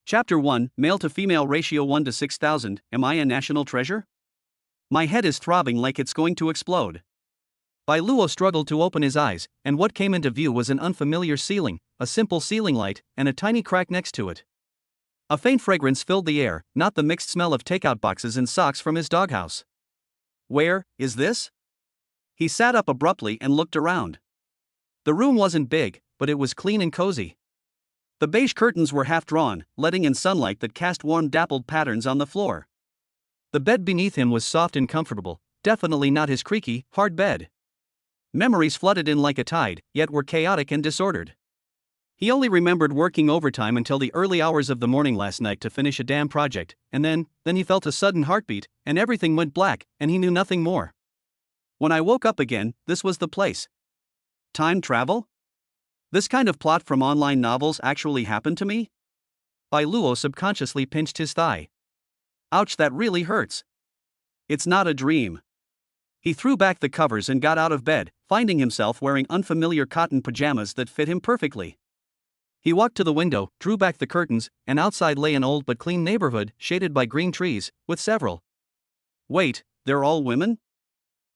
Chapter 1, Male to Female Ratio 1 to 6,000, Am I a National Treasure? My head is throbbing like it's going to explode. Bai Luo struggled to open his eyes, and what came into view was an unfamiliar ceiling, a simple ceiling light, and a tiny crack next to it. A faint fragrance filled the air, not the mixed smell of takeout boxes and socks from his doghouse. Where is this? He sat up abruptly and looked around. The room wasn't big, but it was clean and cozy. The beige curtains were half drawn, letting in sunlight that cast warm dappled patterns on the floor. The bed beneath him was soft and comfortable, definitely not his creaky, hard bed. Memories flooded in like a tide, yet were chaotic and disordered. He only remembered working overtime until the early hours of the morning last night to finish a damn project, and then he felt a sudden heartbeat, and everything went black, and he knew nothing more. When I woke up again, this was the place. Time travel? This kind of plot from online novels actually happened to me? Bai Luo subconsciously pinched his thigh. Ouch, that really hurts. It's not a dream. He threw back the covers and got out of bed, finding himself wearing unfamiliar cotton pajamas that fit him perfectly. He walked to the window, drew back the curtains, and outside lay an old but clean neighborhood, shaded by green trees, with several. Wait, they're all women?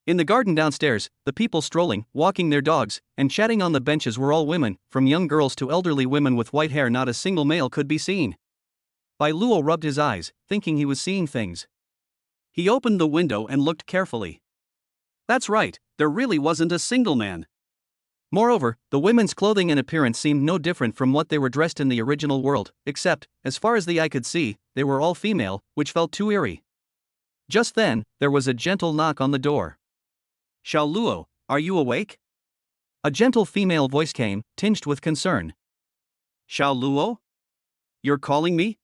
In the garden downstairs, the people strolling, walking their dogs, and chatting on the benches were all women, from young girls to elderly women with white hair. Not a single male could be seen. Bai Luo rubbed his eyes, thinking he was seeing things. He opened the window and looked carefully. That's right, there really wasn't a single man. Moreover, the women's clothing and appearance seemed no different from what they were dressed in the original world, except, as far as the eye could see, they were all female, which felt too eerie. Just then, there was a gentle knock on the door. Xiao Luo, are you awake? A gentle female voice came, tinged with concern. Xiao Luo? You're calling me?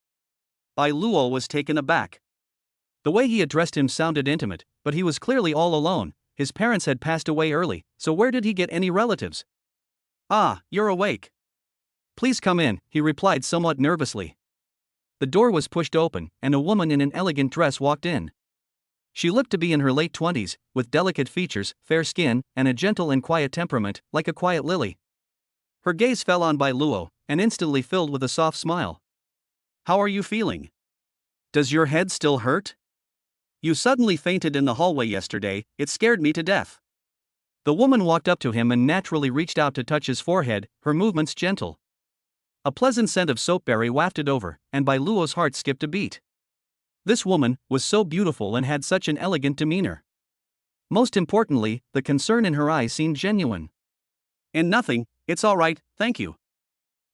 Bai Luo was taken aback. The way he addressed him sounded intimate, but he was clearly all alone. His parents had passed away early, so where did he get any relatives? Ah, you're awake. Please come in, he replied somewhat nervously. The door was pushed open, and a woman in an elegant dress walked in. She looked to be in her late 20s, with delicate features, fair skin, and a gentle and quiet temperament, like a quiet lily. Her gaze fell on Bai Luo, and instantly filled with a soft smile. How are you feeling? Does your head still hurt? You suddenly fainted in the hallway yesterday, it scared me to death. The woman walked up to him and naturally reached out to touch his forehead, her movements gentle. A pleasant scent of soapberry wafted over, and Bai Luo's heart skipped a beat. This woman was so beautiful and had such an elegant demeanor. Most importantly, the concern in her eyes seemed genuine. And nothing, it's all right, thank you.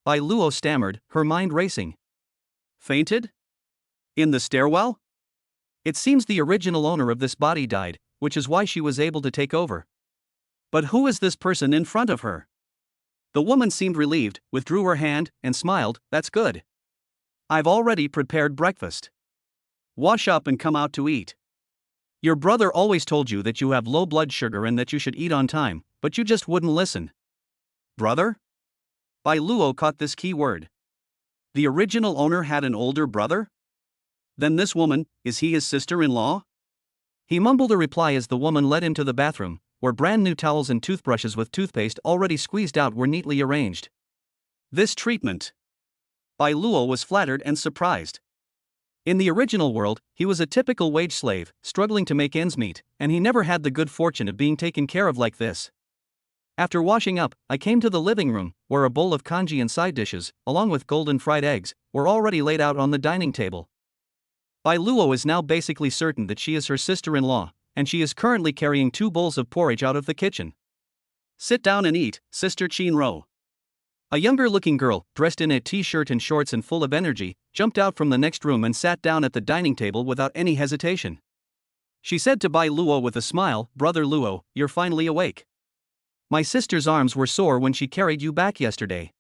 Bai Luo stammered, her mind racing. Fainted? In the stairwell? It seems the original owner of this body died, which is why she was able to take over. But who is this person in front of her? The woman seemed relieved, withdrew her hand, and smiled. That's good. I've already prepared breakfast. Wash up and come out to eat. Your brother always told you that you have low blood sugar and that you should eat on time, but you just wouldn't listen. Brother? Bai Luo caught this key word. The original owner had an older brother? Then this woman, is he his sister-in-law? He mumbled a reply as the woman led him to the bathroom, where brand new towels and toothbrushes with toothpaste already squeezed out were neatly arranged. This treatment. Bai Luo was flattered and surprised. In the original world, he was a typical wage slave, struggling to make ends meet, and he never had the good fortune of being taken care of like this. After washing up, I came to the living room, where a bowl of congee and side dishes, along with golden fried eggs, were already laid out on the dining table. Bai Luo is now basically certain that she is her sister-in-law, and she is currently carrying 2 bowls of porridge out of the kitchen. Sit down and eat, Sister Chin-ro. A younger-looking girl, dressed in a t-shirt and shorts and full of energy, jumped out from the next room and sat down at the dining table without any hesitation. She said to Bai Luo with a smile, Brother Luo, you're finally awake. My sister's arms were sore when she carried you back yesterday.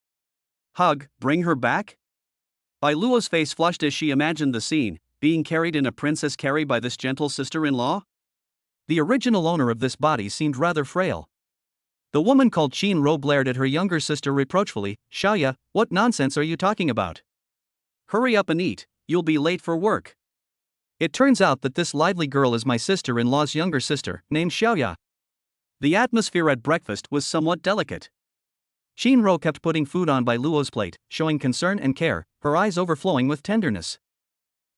Hug, bring her back? Bai Luo's face flushed as she imagined the scene, being carried in a princess carry by this gentle sister-in-law? The original owner of this body seemed rather frail. The woman called Chin-ro blared at her younger sister reproachfully, Xiaoya, what nonsense are you talking about? Hurry up and eat, you'll be late for work. It turns out that this lively girl is my sister-in-law's younger sister, named Xiaoya. The atmosphere at breakfast was somewhat delicate. Shinro kept putting food on Bai Luo's plate, showing concern and care, her eyes overflowing with tenderness.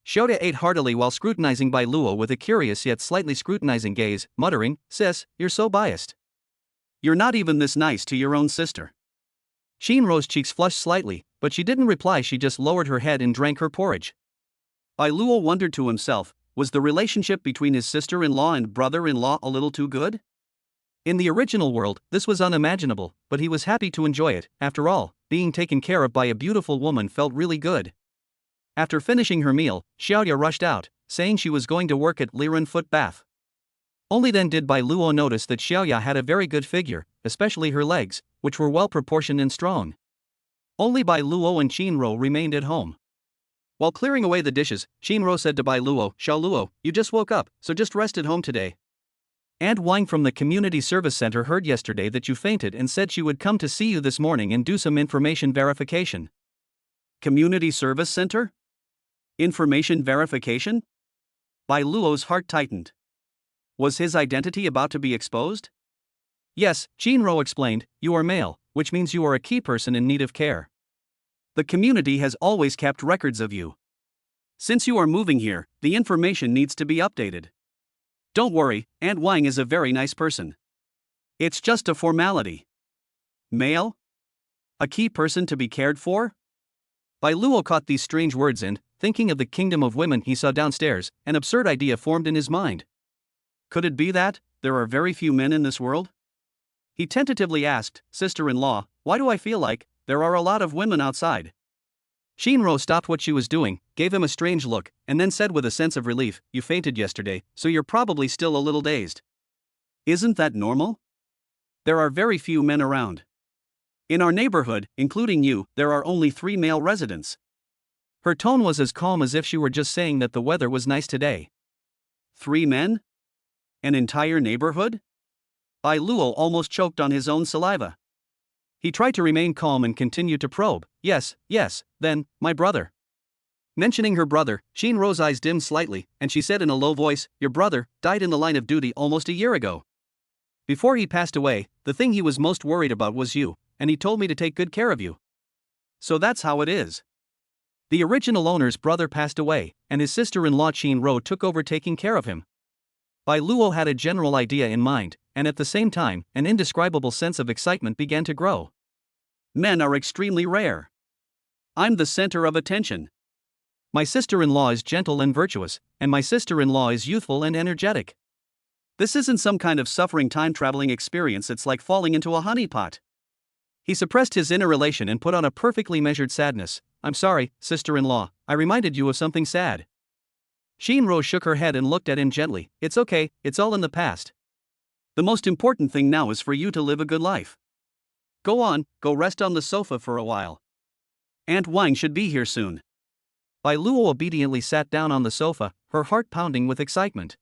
Xiaoya ate heartily while scrutinizing Bai Luo with a curious yet slightly scrutinizing gaze, muttering, "Sis, you're so biased. You're not even this nice to your own sister." Shinro's cheeks flushed slightly, but she didn't reply, she just lowered her head and drank her porridge. Bai Luo wondered to himself, was the relationship between his sister-in-law and brother-in-law a little too good? In the original world, this was unimaginable, but he was happy to enjoy it. After all, being taken care of by a beautiful woman felt really good. After finishing her meal, Xiaoya rushed out, saying she was going to work at Liren Foot Bath. Only then did Bai Luo notice that Xiaoya had a very good figure, especially her legs, which were well proportioned and strong. Only Bai Luo and Shinro remained at home. While clearing away the dishes, Shinro said to Bai Luo, "Xiao Luo, you just woke up, so just rest at home today. Aunt Wang from the community service center heard yesterday that you fainted and said she would come to see you this morning and do some information verification." Community service center? Information verification? Bai Luo's heart tightened. Was his identity about to be exposed? "Yes," Shinro explained, "you are male, which means you are a key person in need of care. The community has always kept records of you. Since you are moving here, the information needs to be updated. Don't worry, Aunt Wang is a very nice person. It's just a formality." Male? A key person to be cared for? Bai Luo caught these strange words and, thinking of the kingdom of women he saw downstairs, an absurd idea formed in his mind. Could it be that there are very few men in this world? He tentatively asked, "Sister-in-law, why do I feel like there are a lot of women outside?" Shinro stopped what she was doing, gave him a strange look, and then said with a sense of relief, "You fainted yesterday, so you're probably still a little dazed. Isn't that normal? There are very few men around. In our neighborhood, including you, there are only 3 male residents." Her tone was as calm as if she were just saying that the weather was nice today. 3 men? An entire neighborhood? Bai Luo almost choked on his own saliva. He tried to remain calm and continued to probe. Yes, then, my brother." Mentioning her brother, Shinro's eyes dimmed slightly, and she said in a low voice, "Your brother died in the line of duty almost a year ago. Before he passed away, the thing he was most worried about was you, and he told me to take good care of you. So that's how it is. The original owner's brother passed away, and his sister-in-law Shinro took over taking care of him." Bai Luo had a general idea in mind, and at the same time, an indescribable sense of excitement began to grow. Men are extremely rare. I'm the center of attention. My sister-in-law is gentle and virtuous, and my sister-in-law is youthful and energetic. This isn't some kind of suffering time-traveling experience, it's like falling into a honeypot. He suppressed his inner elation and put on a perfectly measured sadness. "I'm sorry, sister-in-law, I reminded you of something sad." Shinro shook her head and looked at him gently. "It's okay, it's all in the past. The most important thing now is for you to live a good life. Go on, go rest on the sofa for a while. Aunt Wang should be here soon." Bai Luo obediently sat down on the sofa, her heart pounding with excitement.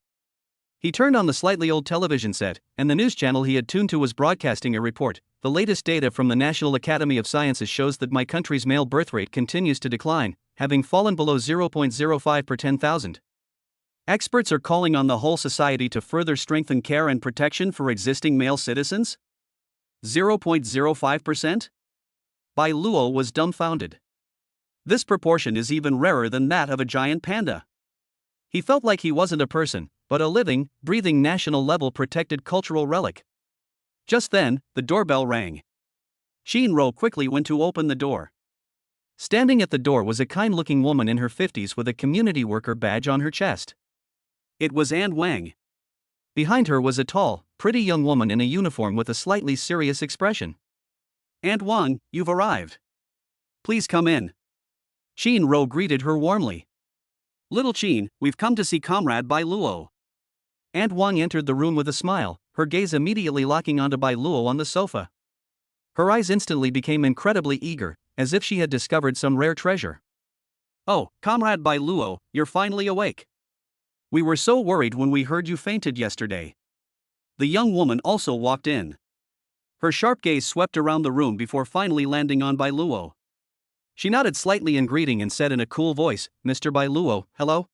He turned on the slightly old television set, and the news channel he had tuned to was broadcasting a report. "The latest data from the National Academy of Sciences shows that my country's male birth rate continues to decline, having fallen below 0.05 per 10,000. Experts are calling on the whole society to further strengthen care and protection for existing male citizens." 0.05%? Bai Luo was dumbfounded. This proportion is even rarer than that of a giant panda. He felt like he wasn't a person, but a living, breathing national-level protected cultural relic. Just then, the doorbell rang. Shinro quickly went to open the door. Standing at the door was a kind-looking woman in her 50s with a community worker badge on her chest. It was Aunt Wang. Behind her was a tall, pretty young woman in a uniform with a slightly serious expression. "Aunt Wang, you've arrived. Please come in." Shinro greeted her warmly. "Little Qin, we've come to see Comrade Bai Luo." Aunt Wang entered the room with a smile, her gaze immediately locking onto Bai Luo on the sofa. Her eyes instantly became incredibly eager, as if she had discovered some rare treasure. "Oh, Comrade Bai Luo, you're finally awake. We were so worried when we heard you fainted yesterday." The young woman also walked in. Her sharp gaze swept around the room before finally landing on Bai Luo. She nodded slightly in greeting and said in a cool voice, "Mr. Bai Luo, hello?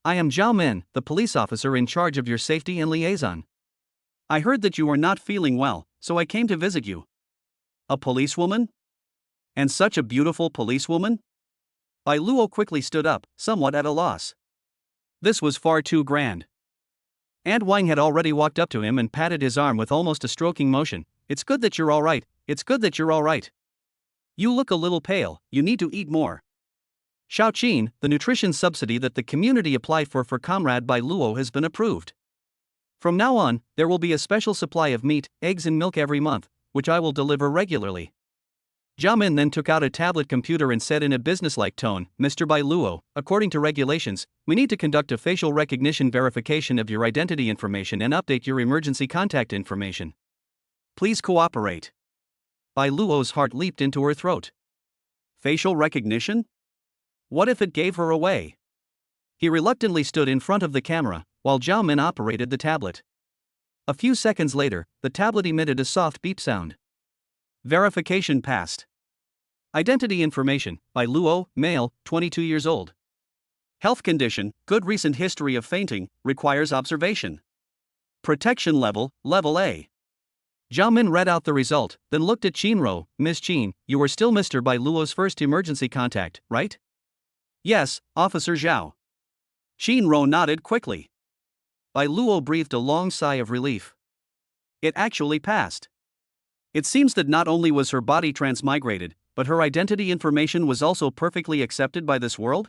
I am Zhao Min, the police officer in charge of your safety and liaison. I heard that you are not feeling well, so I came to visit you." A policewoman? And such a beautiful policewoman? Bai Luo quickly stood up, somewhat at a loss. This was far too grand. And Wang had already walked up to him and patted his arm with almost a stroking motion. It's good that you're alright, it's good that you're alright. You look a little pale, you need to eat more. Shaoqin, the nutrition subsidy that the community applied for Comrade Bai Luo has been approved. From now on, there will be a special supply of meat, eggs and milk every month, which I will deliver regularly. Jia Min then took out a tablet computer and said in a businesslike tone, Mr. Bai Luo, according to regulations, we need to conduct a facial recognition verification of your identity information and update your emergency contact information. Please cooperate. Bai Luo's heart leaped into her throat. Facial recognition? What if it gave her away? He reluctantly stood in front of the camera, while Zhao Min operated the tablet. A few seconds later, the tablet emitted a soft beep sound. Verification passed. Identity information, Bai Luo, male, 22 years old. Health condition, good recent history of fainting, requires observation. Protection level, level A. Zhao Min read out the result, then looked at Qinro. Miss Qin, you are still Mr. Bai Luo's first emergency contact, right? Yes, Officer Zhao. Qinro nodded quickly. Bai Luo breathed a long sigh of relief. It actually passed. It seems that not only was her body transmigrated, but her identity information was also perfectly accepted by this world?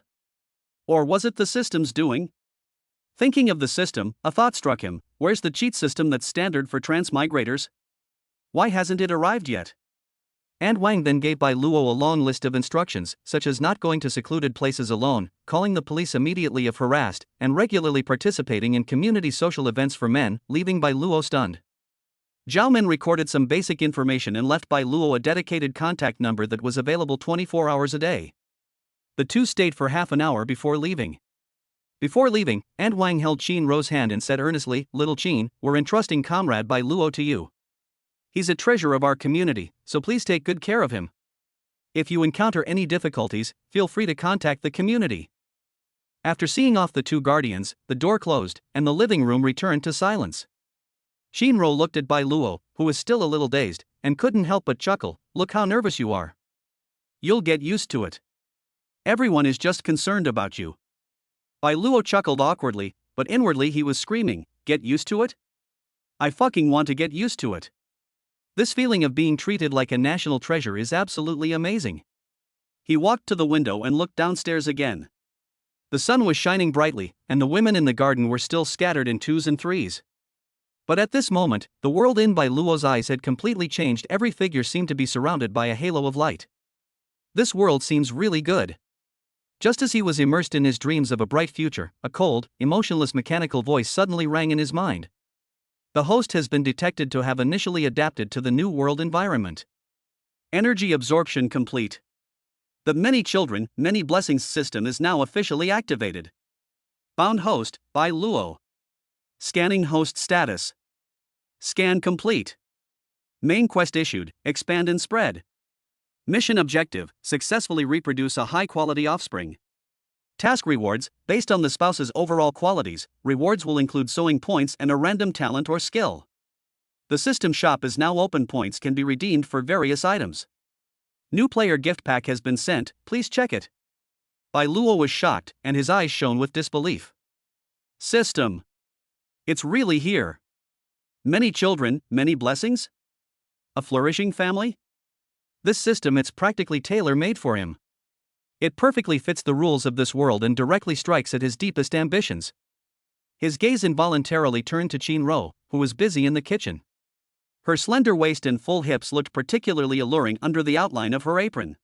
Or was it the system's doing? Thinking of the system, a thought struck him. Where's the cheat system that's standard for transmigrators? Why hasn't it arrived yet? And Wang then gave Bai Luo a long list of instructions, such as not going to secluded places alone, calling the police immediately if harassed, and regularly participating in community social events for men, leaving Bai Luo stunned. Zhao Min recorded some basic information and left Bai Luo a dedicated contact number that was available 24 hours a day. The two stayed for half an hour before leaving. Before leaving, And Wang held Qinro's hand and said earnestly, Little Qin, we're entrusting Comrade Bai Luo to you. He's a treasure of our community, so please take good care of him. If you encounter any difficulties, feel free to contact the community. After seeing off the two guardians, the door closed, and the living room returned to silence. Qinro looked at Bai Luo, who was still a little dazed, and couldn't help but chuckle. Look how nervous you are. You'll get used to it. Everyone is just concerned about you. Bai Luo chuckled awkwardly, but inwardly he was screaming, get used to it? I fucking want to get used to it. This feeling of being treated like a national treasure is absolutely amazing. He walked to the window and looked downstairs again. The sun was shining brightly, and the women in the garden were still scattered in twos and threes. But at this moment, the world in Bai Luo's eyes had completely changed. Every figure seemed to be surrounded by a halo of light. This world seems really good. Just as he was immersed in his dreams of a bright future, a cold, emotionless mechanical voice suddenly rang in his mind. The host has been detected to have initially adapted to the new world environment. Energy absorption complete. The many children, many blessings system is now officially activated. Bound host, Bai Luo. Scanning host status. Scan complete. Main quest issued, expand and spread. Mission objective, successfully reproduce a high-quality offspring. Task rewards, based on the spouse's overall qualities, rewards will include sewing points and a random talent or skill. The system shop is now open. Points can be redeemed for various items. New player gift pack has been sent, please check it. Bai Luo was shocked, and his eyes shone with disbelief. System. It's really here. Many children, many blessings? A flourishing family? This system it's practically tailor-made for him. It perfectly fits the rules of this world and directly strikes at his deepest ambitions. His gaze involuntarily turned to Qinro, who was busy in the kitchen. Her slender waist and full hips looked particularly alluring under the outline of her apron.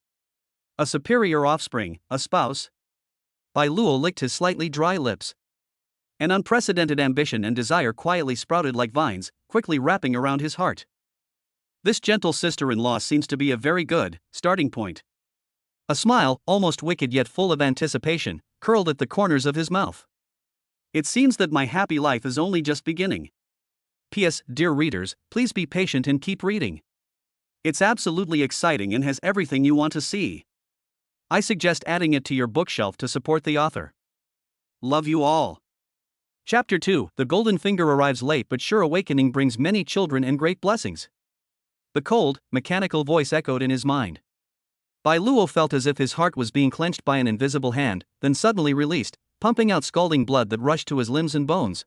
A superior offspring, a spouse? Bai Luo licked his slightly dry lips. An unprecedented ambition and desire quietly sprouted like vines, quickly wrapping around his heart. This gentle sister-in-law seems to be a very good starting point. A smile, almost wicked yet full of anticipation, curled at the corners of his mouth. It seems that my happy life is only just beginning. P.S. Dear readers, please be patient and keep reading. It's absolutely exciting and has everything you want to see. I suggest adding it to your bookshelf to support the author. Love you all. Chapter 2, The Golden Finger arrives late but sure awakening brings many children and great blessings. The cold, mechanical voice echoed in his mind. Bai Luo felt as if his heart was being clenched by an invisible hand, then suddenly released, pumping out scalding blood that rushed to his limbs and bones.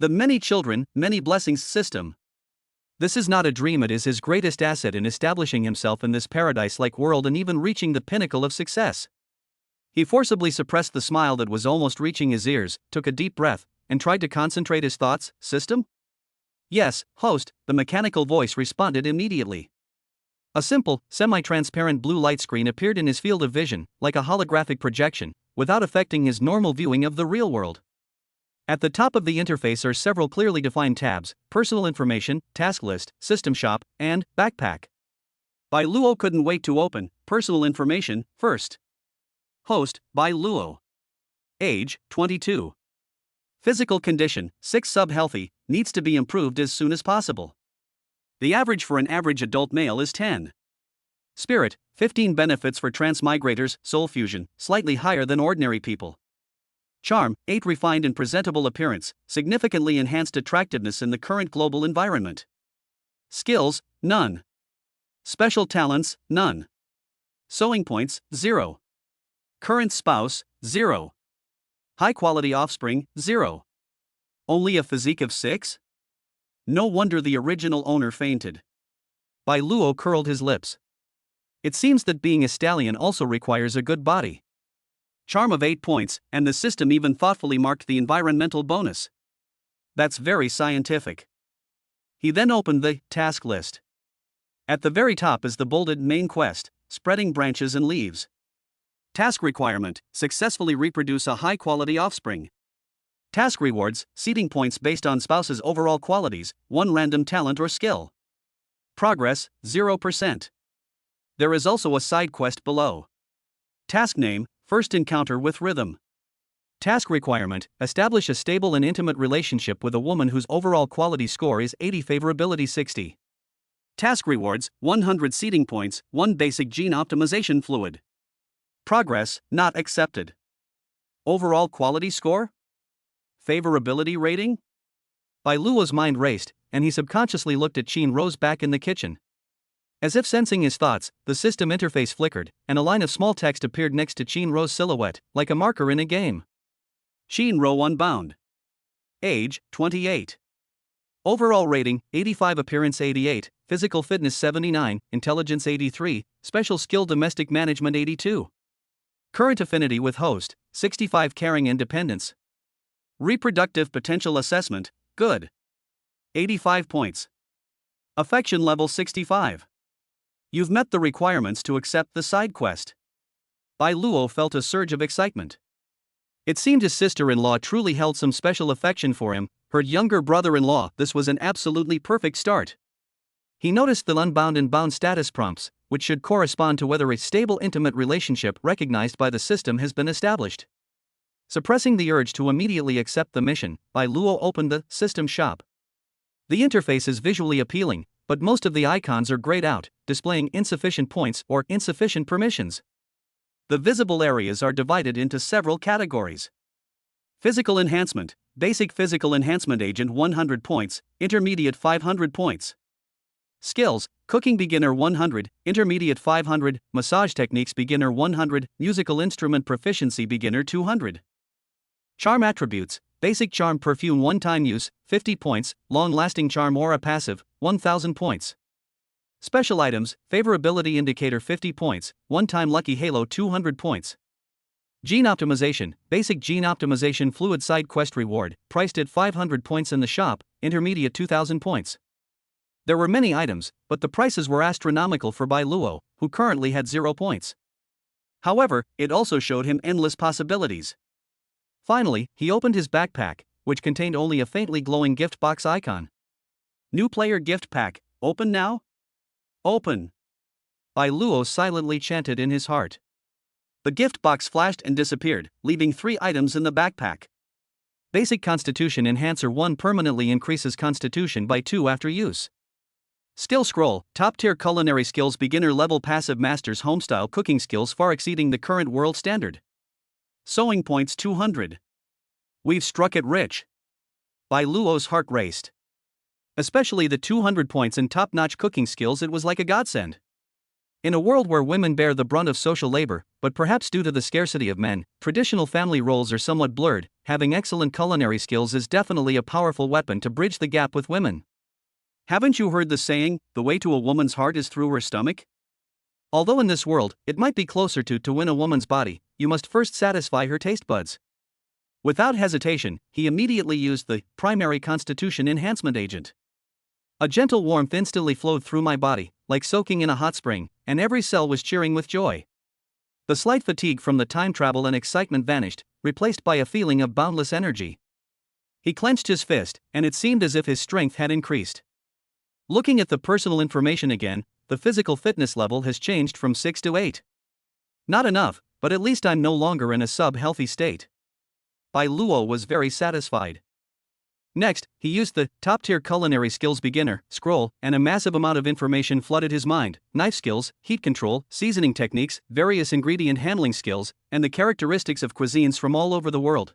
The many children, many blessings system. This is not a dream, it is his greatest asset in establishing himself in this paradise-like world and even reaching the pinnacle of success. He forcibly suppressed the smile that was almost reaching his ears, took a deep breath, and tried to concentrate his thoughts. System? Yes, host, the mechanical voice responded immediately. A simple, semi-transparent blue light screen appeared in his field of vision, like a holographic projection, without affecting his normal viewing of the real world. At the top of the interface are several clearly defined tabs: personal information, task list, system shop, and backpack. Bai Luo couldn't wait to open personal information first. Host, Bai Luo. Age, 22. Physical condition, 6 sub-healthy, needs to be improved as soon as possible. The average for an average adult male is 10. Spirit, 15 benefits for transmigrators, soul fusion, slightly higher than ordinary people. Charm, 8 refined and presentable appearance, significantly enhanced attractiveness in the current global environment. Skills, none. Special talents, none. Sewing points, 0. Current spouse, 0. High quality offspring, 0. Only a physique of 6? No wonder the original owner fainted. Bai Luo curled his lips. It seems that being a stallion also requires a good body. Charm of 8 points, and the system even thoughtfully marked the environmental bonus. That's very scientific. He then opened the task list. At the very top is the bolded main quest, spreading branches and leaves. Task requirement, successfully reproduce a high-quality offspring. Task rewards, seeding points based on spouse's overall qualities, 1 random talent or skill. Progress, 0%. There is also a side quest below. Task name, first encounter with rhythm. Task requirement, establish a stable and intimate relationship with a woman whose overall quality score is 80, favorability 60. Task rewards, 100 seeding points, 1 basic gene optimization fluid. Progress, not accepted. Overall quality score? Favorability rating? Bai Luo's mind raced, and he subconsciously looked at Qin Rose back in the kitchen. As if sensing his thoughts, the system interface flickered, and a line of small text appeared next to Qin Rose's silhouette, like a marker in a game. Qin Rose unbound. Age, 28. Overall rating, 85, appearance 88, physical fitness 79, intelligence 83, special skill domestic management 82. Current affinity with host, 65, caring independence. Reproductive potential assessment, good. 85 points. Affection level 65. You've met the requirements to accept the side quest. Bai Luo felt a surge of excitement. It seemed his sister-in-law truly held some special affection for him, her younger brother-in-law. This was an absolutely perfect start. He noticed the unbound and bound status prompts, which should correspond to whether a stable intimate relationship recognized by the system has been established. Suppressing the urge to immediately accept the mission, Bai Luo opened the system shop. The interface is visually appealing, but most of the icons are grayed out, displaying insufficient points or insufficient permissions. The visible areas are divided into several categories. Physical enhancement, basic physical enhancement agent 100 points, intermediate 500 points. Skills, cooking beginner 100, intermediate 500, massage techniques beginner 100, musical instrument proficiency beginner 200. Charm attributes, basic charm perfume one-time use, 50 points, long-lasting charm aura passive, 1000 points. Special items, favorability indicator 50 points, one-time lucky halo 200 points. Gene optimization, basic gene optimization fluid side quest reward, priced at 500 points in the shop, intermediate 2000 points. There were many items, but the prices were astronomical for Bai Luo, who currently had 0 points. However, it also showed him endless possibilities. Finally, he opened his backpack, which contained only a faintly glowing gift box icon. New player gift pack, open now? Open. Bai Luo silently chanted in his heart. The gift box flashed and disappeared, leaving 3 items in the backpack. Basic Constitution Enhancer 1 permanently increases Constitution by 2 after use. Skill scroll, top tier culinary skills beginner level passive masters homestyle cooking skills far exceeding the current world standard. Sewing points 200. We've struck it rich. Bai Luo's heart raced. Especially the 200 points and top-notch cooking skills, it was like a godsend. In a world where women bear the brunt of social labor, but perhaps due to the scarcity of men, traditional family roles are somewhat blurred, having excellent culinary skills is definitely a powerful weapon to bridge the gap with women. Haven't you heard the saying, the way to a woman's heart is through her stomach? Although in this world, it might be closer to win a woman's body, you must first satisfy her taste buds. Without hesitation, he immediately used the primary constitution enhancement agent. A gentle warmth instantly flowed through my body, like soaking in a hot spring, and every cell was cheering with joy. The slight fatigue from the time travel and excitement vanished, replaced by a feeling of boundless energy. He clenched his fist, and it seemed as if his strength had increased. Looking at the personal information again, the physical fitness level has changed from 6 to 8. Not enough, but at least I'm no longer in a sub-healthy state. Bai Luo was very satisfied. Next, he used the top-tier culinary skills beginner scroll, and a massive amount of information flooded his mind: knife skills, heat control, seasoning techniques, various ingredient handling skills, and the characteristics of cuisines from all over the world.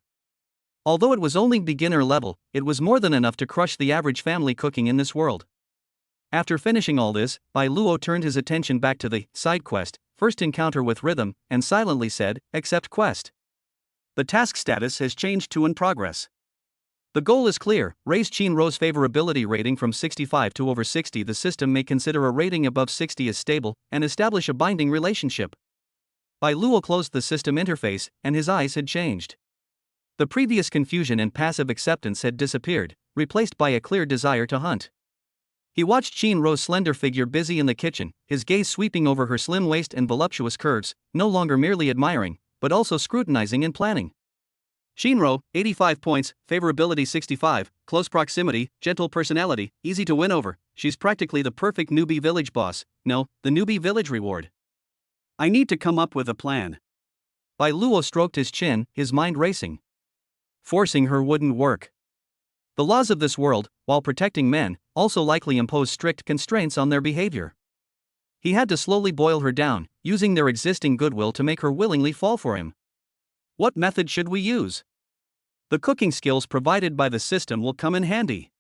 Although it was only beginner level, it was more than enough to crush the average family cooking in this world. After finishing all this, Bai Luo turned his attention back to the side quest, first encounter with rhythm, and silently said, "Accept quest." The task status has changed to in progress. The goal is clear: raise Qinro's favorability rating from 65 to over 60. The system may consider a rating above 60 as stable, and establish a binding relationship. Bai Luo closed the system interface, and his eyes had changed. The previous confusion and passive acceptance had disappeared, replaced by a clear desire to hunt. He watched Qinro's slender figure busy in the kitchen, his gaze sweeping over her slim waist and voluptuous curves, no longer merely admiring, but also scrutinizing and planning. Qinro, 85 points, favorability 65, close proximity, gentle personality, easy to win over. She's practically the perfect newbie village boss. No, the newbie village reward. I need to come up with a plan. Bai Luo stroked his chin, his mind racing. Forcing her wouldn't work. The laws of this world, while protecting men, also likely impose strict constraints on their behavior. He had to slowly boil her down, using their existing goodwill to make her willingly fall for him. What method should we use? The cooking skills provided by the system will come in handy.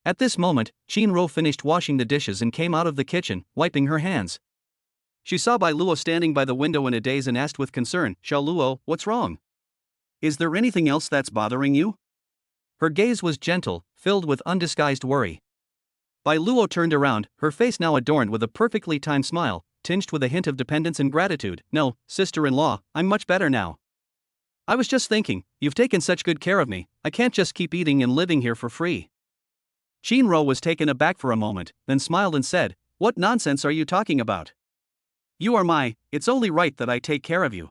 At this moment, Qinro finished washing the dishes and came out of the kitchen, wiping her hands. She saw Bai Luo standing by the window in a daze and asked with concern, "Xiao Luo, what's wrong? Is there anything else that's bothering you?" Her gaze was gentle, filled with undisguised worry. Bai Luo turned around, her face now adorned with a perfectly timed smile, tinged with a hint of dependence and gratitude. "No, sister-in-law, I'm much better now. I was just thinking, you've taken such good care of me, I can't just keep eating and living here for free." Qinro was taken aback for a moment, then smiled and said, "What nonsense are you talking about? You are it's only right that I take care of you."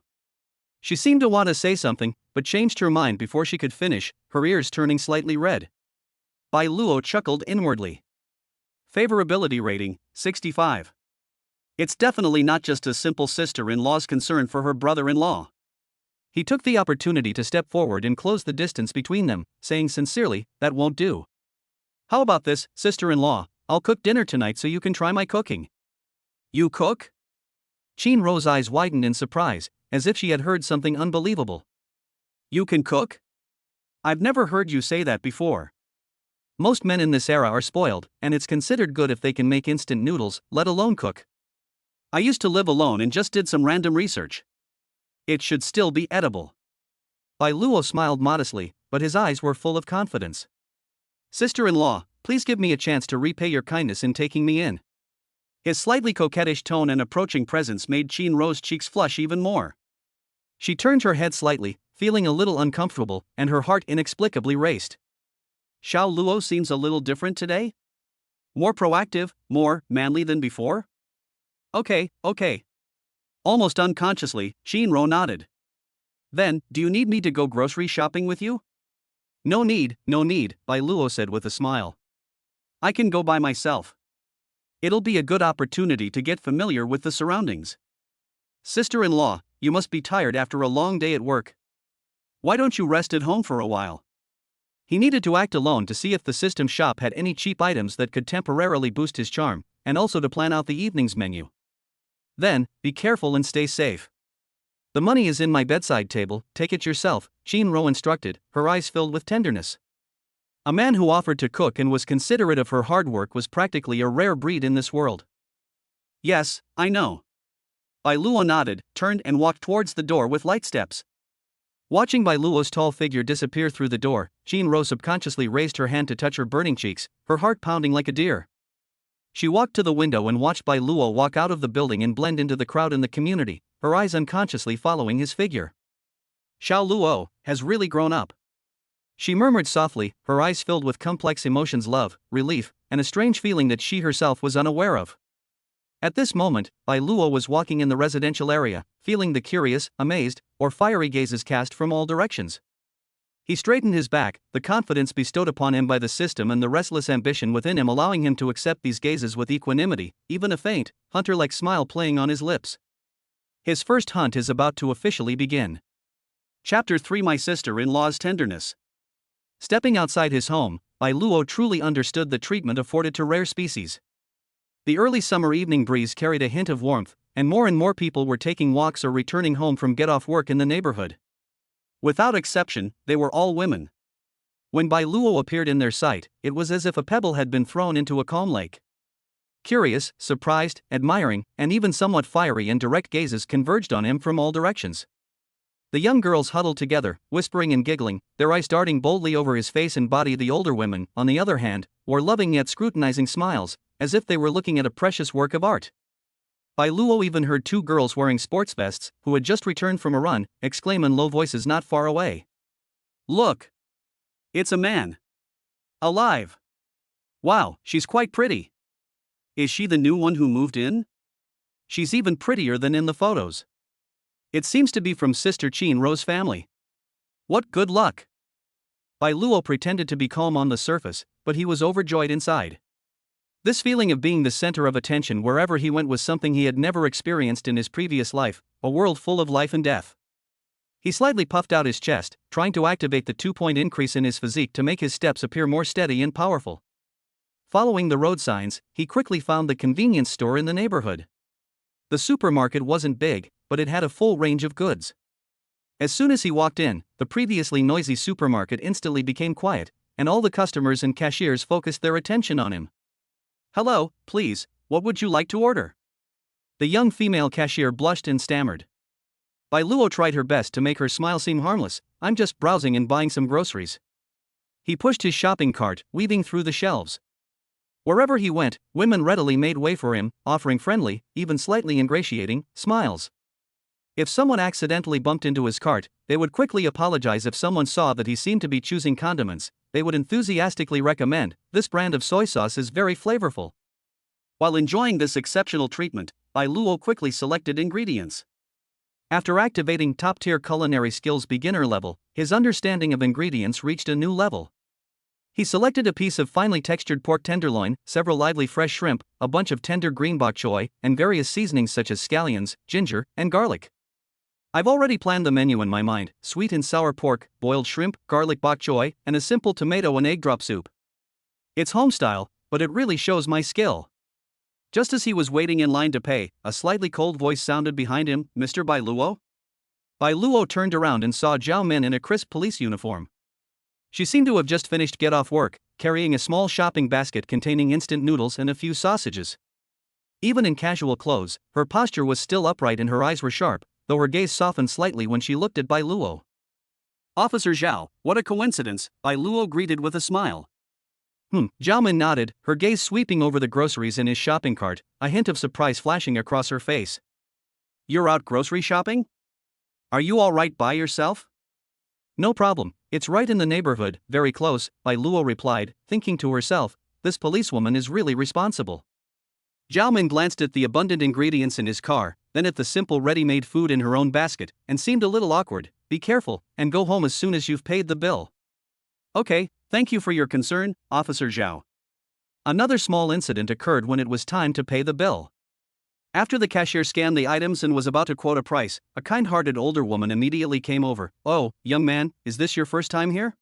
She seemed to want to say something, but changed her mind before she could finish, her ears turning slightly red. Bai Luo chuckled inwardly. Favorability rating, 65. It's definitely not just a simple sister-in-law's concern for her brother-in-law. He took the opportunity to step forward and close the distance between them, saying sincerely, "That won't do. How about this, sister-in-law? I'll cook dinner tonight so you can try my cooking." "You cook?" Qinro's eyes widened in surprise, as if she had heard something unbelievable. "You can cook? I've never heard you say that before." Most men in this era are spoiled, and it's considered good if they can make instant noodles, let alone cook. I used to live alone and just did some random research. It should still be edible. Bai Luo smiled modestly, but his eyes were full of confidence. "Sister-in-law, please give me a chance to repay your kindness in taking me in." His slightly coquettish tone and approaching presence made Qinro's cheeks flush even more. She turned her head slightly, feeling a little uncomfortable, and her heart inexplicably raced. Xiao Luo seems a little different today? More proactive, more manly than before? Okay. Almost unconsciously, Qinro nodded. "Then, do you need me to go grocery shopping with you?" No need, Bai Luo said with a smile. "I can go by myself. It'll be a good opportunity to get familiar with the surroundings." "Sister-in-law, you must be tired after a long day at work. Why don't you rest at home for a while?" He needed to act alone to see if the system shop had any cheap items that could temporarily boost his charm, and also to plan out the evening's menu. "Then, be careful and stay safe. The money is in my bedside table, take it yourself," Qinro instructed, her eyes filled with tenderness. A man who offered to cook and was considerate of her hard work was practically a rare breed in this world. Yes, I know. Bai Luo nodded, turned and walked towards the door with light steps. Watching Bai Luo's tall figure disappear through the door, Jean Rose subconsciously raised her hand to touch her burning cheeks, her heart pounding like a deer. She walked to the window and watched Bai Luo walk out of the building and blend into the crowd in the community, her eyes unconsciously following his figure. Xiao Luo has really grown up. She murmured softly, her eyes filled with complex emotions: love, relief, and a strange feeling that she herself was unaware of. At this moment, Bai Luo was walking in the residential area, feeling the curious, amazed, or fiery gazes cast from all directions. He straightened his back, the confidence bestowed upon him by the system and the restless ambition within him allowing him to accept these gazes with equanimity, even a faint, hunter-like smile playing on his lips. His first hunt is about to officially begin. Chapter 3: My Sister-in-Law's Tenderness. Stepping outside his home, Bai Luo truly understood the treatment afforded to rare species. The early summer evening breeze carried a hint of warmth, and more people were taking walks or returning home from get-off work in the neighborhood. Without exception, they were all women. When Bai Luo appeared in their sight, it was as if a pebble had been thrown into a calm lake. Curious, surprised, admiring, and even somewhat fiery and direct gazes converged on him from all directions. The young girls huddled together, whispering and giggling, their eyes darting boldly over his face and body. The older women, on the other hand, wore loving yet scrutinizing smiles, as if they were looking at a precious work of art. Bai Luo even heard two girls wearing sports vests, who had just returned from a run, exclaim in low voices not far away. "Look! It's a man! Alive! Wow, she's quite pretty! Is she the new one who moved in? She's even prettier than in the photos. It seems to be from Sister Jean Rose's family. What good luck!" Bai Luo pretended to be calm on the surface, but he was overjoyed inside. This feeling of being the center of attention wherever he went was something he had never experienced in his previous life, a world full of life and death. He slightly puffed out his chest, trying to activate the 2-point increase in his physique to make his steps appear more steady and powerful. Following the road signs, he quickly found the convenience store in the neighborhood. The supermarket wasn't big, but it had a full range of goods. As soon as he walked in, the previously noisy supermarket instantly became quiet, and all the customers and cashiers focused their attention on him. "Hello, please, what would you like to order?" The young female cashier blushed and stammered. Bai Luo tried her best to make her smile seem harmless. "I'm just browsing and buying some groceries." He pushed his shopping cart, weaving through the shelves. Wherever he went, women readily made way for him, offering friendly, even slightly ingratiating, smiles. If someone accidentally bumped into his cart, they would quickly apologize. If someone saw that he seemed to be choosing condiments, they would enthusiastically recommend, "This brand of soy sauce is very flavorful." While enjoying this exceptional treatment, Bai Luo quickly selected ingredients. After activating top-tier culinary skills beginner level, his understanding of ingredients reached a new level. He selected a piece of finely textured pork tenderloin, several lively fresh shrimp, a bunch of tender green bok choy, and various seasonings such as scallions, ginger, and garlic. "I've already planned the menu in my mind: sweet and sour pork, boiled shrimp, garlic bok choy, and a simple tomato and egg drop soup. It's home style, but it really shows my skill." Just as he was waiting in line to pay, a slightly cold voice sounded behind him. "Mr. Bai Luo?" Bai Luo turned around and saw Zhao Min in a crisp police uniform. She seemed to have just finished get-off work, carrying a small shopping basket containing instant noodles and a few sausages. Even in casual clothes, her posture was still upright and her eyes were sharp, though her gaze softened slightly when she looked at Bai Luo. "Officer Zhao, what a coincidence," Bai Luo greeted with a smile. Zhao Min nodded, her gaze sweeping over the groceries in his shopping cart, a hint of surprise flashing across her face. "You're out grocery shopping? Are you all right by yourself?" "No problem, it's right in the neighborhood, very close," Bai Luo replied, thinking to herself, "This policewoman is really responsible." Zhao Min glanced at the abundant ingredients in his car, then at the simple ready-made food in her own basket, and seemed a little awkward. "Be careful, and go home as soon as you've paid the bill." "Okay, thank you for your concern, Officer Zhao." Another small incident occurred when it was time to pay the bill. After the cashier scanned the items and was about to quote a price, a kind-hearted older woman immediately came over. "Oh, young man, is this your first time here?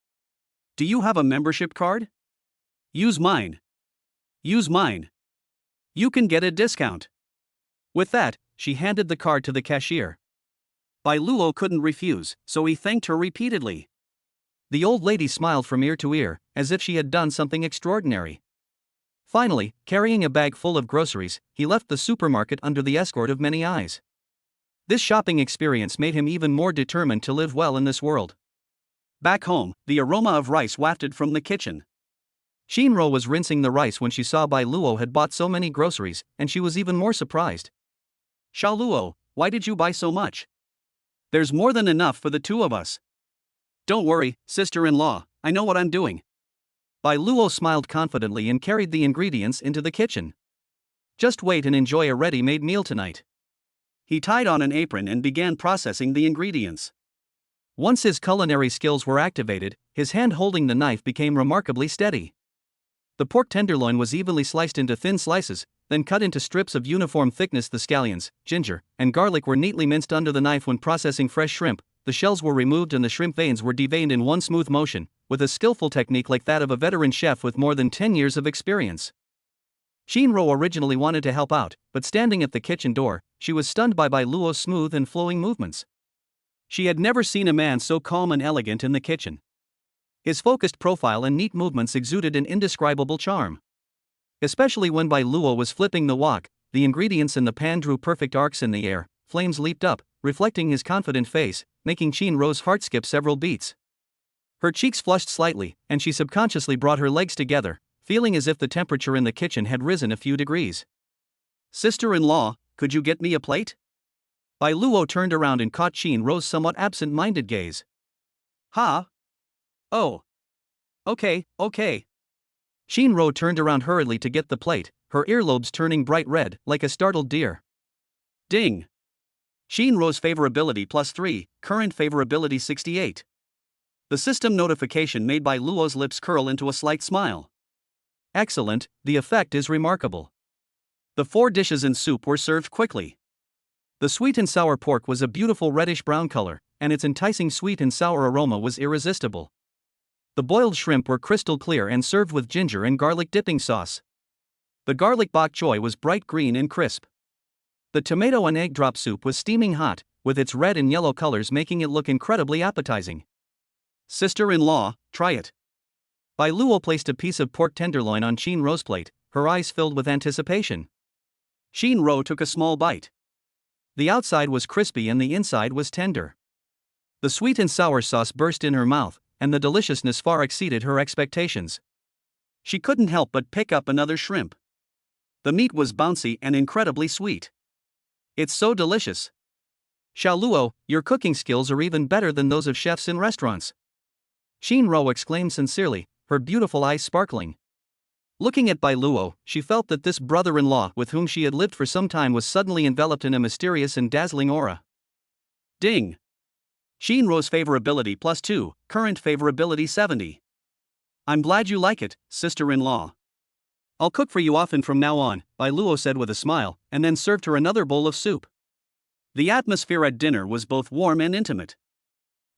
Do you have a membership card? Use mine. Use mine. You can get a discount." With that, she handed the card to the cashier. Bai Luo couldn't refuse, so he thanked her repeatedly. The old lady smiled from ear to ear, as if she had done something extraordinary. Finally, carrying a bag full of groceries, he left the supermarket under the escort of many eyes. This shopping experience made him even more determined to live well in this world. Back home, the aroma of rice wafted from the kitchen. Shinro was rinsing the rice when she saw Bai Luo had bought so many groceries, and she was even more surprised. "Sha Luo, why did you buy so much? There's more than enough for the two of us." "Don't worry, sister-in-law, I know what I'm doing." Bai Luo smiled confidently and carried the ingredients into the kitchen. "Just wait and enjoy a ready-made meal tonight." He tied on an apron and began processing the ingredients. Once his culinary skills were activated, his hand holding the knife became remarkably steady. The pork tenderloin was evenly sliced into thin slices, then cut into strips of uniform thickness. The scallions, ginger, and garlic were neatly minced under the knife. When processing fresh shrimp, the shells were removed and the shrimp veins were deveined in one smooth motion, with a skillful technique like that of a veteran chef with more than 10 years of experience. Shinro originally wanted to help out, but standing at the kitchen door, she was stunned by Bai Luo's smooth and flowing movements. She had never seen a man so calm and elegant in the kitchen. His focused profile and neat movements exuded an indescribable charm. Especially when Bai Luo was flipping the wok, the ingredients in the pan drew perfect arcs in the air, flames leaped up, reflecting his confident face, making Shinro's heart skip several beats. Her cheeks flushed slightly, and she subconsciously brought her legs together, feeling as if the temperature in the kitchen had risen a few degrees. "Sister-in-law, could you get me a plate?" Bai Luo turned around and caught Shinro's somewhat absent-minded gaze. "Huh? Oh. Okay. Shinro turned around hurriedly to get the plate, her earlobes turning bright red, like a startled deer. Ding! Shinro's favorability +3, current favorability 68. The system notification made Bai Luo's lips curl into a slight smile. Excellent, the effect is remarkable. The 4 dishes in soup were served quickly. The sweet and sour pork was a beautiful reddish-brown color, and its enticing sweet and sour aroma was irresistible. The boiled shrimp were crystal clear and served with ginger and garlic dipping sauce. The garlic bok choy was bright green and crisp. The tomato and egg drop soup was steaming hot, with its red and yellow colors making it look incredibly appetizing. "Sister-in-law, try it." Bai Luo placed a piece of pork tenderloin on Shinro's plate, her eyes filled with anticipation. Shinro took a small bite. The outside was crispy and the inside was tender. The sweet and sour sauce burst in her mouth, and the deliciousness far exceeded her expectations. She couldn't help but pick up another shrimp. The meat was bouncy and incredibly sweet. "It's so delicious. Sha Luo, your cooking skills are even better than those of chefs in restaurants." Shinro exclaimed sincerely, her beautiful eyes sparkling. Looking at Bai Luo, she felt that this brother-in-law with whom she had lived for some time was suddenly enveloped in a mysterious and dazzling aura. Ding! Shinro's favorability +2, current favorability 70. "I'm glad you like it, sister-in-law. I'll cook for you often from now on," Bai Luo said with a smile, and then served her another bowl of soup. The atmosphere at dinner was both warm and intimate.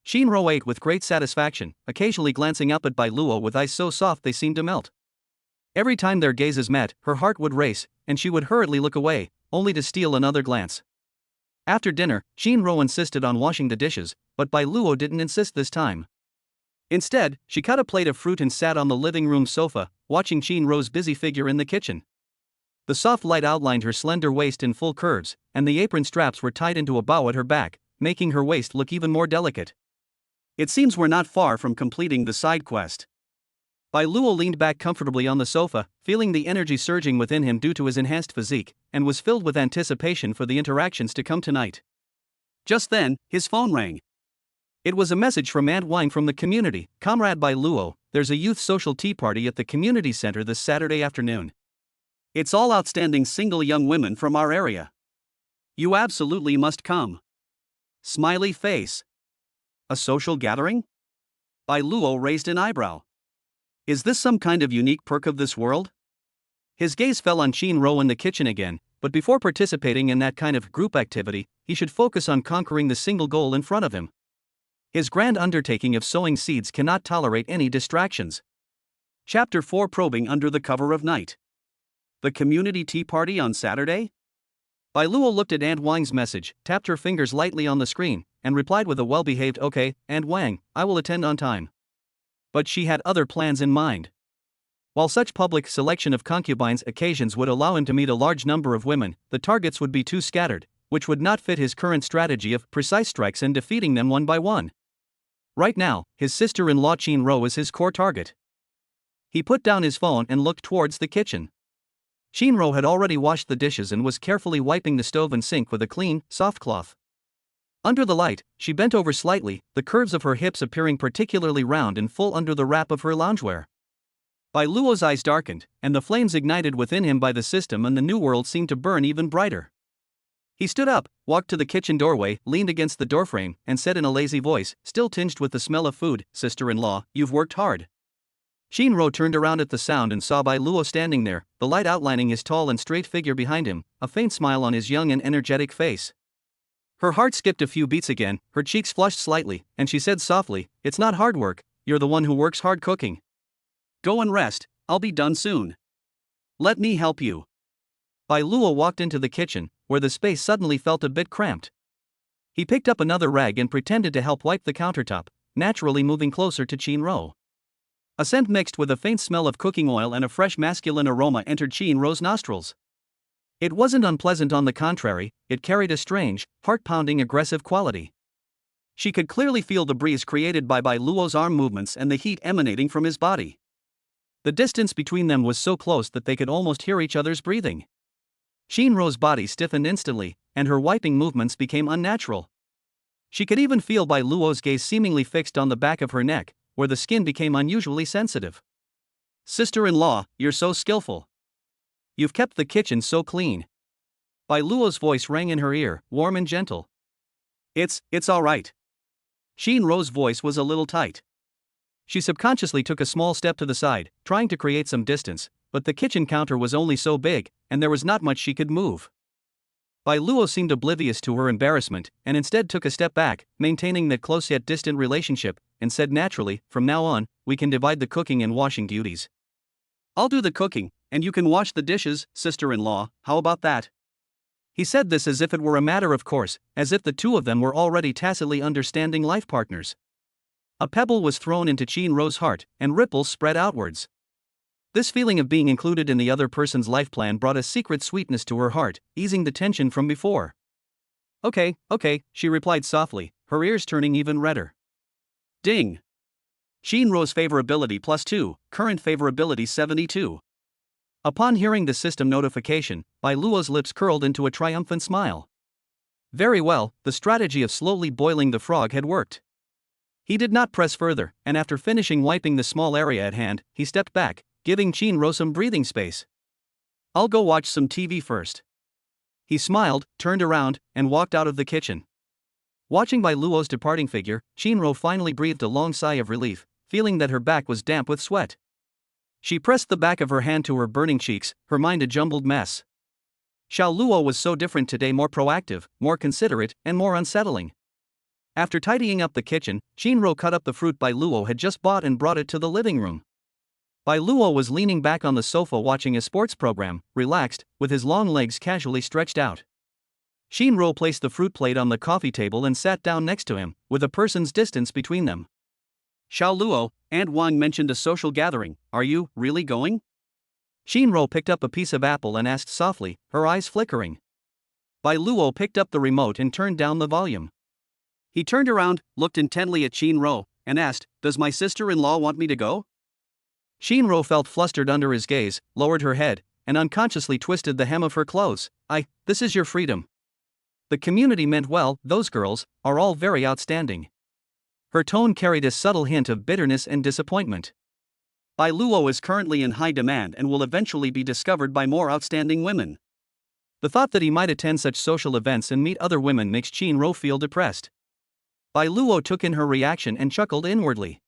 Shinro ate with great satisfaction, occasionally glancing up at Bai Luo with eyes so soft they seemed to melt. Every time their gazes met, her heart would race, and she would hurriedly look away, only to steal another glance. After dinner, Shinro insisted on washing the dishes, but Bai Luo didn't insist this time. Instead, she cut a plate of fruit and sat on the living room sofa, watching Shinro's busy figure in the kitchen. The soft light outlined her slender waist in full curves, and the apron straps were tied into a bow at her back, making her waist look even more delicate. "It seems we're not far from completing the side quest." Bai Luo leaned back comfortably on the sofa, feeling the energy surging within him due to his enhanced physique, and was filled with anticipation for the interactions to come tonight. Just then, his phone rang. It was a message from Aunt Wang from the community. "Comrade Bai Luo, there's a youth social tea party at the community center this Saturday afternoon. It's all outstanding single young women from our area. You absolutely must come." Smiley face. "A social gathering?" Bai Luo raised an eyebrow. "Is this some kind of unique perk of this world?" His gaze fell on Shinro in the kitchen again, but before participating in that kind of group activity, he should focus on conquering the single goal in front of him. His grand undertaking of sowing seeds cannot tolerate any distractions. Chapter 4: Probing under the cover of night. The community tea party on Saturday? Bai Luo looked at Aunt Wang's message, tapped her fingers lightly on the screen, and replied with a well-behaved "Okay, Aunt Wang, I will attend on time." But she had other plans in mind. While such public selection of concubines occasions would allow him to meet a large number of women, the targets would be too scattered, which would not fit his current strategy of precise strikes and defeating them one by one. Right now, his sister-in-law Chin-ro is his core target. He put down his phone and looked towards the kitchen. Chin-ro had already washed the dishes and was carefully wiping the stove and sink with a clean, soft cloth. Under the light, she bent over slightly, the curves of her hips appearing particularly round and full under the wrap of her loungewear. Bai Luo's eyes darkened, and the flames ignited within him by the system and the new world seemed to burn even brighter. He stood up, walked to the kitchen doorway, leaned against the doorframe, and said in a lazy voice, still tinged with the smell of food, "Sister-in-law, you've worked hard." Shinro turned around at the sound and saw Bai Luo standing there, the light outlining his tall and straight figure behind him, a faint smile on his young and energetic face. Her heart skipped a few beats again, her cheeks flushed slightly, and she said softly, "It's not hard work, you're the one who works hard cooking. Go and rest, I'll be done soon. Let me help you." Bai Luo walked into the kitchen, where the space suddenly felt a bit cramped. He picked up another rag and pretended to help wipe the countertop, naturally moving closer to Chin-ro. A scent mixed with a faint smell of cooking oil and a fresh masculine aroma entered Chin-ro's nostrils. It wasn't unpleasant, on the contrary, it carried a strange, heart-pounding aggressive quality. She could clearly feel the breeze created by Bai Luo's arm movements and the heat emanating from his body. The distance between them was so close that they could almost hear each other's breathing. Shinro's body stiffened instantly, and her wiping movements became unnatural. She could even feel Bai Luo's gaze seemingly fixed on the back of her neck, where the skin became unusually sensitive. "Sister-in-law, you're so skillful. You've kept the kitchen so clean." Bai Luo's voice rang in her ear, warm and gentle. It's all right." Shinro's voice was a little tight. She subconsciously took a small step to the side, trying to create some distance, but the kitchen counter was only so big, and there was not much she could move. Bai Luo seemed oblivious to her embarrassment, and instead took a step back, maintaining that close yet distant relationship, and said naturally, "From now on, we can divide the cooking and washing duties. I'll do the cooking, and you can wash the dishes, sister-in-law, how about that?" He said this as if it were a matter of course, as if the two of them were already tacitly understanding life partners. A pebble was thrown into Chin-ro's heart, and ripples spread outwards. This feeling of being included in the other person's life plan brought a secret sweetness to her heart, easing the tension from before. Okay, she replied softly, her ears turning even redder. Ding! Chin-ro's favorability +2, current favorability 72. Upon hearing the system notification, Bai Luo's lips curled into a triumphant smile. Very well, the strategy of slowly boiling the frog had worked. He did not press further, and after finishing wiping the small area at hand, he stepped back, giving Chin-ro some breathing space. "I'll go watch some TV first." He smiled, turned around, and walked out of the kitchen. Watching Bai Luo's departing figure, Chin-ro finally breathed a long sigh of relief, feeling that her back was damp with sweat. She pressed the back of her hand to her burning cheeks, her mind a jumbled mess. Xiao Luo was so different today, more proactive, more considerate, and more unsettling. After tidying up the kitchen, Chin-ro cut up the fruit Bai Luo had just bought and brought it to the living room. Bai Luo was leaning back on the sofa watching a sports program, relaxed, with his long legs casually stretched out. Chin-ro placed the fruit plate on the coffee table and sat down next to him, with a person's distance between them. "Xiao Luo, Aunt Wang mentioned a social gathering, are you really going?" Chin-ro picked up a piece of apple and asked softly, her eyes flickering. Bai Luo picked up the remote and turned down the volume. He turned around, looked intently at Chin-ro, and asked, "Does my sister-in-law want me to go?" Chin-ro felt flustered under his gaze, lowered her head, and unconsciously twisted the hem of her clothes. This is your freedom. The community meant well, those girls are all very outstanding." Her tone carried a subtle hint of bitterness and disappointment. Bai Luo is currently in high demand and will eventually be discovered by more outstanding women. The thought that he might attend such social events and meet other women makes Chin-ro feel depressed. Bai Luo took in her reaction and chuckled inwardly.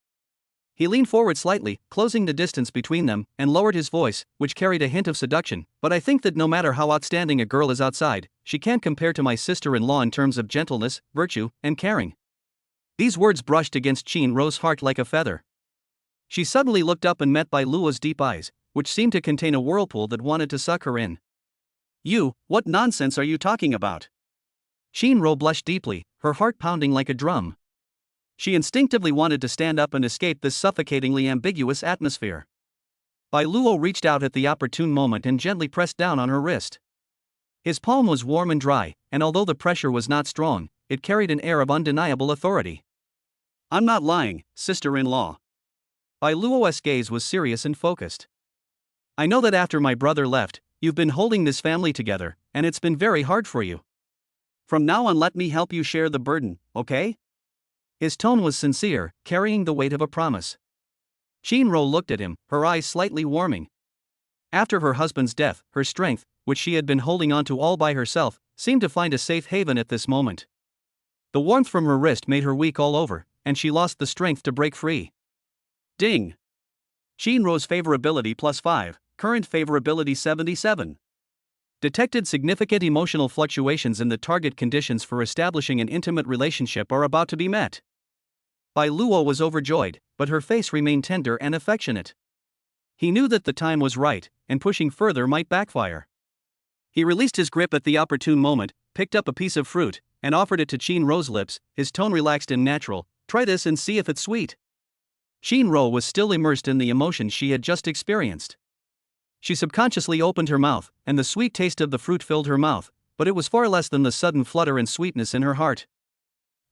He leaned forward slightly, closing the distance between them, and lowered his voice, which carried a hint of seduction. "But I think that no matter how outstanding a girl is outside, she can't compare to my sister-in-law in terms of gentleness, virtue, and caring." These words brushed against Chin-ro's heart like a feather. She suddenly looked up and met Bai Luo's deep eyes, which seemed to contain a whirlpool that wanted to suck her in. What nonsense are you talking about?" Chin-ro blushed deeply, her heart pounding like a drum. She instinctively wanted to stand up and escape this suffocatingly ambiguous atmosphere. Bai Luo reached out at the opportune moment and gently pressed down on her wrist. His palm was warm and dry, and although the pressure was not strong, it carried an air of undeniable authority. "I'm not lying, sister-in-law." Bai Luo's gaze was serious and focused. "I know that after my brother left, you've been holding this family together, and it's been very hard for you. From now on, let me help you share the burden, okay?" His tone was sincere, carrying the weight of a promise. Shinro looked at him, her eyes slightly warming. After her husband's death, her strength, which she had been holding on to all by herself, seemed to find a safe haven at this moment. The warmth from her wrist made her weak all over, and she lost the strength to break free. Ding! Shinro's favorability +5, current favorability 77. Detected significant emotional fluctuations in the target conditions for establishing an intimate relationship are about to be met. Bai Luo was overjoyed, but her face remained tender and affectionate. He knew that the time was right, and pushing further might backfire. He released his grip at the opportune moment, picked up a piece of fruit, and offered it to Shinro's lips, his tone relaxed and natural. "Try this and see if it's sweet." Shinro was still immersed in the emotions she had just experienced. She subconsciously opened her mouth, and the sweet taste of the fruit filled her mouth, but it was far less than the sudden flutter and sweetness in her heart.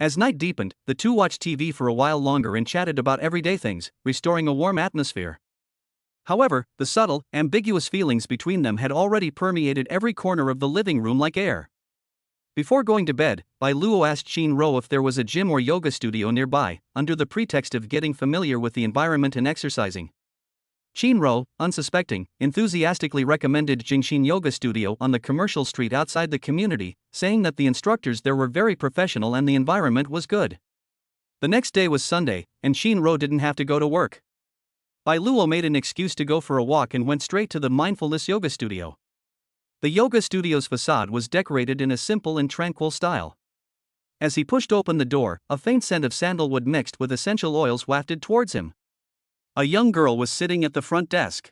As night deepened, the two watched TV for a while longer and chatted about everyday things, restoring a warm atmosphere. However, the subtle, ambiguous feelings between them had already permeated every corner of the living room like air. Before going to bed, Bai Luo asked Shinro if there was a gym or yoga studio nearby, under the pretext of getting familiar with the environment and exercising. Shinro, unsuspecting, enthusiastically recommended Jingshin Yoga Studio on the commercial street outside the community, saying that the instructors there were very professional and the environment was good. The next day was Sunday, and Shinro didn't have to go to work. Bai Luo made an excuse to go for a walk and went straight to the mindfulness yoga studio. The yoga studio's facade was decorated in a simple and tranquil style. As he pushed open the door, a faint scent of sandalwood mixed with essential oils wafted towards him. A young girl was sitting at the front desk.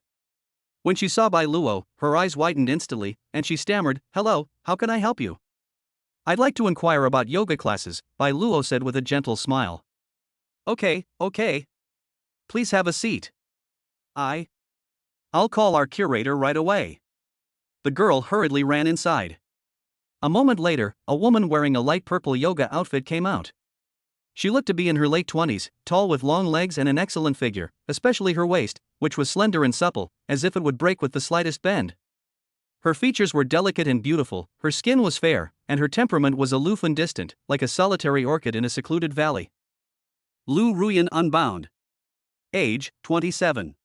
When she saw Bai Luo, her eyes widened instantly, and she stammered, "Hello, how can I help you?" "I'd like to inquire about yoga classes," Bai Luo said with a gentle smile. Okay. Please have a seat." I'll call our curator right away." The girl hurriedly ran inside. A moment later, a woman wearing a light purple yoga outfit came out. She looked to be in her late 20s, tall with long legs and an excellent figure, especially her waist, which was slender and supple, as if it would break with the slightest bend. Her features were delicate and beautiful, her skin was fair, and her temperament was aloof and distant, like a solitary orchid in a secluded valley. Lu Ruyan Unbound. Age, 27.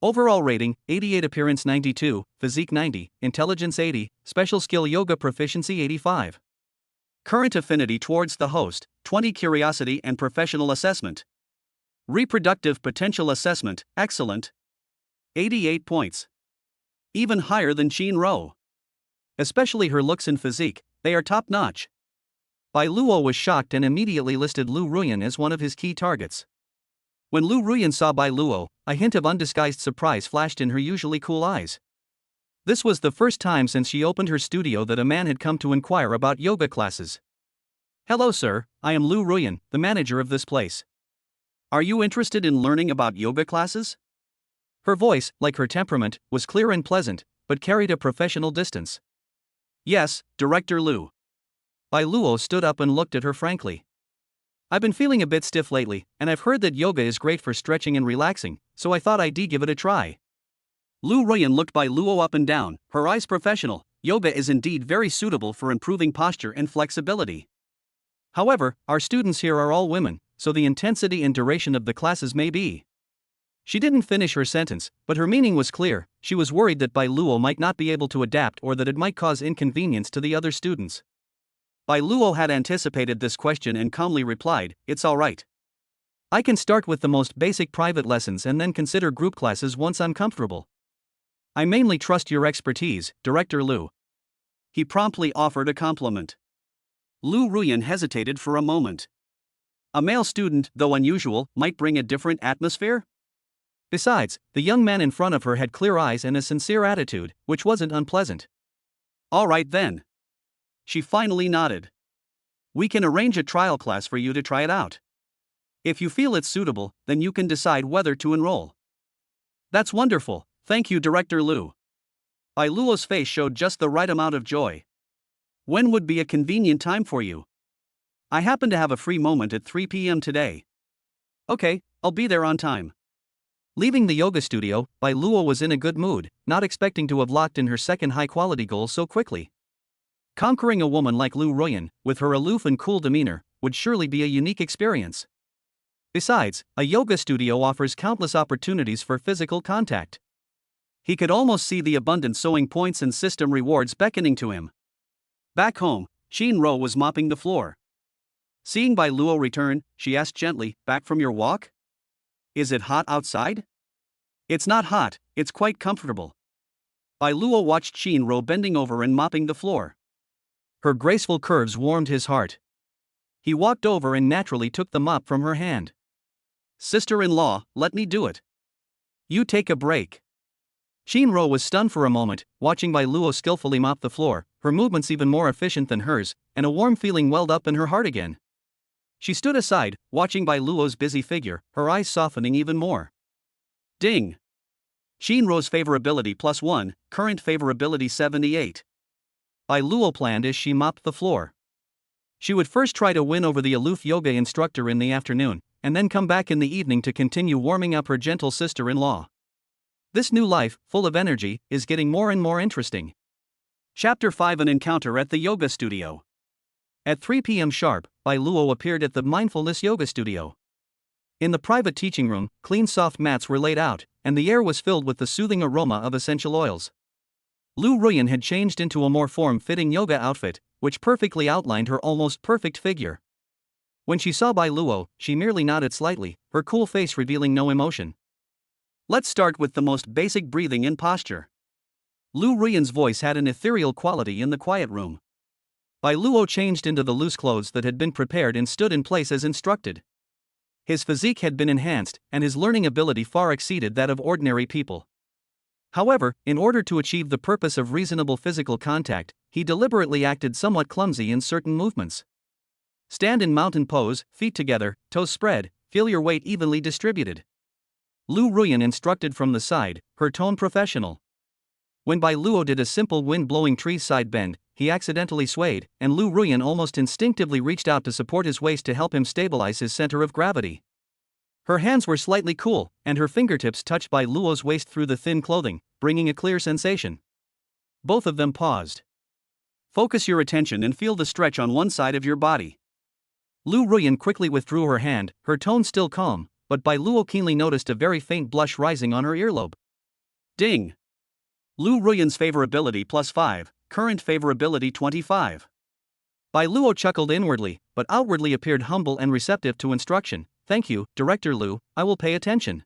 Overall rating, 88. Appearance 92, Physique 90, Intelligence 80, Special Skill Yoga Proficiency 85. Current affinity towards the host, 20. Curiosity and Professional Assessment. Reproductive Potential Assessment, Excellent. 88 points. Even higher than Shinro. Especially her looks and physique, they are top-notch. Bai Luo was shocked and immediately listed Lu Ruyan as one of his key targets. When Lu Ruyan saw Bai Luo, a hint of undisguised surprise flashed in her usually cool eyes. This was the first time since she opened her studio that a man had come to inquire about yoga classes. "Hello sir, I am Lu Ruyan, the manager of this place. Are you interested in learning about yoga classes?" Her voice, like her temperament, was clear and pleasant, but carried a professional distance. "Yes, Director Lu." Bai Luo stood up and looked at her frankly. "I've been feeling a bit stiff lately, and I've heard that yoga is great for stretching and relaxing, so I thought I'd give it a try." Lu Ruyan looked Bai Luo up and down, her eyes professional. Yoga is indeed very suitable for improving posture and flexibility. However, our students here are all women, so the intensity and duration of the classes may be. She didn't finish her sentence, but her meaning was clear. She was worried that Bai Luo might not be able to adapt or that it might cause inconvenience to the other students. Bai Luo had anticipated this question and calmly replied, "It's all right. I can start with the most basic private lessons and then consider group classes once I'm comfortable. I mainly trust your expertise, Director Lu." He promptly offered a compliment. Lu Ruyan hesitated for a moment. A male student, though unusual, might bring a different atmosphere? Besides, the young man in front of her had clear eyes and a sincere attitude, which wasn't unpleasant. "All right then." She finally nodded. "We can arrange a trial class for you to try it out." If you feel it's suitable, then you can decide whether to enroll. That's wonderful, thank you, Director Lu. Bai Luo's face showed just the right amount of joy. When would be a convenient time for you? I happen to have a free moment at 3 p.m. today. Okay, I'll be there on time. Leaving the yoga studio, Bai Luo was in a good mood, not expecting to have locked in her second high-quality goal so quickly. Conquering a woman like Lu Ruyan, with her aloof and cool demeanor, would surely be a unique experience. Besides, a yoga studio offers countless opportunities for physical contact. He could almost see the abundant sewing points and system rewards beckoning to him. Back home, Shin-ro was mopping the floor. Seeing Bai Luo return, she asked gently, "Back from your walk? Is it hot outside?" "It's not hot, it's quite comfortable." Bai Luo watched Shin-ro bending over and mopping the floor. Her graceful curves warmed his heart. He walked over and naturally took the mop from her hand. "Sister-in-law, let me do it. You take a break." Shin-ro was stunned for a moment, watching Bai Luo skillfully mop the floor, her movements even more efficient than hers, and a warm feeling welled up in her heart again. She stood aside, watching Bai Luo's busy figure, her eyes softening even more. Ding! Shin-ro's favorability +1, current favorability 78. Bai Luo planned as she mopped the floor. She would first try to win over the aloof yoga instructor in the afternoon, and then come back in the evening to continue warming up her gentle sister-in-law. This new life, full of energy, is getting more and more interesting. Chapter 5: An Encounter at the Yoga Studio. At 3 p.m. sharp, Bai Luo appeared at the Mindfulness Yoga Studio. In the private teaching room, clean soft mats were laid out, and the air was filled with the soothing aroma of essential oils. Lu Ruyan had changed into a more form-fitting yoga outfit, which perfectly outlined her almost perfect figure. When she saw Bai Luo, she merely nodded slightly, her cool face revealing no emotion. "Let's start with the most basic breathing and posture." Lu Ruyan's voice had an ethereal quality in the quiet room. Bai Luo changed into the loose clothes that had been prepared and stood in place as instructed. His physique had been enhanced, and his learning ability far exceeded that of ordinary people. However, in order to achieve the purpose of reasonable physical contact, he deliberately acted somewhat clumsy in certain movements. Stand in mountain pose, feet together, toes spread, feel your weight evenly distributed. Lu Ruyan instructed from the side, her tone professional. When Bai Luo did a simple wind-blowing trees side bend, he accidentally swayed, and Lu Ruyan almost instinctively reached out to support his waist to help him stabilize his center of gravity. Her hands were slightly cool, and her fingertips touched Bai Luo's waist through the thin clothing, bringing a clear sensation. Both of them paused. Focus your attention and feel the stretch on one side of your body. Lu Ruyan quickly withdrew her hand, her tone still calm, but Bai Luo keenly noticed a very faint blush rising on her earlobe. Ding! Lu Ruyan's favorability +5, current favorability 25. Bai Luo chuckled inwardly, but outwardly appeared humble and receptive to instruction. "Thank you, Director Lu, I will pay attention."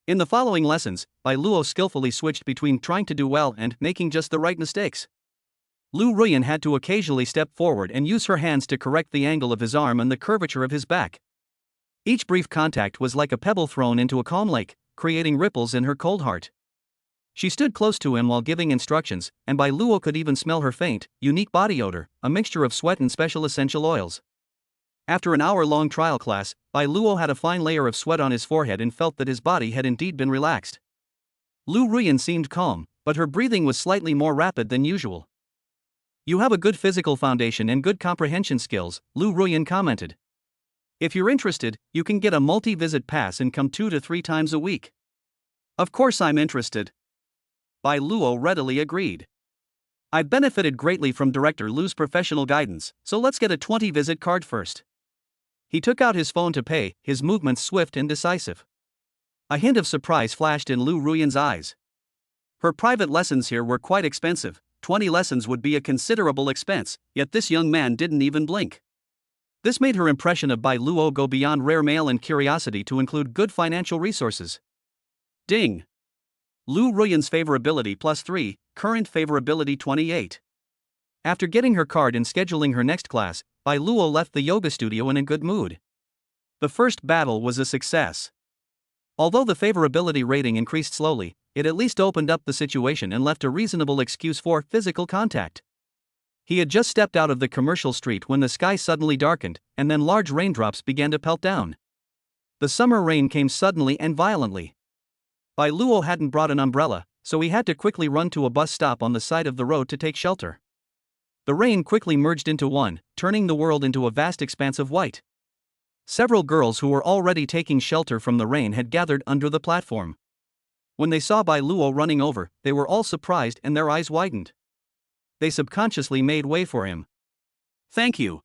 In the following lessons, Bai Luo skillfully switched between trying to do well and making just the right mistakes. Lu Ruyan had to occasionally step forward and use her hands to correct the angle of his arm and the curvature of his back. Each brief contact was like a pebble thrown into a calm lake, creating ripples in her cold heart. She stood close to him while giving instructions, and Bai Luo could even smell her faint, unique body odor, a mixture of sweat and special essential oils. After an hour-long trial class, Bai Luo had a fine layer of sweat on his forehead and felt that his body had indeed been relaxed. Lu Ruyan seemed calm, but her breathing was slightly more rapid than usual. "You have a good physical foundation and good comprehension skills," Lu Ruyan commented. "If you're interested, you can get a multi-visit pass and come 2 to 3 times a week." "Of course I'm interested." Bai Luo readily agreed. "I've benefited greatly from Director Lu's professional guidance, so let's get a 20-visit card first." He took out his phone to pay, his movements swift and decisive. A hint of surprise flashed in Lu Ruyan's eyes. Her private lessons here were quite expensive, 20 lessons would be a considerable expense, yet this young man didn't even blink. This made her impression of Bai Luo go beyond rare mail and curiosity to include good financial resources. Ding! Lu Ruyan's favorability +3, current favorability 28. After getting her card and scheduling her next class, Bai Luo left the yoga studio in a good mood. The first battle was a success. Although the favorability rating increased slowly, it at least opened up the situation and left a reasonable excuse for physical contact. He had just stepped out of the commercial street when the sky suddenly darkened, and then large raindrops began to pelt down. The summer rain came suddenly and violently. Bai Luo hadn't brought an umbrella, so he had to quickly run to a bus stop on the side of the road to take shelter. The rain quickly merged into one, turning the world into a vast expanse of white. Several girls who were already taking shelter from the rain had gathered under the platform. When they saw Bai Luo running over, they were all surprised and their eyes widened. They subconsciously made way for him. "Thank you."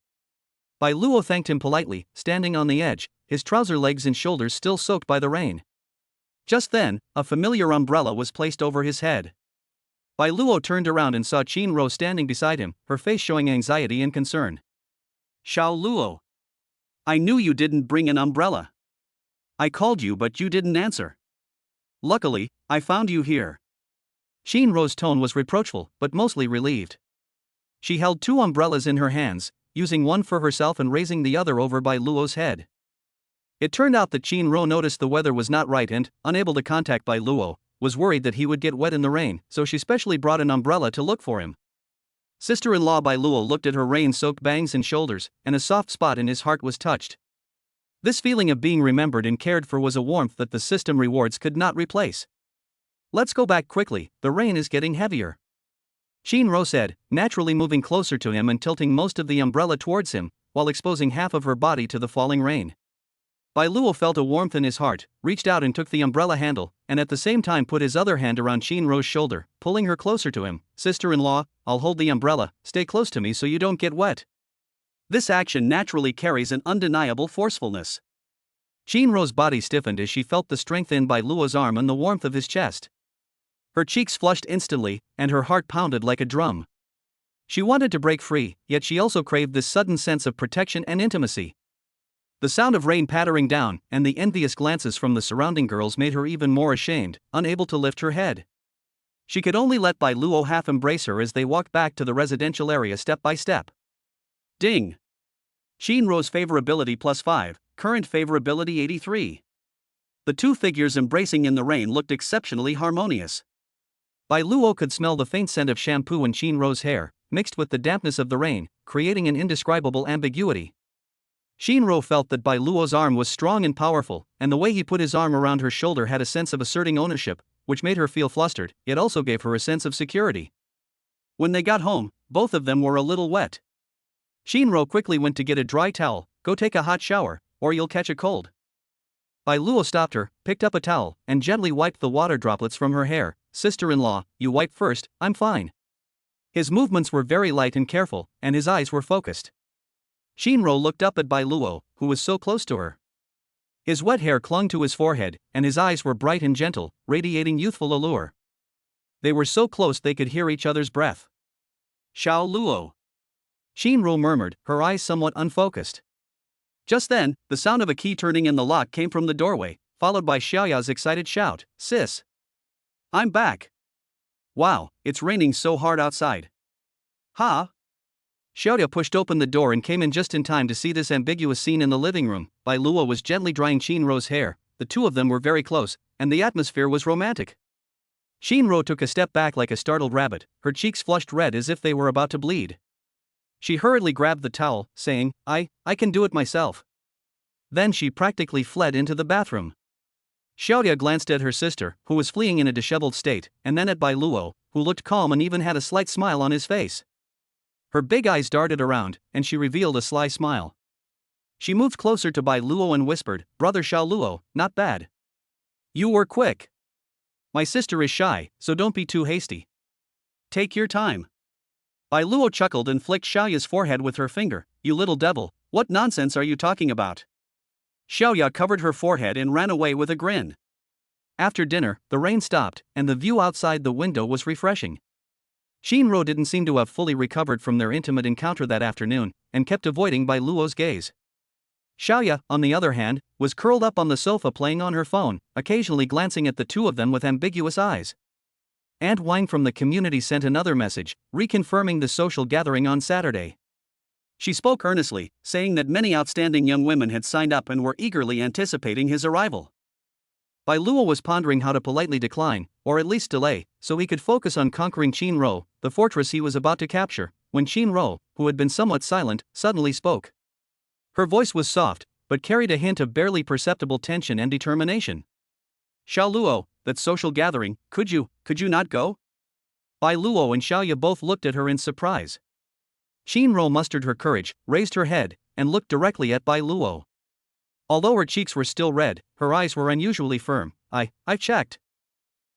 Bai Luo thanked him politely, standing on the edge, his trouser legs and shoulders still soaked by the rain. Just then, a familiar umbrella was placed over his head. Bai Luo turned around and saw Qin Ro standing beside him, her face showing anxiety and concern. "Xiao Luo. I knew you didn't bring an umbrella. I called you but you didn't answer. Luckily, I found you here." Qin Ro's tone was reproachful, but mostly relieved. She held two umbrellas in her hands, using one for herself and raising the other over Bai Luo's head. It turned out that Qin Ro noticed the weather was not right and, unable to contact Bai Luo, was worried that he would get wet in the rain, so she specially brought an umbrella to look for him. Sister-in-law Bai Luo looked at her rain-soaked bangs and shoulders, and a soft spot in his heart was touched. This feeling of being remembered and cared for was a warmth that the system rewards could not replace. "Let's go back quickly, the rain is getting heavier," Qin Ro said, naturally moving closer to him and tilting most of the umbrella towards him, while exposing half of her body to the falling rain. Bai Luo felt a warmth in his heart, reached out and took the umbrella handle, and at the same time put his other hand around Qin Ro's shoulder, pulling her closer to him. "Sister-in-law, I'll hold the umbrella, stay close to me so you don't get wet." This action naturally carries an undeniable forcefulness. Qin Ro's body stiffened as she felt the strength in Bai Luo's arm and the warmth of his chest. Her cheeks flushed instantly, and her heart pounded like a drum. She wanted to break free, yet she also craved this sudden sense of protection and intimacy. The sound of rain pattering down and the envious glances from the surrounding girls made her even more ashamed, unable to lift her head. She could only let Bai Luo half embrace her as they walked back to the residential area step by step. Ding! Qin Ro's favorability +5, current favorability 83. The two figures embracing in the rain looked exceptionally harmonious. Bai Luo could smell the faint scent of shampoo in Qin Ro's hair, mixed with the dampness of the rain, creating an indescribable ambiguity. Qin Ro felt that Bai Luo's arm was strong and powerful, and the way he put his arm around her shoulder had a sense of asserting ownership, which made her feel flustered. It also gave her a sense of security. When they got home, both of them were a little wet. Qin Ro quickly went to get a dry towel. "Go take a hot shower, or you'll catch a cold." Bai Luo stopped her, picked up a towel, and gently wiped the water droplets from her hair. "Sister-in-law, you wipe first, I'm fine." His movements were very light and careful, and his eyes were focused. Qin Ro looked up at Bai Luo, who was so close to her. His wet hair clung to his forehead, and his eyes were bright and gentle, radiating youthful allure. They were so close they could hear each other's breath. "Xiao Luo," Qin Ro murmured, her eyes somewhat unfocused. Just then, the sound of a key turning in the lock came from the doorway, followed by Xiaoya's excited shout, "Sis! I'm back! Wow, it's raining so hard outside." "Ha!" Xiaoya pushed open the door and came in just in time to see this ambiguous scene in the living room. Bai Luo was gently drying Qin Ro's hair, the two of them were very close, and the atmosphere was romantic. Qin Ro took a step back like a startled rabbit, her cheeks flushed red as if they were about to bleed. She hurriedly grabbed the towel, saying, I can do it myself." Then she practically fled into the bathroom. Xiaoya glanced at her sister, who was fleeing in a disheveled state, and then at Bai Luo, who looked calm and even had a slight smile on his face. Her big eyes darted around, and she revealed a sly smile. She moved closer to Bai Luo and whispered, "Brother Xiao Luo, not bad. You were quick. My sister is shy, so don't be too hasty. Take your time." Bai Luo chuckled and flicked Xiaoya's forehead with her finger. "You little devil, what nonsense are you talking about?" Xiaoya covered her forehead and ran away with a grin. After dinner, the rain stopped, and the view outside the window was refreshing. Qin Ro didn't seem to have fully recovered from their intimate encounter that afternoon, and kept avoiding Bai Luo's gaze. Xiaoya, on the other hand, was curled up on the sofa playing on her phone, occasionally glancing at the two of them with ambiguous eyes. Aunt Wang from the community sent another message, reconfirming the social gathering on Saturday. She spoke earnestly, saying that many outstanding young women had signed up and were eagerly anticipating his arrival. Bai Luo was pondering how to politely decline, or at least delay, so he could focus on conquering Qin Ro, the fortress he was about to capture, when Qin Ro, who had been somewhat silent, suddenly spoke. Her voice was soft, but carried a hint of barely perceptible tension and determination. Xiao Luo, that social gathering, could you not go? Bai Luo and Xiaoya both looked at her in surprise. Qinro mustered her courage, raised her head, and looked directly at Bai Luo. Although her cheeks were still red, her eyes were unusually firm. I've checked.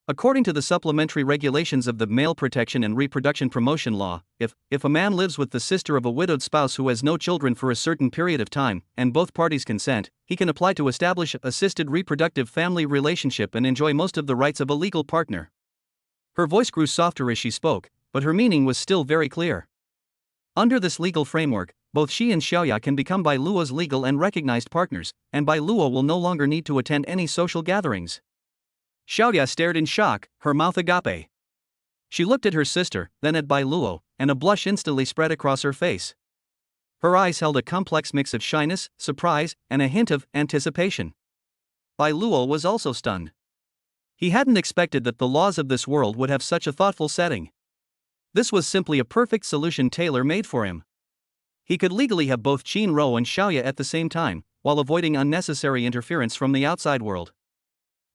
According to the supplementary regulations of the Male Protection and Reproduction Promotion Law, if a man lives with the sister of a widowed spouse who has no children for a certain period of time, and both parties consent, he can apply to establish assisted reproductive family relationship and enjoy most of the rights of a legal partner. Her voice grew softer as she spoke, but her meaning was still very clear. Under this legal framework, both she and Xiaoya can become Bai Luo's legal and recognized partners, and Bai Luo will no longer need to attend any social gatherings. Xiaoya stared in shock, her mouth agape. She looked at her sister, then at Bai Luo, and a blush instantly spread across her face. Her eyes held a complex mix of shyness, surprise, and a hint of anticipation. Bai Luo was also stunned. He hadn't expected that the laws of this world would have such a thoughtful setting. This was simply a perfect solution tailor-made for him. He could legally have both Qinro and Xiaoya at the same time, while avoiding unnecessary interference from the outside world.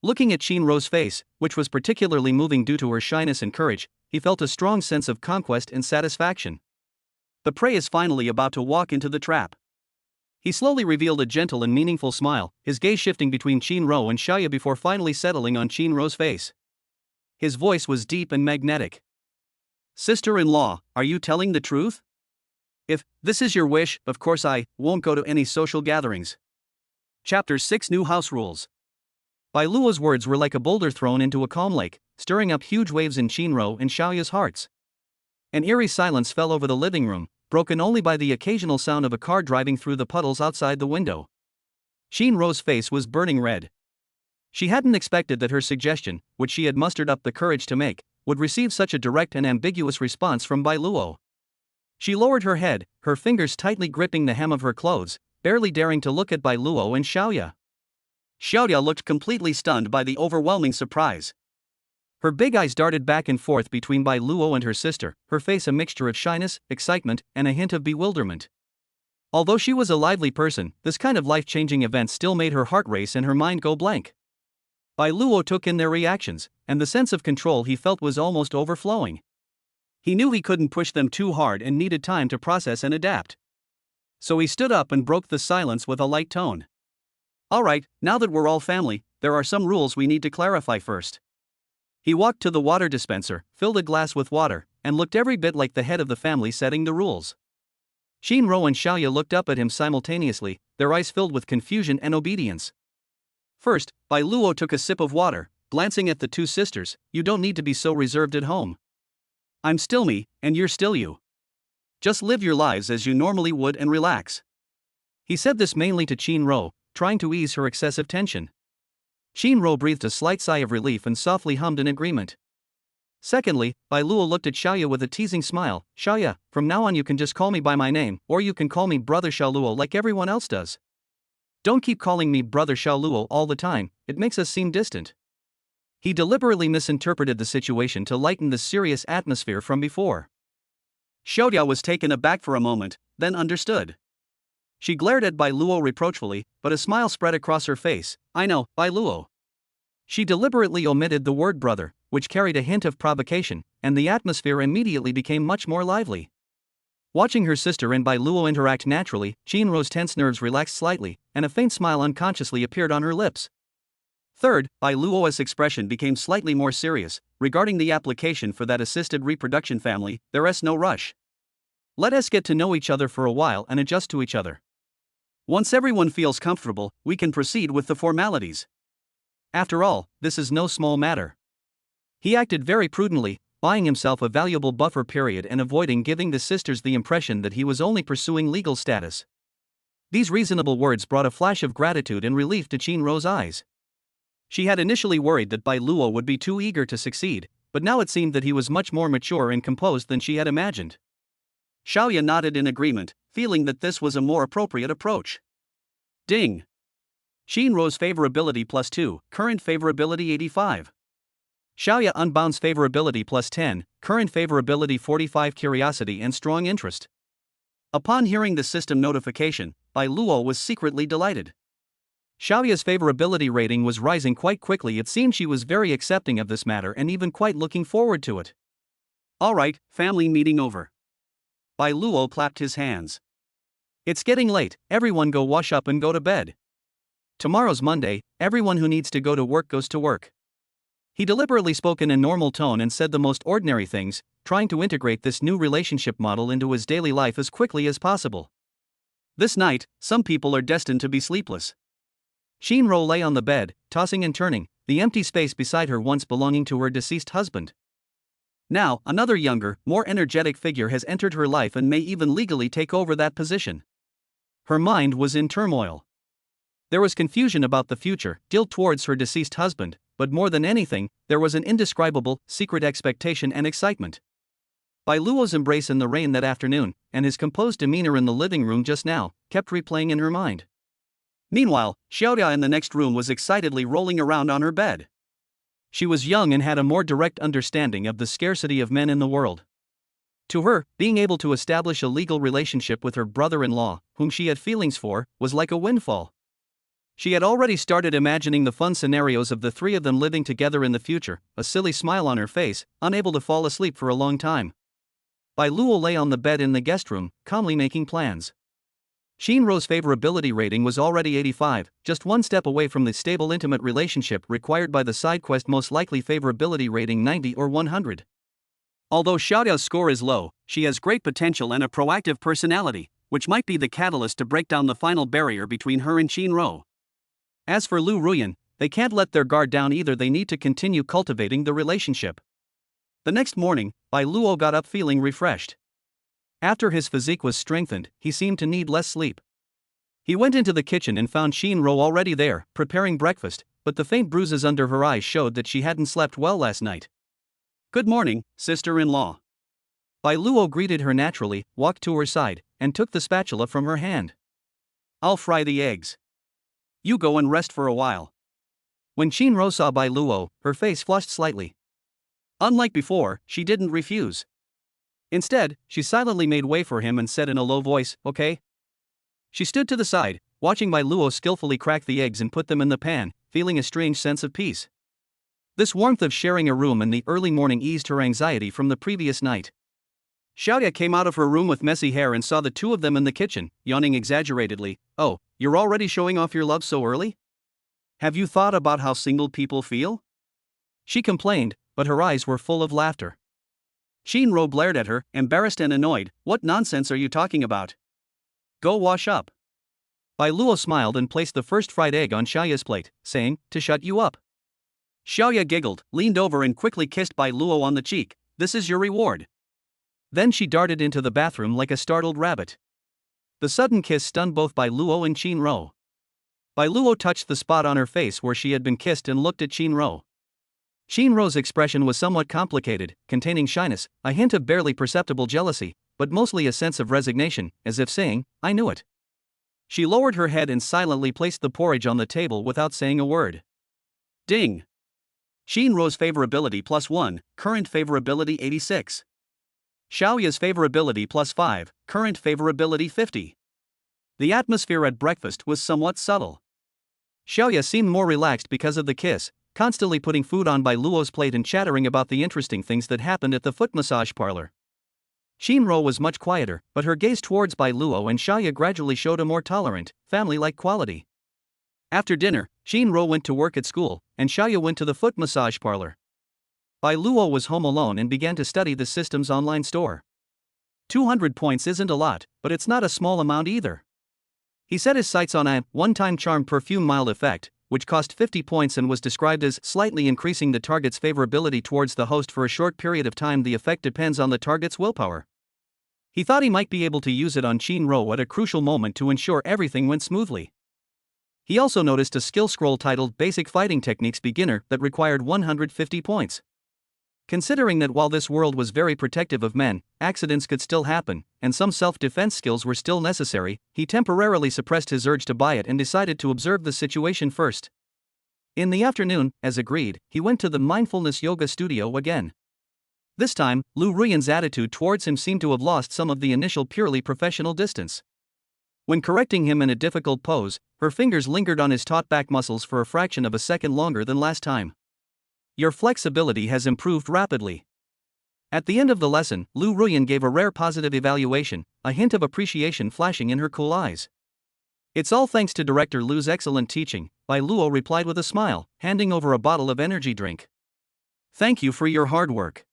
Looking at Qinro's face, which was particularly moving due to her shyness and courage, he felt a strong sense of conquest and satisfaction. The prey is finally about to walk into the trap. He slowly revealed a gentle and meaningful smile, his gaze shifting between Qinro and Xiaoya before finally settling on Qinro's face. His voice was deep and magnetic. "Sister-in-law, are you telling the truth? If this is your wish, of course I won't go to any social gatherings." Chapter 6 New House Rules. Bai Luo's words were like a boulder thrown into a calm lake, stirring up huge waves in Qinro and Xiaoya's hearts. An eerie silence fell over the living room, broken only by the occasional sound of a car driving through the puddles outside the window. Qinro's face was burning red. She hadn't expected that her suggestion, which she had mustered up the courage to make, would receive such a direct and ambiguous response from Bai Luo. She lowered her head, her fingers tightly gripping the hem of her clothes, barely daring to look at Bai Luo and Xiaoya. Xiaoya looked completely stunned by the overwhelming surprise. Her big eyes darted back and forth between Bai Luo and her sister, her face a mixture of shyness, excitement, and a hint of bewilderment. Although she was a lively person, this kind of life-changing event still made her heart race and her mind go blank. Bai Luo took in their reactions, and the sense of control he felt was almost overflowing. He knew he couldn't push them too hard and needed time to process and adapt. So he stood up and broke the silence with a light tone. "Alright, now that we're all family, there are some rules we need to clarify first." He walked to the water dispenser, filled a glass with water, and looked every bit like the head of the family setting the rules. Qinro and Xiaoya looked up at him simultaneously, their eyes filled with confusion and obedience. First, Bai Luo took a sip of water, glancing at the two sisters. "You don't need to be so reserved at home. I'm still me, and you're still you. Just live your lives as you normally would and relax." He said this mainly to Qinro, trying to ease her excessive tension. Qinro breathed a slight sigh of relief and softly hummed in agreement. Secondly, Bai Luo looked at Xiaoya with a teasing smile. "Xiaoya, from now on you can just call me by my name, or you can call me Brother Xiao Luo like everyone else does. Don't keep calling me Brother Xiao Luo all the time, it makes us seem distant." He deliberately misinterpreted the situation to lighten the serious atmosphere from before. Xiaoya was taken aback for a moment, then understood. She glared at Bai Luo reproachfully, but a smile spread across her face. "I know, Bai Luo." She deliberately omitted the word brother, which carried a hint of provocation, and the atmosphere immediately became much more lively. Watching her sister and Bai Luo interact naturally, Qinro's tense nerves relaxed slightly, and a faint smile unconsciously appeared on her lips. Third, Bai Luo's expression became slightly more serious. "Regarding the application for that assisted reproduction family, there's no rush. Let us get to know each other for a while and adjust to each other. Once everyone feels comfortable, we can proceed with the formalities. After all, this is no small matter." He acted very prudently, buying himself a valuable buffer period and avoiding giving the sisters the impression that he was only pursuing legal status. These reasonable words brought a flash of gratitude and relief to Qinro's eyes. She had initially worried that Bai Luo would be too eager to succeed, but now it seemed that he was much more mature and composed than she had imagined. Xiaoya nodded in agreement, feeling that this was a more appropriate approach. Ding! Qinro's favorability +2, current favorability 85. Xiaoya unbounds favorability +10, current favorability 45. Curiosity and strong interest. Upon hearing the system notification, Bai Luo was secretly delighted. Xiaoya's favorability rating was rising quite quickly. It seemed she was very accepting of this matter and even quite looking forward to it. Alright, family meeting over. Bai Luo clapped his hands. It's getting late, everyone go wash up and go to bed. Tomorrow's Monday, everyone who needs to go to work goes to work. He deliberately spoke in a normal tone and said the most ordinary things, trying to integrate this new relationship model into his daily life as quickly as possible. This night, some people are destined to be sleepless. Shinro lay on the bed, tossing and turning, the empty space beside her once belonging to her deceased husband. Now, another younger, more energetic figure has entered her life and may even legally take over that position. Her mind was in turmoil. There was confusion about the future, guilt towards her deceased husband, but more than anything, there was an indescribable, secret expectation and excitement. Bai Luo's embrace in the rain that afternoon, and his composed demeanor in the living room just now, kept replaying in her mind. Meanwhile, Xiaoya in the next room was excitedly rolling around on her bed. She was young and had a more direct understanding of the scarcity of men in the world. To her, being able to establish a legal relationship with her brother-in-law, whom she had feelings for, was like a windfall. She had already started imagining the fun scenarios of the three of them living together in the future, a silly smile on her face, unable to fall asleep for a long time. Bai Luo lay on the bed in the guest room, calmly making plans. Shinro's favorability rating was already 85, just one step away from the stable intimate relationship required by the side quest, most likely favorability rating 90 or 100. Although Xiaoya's score is low, she has great potential and a proactive personality, which might be the catalyst to break down the final barrier between her and Shinro. As for Lu Ruyan, they can't let their guard down either. They need to continue cultivating the relationship. The next morning, Bai Luo got up feeling refreshed. After his physique was strengthened, he seemed to need less sleep. He went into the kitchen and found Shinro already there, preparing breakfast, but the faint bruises under her eyes showed that she hadn't slept well last night. Good morning, sister-in-law. Bai Luo greeted her naturally, walked to her side, and took the spatula from her hand. I'll fry the eggs. You go and rest for a while. When Shinro saw Bai Luo, her face flushed slightly. Unlike before, she didn't refuse. Instead, she silently made way for him and said in a low voice, okay? She stood to the side, watching Bai Luo skillfully crack the eggs and put them in the pan, feeling a strange sense of peace. This warmth of sharing a room in the early morning eased her anxiety from the previous night. Xiaoya came out of her room with messy hair and saw the two of them in the kitchen, yawning exaggeratedly. Oh, you're already showing off your love so early? Have you thought about how single people feel? She complained, but her eyes were full of laughter. Shinro blared at her, embarrassed and annoyed. What nonsense are you talking about? Go wash up. Bai Luo smiled and placed the first fried egg on Xiaoya's plate, saying, to shut you up. Xiaoya giggled, leaned over and quickly kissed Bai Luo on the cheek. This is your reward. Then she darted into the bathroom like a startled rabbit. The sudden kiss stunned both Bai Luo and Shinro. Bai Luo touched the spot on her face where she had been kissed and looked at Shinro. Shinro's expression was somewhat complicated, containing shyness, a hint of barely perceptible jealousy, but mostly a sense of resignation, as if saying, I knew it. She lowered her head and silently placed the porridge on the table without saying a word. Ding! Shinro's favorability +1, current favorability 86. Xiaoya's favorability +5, current favorability 50. The atmosphere at breakfast was somewhat subtle. Xiaoya seemed more relaxed because of the kiss, constantly putting food on Bai Luo's plate and chattering about the interesting things that happened at the foot massage parlor. Shinro was much quieter, but her gaze towards Bai Luo and Xiaoya gradually showed a more tolerant, family-like quality. After dinner, Shinro went to work at school, and Xiaoya went to the foot massage parlor. Bai Luo was home alone and began to study the system's online store. 200 points isn't a lot, but it's not a small amount either. He set his sights on a one-time charm perfume mild effect, which cost 50 points and was described as slightly increasing the target's favorability towards the host for a short period of time. The effect depends on the target's willpower. He thought he might be able to use it on Shinro at a crucial moment to ensure everything went smoothly. He also noticed a skill scroll titled Basic Fighting Techniques Beginner that required 150 points. Considering that while this world was very protective of men, accidents could still happen, and some self-defense skills were still necessary, he temporarily suppressed his urge to buy it and decided to observe the situation first. In the afternoon, as agreed, he went to the mindfulness yoga studio again. This time, Lu Ruyan's attitude towards him seemed to have lost some of the initial purely professional distance. When correcting him in a difficult pose, her fingers lingered on his taut back muscles for a fraction of a second longer than last time. Your flexibility has improved rapidly. At the end of the lesson, Lu Ruyan gave a rare positive evaluation, a hint of appreciation flashing in her cool eyes. It's all thanks to Director Lu's excellent teaching, Bai Luo replied with a smile, handing over a bottle of energy drink. Thank you for your hard work.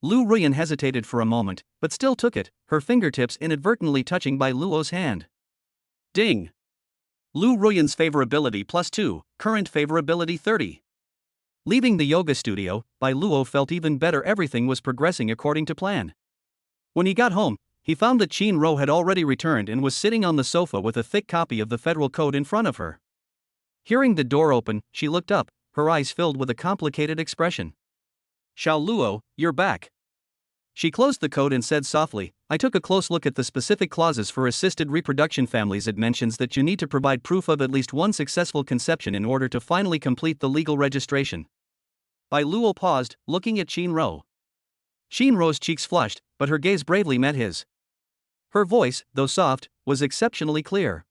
Lu Ruyan hesitated for a moment, but still took it, her fingertips inadvertently touching Bai Luo's hand. Ding! Lu Ruyan's favorability +2, current favorability 30. Leaving the yoga studio, Bai Luo felt even better. Everything was progressing according to plan. When he got home, he found that Qin Ro had already returned and was sitting on the sofa with a thick copy of the federal code in front of her. Hearing the door open, she looked up, her eyes filled with a complicated expression. Xiao Luo, you're back. She closed the code and said softly, I took a close look at the specific clauses for assisted reproduction families. It mentions that you need to provide proof of at least one successful conception in order to finally complete the legal registration. Bai Luo paused, looking at Qin Ro. Qin Ro's cheeks flushed, but her gaze bravely met his. Her voice, though soft, was exceptionally clear.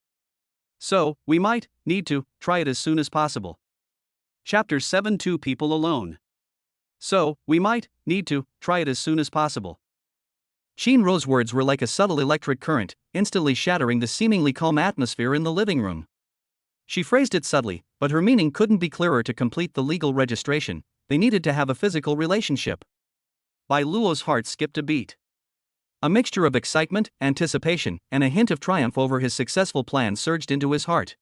So, we might need to try it as soon as possible. Chapter 7. 2 People Alone. So, we might need to try it as soon as possible. Qin Ro's words were like a subtle electric current, instantly shattering the seemingly calm atmosphere in the living room. She phrased it subtly, but her meaning couldn't be clearer. To complete the legal registration, they needed to have a physical relationship. Bai Luo's heart skipped a beat. A mixture of excitement, anticipation, and a hint of triumph over his successful plan surged into his heart.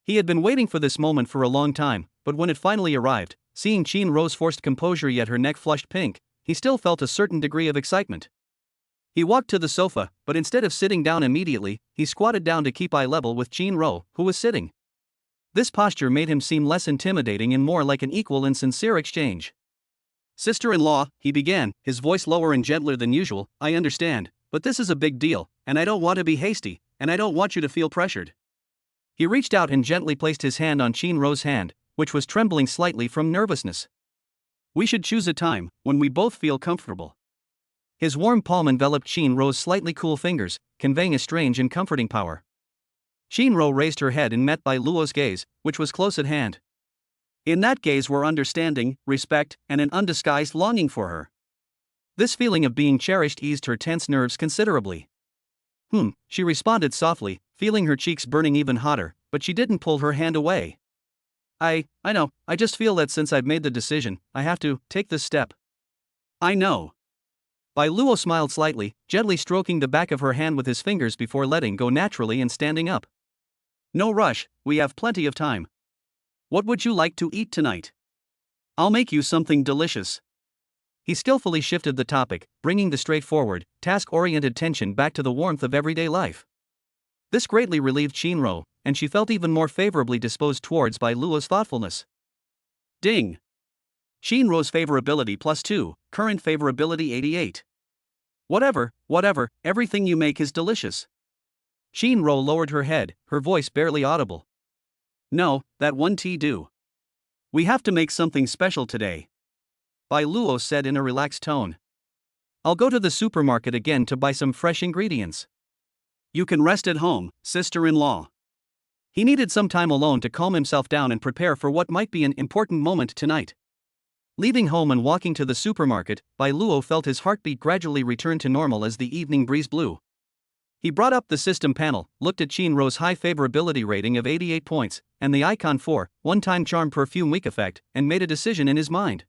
He had been waiting for this moment for a long time, but when it finally arrived, seeing Qin Ro's forced composure yet her neck flushed pink, he still felt a certain degree of excitement. He walked to the sofa, but instead of sitting down immediately, he squatted down to keep eye level with Qin Ro, who was sitting. This posture made him seem less intimidating and more like an equal and sincere exchange. Sister-in-law, he began, his voice lower and gentler than usual, I understand, but this is a big deal, and I don't want to be hasty, and I don't want you to feel pressured. He reached out and gently placed his hand on Qin Ro's hand, which was trembling slightly from nervousness. We should choose a time when we both feel comfortable. His warm palm enveloped Qin Ro's slightly cool fingers, conveying a strange and comforting power. Qin Ro raised her head and met Bai Luo's gaze, which was close at hand. In that gaze were understanding, respect, and an undisguised longing for her. This feeling of being cherished eased her tense nerves considerably. She responded softly, feeling her cheeks burning even hotter, but she didn't pull her hand away. I know, I just feel that since I've made the decision, I have to take this step. I know. Bai Luo smiled slightly, gently stroking the back of her hand with his fingers before letting go naturally and standing up. No rush, we have plenty of time. What would you like to eat tonight? I'll make you something delicious. He skillfully shifted the topic, bringing the straightforward, task-oriented tension back to the warmth of everyday life. This greatly relieved Qin Ro, and she felt even more favorably disposed towards Bai Luo's thoughtfulness. Ding! Qin Ro's favorability +2, current favorability 88. Whatever, everything you make is delicious. Qin Ro lowered her head, her voice barely audible. No, that one tea do. We have to make something special today. Bai Luo said in a relaxed tone. I'll go to the supermarket again to buy some fresh ingredients. You can rest at home, sister-in-law. He needed some time alone to calm himself down and prepare for what might be an important moment tonight. Leaving home and walking to the supermarket, Bai Luo felt his heartbeat gradually return to normal as the evening breeze blew. He brought up the system panel, looked at Qin Ro's high favorability rating of 88 points, and the icon for one-time charm perfume week effect, and made a decision in his mind.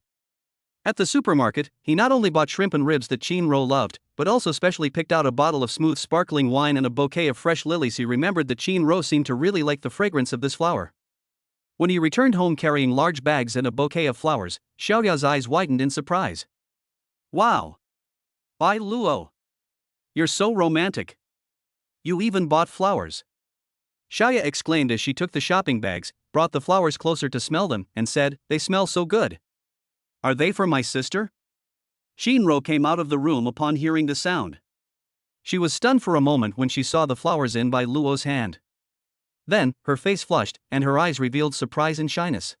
At the supermarket, he not only bought shrimp and ribs that Qin Ro loved, but also specially picked out a bottle of smooth sparkling wine and a bouquet of fresh lilies. He remembered that Qin Ro seemed to really like the fragrance of this flower. When he returned home carrying large bags and a bouquet of flowers, Xiaoya's eyes widened in surprise. Wow! Bai Luo! You're so romantic! You even bought flowers. Xiaoya exclaimed as she took the shopping bags, brought the flowers closer to smell them, and said, They smell so good. Are they for my sister? Qin Ro came out of the room upon hearing the sound. She was stunned for a moment when she saw the flowers in Bai Luo's hand. Then, her face flushed, and her eyes revealed surprise and shyness.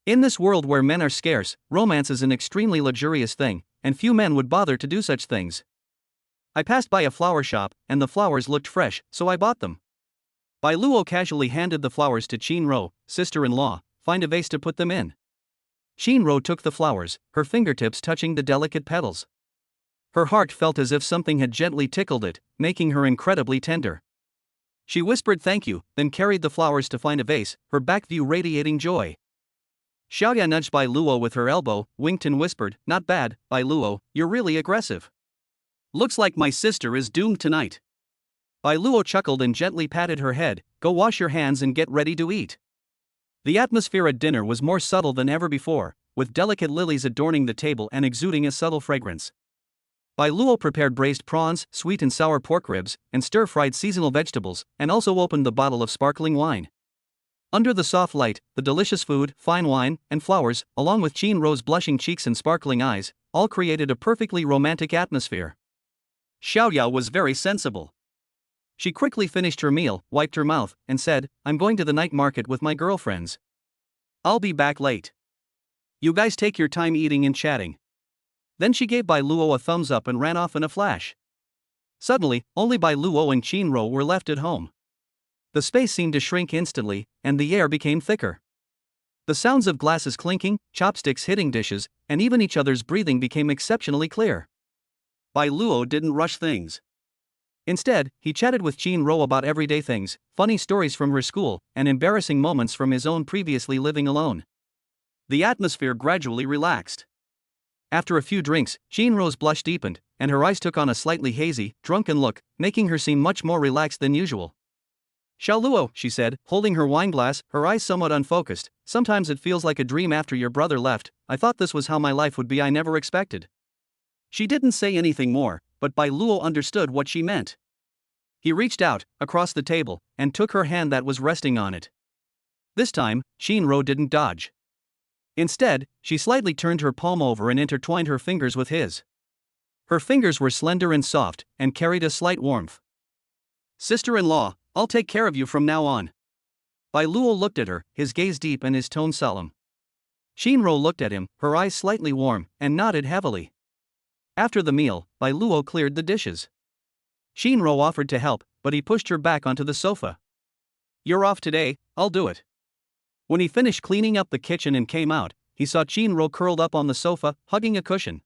In this world where men are scarce, romance is an extremely luxurious thing, and few men would bother to do such things. I passed by a flower shop, and the flowers looked fresh, so I bought them. Bai Luo casually handed the flowers to Qinro, sister-in-law. Find a vase to put them in. Qinro took the flowers, her fingertips touching the delicate petals. Her heart felt as if something had gently tickled it, making her incredibly tender. She whispered thank you, then carried the flowers to find a vase, her back view radiating joy. Xiaoya nudged Bai Luo with her elbow, winked and whispered, not bad, Bai Luo, you're really aggressive. Looks like my sister is doomed tonight. Bai Luo chuckled and gently patted her head, go wash your hands and get ready to eat. The atmosphere at dinner was more subtle than ever before, with delicate lilies adorning the table and exuding a subtle fragrance. Bai Luo prepared braised prawns, sweet and sour pork ribs, and stir-fried seasonal vegetables, and also opened the bottle of sparkling wine. Under the soft light, the delicious food, fine wine, and flowers, along with Qinro's blushing cheeks and sparkling eyes, all created a perfectly romantic atmosphere. Xiaoya was very sensible. She quickly finished her meal, wiped her mouth, and said, I'm going to the night market with my girlfriends. I'll be back late. You guys take your time eating and chatting. Then she gave Bai Luo a thumbs up and ran off in a flash. Suddenly, only Bai Luo and Qinro were left at home. The space seemed to shrink instantly, and the air became thicker. The sounds of glasses clinking, chopsticks hitting dishes, and even each other's breathing became exceptionally clear. Bai Luo didn't rush things. Instead, he chatted with Qinro about everyday things, funny stories from her school, and embarrassing moments from his own previously living alone. The atmosphere gradually relaxed. After a few drinks, Qinro's blush deepened, and her eyes took on a slightly hazy, drunken look, making her seem much more relaxed than usual. Xiao Luo, she said, holding her wineglass, her eyes somewhat unfocused, sometimes it feels like a dream after your brother left. I thought this was how my life would be. I never expected. She didn't say anything more, but Bai Luo understood what she meant. He reached out, across the table, and took her hand that was resting on it. This time, Qinro didn't dodge. Instead, she slightly turned her palm over and intertwined her fingers with his. Her fingers were slender and soft, and carried a slight warmth. Sister-in-law, I'll take care of you from now on. Bai Luo looked at her, his gaze deep and his tone solemn. Qinro looked at him, her eyes slightly warm, and nodded heavily. After the meal, Bai Luo cleared the dishes. Qinro offered to help, but he pushed her back onto the sofa. You're off today, I'll do it. When he finished cleaning up the kitchen and came out, he saw Qinro curled up on the sofa, hugging a cushion.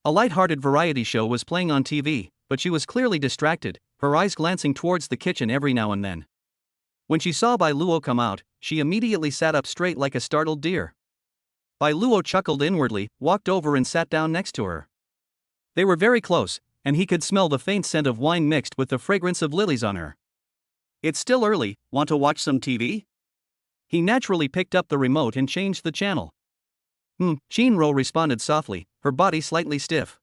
A light-hearted variety show was playing on TV, but she was clearly distracted, her eyes glancing towards the kitchen every now and then. When she saw Bai Luo come out, she immediately sat up straight like a startled deer. Bai Luo chuckled inwardly, walked over and sat down next to her. They were very close, and he could smell the faint scent of wine mixed with the fragrance of lilies on her. It's still early, want to watch some TV? He naturally picked up the remote and changed the channel. Qinro responded softly, her body slightly stiff.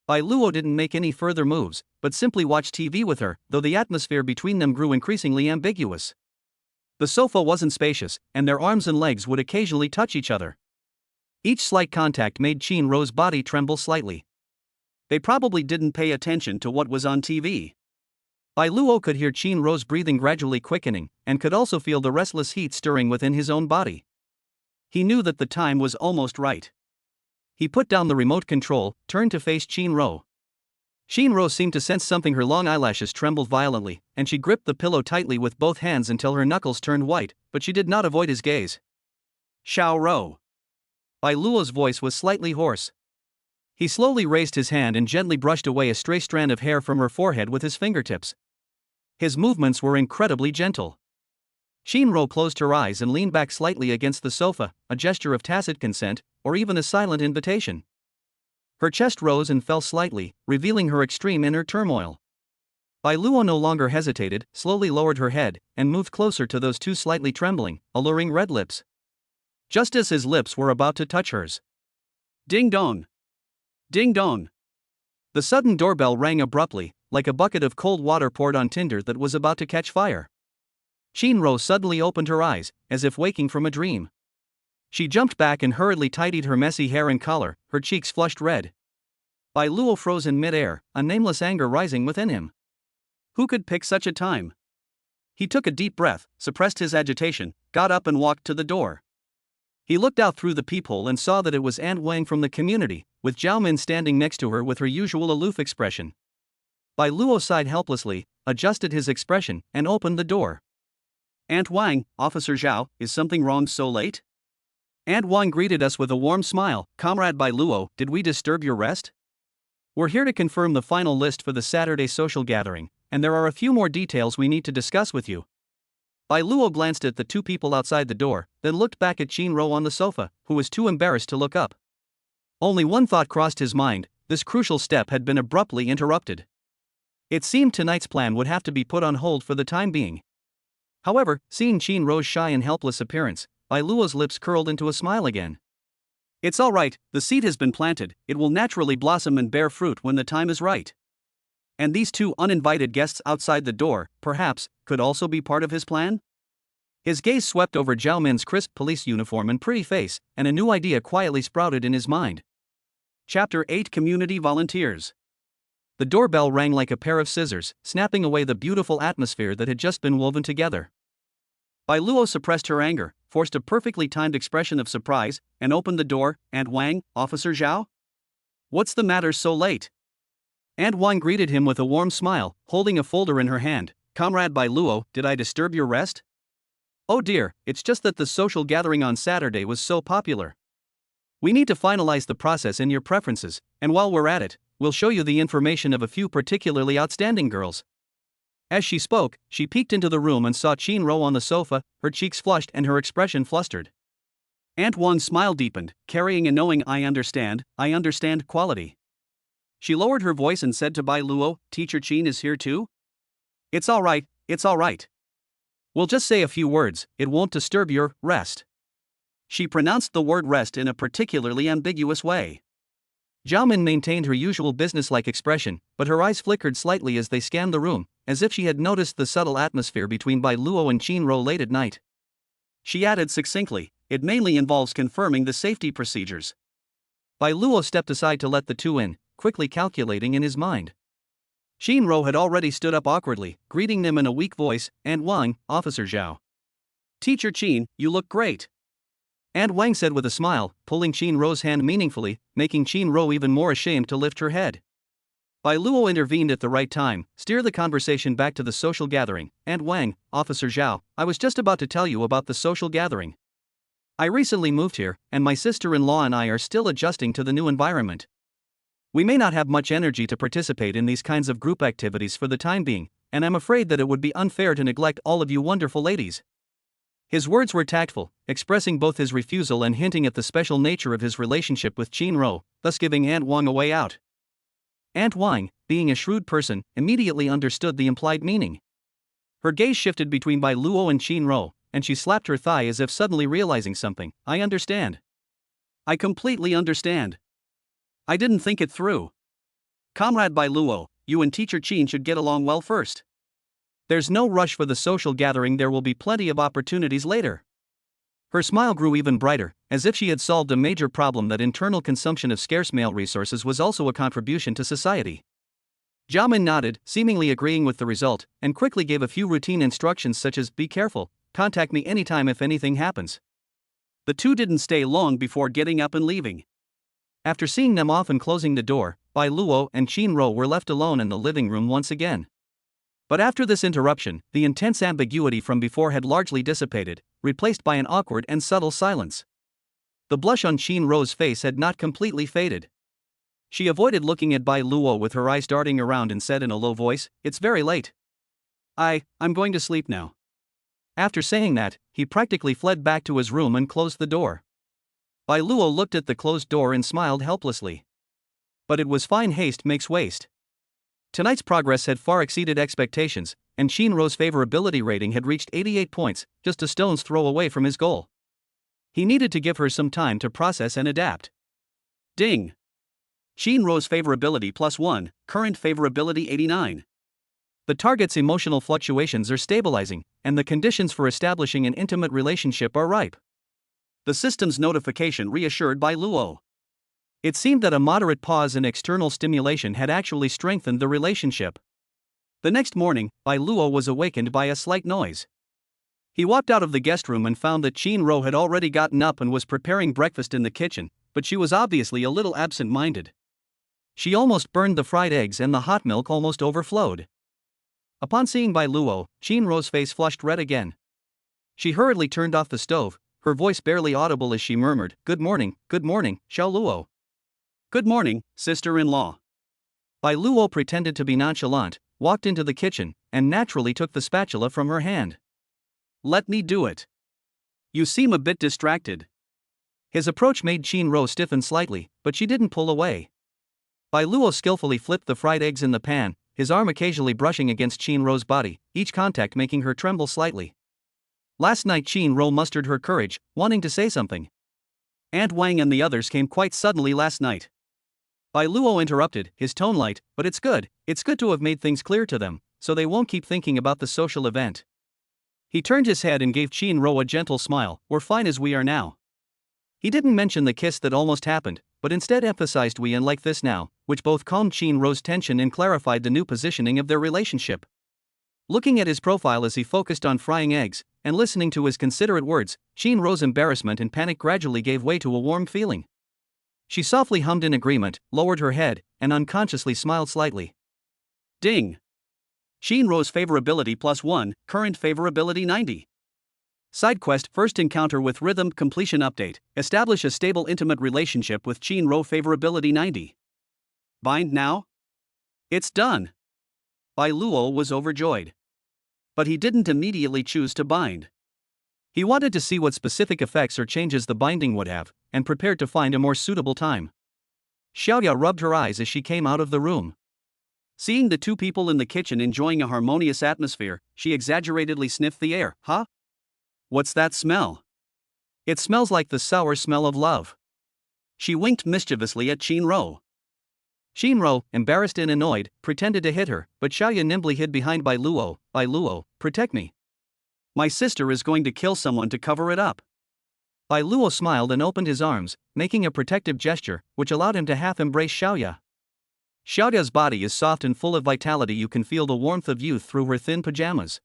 Bai Luo didn't make any further moves, but simply watched TV with her, though the atmosphere between them grew increasingly ambiguous. The sofa wasn't spacious, and their arms and legs would occasionally touch each other. Each slight contact made Qinro's body tremble slightly. They probably didn't pay attention to what was on TV. Bai Luo could hear Qinro's breathing gradually quickening, and could also feel the restless heat stirring within his own body. He knew that the time was almost right. He put down the remote control, turned to face Qinro. Qinro seemed to sense something. Her long eyelashes trembled violently, and she gripped the pillow tightly with both hands until her knuckles turned white, but she did not avoid his gaze. Xiao Ro. Bai Luo's voice was slightly hoarse. He slowly raised his hand and gently brushed away a stray strand of hair from her forehead with his fingertips. His movements were incredibly gentle. Qinro closed her eyes and leaned back slightly against the sofa, a gesture of tacit consent, or even a silent invitation. Her chest rose and fell slightly, revealing her extreme inner turmoil. Bai Luo no longer hesitated, slowly lowered her head, and moved closer to those two slightly trembling, alluring red lips. Just as his lips were about to touch hers. Ding dong! Ding dong! The sudden doorbell rang abruptly, like a bucket of cold water poured on tinder that was about to catch fire. Qinro suddenly opened her eyes, as if waking from a dream. She jumped back and hurriedly tidied her messy hair and collar, her cheeks flushed red. Bai Luo froze in mid-air, a nameless anger rising within him. Who could pick such a time? He took a deep breath, suppressed his agitation, got up and walked to the door. He looked out through the peephole and saw that it was Aunt Wang from the community, with Zhao Min standing next to her with her usual aloof expression. Bai Luo sighed helplessly, adjusted his expression, and opened the door. Aunt Wang, Officer Zhao, is something wrong so late? Aunt Wang greeted us with a warm smile. Comrade Bai Luo, did we disturb your rest? We're here to confirm the final list for the Saturday social gathering, and there are a few more details we need to discuss with you. Bai Luo glanced at the two people outside the door, then looked back at Qin on the sofa, who was too embarrassed to look up. Only one thought crossed his mind: this crucial step had been abruptly interrupted. It seemed tonight's plan would have to be put on hold for the time being. However, seeing Qin shy and helpless appearance, Bai Luo's lips curled into a smile again. It's all right, the seed has been planted, it will naturally blossom and bear fruit when the time is right. And these two uninvited guests outside the door, perhaps, could also be part of his plan? His gaze swept over Zhao Min's crisp police uniform and pretty face, and a new idea quietly sprouted in his mind. Chapter 8: Community Volunteers. The doorbell rang like a pair of scissors, snapping away the beautiful atmosphere that had just been woven together. Bai Luo suppressed her anger, forced a perfectly timed expression of surprise, and opened the door. Aunt Wang, Officer Zhao? What's the matter so late? Aunt Wang greeted him with a warm smile, holding a folder in her hand. Comrade Bai Luo, did I disturb your rest? Oh dear, it's just that the social gathering on Saturday was so popular. We need to finalize the process in your preferences, and while we're at it, we'll show you the information of a few particularly outstanding girls. As she spoke, she peeked into the room and saw Qin on the sofa, her cheeks flushed and her expression flustered. Aunt Wang's smile deepened, carrying a knowing I understand quality. She lowered her voice and said to Bai Luo, Teacher Qin is here too? It's all right. We'll just say a few words, it won't disturb your rest. She pronounced the word rest in a particularly ambiguous way. Zhao Min maintained her usual businesslike expression, but her eyes flickered slightly as they scanned the room, as if she had noticed the subtle atmosphere between Bai Luo and Qin late at night. She added succinctly, it mainly involves confirming the safety procedures. Bai Luo stepped aside to let the two in, quickly calculating in his mind. Qin had already stood up awkwardly, greeting them in a weak voice. Aunt Wang, Officer Zhao. Teacher Qin, you look great. Aunt Wang said with a smile, pulling Qin hand meaningfully, making Qin even more ashamed to lift her head. Bai Luo intervened at the right time, steer the conversation back to the social gathering. Aunt Wang, Officer Zhao, I was just about to tell you about the social gathering. I recently moved here, and my sister-in-law and I are still adjusting to the new environment. We may not have much energy to participate in these kinds of group activities for the time being, and I'm afraid that it would be unfair to neglect all of you wonderful ladies. His words were tactful, expressing both his refusal and hinting at the special nature of his relationship with Qin, thus giving Aunt Wang a way out. Aunt Wang, being a shrewd person, immediately understood the implied meaning. Her gaze shifted between Bai Luo and Qin, and she slapped her thigh as if suddenly realizing something. I understand. I completely understand. I didn't think it through. Comrade Bai Luo, you and Teacher Qin should get along well first. There's no rush for the social gathering, there will be plenty of opportunities later. Her smile grew even brighter, as if she had solved a major problem that internal consumption of scarce male resources was also a contribution to society. Zhao Min nodded, seemingly agreeing with the result, and quickly gave a few routine instructions such as, be careful, contact me anytime if anything happens. The two didn't stay long before getting up and leaving. After seeing them off and closing the door, Bai Luo and Qin were left alone in the living room once again. But after this interruption, the intense ambiguity from before had largely dissipated, replaced by an awkward and subtle silence. The blush on Qin face had not completely faded. She avoided looking at Bai Luo with her eyes darting around and said in a low voice, It's very late. I'm going to sleep now. After saying that, he practically fled back to his room and closed the door. Bai Luo looked at the closed door and smiled helplessly. But it was fine haste makes waste. Tonight's progress had far exceeded expectations, and Qin favorability rating had reached 88 points, just a stone's throw away from his goal. He needed to give her some time to process and adapt. Ding! Qin favorability +1, current favorability 89. The target's emotional fluctuations are stabilizing, and the conditions for establishing an intimate relationship are ripe. The system's notification reassured Bai Luo. It seemed that a moderate pause in external stimulation had actually strengthened the relationship. The next morning, Bai Luo was awakened by a slight noise. He walked out of the guest room and found that Qin had already gotten up and was preparing breakfast in the kitchen, but she was obviously a little absent-minded. She almost burned the fried eggs and the hot milk almost overflowed. Upon seeing Bai Luo, Shinro's face flushed red again. She hurriedly turned off the stove, her voice barely audible as she murmured, good morning, Xiao Luo." "Good morning, sister-in-law." Bai Luo pretended to be nonchalant, walked into the kitchen, and naturally took the spatula from her hand. "Let me do it. You seem a bit distracted." His approach made Shinro stiffen slightly, but she didn't pull away. Bai Luo skillfully flipped the fried eggs in the pan, his arm occasionally brushing against Shinro's body, each contact making her tremble slightly. Last night Shinro mustered her courage, wanting to say something. "Aunt Wang and the others came quite suddenly last night." Bai Luo interrupted, his tone light, "But it's good to have made things clear to them, so they won't keep thinking about the social event." He turned his head and gave Shinro a gentle smile, "We're fine as we are now." He didn't mention the kiss that almost happened, but instead emphasized "we and like this now," which both calmed Shinro's tension and clarified the new positioning of their relationship. Looking at his profile as he focused on frying eggs, and listening to his considerate words, Shinro's embarrassment and panic gradually gave way to a warm feeling. She softly hummed in agreement, lowered her head, and unconsciously smiled slightly. Ding! Shinro's favorability +1, current favorability 90. Side quest: first encounter with rhythm completion update. Establish a stable intimate relationship with Shinro, favorability 90. Bind now? It's done. Bai Luo was overjoyed. But he didn't immediately choose to bind. He wanted to see what specific effects or changes the binding would have, and prepared to find a more suitable time. Xiaoya rubbed her eyes as she came out of the room. Seeing the two people in the kitchen enjoying a harmonious atmosphere, she exaggeratedly sniffed the air. "Huh? What's that smell?" "It smells like the sour smell of love." She winked mischievously at Shinro. Shinro, embarrassed and annoyed, pretended to hit her, but Xiaoya nimbly hid behind Bai Luo. "Bai Luo, protect me. My sister is going to kill someone to cover it up." Bai Luo smiled and opened his arms, making a protective gesture, which allowed him to half-embrace Xiaoya. Xiaoya's body is soft and full of vitality. You can feel the warmth of youth through her thin pajamas.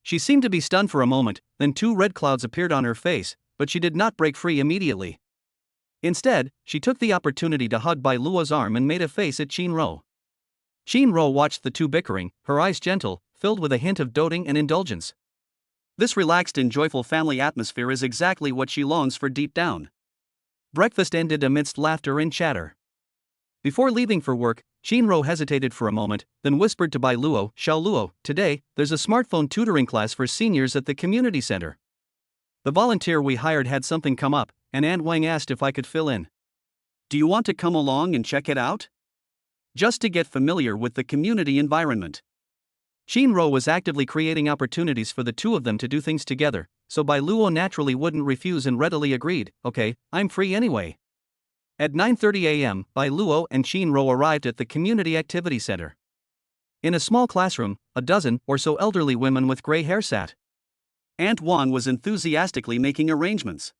She seemed to be stunned for a moment, then two red clouds appeared on her face, but she did not break free immediately. Instead, she took the opportunity to hug Bai Luo's arm and made a face at Shinro. Shinro watched the two bickering, her eyes gentle, filled with a hint of doting and indulgence. This relaxed and joyful family atmosphere is exactly what she longs for deep down. Breakfast ended amidst laughter and chatter. Before leaving for work, Shinro hesitated for a moment, then whispered to Bai Luo, "Xiao Luo, today, there's a smartphone tutoring class for seniors at the community center. The volunteer we hired had something come up, and Aunt Wang asked if I could fill in. Do you want to come along and check it out? Just to get familiar with the community environment." Shinro was actively creating opportunities for the two of them to do things together, so Bai Luo naturally wouldn't refuse and readily agreed, "Okay, I'm free anyway." At 9:30 a.m., Bai Luo and Shinro arrived at the Community Activity Center. In a small classroom, a dozen or so elderly women with gray hair sat. Aunt Wang was enthusiastically making arrangements.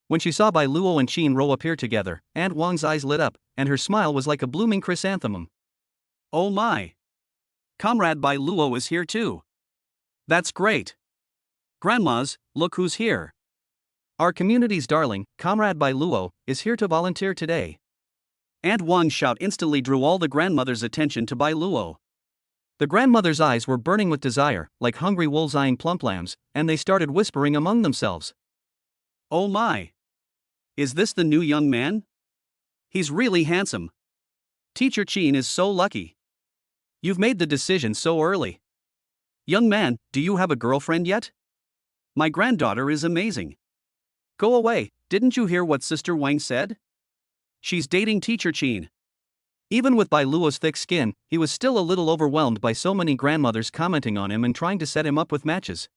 When she saw Bai Luo and Shinro appear together, Aunt Wang's eyes lit up, and her smile was like a blooming chrysanthemum. "Oh my! Comrade Bai Luo is here too. That's great. Grandmas, look who's here. Our community's darling, Comrade Bai Luo, is here to volunteer today." Aunt Wang's shout instantly drew all the grandmothers' attention to Bai Luo. The grandmothers' eyes were burning with desire, like hungry wolves eyeing plump lambs, and they started whispering among themselves. "Oh my! Is this the new young man? He's really handsome. Teacher Chin is so lucky. You've made the decision so early. Young man, do you have a girlfriend yet? My granddaughter is amazing." "Go away, didn't you hear what Sister Wang said? She's dating Teacher Chin." Even with Bai Luo's thick skin, he was still a little overwhelmed by so many grandmothers commenting on him and trying to set him up with matches.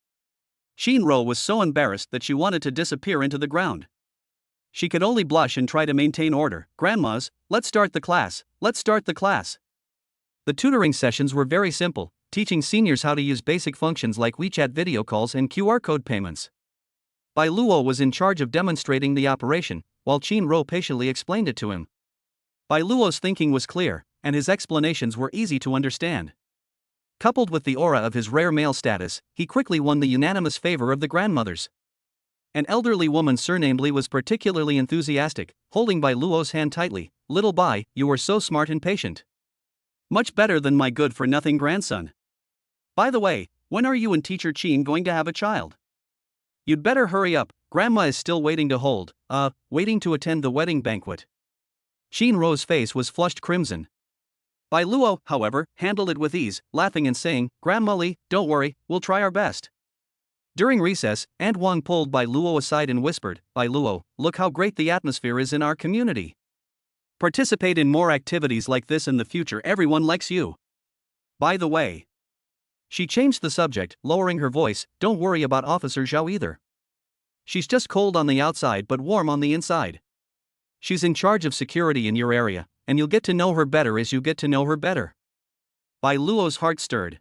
Shinro was so embarrassed that she wanted to disappear into the ground. She could only blush and try to maintain order. "Grandmas, let's start the class. The tutoring sessions were very simple, teaching seniors how to use basic functions like WeChat video calls and QR code payments. Bai Luo was in charge of demonstrating the operation, while Shinro patiently explained it to him. Bai Luo's thinking was clear, and his explanations were easy to understand. Coupled with the aura of his rare male status, he quickly won the unanimous favor of the grandmothers. An elderly woman surnamed Li was particularly enthusiastic, holding Bai Luo's hand tightly. "Little Bai, you were so smart and patient. Much better than my good-for-nothing grandson. By the way, when are you and teacher Qin going to have a child? You'd better hurry up, Grandma is still waiting to attend the wedding banquet." Qin Ro's face was flushed crimson. Bai Luo, however, handled it with ease, laughing and saying, "Grandma Li, don't worry, we'll try our best." During recess, Aunt Wang pulled Bai Luo aside and whispered, "Bai Luo, look how great the atmosphere is in our community. Participate in more activities like this in the future, everyone likes you. By the way." She changed the subject, lowering her voice, "Don't worry about Officer Zhao either. She's just cold on the outside but warm on the inside. She's in charge of security in your area, and you'll get to know her better as you get to know her better." Bai Luo's heart stirred.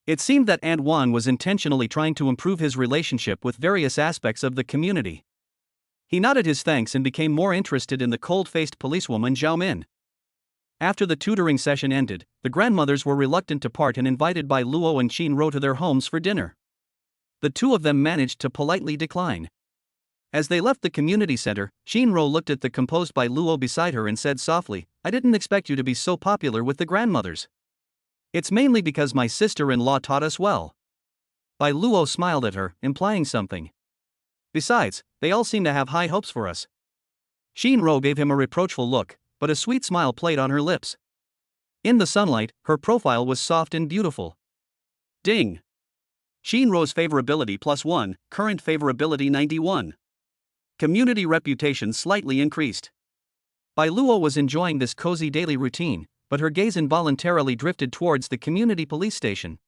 It seemed that Aunt Wan was intentionally trying to improve his relationship with various aspects of the community. He nodded his thanks and became more interested in the cold-faced policewoman Zhao Min. After the tutoring session ended, the grandmothers were reluctant to part and invited Bai Luo and Qin Ro to their homes for dinner. The two of them managed to politely decline. As they left the community center, Qin Ro looked at the composed Bai Luo beside her and said softly, "I didn't expect you to be so popular with the grandmothers. It's mainly because my sister-in-law taught us well." Bai Luo smiled at her, implying something. "Besides, they all seem to have high hopes for us." Qin Ro gave him a reproachful look, but a sweet smile played on her lips. In the sunlight, her profile was soft and beautiful. Ding! Qin Ro's favorability +1, current favorability 91. Community reputation slightly increased. Bai Luo was enjoying this cozy daily routine, but her gaze involuntarily drifted towards the community police station.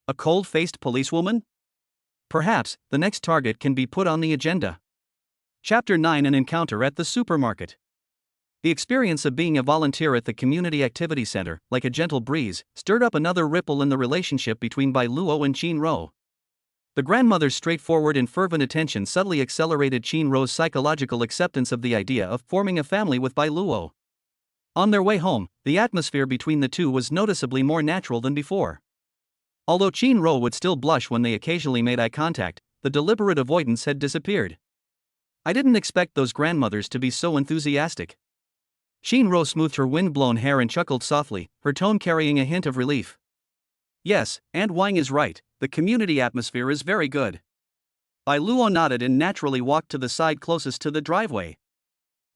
A cold-faced policewoman? Perhaps, the next target can be put on the agenda. Chapter 9: An encounter at the supermarket. The experience of being a volunteer at the community activity center, like a gentle breeze, stirred up another ripple in the relationship between Bai Luo and Qin Ro. The grandmother's straightforward and fervent attention subtly accelerated Qin Ro's psychological acceptance of the idea of forming a family with Bai Luo. On their way home, the atmosphere between the two was noticeably more natural than before. Although Qin Ro would still blush when they occasionally made eye contact, the deliberate avoidance had disappeared. "I didn't expect those grandmothers to be so enthusiastic." Qin Ro smoothed her wind-blown hair and chuckled softly, her tone carrying a hint of relief. "Yes, Aunt Wang is right, the community atmosphere is very good." Bai Luo nodded and naturally walked to the side closest to the driveway.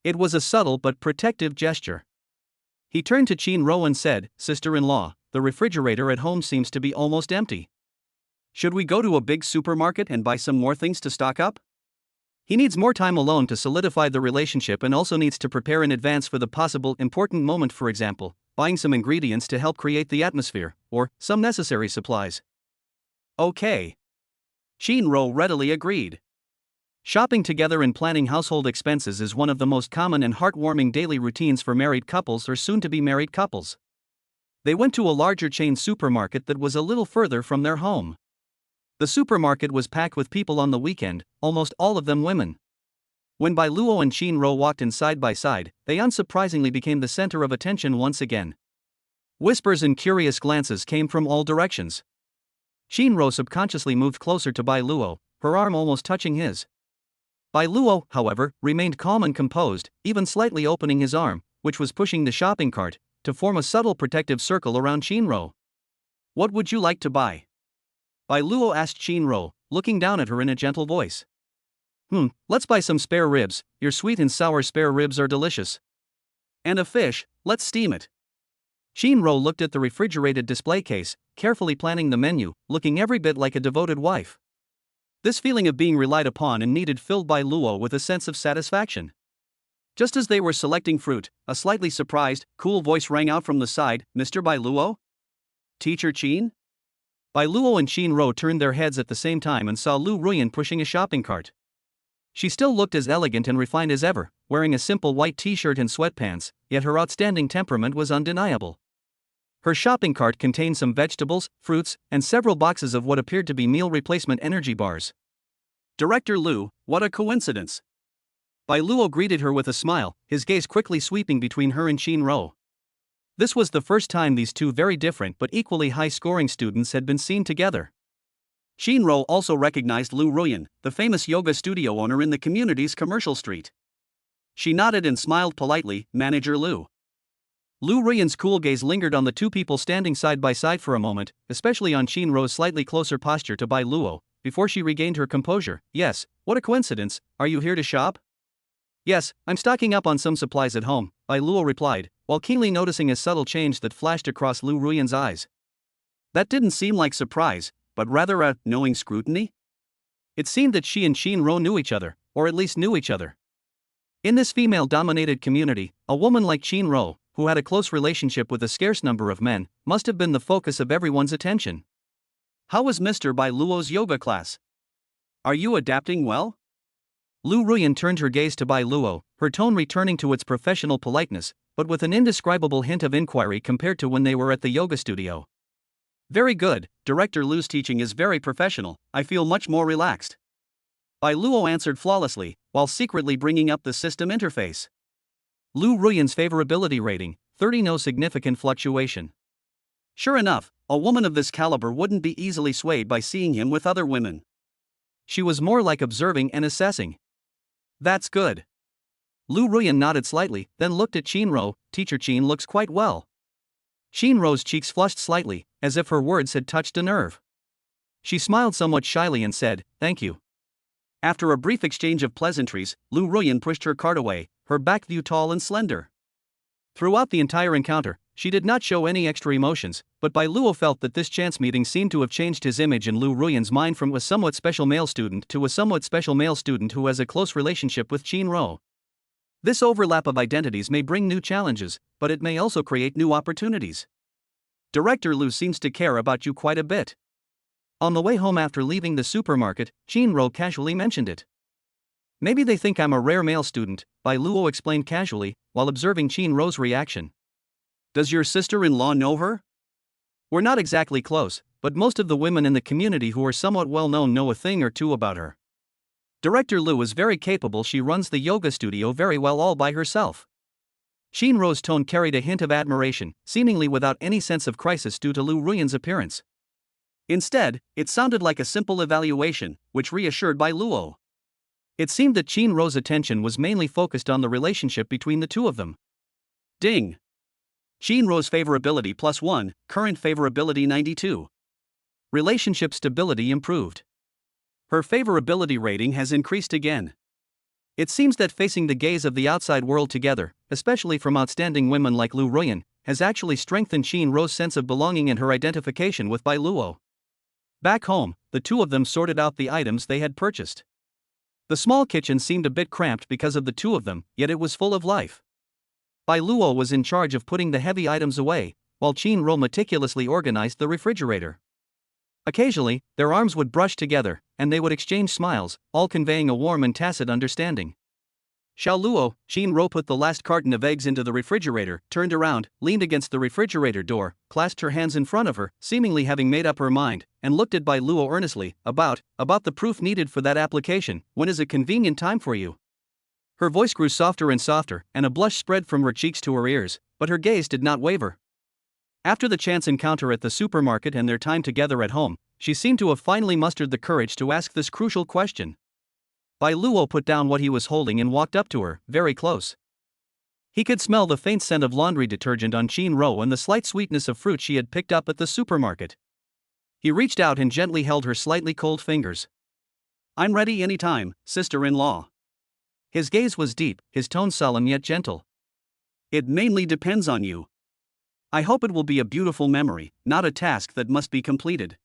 It was a subtle but protective gesture. He turned to Qin Ro and said, "Sister-in-law, the refrigerator at home seems to be almost empty. Should we go to a big supermarket and buy some more things to stock up?" He needs more time alone to solidify the relationship and also needs to prepare in advance for the possible important moment, for example, buying some ingredients to help create the atmosphere, or some necessary supplies. Okay. Qin Ro readily agreed. Shopping together and planning household expenses is one of the most common and heartwarming daily routines for married couples or soon-to-be married couples. They went to a larger chain supermarket that was a little further from their home. The supermarket was packed with people on the weekend, almost all of them women. When Bai Luo and Qin Ro walked in side by side, they unsurprisingly became the center of attention once again. Whispers and curious glances came from all directions. Qin Ro subconsciously moved closer to Bai Luo, her arm almost touching his. Bai Luo, however, remained calm and composed, even slightly opening his arm, which was pushing the shopping cart, to form a subtle protective circle around Qin Ro. "What would you like to buy?" Bai Luo asked Qin Ro, looking down at her in a gentle voice. Let's buy some spare ribs, your sweet and sour spare ribs are delicious. And a fish, let's steam it." Qin Ro looked at the refrigerated display case, carefully planning the menu, looking every bit like a devoted wife. This feeling of being relied upon and needed filled Bai Luo with a sense of satisfaction. Just as they were selecting fruit, a slightly surprised, cool voice rang out from the side, "Mr. Bai Luo? Teacher Qin?" Bai Luo and Qin Ro turned their heads at the same time and saw Lu Ruyan pushing a shopping cart. She still looked as elegant and refined as ever, wearing a simple white t-shirt and sweatpants, yet her outstanding temperament was undeniable. Her shopping cart contained some vegetables, fruits, and several boxes of what appeared to be meal replacement energy bars. "Director Lu, what a coincidence." Bai Luo greeted her with a smile, his gaze quickly sweeping between her and Qin Ro. This was the first time these two very different but equally high-scoring students had been seen together. Shinro also recognized Lu Ruyan, the famous yoga studio owner in the community's commercial street. She nodded and smiled politely. Manager Lu. Lu Ruyan's cool gaze lingered on the two people standing side by side for a moment, especially on Shinro's slightly closer posture to Bai Luo, before she regained her composure. Yes, what a coincidence, are you here to shop? Yes, I'm stocking up on some supplies at home, Bai Luo replied, while keenly noticing a subtle change that flashed across Lu Ruyan's eyes. That didn't seem like surprise, but rather a knowing scrutiny? It seemed that she and Shinro knew each other, or at least knew each other. In this female-dominated community, a woman like Shinro, who had a close relationship with a scarce number of men, must have been the focus of everyone's attention. How was Mr. Bai Luo's yoga class? Are you adapting well? Lu Ruyan turned her gaze to Bai Luo, her tone returning to its professional politeness, but with an indescribable hint of inquiry compared to when they were at the yoga studio. Very good, Director Lu's teaching is very professional, I feel much more relaxed. Bai Luo answered flawlessly, while secretly bringing up the system interface. Lu Ruyan's favorability rating, 30, no significant fluctuation. Sure enough, a woman of this caliber wouldn't be easily swayed by seeing him with other women. She was more like observing and assessing. That's good. Lu Ruyan nodded slightly, then looked at Shinro. Teacher Chin looks quite well. Shinro's cheeks flushed slightly, as if her words had touched a nerve. She smiled somewhat shyly and said, "Thank you." After a brief exchange of pleasantries, Lu Ruyan pushed her cart away, her back view tall and slender. Throughout the entire encounter, she did not show any extra emotions, but Bai Luo felt that this chance meeting seemed to have changed his image in Lu Ruyan's mind from a somewhat special male student to a somewhat special male student who has a close relationship with Shinro. This overlap of identities may bring new challenges, but it may also create new opportunities. Director Lu seems to care about you quite a bit. On the way home after leaving the supermarket, Shinro casually mentioned it. Maybe they think I'm a rare male student, Bai Luo explained casually, while observing Shinro's reaction. Does your sister-in-law know her? We're not exactly close, but most of the women in the community who are somewhat well-known know a thing or two about her. Director Lu is very capable. She runs the yoga studio very well all by herself. Shinro's tone carried a hint of admiration, seemingly without any sense of crisis due to Lu Ruyan's appearance. Instead, it sounded like a simple evaluation, which reassured Bai Luo. It seemed that Shinro's attention was mainly focused on the relationship between the two of them. Ding! Shinro's favorability +1, current favorability 92. Relationship stability improved. Her favorability rating has increased again. It seems that facing the gaze of the outside world together, especially from outstanding women like Lu Ruyan, has actually strengthened Shinro's sense of belonging and her identification with Bai Luo. Back home, the two of them sorted out the items they had purchased. The small kitchen seemed a bit cramped because of the two of them, yet it was full of life. Bai Luo was in charge of putting the heavy items away, while Shinro meticulously organized the refrigerator. Occasionally, their arms would brush together, and they would exchange smiles, all conveying a warm and tacit understanding. Xiao Luo, Shinro put the last carton of eggs into the refrigerator, turned around, leaned against the refrigerator door, clasped her hands in front of her, seemingly having made up her mind, and looked at Bai Luo earnestly. About the proof needed for that application, when is a convenient time for you? Her voice grew softer and softer, and a blush spread from her cheeks to her ears, but her gaze did not waver. After the chance encounter at the supermarket and their time together at home, she seemed to have finally mustered the courage to ask this crucial question. Bai Luo put down what he was holding and walked up to her, very close. He could smell the faint scent of laundry detergent on Shinro and the slight sweetness of fruit she had picked up at the supermarket. He reached out and gently held her slightly cold fingers. I'm ready anytime, sister-in-law. His gaze was deep, his tone solemn yet gentle. It mainly depends on you. I hope it will be a beautiful memory, not a task that must be completed.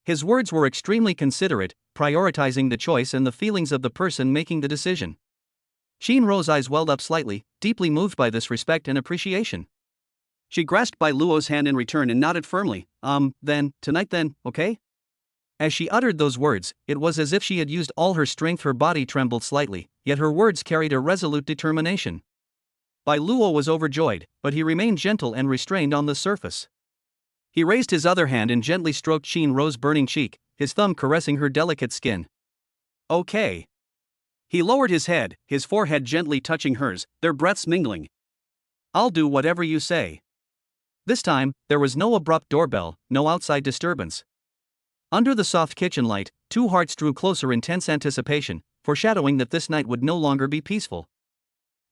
His words were extremely considerate, prioritizing the choice and the feelings of the person making the decision. Shinro's eyes welled up slightly, deeply moved by this respect and appreciation. She grasped Bai Luo's hand in return and nodded firmly. Tonight then, okay? As she uttered those words, it was as if she had used all her strength. Her body trembled slightly, yet her words carried a resolute determination. Bai Luo was overjoyed, but he remained gentle and restrained on the surface. He raised his other hand and gently stroked Shinro's burning cheek, his thumb caressing her delicate skin. Okay. He lowered his head, his forehead gently touching hers, their breaths mingling. I'll do whatever you say. This time, there was no abrupt doorbell, no outside disturbance. Under the soft kitchen light, two hearts drew closer in tense anticipation, foreshadowing that this night would no longer be peaceful.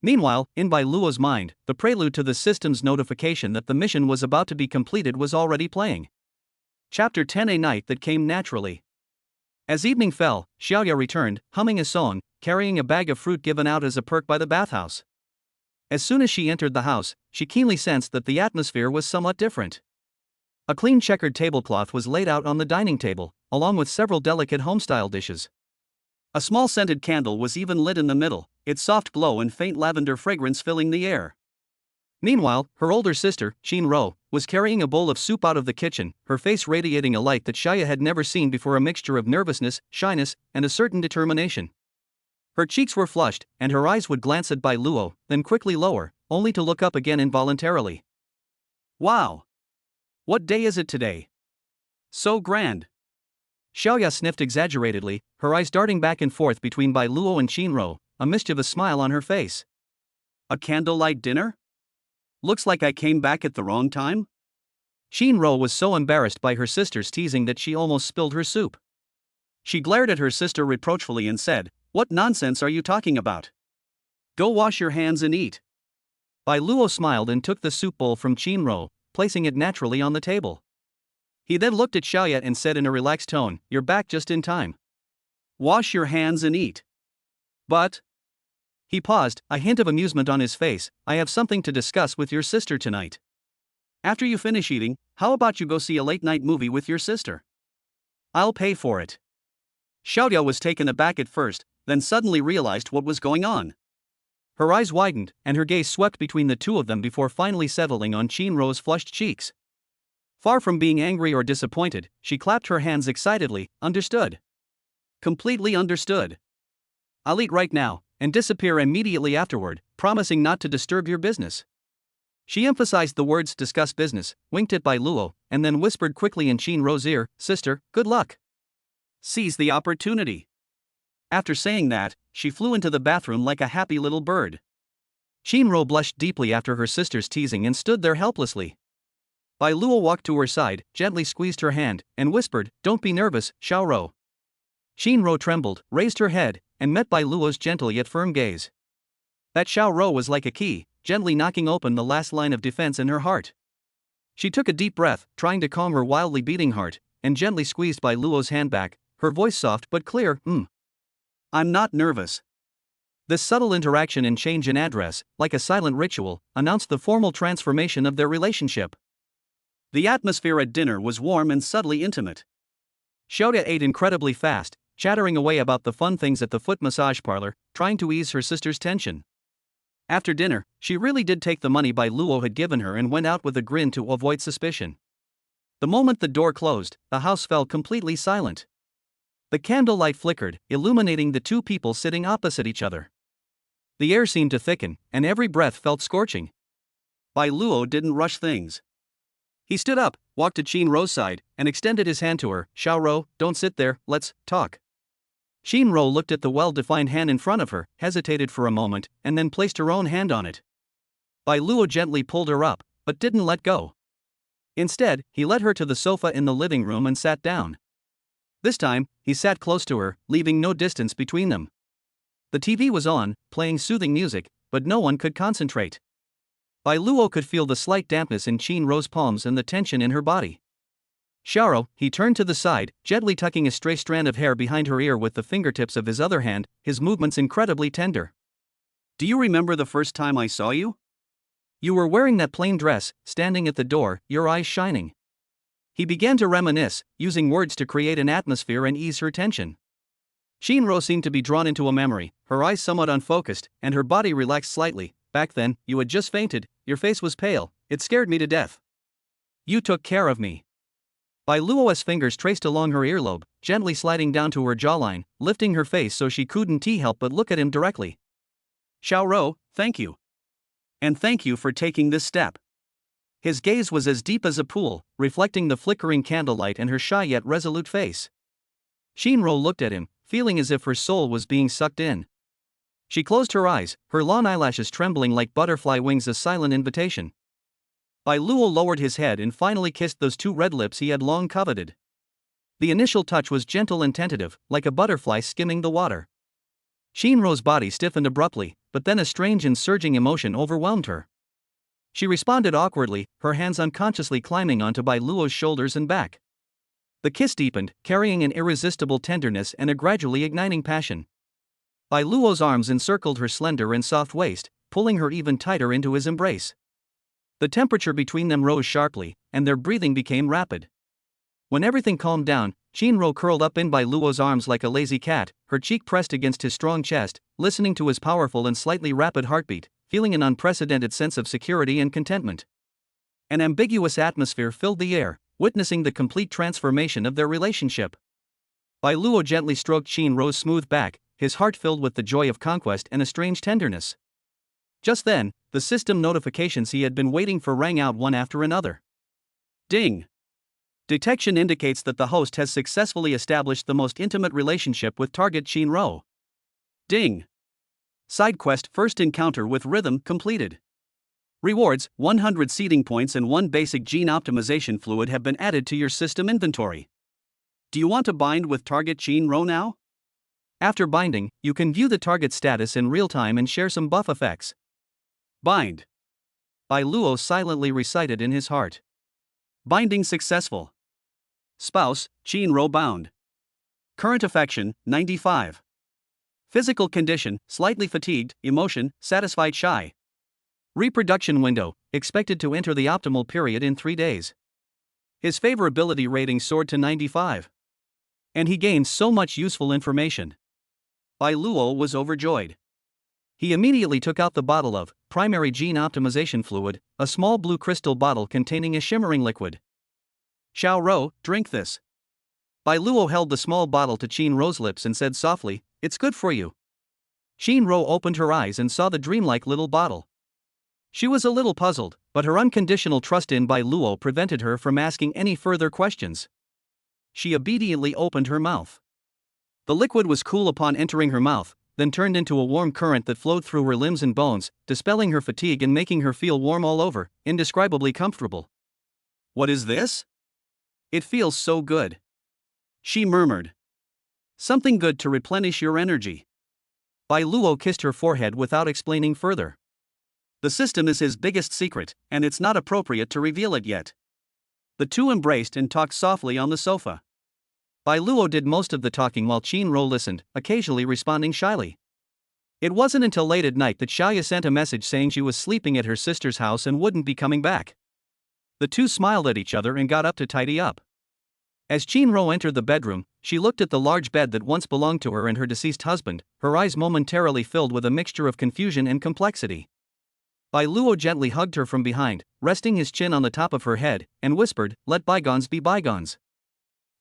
Meanwhile, in Bai Luo's mind, the prelude to the system's notification that the mission was about to be completed was already playing. Chapter 10: A Night That Came Naturally. As evening fell, Xiaoya returned, humming a song, carrying a bag of fruit given out as a perk by the bathhouse. As soon as she entered the house, she keenly sensed that the atmosphere was somewhat different. A clean checkered tablecloth was laid out on the dining table, along with several delicate homestyle dishes. A small scented candle was even lit in the middle, its soft glow and faint lavender fragrance filling the air. Meanwhile, her older sister, Qin was carrying a bowl of soup out of the kitchen, her face radiating a light that Xiaoya had never seen before, a mixture of nervousness, shyness, and a certain determination. Her cheeks were flushed, and her eyes would glance at Bai Luo, then quickly lower, only to look up again involuntarily. Wow! What day is it today? So grand! Xiaoya sniffed exaggeratedly, her eyes darting back and forth between Bai Luo and Qin, a mischievous smile on her face. A candlelight dinner? Looks like I came back at the wrong time? Qin was so embarrassed by her sister's teasing that she almost spilled her soup. She glared at her sister reproachfully and said, "What nonsense are you talking about? Go wash your hands and eat." Bai Luo smiled and took the soup bowl from Qin, placing it naturally on the table. He then looked at Xiaoya and said in a relaxed tone, "You're back just in time. Wash your hands and eat." But... He paused, a hint of amusement on his face. "I have something to discuss with your sister tonight. After you finish eating, how about you go see a late-night movie with your sister? I'll pay for it." Xiaoya was taken aback at first, then suddenly realized what was going on. Her eyes widened, and her gaze swept between the two of them before finally settling on Qin flushed cheeks. Far from being angry or disappointed, she clapped her hands excitedly. "Understood. Completely understood. I'll eat right now, and disappear immediately afterward, promising not to disturb your business." She emphasized the words "discuss business," winked at Bai Luo, and then whispered quickly in Qin's ear, "Sister, good luck. Seize the opportunity." After saying that, she flew into the bathroom like a happy little bird. Qin blushed deeply after her sister's teasing and stood there helplessly. Bai Luo walked to her side, gently squeezed her hand, and whispered, "Don't be nervous, Xiao." Qin trembled, raised her head, and met Bai Luo's gentle yet firm gaze. That Xiao was like a key, gently knocking open the last line of defense in her heart. She took a deep breath, trying to calm her wildly beating heart, and gently squeezed Bai Luo's hand back, her voice soft but clear, I'm not nervous." This subtle interaction and change in address, like a silent ritual, announced the formal transformation of their relationship. The atmosphere at dinner was warm and subtly intimate. Xiaoya ate incredibly fast, chattering away about the fun things at the foot massage parlor, trying to ease her sister's tension. After dinner, she really did take the money Bai Luo had given her and went out with a grin to avoid suspicion. The moment the door closed, the house fell completely silent. The candlelight flickered, illuminating the two people sitting opposite each other. The air seemed to thicken, and every breath felt scorching. Bai Luo didn't rush things. He stood up, walked to Qin's side, and extended his hand to her. "Xiao, don't sit there, let's talk." Qin looked at the well-defined hand in front of her, hesitated for a moment, and then placed her own hand on it. Bai Luo gently pulled her up, but didn't let go. Instead, he led her to the sofa in the living room and sat down. This time, he sat close to her, leaving no distance between them. The TV was on, playing soothing music, but no one could concentrate. Bai Luo could feel the slight dampness in Qin's palms and the tension in her body. "Xiao," he turned to the side, gently tucking a stray strand of hair behind her ear with the fingertips of his other hand, his movements incredibly tender. "Do you remember the first time I saw you? You were wearing that plain dress, standing at the door, your eyes shining." He began to reminisce, using words to create an atmosphere and ease her tension. Qin seemed to be drawn into a memory, her eyes somewhat unfocused, and her body relaxed slightly. "Back then, you had just fainted, your face was pale, it scared me to death. You took care of me." Bai Luo's fingers traced along her earlobe, gently sliding down to her jawline, lifting her face so she couldn't help but look at him directly. "Xiao, thank you. And thank you for taking this step." His gaze was as deep as a pool, reflecting the flickering candlelight and her shy yet resolute face. Qin looked at him, feeling as if her soul was being sucked in. She closed her eyes, her long eyelashes trembling like butterfly wings, a silent invitation. Bai Luo lowered his head and finally kissed those two red lips he had long coveted. The initial touch was gentle and tentative, like a butterfly skimming the water. Shinro's body stiffened abruptly, but then a strange and surging emotion overwhelmed her. She responded awkwardly, her hands unconsciously climbing onto Bai Luo's shoulders and back. The kiss deepened, carrying an irresistible tenderness and a gradually igniting passion. Bai Luo's arms encircled her slender and soft waist, pulling her even tighter into his embrace. The temperature between them rose sharply, and their breathing became rapid. When everything calmed down, Shinro curled up in Bai Luo's arms like a lazy cat, her cheek pressed against his strong chest, listening to his powerful and slightly rapid heartbeat, feeling an unprecedented sense of security and contentment. An ambiguous atmosphere filled the air, witnessing the complete transformation of their relationship. Bai Luo gently stroked Shinro's smooth back, his heart filled with the joy of conquest and a strange tenderness. Just then, the system notifications he had been waiting for rang out one after another. Ding! Detection indicates that the host has successfully established the most intimate relationship with target Shinro. Ding! Side quest first encounter with rhythm completed. Rewards, 100 seeding points and 1 basic gene optimization fluid have been added to your system inventory. Do you want to bind with target Shinro now? After binding, you can view the target status in real time and share some buff effects. Bind. Bai Luo silently recited in his heart. Binding successful. Spouse, Shinro bound. Current affection, 95. Physical condition, slightly fatigued, emotion, satisfied shy. Reproduction window, expected to enter the optimal period in 3 days. His favorability rating soared to 95. And he gained so much useful information. Bai Luo was overjoyed. He immediately took out the bottle of primary gene optimization fluid, a small blue crystal bottle containing a shimmering liquid. Xiao Ro, drink this. Bai Luo held the small bottle to Shinro's lips and said softly, "It's good for you." Shinro opened her eyes and saw the dreamlike little bottle. She was a little puzzled, but her unconditional trust in Bai Luo prevented her from asking any further questions. She obediently opened her mouth. The liquid was cool upon entering her mouth, then turned into a warm current that flowed through her limbs and bones, dispelling her fatigue and making her feel warm all over, indescribably comfortable. "What is this? It feels so good," she murmured. "Something good to replenish your energy." Bai Luo kissed her forehead without explaining further. The system is his biggest secret, and it's not appropriate to reveal it yet. The two embraced and talked softly on the sofa. Bai Luo did most of the talking while Shinro listened, occasionally responding shyly. It wasn't until late at night that Xiaoya sent a message saying she was sleeping at her sister's house and wouldn't be coming back. The two smiled at each other and got up to tidy up. As Shinro entered the bedroom, she looked at the large bed that once belonged to her and her deceased husband, her eyes momentarily filled with a mixture of confusion and complexity. Bai Luo gently hugged her from behind, resting his chin on the top of her head, and whispered, "Let bygones be bygones.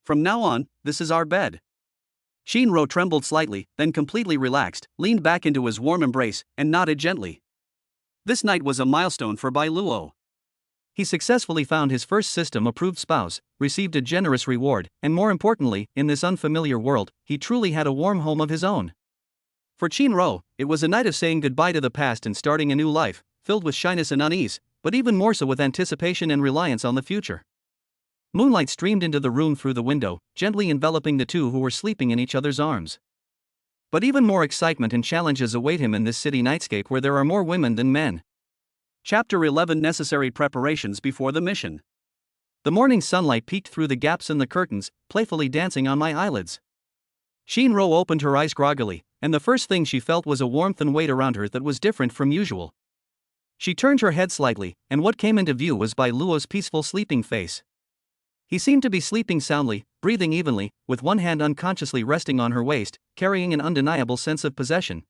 From now on, this is our bed." Shinro trembled slightly, then completely relaxed, leaned back into his warm embrace, and nodded gently. This night was a milestone for Bai Luo. He successfully found his first system-approved spouse, received a generous reward, and more importantly, in this unfamiliar world, he truly had a warm home of his own. For Shinro, it was a night of saying goodbye to the past and starting a new life, filled with shyness and unease, but even more so with anticipation and reliance on the future. Moonlight streamed into the room through the window, gently enveloping the two who were sleeping in each other's arms. But even more excitement and challenges await him in this city nightscape where there are more women than men. Chapter 11: Necessary preparations before the mission. The morning sunlight peeked through the gaps in the curtains, playfully dancing on my eyelids. Shinro opened her eyes groggily, and the first thing she felt was a warmth and weight around her that was different from usual. She turned her head slightly, and what came into view was Bai Luo's peaceful sleeping face. He seemed to be sleeping soundly, breathing evenly, with one hand unconsciously resting on her waist, carrying an undeniable sense of possession.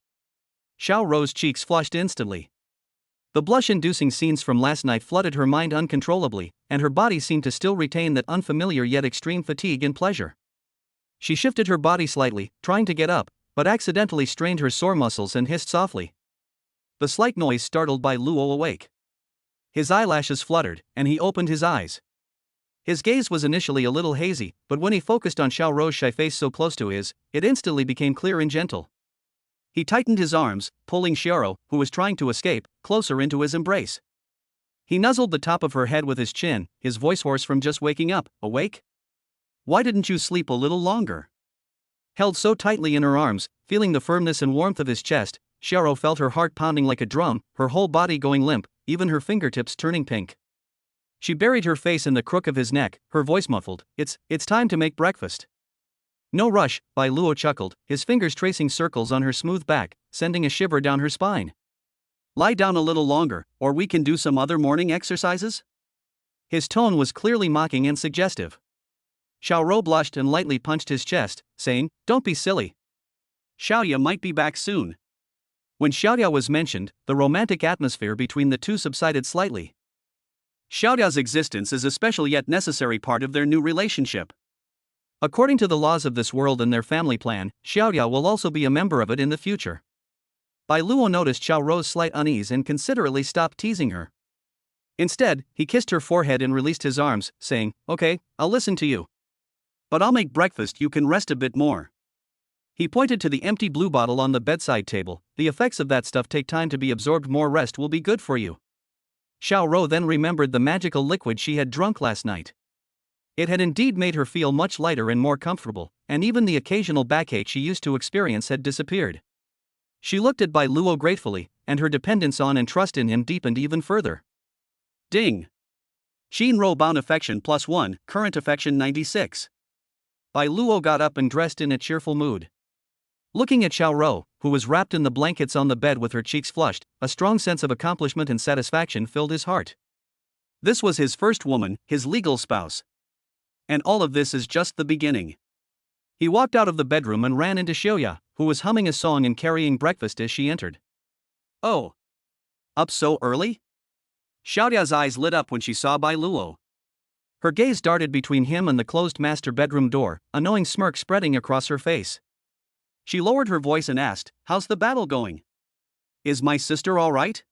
Xiao Ro's cheeks flushed instantly. The blush-inducing scenes from last night flooded her mind uncontrollably, and her body seemed to still retain that unfamiliar yet extreme fatigue and pleasure. She shifted her body slightly, trying to get up, but accidentally strained her sore muscles and hissed softly. The slight noise startled Bai Luo awake. His eyelashes fluttered, and he opened his eyes. His gaze was initially a little hazy, but when he focused on Xiao Ro's shy face so close to his, it instantly became clear and gentle. He tightened his arms, pulling Xiao, who was trying to escape, closer into his embrace. He nuzzled the top of her head with his chin, his voice hoarse from just waking up. "Awake?" Why didn't you sleep a little longer? Held so tightly in her arms, feeling the firmness and warmth of his chest, Xiaoro felt her heart pounding like a drum, her whole body going limp, even her fingertips turning pink. She buried her face in the crook of his neck, her voice muffled. It's time to make breakfast. No rush, Bai Luo chuckled, his fingers tracing circles on her smooth back, sending a shiver down her spine. Lie down a little longer, or we can do some other morning exercises? His tone was clearly mocking and suggestive. Xiaoro blushed and lightly punched his chest, saying, "Don't be silly. Xiaoya might be back soon." When Xiaoya was mentioned, the romantic atmosphere between the two subsided slightly. Xiaoya's existence is a special yet necessary part of their new relationship. According to the laws of this world and their family plan, Xiaoya will also be a member of it in the future. Bai Luo noticed Xiaoro's slight unease and considerately stopped teasing her. Instead, he kissed her forehead and released his arms, saying, "Okay, I'll listen to you. But I'll make breakfast, you can rest a bit more." He pointed to the empty blue bottle on the bedside table. "The effects of that stuff take time to be absorbed, more rest will be good for you." Xiaoro then remembered the magical liquid she had drunk last night. It had indeed made her feel much lighter and more comfortable, and even the occasional backache she used to experience had disappeared. She looked at Bai Luo gratefully, and her dependence on and trust in him deepened even further. Ding! Xin Ro bound affection +1, current affection 96. Bai Luo got up and dressed in a cheerful mood. Looking at Xiaoro, who was wrapped in the blankets on the bed with her cheeks flushed, a strong sense of accomplishment and satisfaction filled his heart. This was his first woman, his legal spouse. And all of this is just the beginning. He walked out of the bedroom and ran into Xiaoya, who was humming a song and carrying breakfast as she entered. "Oh. Up so early?" Xiaoya's eyes lit up when she saw Bai Luo. Her gaze darted between him and the closed master bedroom door, a knowing smirk spreading across her face. She lowered her voice and asked, "How's the battle going? Is my sister all right?"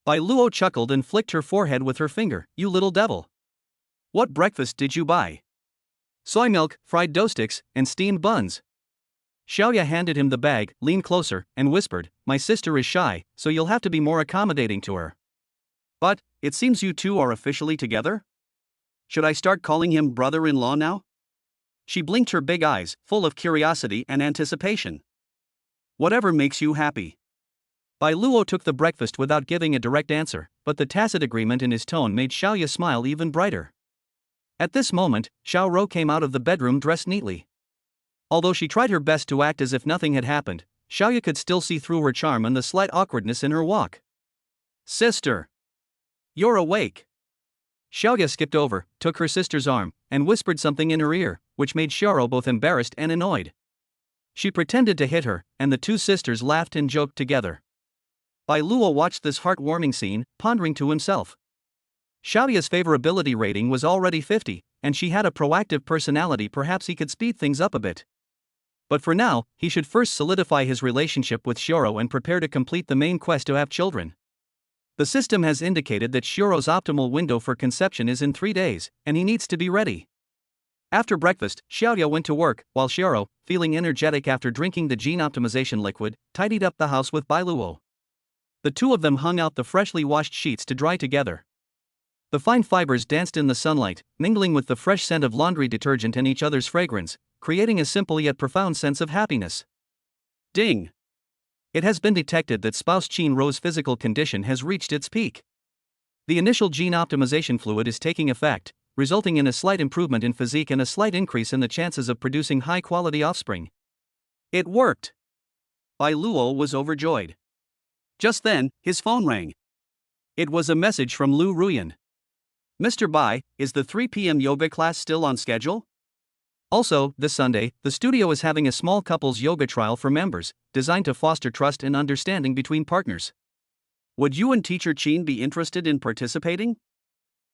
Bai Luo chuckled and flicked her forehead with her finger. "You little devil. What breakfast did you buy?" "Soy milk, fried dough sticks, and steamed buns." Xiaoya handed him the bag, leaned closer, and whispered, "My sister is shy, so you'll have to be more accommodating to her. But, it seems you two are officially together? Should I start calling him brother-in-law now?" She blinked her big eyes, full of curiosity and anticipation. "Whatever makes you happy." Bai Luo took the breakfast without giving a direct answer, but the tacit agreement in his tone made Xiaoya smile even brighter. At this moment, Xiaoro came out of the bedroom dressed neatly. Although she tried her best to act as if nothing had happened, Xiaoya could still see through her charm and the slight awkwardness in her walk. "Sister! You're awake." Xiaoya skipped over, took her sister's arm, and whispered something in her ear, which made Xiaoro both embarrassed and annoyed. She pretended to hit her, and the two sisters laughed and joked together. Bai Luo watched this heartwarming scene, pondering to himself. Xiaoya's favorability rating was already 50, and she had a proactive personality. Perhaps he could speed things up a bit. But for now, he should first solidify his relationship with Xiaoro and prepare to complete the main quest to have children. The system has indicated that Xiaoro's optimal window for conception is in 3 days, and he needs to be ready. After breakfast, Xiaoya went to work, while Xiaoro, feeling energetic after drinking the gene optimization liquid, tidied up the house with Bai Luo. The two of them hung out the freshly washed sheets to dry together. The fine fibers danced in the sunlight, mingling with the fresh scent of laundry detergent and each other's fragrance, creating a simple yet profound sense of happiness. Ding! It has been detected that spouse Qin Ro's physical condition has reached its peak. The initial gene optimization fluid is taking effect, resulting in a slight improvement in physique and a slight increase in the chances of producing high-quality offspring. It worked! Bai Luo was overjoyed. Just then, his phone rang. It was a message from Lu Ruyan. "Mr. Bai, is the 3 p.m. yoga class still on schedule? Also, this Sunday, the studio is having a small couples yoga trial for members, designed to foster trust and understanding between partners. Would you and teacher Qin be interested in participating?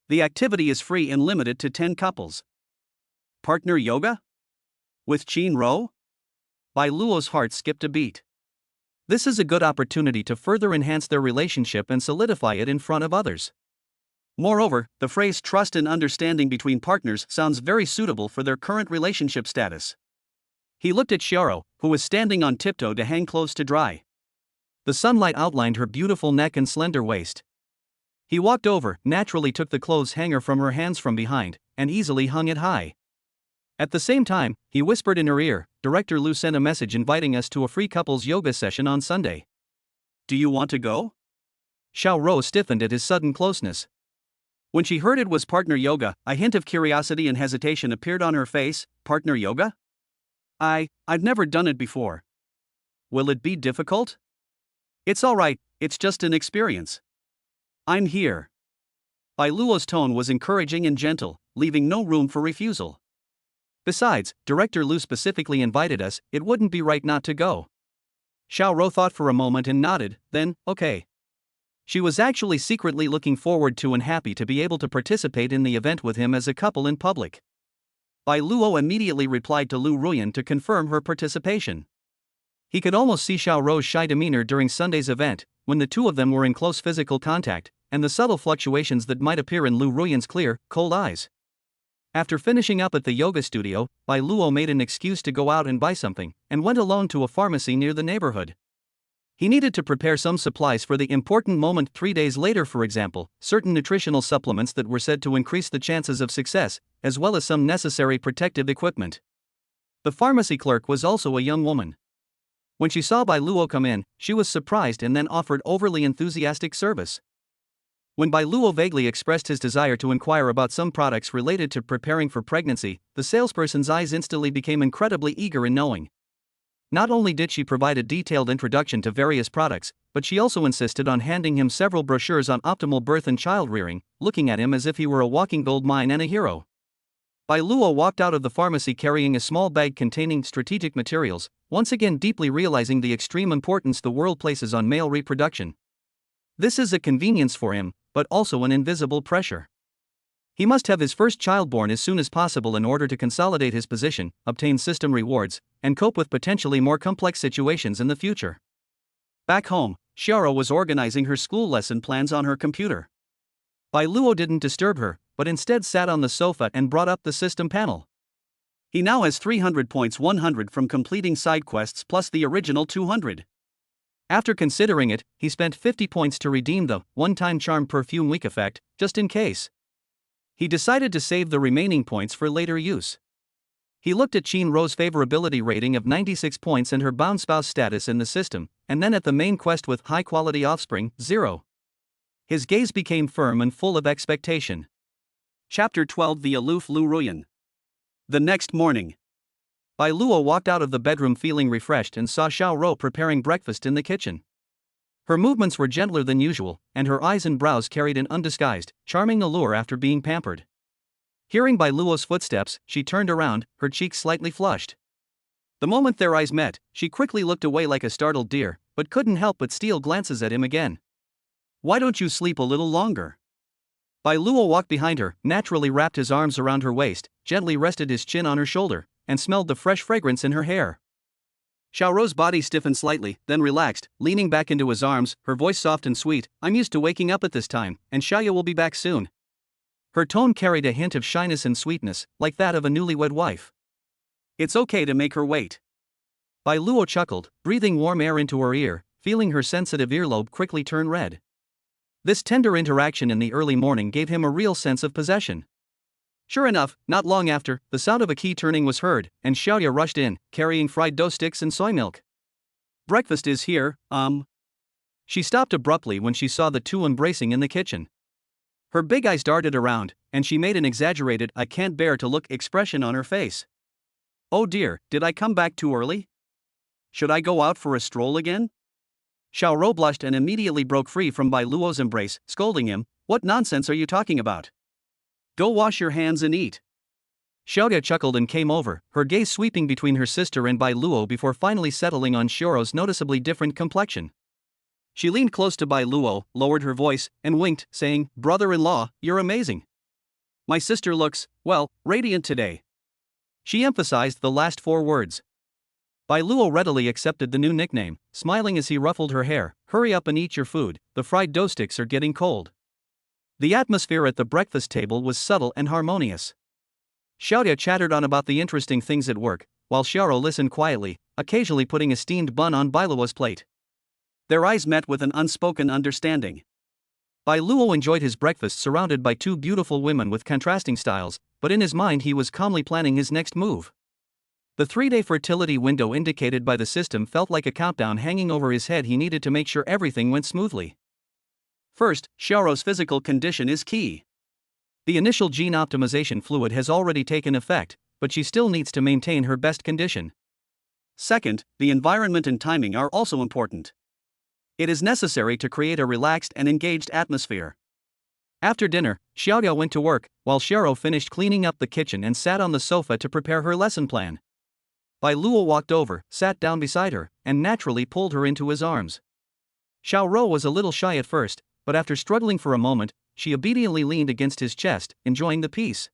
The activity is free and limited to 10 couples. Partner yoga? With Qin Ro?" Bai Luo's heart skipped a beat. This is a good opportunity to further enhance their relationship and solidify it in front of others. Moreover, the phrase trust and understanding between partners sounds very suitable for their current relationship status. He looked at Xiaoro, who was standing on tiptoe to hang clothes to dry. The sunlight outlined her beautiful neck and slender waist. He walked over, naturally took the clothes hanger from her hands from behind, and easily hung it high. At the same time, he whispered in her ear, Director Lu sent a message inviting us to a free couples yoga session on Sunday. Do you want to go? Xiao Rou stiffened at his sudden closeness. When she heard it was partner yoga, a hint of curiosity and hesitation appeared on her face. Partner yoga? I've never done it before. Will it be difficult? It's alright, it's just an experience. I'm here. Bai Luo's tone was encouraging and gentle, leaving no room for refusal. Besides, Director Lu specifically invited us, it wouldn't be right not to go. Xiao Rou thought for a moment and nodded, then, okay. She was actually secretly looking forward to and happy to be able to participate in the event with him as a couple in public. Bai Luo immediately replied to Lu Ruyan to confirm her participation. He could almost see Xiao Rou's shy demeanor during Sunday's event, when the two of them were in close physical contact, and the subtle fluctuations that might appear in Lu Ruyan's clear, cold eyes. After finishing up at the yoga studio, Bai Luo made an excuse to go out and buy something, and went alone to a pharmacy near the neighborhood. He needed to prepare some supplies for the important moment 3 days later, for example, certain nutritional supplements that were said to increase the chances of success, as well as some necessary protective equipment. The pharmacy clerk was also a young woman. When she saw Bai Luo come in, she was surprised and then offered overly enthusiastic service. When Bai Luo vaguely expressed his desire to inquire about some products related to preparing for pregnancy, the salesperson's eyes instantly became incredibly eager in knowing. Not only did she provide a detailed introduction to various products, but she also insisted on handing him several brochures on optimal birth and child rearing, looking at him as if he were a walking gold mine and a hero. Bai Luo walked out of the pharmacy carrying a small bag containing strategic materials, once again deeply realizing the extreme importance the world places on male reproduction. This is a convenience for him, but also an invisible pressure. He must have his first child born as soon as possible in order to consolidate his position, obtain system rewards, and cope with potentially more complex situations in the future. Back home, Xiao was organizing her school lesson plans on her computer. Bai Luo didn't disturb her, but instead sat on the sofa and brought up the system panel. He now has 300 points, 100 from completing side quests plus the original 200. After considering it, he spent 50 points to redeem the one-time charm perfume weak effect, just in case. He decided to save the remaining points for later use. He looked at Qin Rou's favorability rating of 96 points and her bound spouse status in the system, and then at the main quest with high-quality offspring, 0. His gaze became firm and full of expectation. Chapter 12: The Aloof Lu Ruyan. The next morning, Bai Luo walked out of the bedroom feeling refreshed and saw Xiao Rou preparing breakfast in the kitchen. Her movements were gentler than usual, and her eyes and brows carried an undisguised, charming allure after being pampered. Hearing Bai Luo's footsteps, she turned around, her cheeks slightly flushed. The moment their eyes met, she quickly looked away like a startled deer, but couldn't help but steal glances at him again. Why don't you sleep a little longer? Bai Luo walked behind her, naturally wrapped his arms around her waist, gently rested his chin on her shoulder, and smelled the fresh fragrance in her hair. Xiao Rou's body stiffened slightly, then relaxed, leaning back into his arms, her voice soft and sweet. I'm used to waking up at this time, and Xiaoya will be back soon. Her tone carried a hint of shyness and sweetness, like that of a newlywed wife. It's okay to make her wait. Bai Luo chuckled, breathing warm air into her ear, feeling her sensitive earlobe quickly turn red. This tender interaction in the early morning gave him a real sense of possession. Sure enough, not long after, the sound of a key turning was heard, and Xiaoya rushed in, carrying fried dough sticks and soy milk. Breakfast is here, She stopped abruptly when she saw the two embracing in the kitchen. Her big eyes darted around, and she made an exaggerated "I can't bear to look" expression on her face. Oh dear, did I come back too early? Should I go out for a stroll again? Xiao Rou blushed and immediately broke free from Bai Luo's embrace, scolding him, What nonsense are you talking about? Go wash your hands and eat. Xiaoya chuckled and came over, her gaze sweeping between her sister and Bai Luo before finally settling on Xiaorou's noticeably different complexion. She leaned close to Bai Luo, lowered her voice, and winked, saying, Brother-in-law, you're amazing. My sister looks, well, radiant today. She emphasized the last 4 words. Bai Luo readily accepted the new nickname, smiling as he ruffled her hair. Hurry up and eat your food, the fried dough sticks are getting cold. The atmosphere at the breakfast table was subtle and harmonious. Xiaoya chattered on about the interesting things at work, while Xiaorou listened quietly, occasionally putting a steamed bun on Bai Luo's plate. Their eyes met with an unspoken understanding. Bai Luo enjoyed his breakfast surrounded by 2 beautiful women with contrasting styles, but in his mind he was calmly planning his next move. The 3-day fertility window indicated by the system felt like a countdown hanging over his head. He needed to make sure everything went smoothly. First, Xiaoro's physical condition is key. The initial gene optimization fluid has already taken effect, but she still needs to maintain her best condition. Second, the environment and timing are also important. It is necessary to create a relaxed and engaged atmosphere. After dinner, Xiaoyao went to work, while Xiaoro finished cleaning up the kitchen and sat on the sofa to prepare her lesson plan. Bai Luo walked over, sat down beside her, and naturally pulled her into his arms. Xiaoro was a little shy at first, but after struggling for a moment, she obediently leaned against his chest, enjoying the peace.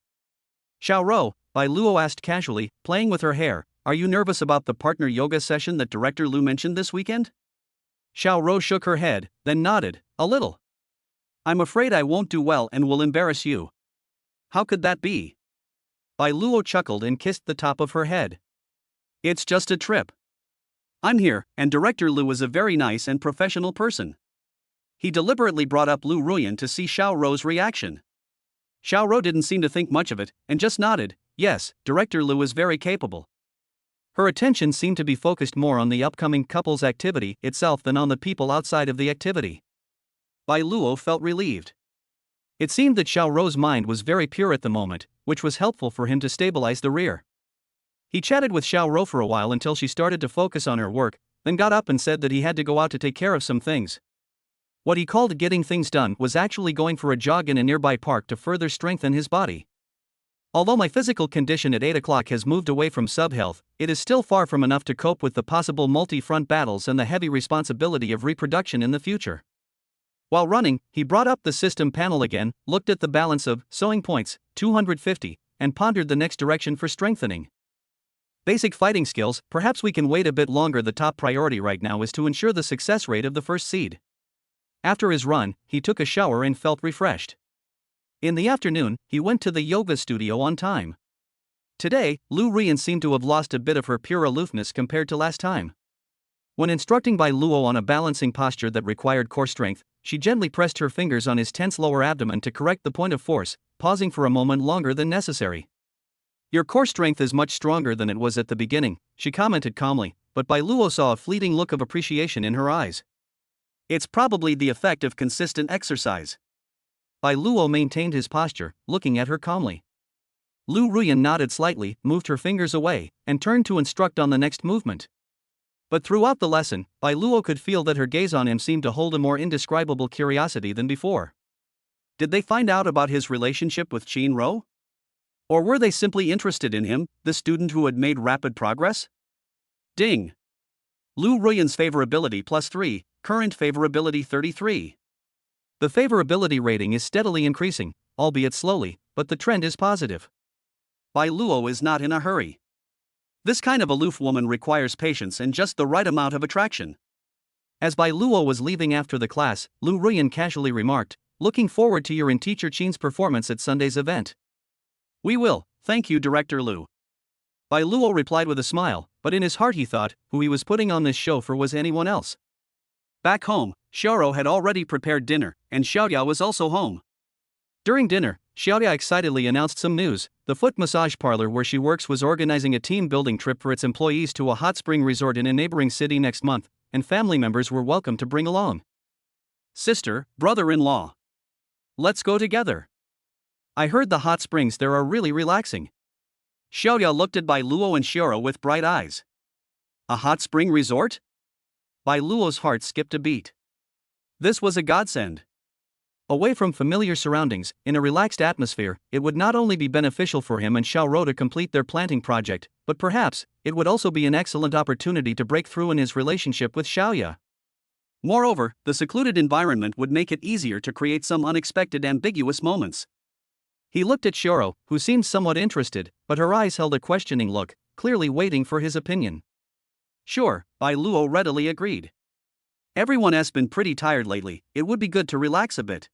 Xiaoro, Bai Luo asked casually, playing with her hair, are you nervous about the partner yoga session that Director Lu mentioned this weekend? Xiaoro shook her head, then nodded, a little. I'm afraid I won't do well and will embarrass you. How could that be? Bai Luo chuckled and kissed the top of her head. It's just a trip. I'm here, and Director Lu is a very nice and professional person. He deliberately brought up Lu Ruyan to see Xiaoro's reaction. Xiaoro didn't seem to think much of it, and just nodded, yes, Director Lu is very capable. Her attention seemed to be focused more on the upcoming couple's activity itself than on the people outside of the activity. Bai Luo felt relieved. It seemed that Xiaoro's mind was very pure at the moment, which was helpful for him to stabilize the rear. He chatted with Xiaoro for a while until she started to focus on her work, then got up and said that he had to go out to take care of some things. What he called getting things done was actually going for a jog in a nearby park to further strengthen his body. Although my physical condition at 8 o'clock has moved away from sub-health, it is still far from enough to cope with the possible multi-front battles and the heavy responsibility of reproduction in the future. While running, he brought up the system panel again, looked at the balance of sewing points, 250, and pondered the next direction for strengthening. Basic fighting skills, perhaps we can wait a bit longer. The top priority right now is to ensure the success rate of the first seed. After his run, he took a shower and felt refreshed. In the afternoon, he went to the yoga studio on time. Today, Lu Ruyan seemed to have lost a bit of her pure aloofness compared to last time. When instructing Bai Luo on a balancing posture that required core strength, she gently pressed her fingers on his tense lower abdomen to correct the point of force, pausing for a moment longer than necessary. Your core strength is much stronger than it was at the beginning, she commented calmly, but Bai Luo saw a fleeting look of appreciation in her eyes. It's probably the effect of consistent exercise. Bai Luo maintained his posture, looking at her calmly. Lu Ruyan nodded slightly, moved her fingers away, and turned to instruct on the next movement. But throughout the lesson, Bai Luo could feel that her gaze on him seemed to hold a more indescribable curiosity than before. Did they find out about his relationship with Qin Ro? Or were they simply interested in him, the student who had made rapid progress? Ding! Lu Ruyan's favorability +3, current favorability 33. The favorability rating is steadily increasing, albeit slowly, but the trend is positive. Bai Luo is not in a hurry. This kind of aloof woman requires patience and just the right amount of attraction. As Bai Luo was leaving after the class, Lu Ruyan casually remarked, looking forward to your and teacher Qin's performance at Sunday's event. We will, thank you Director Lu. Bai Luo replied with a smile, but in his heart he thought, who he was putting on this show for was anyone else. Back home, Xiaoro had already prepared dinner, and Xiaoyao was also home. During dinner, Xiaoyao excitedly announced some news. The foot massage parlor where she works was organizing a team-building trip for its employees to a hot spring resort in a neighboring city next month, and family members were welcome to bring along. Sister, brother-in-law. Let's go together. I heard the hot springs there are really relaxing. Xiaoyao looked at Bai Luo and Xiaoro with bright eyes. A hot spring resort? Bai Luo's heart skipped a beat. This was a godsend. Away from familiar surroundings, in a relaxed atmosphere, it would not only be beneficial for him and Xiaoro to complete their planting project, but perhaps, it would also be an excellent opportunity to break through in his relationship with Xiaoya. Moreover, the secluded environment would make it easier to create some unexpected ambiguous moments. He looked at Xiaoro, who seemed somewhat interested, but her eyes held a questioning look, clearly waiting for his opinion. Sure, Bai Luo readily agreed. Everyone has been pretty tired lately, it would be good to relax a bit.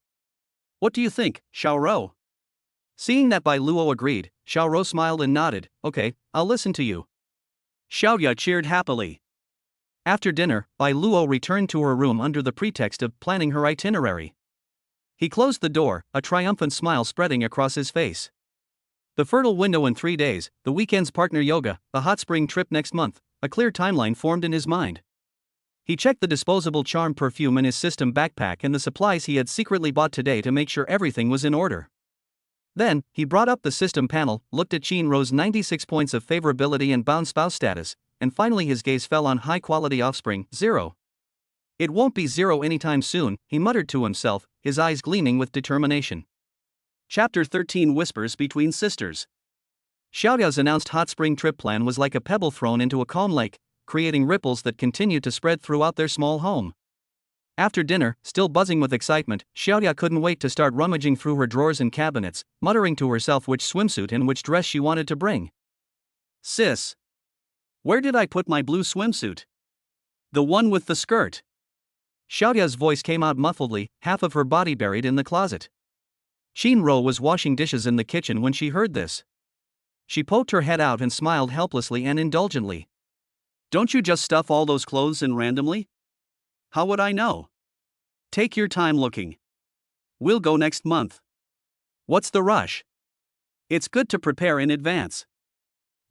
What do you think, Xiaoro? Seeing that Bai Luo agreed, Xiaoro smiled and nodded, okay, I'll listen to you. Xiaoya cheered happily. After dinner, Bai Luo returned to her room under the pretext of planning her itinerary. He closed the door, a triumphant smile spreading across his face. The fertile window in 3 days, the weekend's partner yoga, a hot spring trip next month, a clear timeline formed in his mind. He checked the disposable charm perfume in his system backpack and the supplies he had secretly bought today to make sure everything was in order. Then, he brought up the system panel, looked at Shinro's 96 points of favorability and bound spouse status, and finally his gaze fell on high-quality offspring, 0. It won't be 0 anytime soon, he muttered to himself, his eyes gleaming with determination. Chapter 13 Whispers Between Sisters. Xiaoya's announced hot spring trip plan was like a pebble thrown into a calm lake, creating ripples that continued to spread throughout their small home. After dinner, still buzzing with excitement, Xiaoya couldn't wait to start rummaging through her drawers and cabinets, muttering to herself which swimsuit and which dress she wanted to bring. Sis. Where did I put my blue swimsuit? The one with the skirt. Xiaoya's voice came out muffledly, half of her body buried in the closet. Shinro was washing dishes in the kitchen when she heard this. She poked her head out and smiled helplessly and indulgently. Don't you just stuff all those clothes in randomly? How would I know? Take your time looking. We'll go next month. What's the rush? It's good to prepare in advance.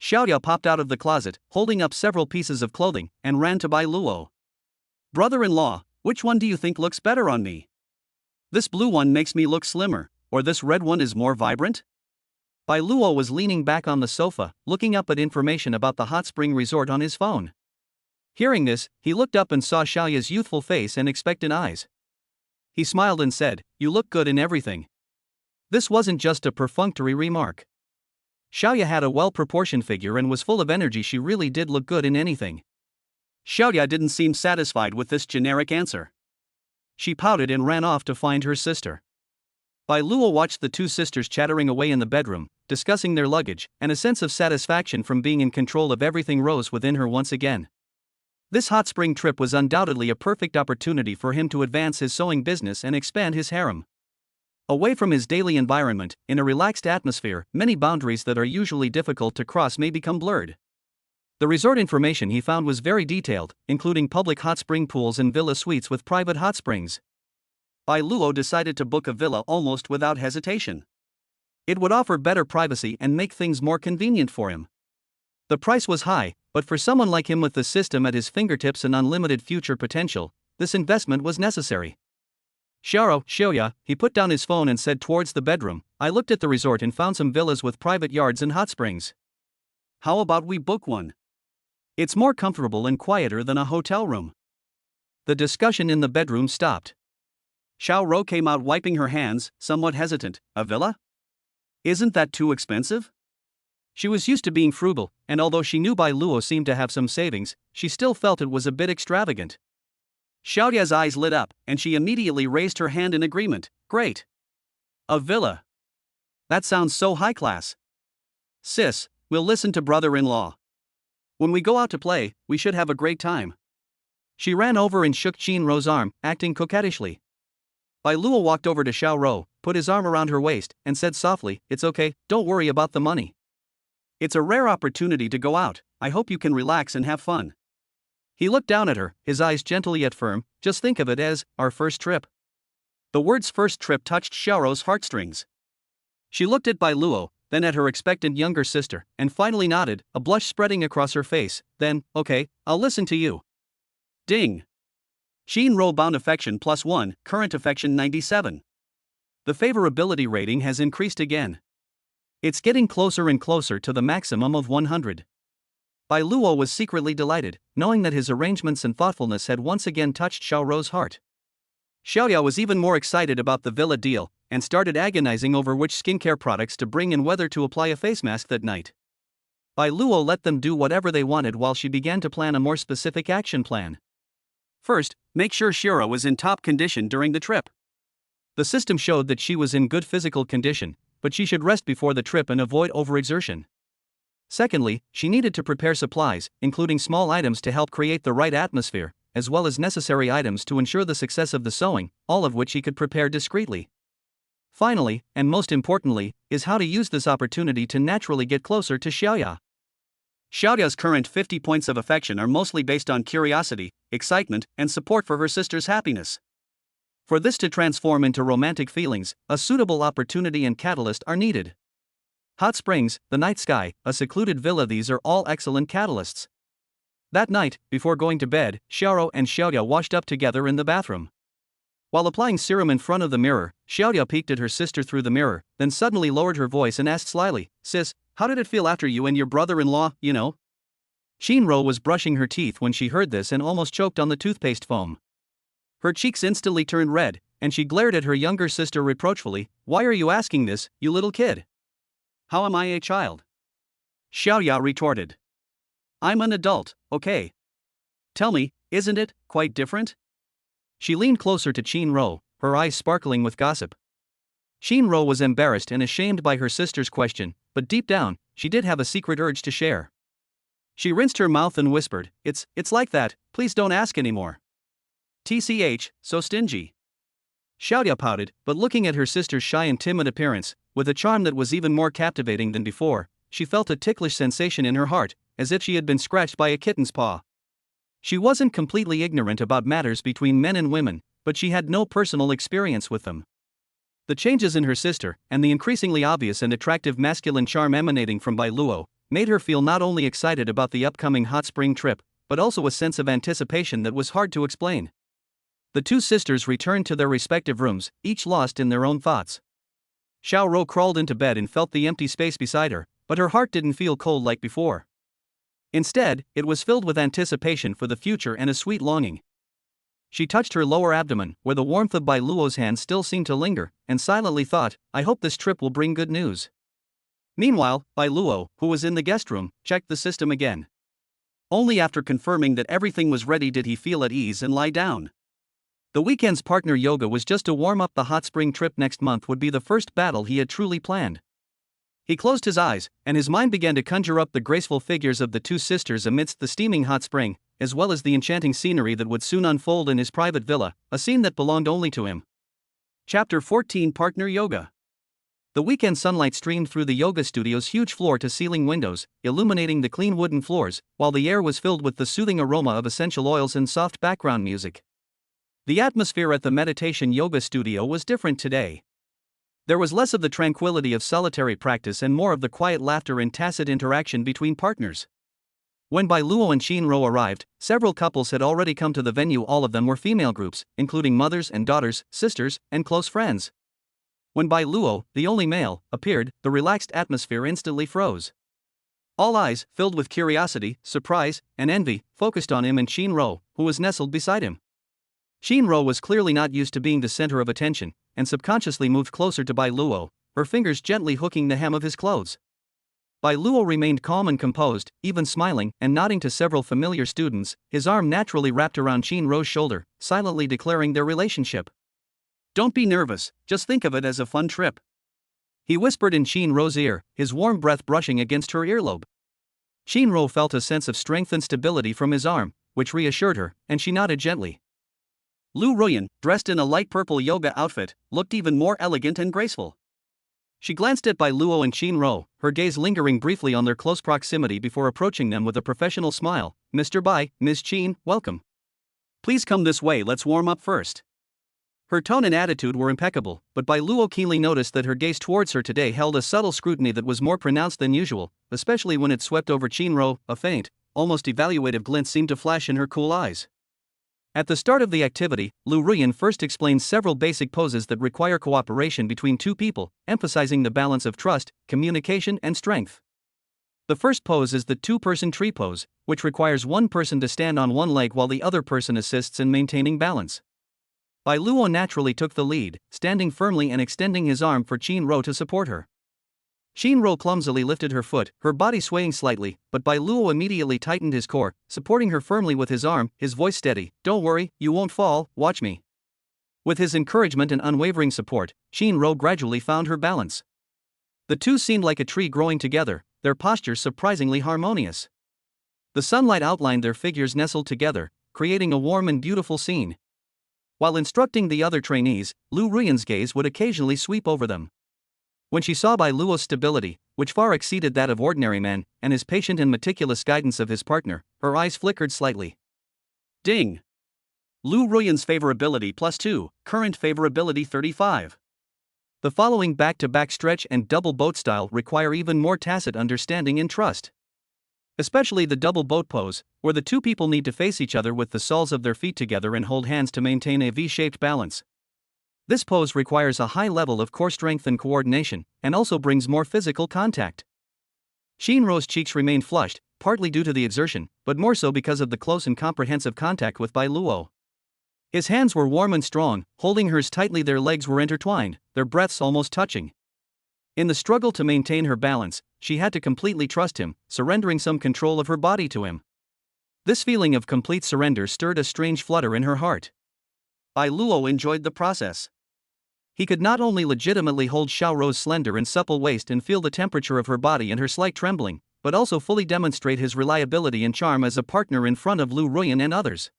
Xiaoya popped out of the closet, holding up several pieces of clothing, and ran to Bai Luo. Brother-in-law, which one do you think looks better on me? This blue one makes me look slimmer, or this red one is more vibrant? Bai Luo was leaning back on the sofa, looking up at information about the hot spring resort on his phone. Hearing this, he looked up and saw Xiaoya's youthful face and expectant eyes. He smiled and said, "You look good in everything." This wasn't just a perfunctory remark. Xiaoya had a well-proportioned figure and was full of energy. She really did look good in anything. Xiaoya didn't seem satisfied with this generic answer. She pouted and ran off to find her sister. Bai Luo watched the two sisters chattering away in the bedroom, discussing their luggage, and a sense of satisfaction from being in control of everything rose within her once again. This hot spring trip was undoubtedly a perfect opportunity for him to advance his sewing business and expand his harem. Away from his daily environment, in a relaxed atmosphere, many boundaries that are usually difficult to cross may become blurred. The resort information he found was very detailed, including public hot spring pools and villa suites with private hot springs. Bai Luo decided to book a villa almost without hesitation. It would offer better privacy and make things more convenient for him. The price was high, but for someone like him with the system at his fingertips and unlimited future potential, this investment was necessary. Xiaoya, he put down his phone and said towards the bedroom, "I looked at the resort and found some villas with private yards and hot springs. How about we book one? It's more comfortable and quieter than a hotel room." The discussion in the bedroom stopped. Xiaoro came out wiping her hands, somewhat hesitant. "A villa? Isn't that too expensive?" She was used to being frugal, and although she knew Bai Luo seemed to have some savings, she still felt it was a bit extravagant. Xiaoya's eyes lit up, and she immediately raised her hand in agreement. "Great. A villa. That sounds so high class. Sis, we'll listen to brother-in-law. When we go out to play, we should have a great time." She ran over and shook Shinro's arm, acting coquettishly. Bai Luo walked over to Xiaoro, put his arm around her waist, and said softly, "It's okay, don't worry about the money. It's a rare opportunity to go out, I hope you can relax and have fun." He looked down at her, his eyes gentle yet firm. "Just think of it as our first trip." The words first trip touched Xiaoro's heartstrings. She looked at Bai Luo, then at her expectant younger sister, and finally nodded, a blush spreading across her face. Then, "Okay, I'll listen to you." Ding! Shinro bound affection +1, current affection 97. The favorability rating has increased again. It's getting closer and closer to the maximum of 100. Bai Luo was secretly delighted, knowing that his arrangements and thoughtfulness had once again touched Xiaoro's heart. Xiaoya was even more excited about the villa deal, and started agonizing over which skincare products to bring and whether to apply a face mask that night. Bai Luo let them do whatever they wanted while she began to plan a more specific action plan. First, make sure Shira was in top condition during the trip. The system showed that she was in good physical condition, but she should rest before the trip and avoid overexertion. Secondly, she needed to prepare supplies, including small items to help create the right atmosphere, as well as necessary items to ensure the success of the sewing, all of which she could prepare discreetly. Finally, and most importantly, is how to use this opportunity to naturally get closer to Xiaoya. Xiaoya's current 50 points of affection are mostly based on curiosity, excitement, and support for her sister's happiness. For this to transform into romantic feelings, a suitable opportunity and catalyst are needed. Hot springs, the night sky, a secluded villa, these are all excellent catalysts. That night, before going to bed, Xiaoro and Xiaoya washed up together in the bathroom. While applying serum in front of the mirror, Xiaoya peeked at her sister through the mirror, then suddenly lowered her voice and asked slyly, "Sis, how did it feel after you and your brother-in-law, you know?" Shinro was brushing her teeth when she heard this and almost choked on the toothpaste foam. Her cheeks instantly turned red, and she glared at her younger sister reproachfully. "Why are you asking this, you little kid? How am I a child?" Xiaoya retorted. "I'm an adult, okay? Tell me, isn't it quite different?" She leaned closer to Shinro, her eyes sparkling with gossip. Shinro was embarrassed and ashamed by her sister's question, but deep down, she did have a secret urge to share. She rinsed her mouth and whispered, It's like that, please don't ask anymore." "TCH, so stingy." Xiaoya pouted, but looking at her sister's shy and timid appearance, with a charm that was even more captivating than before, she felt a ticklish sensation in her heart, as if she had been scratched by a kitten's paw. She wasn't completely ignorant about matters between men and women, but she had no personal experience with them. The changes in her sister, and the increasingly obvious and attractive masculine charm emanating from Bai Luo, made her feel not only excited about the upcoming hot spring trip, but also a sense of anticipation that was hard to explain. The two sisters returned to their respective rooms, each lost in their own thoughts. Xiaoro crawled into bed and felt the empty space beside her, but her heart didn't feel cold like before. Instead, it was filled with anticipation for the future and a sweet longing. She touched her lower abdomen, where the warmth of Bai Luo's hand still seemed to linger, and silently thought, "I hope this trip will bring good news." Meanwhile, Bai Luo, who was in the guest room, checked the system again. Only after confirming that everything was ready did he feel at ease and lie down. The weekend's partner yoga was just to warm up. The hot spring trip next month would be the first battle he had truly planned. He closed his eyes, and his mind began to conjure up the graceful figures of the two sisters amidst the steaming hot spring, as well as the enchanting scenery that would soon unfold in his private villa, a scene that belonged only to him. Chapter 14: Partner Yoga. The weekend sunlight streamed through the yoga studio's huge floor-to-ceiling windows, illuminating the clean wooden floors, while the air was filled with the soothing aroma of essential oils and soft background music. The atmosphere at the meditation yoga studio was different today. There was less of the tranquility of solitary practice and more of the quiet laughter and tacit interaction between partners. When Bai Luo and Shinro arrived, several couples had already come to the venue. All of them were female groups, including mothers and daughters, sisters, and close friends. When Bai Luo, the only male, appeared, the relaxed atmosphere instantly froze. All eyes, filled with curiosity, surprise, and envy, focused on him and Shinro, who was nestled beside him. Shinro was clearly not used to being the center of attention, and subconsciously moved closer to Bai Luo, her fingers gently hooking the hem of his clothes. Bai Luo remained calm and composed, even smiling and nodding to several familiar students, his arm naturally wrapped around Shinro's shoulder, silently declaring their relationship. "Don't be nervous, just think of it as a fun trip," he whispered in Shinro's ear, his warm breath brushing against her earlobe. Shinro felt a sense of strength and stability from his arm, which reassured her, and she nodded gently. Lu Ruyan, dressed in a light purple yoga outfit, looked even more elegant and graceful. She glanced at Bai Luo and Shinro, her gaze lingering briefly on their close proximity before approaching them with a professional smile. "Mr. Bai, Ms. Qin, welcome. Please come this way, let's warm up first." Her tone and attitude were impeccable, but Bai Luo keenly noticed that her gaze towards her today held a subtle scrutiny that was more pronounced than usual, especially when it swept over Shinro. A faint, almost evaluative glint seemed to flash in her cool eyes. At the start of the activity, Lu Ruyan first explained several basic poses that require cooperation between two people, emphasizing the balance of trust, communication, and strength. The first pose is the two-person tree pose, which requires one person to stand on one leg while the other person assists in maintaining balance. Bai Luo naturally took the lead, standing firmly and extending his arm for Shinro to support her. Shinro clumsily lifted her foot, her body swaying slightly, but Bai Luo immediately tightened his core, supporting her firmly with his arm, his voice steady. "Don't worry, you won't fall, watch me." With his encouragement and unwavering support, Shinro gradually found her balance. The two seemed like a tree growing together, their postures surprisingly harmonious. The sunlight outlined their figures nestled together, creating a warm and beautiful scene. While instructing the other trainees, Lu Ruyan's gaze would occasionally sweep over them. When she saw Bai Luo's stability, which far exceeded that of ordinary men, and his patient and meticulous guidance of his partner, her eyes flickered slightly. Ding! Lu Ruyan's favorability +2, current favorability 35. The following back-to-back stretch and double boat style require even more tacit understanding and trust. Especially the double boat pose, where the two people need to face each other with the soles of their feet together and hold hands to maintain a V-shaped balance. This pose requires a high level of core strength and coordination, and also brings more physical contact. Shinro's cheeks remained flushed, partly due to the exertion, but more so because of the close and comprehensive contact with Bai Luo. His hands were warm and strong, holding hers tightly. Their legs were intertwined, their breaths almost touching. In the struggle to maintain her balance, she had to completely trust him, surrendering some control of her body to him. This feeling of complete surrender stirred a strange flutter in her heart. Bai Luo enjoyed the process. He could not only legitimately hold Xiaoro's slender and supple waist and feel the temperature of her body and her slight trembling, but also fully demonstrate his reliability and charm as a partner in front of Lu Ruyan and others.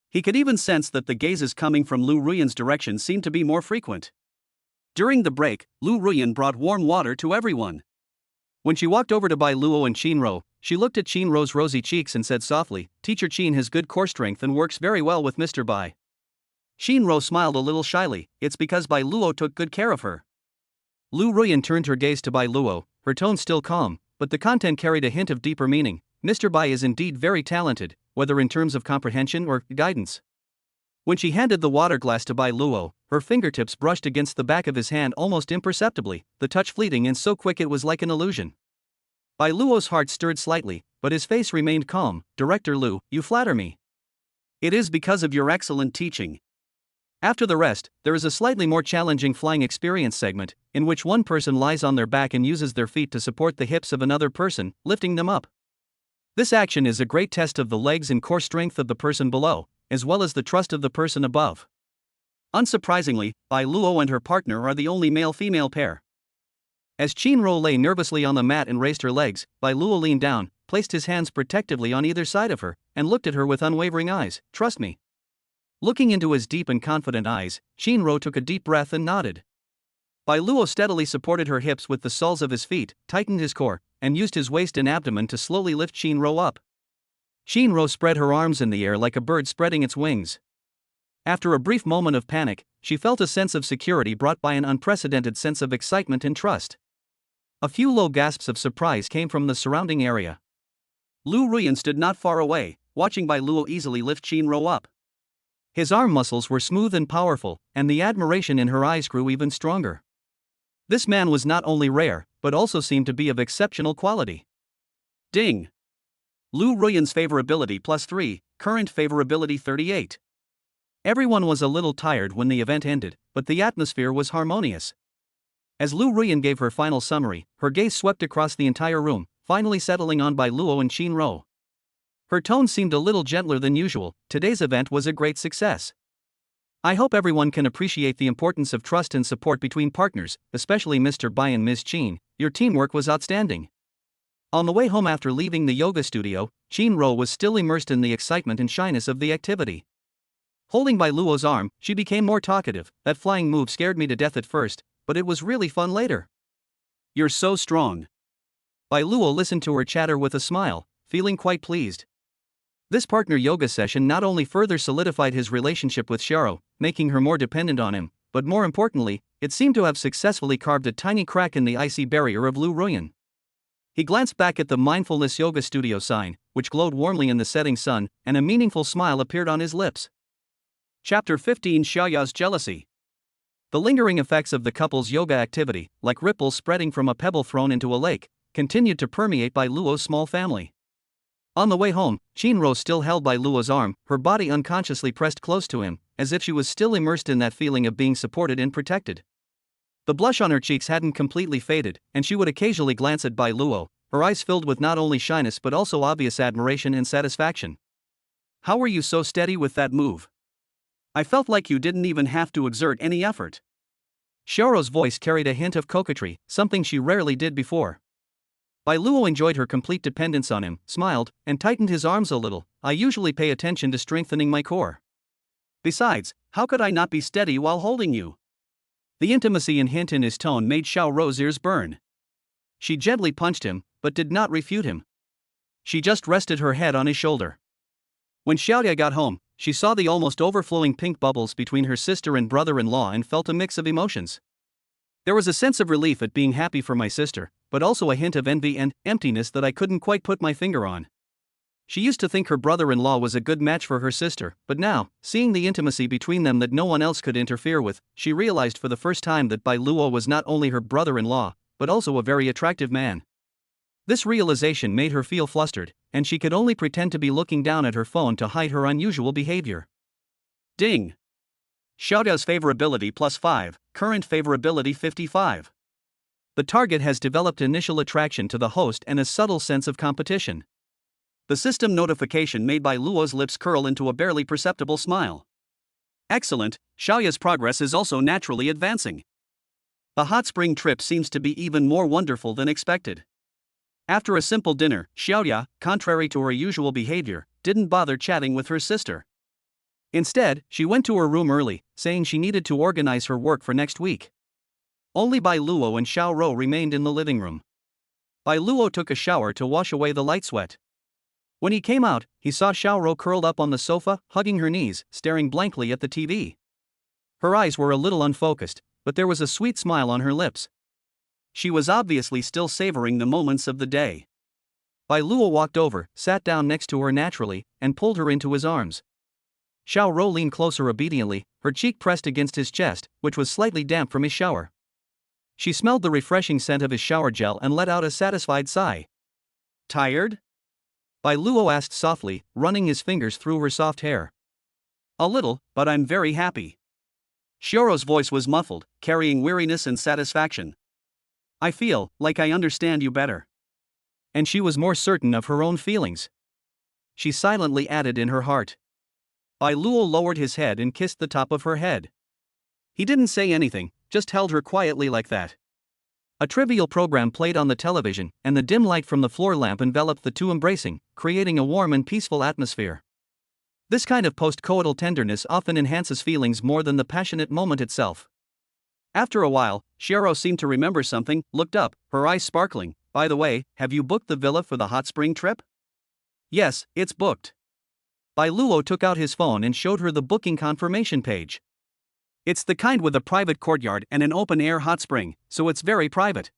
He could even sense that the gazes coming from Lu Ruyan's direction seemed to be more frequent. During the break, Lu Ruyan brought warm water to everyone. When she walked over to Bai Luo and Shinro, she looked at Shinro's rosy cheeks and said softly, "Teacher Qin has good core strength and works very well with Mr. Bai." Shinro smiled a little shyly. "It's because Bai Luo took good care of her." Lu Ruyan turned her gaze to Bai Luo, her tone still calm, but the content carried a hint of deeper meaning. "Mr. Bai is indeed very talented, whether in terms of comprehension or guidance." When she handed the water glass to Bai Luo, her fingertips brushed against the back of his hand almost imperceptibly, the touch fleeting and so quick it was like an illusion. Bai Luo's heart stirred slightly, but his face remained calm. "Director Lu, you flatter me. It is because of your excellent teaching." After the rest, there is a slightly more challenging flying experience segment, in which one person lies on their back and uses their feet to support the hips of another person, lifting them up. This action is a great test of the legs and core strength of the person below, as well as the trust of the person above. Unsurprisingly, Bai Luo and her partner are the only male-female pair. As Shinro lay nervously on the mat and raised her legs, Bai Luo leaned down, placed his hands protectively on either side of her, and looked at her with unwavering eyes. "Trust me." Looking into his deep and confident eyes, Shinro took a deep breath and nodded. Bai Luo steadily supported her hips with the soles of his feet, tightened his core, and used his waist and abdomen to slowly lift Shinro up. Shinro spread her arms in the air like a bird spreading its wings. After a brief moment of panic, she felt a sense of security brought by an unprecedented sense of excitement and trust. A few low gasps of surprise came from the surrounding area. Lu Ruyan stood not far away, watching Bai Luo easily lift Shinro up. His arm muscles were smooth and powerful, and the admiration in her eyes grew even stronger. This man was not only rare, but also seemed to be of exceptional quality. Ding! Lu Ruyan's favorability +3, current favorability 38. Everyone was a little tired when the event ended, but the atmosphere was harmonious. As Lu Ruyan gave her final summary, her gaze swept across the entire room, finally settling on Bai Luo and Shinro. Her tone seemed a little gentler than usual. "Today's event was a great success. I hope everyone can appreciate the importance of trust and support between partners, especially Mr. Bai and Ms. Qin. Your teamwork was outstanding." On the way home after leaving the yoga studio, Shinro was still immersed in the excitement and shyness of the activity. Holding Bai Luo's arm, she became more talkative. "That flying move scared me to death at first, but it was really fun later." "You're so strong." Bai Luo listened to her chatter with a smile, feeling quite pleased. This partner yoga session not only further solidified his relationship with Xiaoro, making her more dependent on him, but more importantly, it seemed to have successfully carved a tiny crack in the icy barrier of Lu Ruyan. He glanced back at the Mindfulness Yoga Studio sign, which glowed warmly in the setting sun, and a meaningful smile appeared on his lips. Chapter 15: Xiaoya's Jealousy. The lingering effects of the couple's yoga activity, like ripples spreading from a pebble thrown into a lake, continued to permeate Bai Luo's small family. On the way home, Shinro still held Bai Luo's arm, her body unconsciously pressed close to him, as if she was still immersed in that feeling of being supported and protected. The blush on her cheeks hadn't completely faded, and she would occasionally glance at Bai Luo, her eyes filled with not only shyness but also obvious admiration and satisfaction. "How were you so steady with that move? I felt like you didn't even have to exert any effort." Xiaoro's voice carried a hint of coquetry, something she rarely did before. Bai Luo enjoyed her complete dependence on him, smiled, and tightened his arms a little. "I usually pay attention to strengthening my core. Besides, how could I not be steady while holding you?" The intimacy and hint in his tone made Xiaoro's ears burn. She gently punched him, but did not refute him. She just rested her head on his shoulder. When Xiaoya got home, she saw the almost overflowing pink bubbles between her sister and brother-in-law and felt a mix of emotions. There was a sense of relief at being happy for my sister, but also a hint of envy and emptiness that I couldn't quite put my finger on. She used to think her brother-in-law was a good match for her sister, but now, seeing the intimacy between them that no one else could interfere with, she realized for the first time that Bai Luo was not only her brother-in-law, but also a very attractive man. This realization made her feel flustered, and she could only pretend to be looking down at her phone to hide her unusual behavior. Ding! Xiaodao's favorability +5, current favorability 55. The target has developed initial attraction to the host and a subtle sense of competition. The system notification made Bai Luo's lips curl into a barely perceptible smile. Excellent, Xiaoya's progress is also naturally advancing. The hot spring trip seems to be even more wonderful than expected. After a simple dinner, Xiaoya, contrary to her usual behavior, didn't bother chatting with her sister. Instead, she went to her room early, saying she needed to organize her work for next week. Only Bai Luo and Xiao Rou remained in the living room. Bai Luo took a shower to wash away the light sweat. When he came out, he saw Xiao Rou curled up on the sofa, hugging her knees, staring blankly at the TV. Her eyes were a little unfocused, but there was a sweet smile on her lips. She was obviously still savoring the moments of the day. Bai Luo walked over, sat down next to her naturally, and pulled her into his arms. Xiao Rou leaned closer obediently, her cheek pressed against his chest, which was slightly damp from his shower. She smelled the refreshing scent of his shower gel and let out a satisfied sigh. Tired? Bai Luo asked softly, running his fingers through her soft hair. A little, but I'm very happy. Xiaorou's voice was muffled, carrying weariness and satisfaction. I feel like I understand you better. And she was more certain of her own feelings. She silently added in her heart. Bai Luo lowered his head and kissed the top of her head. He didn't say anything, just held her quietly like that. A trivial program played on the television, and the dim light from the floor lamp enveloped the two embracing, creating a warm and peaceful atmosphere. This kind of post-coital tenderness often enhances feelings more than the passionate moment itself. After a while, Xiaorou seemed to remember something, looked up, her eyes sparkling. By the way, have you booked the villa for the hot spring trip? Yes, it's booked. Bai Luo took out his phone and showed her the booking confirmation page. It's the kind with a private courtyard and an open-air hot spring, so it's very private.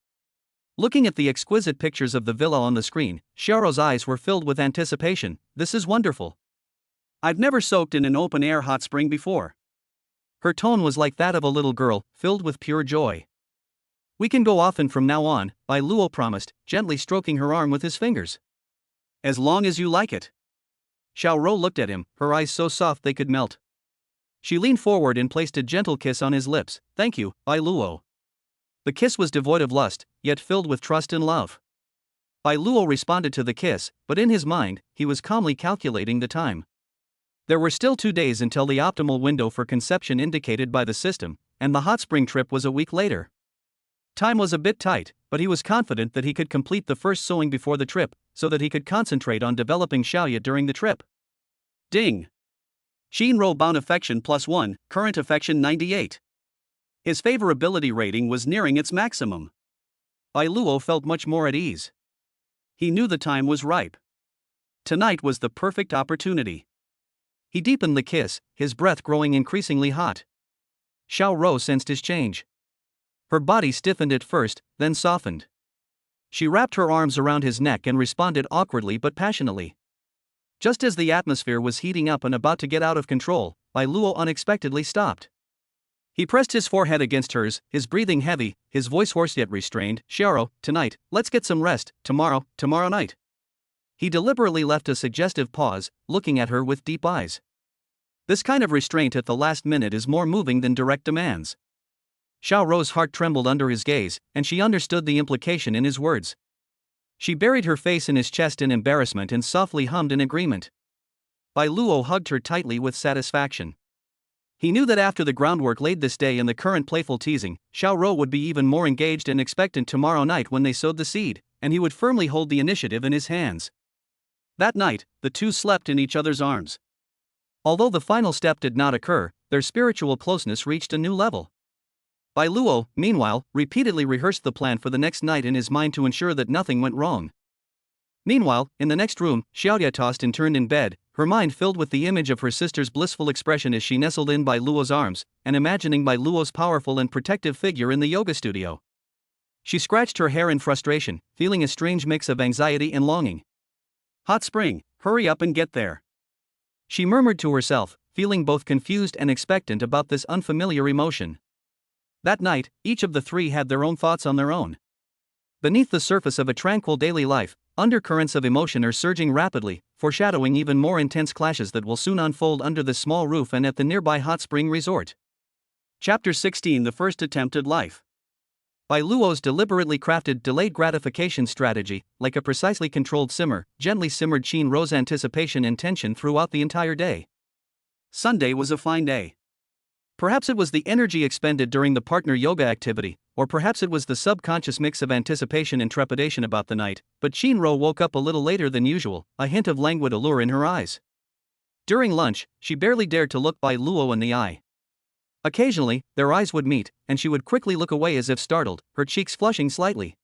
Looking at the exquisite pictures of the villa on the screen, Xiaorou's eyes were filled with anticipation. This is wonderful. I've never soaked in an open-air hot spring before. Her tone was like that of a little girl, filled with pure joy. We can go often from now on, Bai Luo promised, gently stroking her arm with his fingers. As long as you like it. Xiao Rou looked at him, her eyes so soft they could melt. She leaned forward and placed a gentle kiss on his lips. Thank you, Bai Luo. The kiss was devoid of lust, yet filled with trust and love. Bai Luo responded to the kiss, but in his mind, he was calmly calculating the time. There were still 2 days until the optimal window for conception indicated by the system, and the hot spring trip was a week later. Time was a bit tight, but he was confident that he could complete the first sewing before the trip, so that he could concentrate on developing Xiaoya during the trip. Ding! Xin Rou bound affection +1, current affection 98. His favorability rating was nearing its maximum. Bai Luo felt much more at ease. He knew the time was ripe. Tonight was the perfect opportunity. He deepened the kiss, his breath growing increasingly hot. Xiao Rou sensed his change. Her body stiffened at first, then softened. She wrapped her arms around his neck and responded awkwardly but passionately. Just as the atmosphere was heating up and about to get out of control, Bai Luo unexpectedly stopped. He pressed his forehead against hers, his breathing heavy, his voice hoarse yet restrained. Xiaorou, tonight, let's get some rest. Tomorrow night. He deliberately left a suggestive pause, looking at her with deep eyes. This kind of restraint at the last minute is more moving than direct demands. Xiao Rou's heart trembled under his gaze, and she understood the implication in his words. She buried her face in his chest in embarrassment and softly hummed in agreement. Bai Luo hugged her tightly with satisfaction. He knew that after the groundwork laid this day and the current playful teasing, Xiao Rou would be even more engaged and expectant tomorrow night when they sowed the seed, and he would firmly hold the initiative in his hands. That night, the two slept in each other's arms. Although the final step did not occur, their spiritual closeness reached a new level. Bai Luo, meanwhile, repeatedly rehearsed the plan for the next night in his mind to ensure that nothing went wrong. Meanwhile, in the next room, Xiaoya tossed and turned in bed, her mind filled with the image of her sister's blissful expression as she nestled in Bai Luo's arms, and imagining Bai Luo's powerful and protective figure in the yoga studio. She scratched her hair in frustration, feeling a strange mix of anxiety and longing. Hot spring, hurry up and get there. She murmured to herself, feeling both confused and expectant about this unfamiliar emotion. That night, each of the three had their own thoughts on their own. Beneath the surface of a tranquil daily life, undercurrents of emotion are surging rapidly, foreshadowing even more intense clashes that will soon unfold under this small roof and at the nearby hot spring resort. Chapter 16: The First Attempt at Life. Bai Luo's deliberately crafted delayed gratification strategy, like a precisely controlled simmer, gently simmered Qin Ro's anticipation and tension throughout the entire day. Sunday was a fine day. Perhaps it was the energy expended during the partner yoga activity, or perhaps it was the subconscious mix of anticipation and trepidation about the night, but Qin Ro woke up a little later than usual, a hint of languid allure in her eyes. During lunch, she barely dared to look Bai Luo in the eye. Occasionally, their eyes would meet, and she would quickly look away as if startled, her cheeks flushing slightly.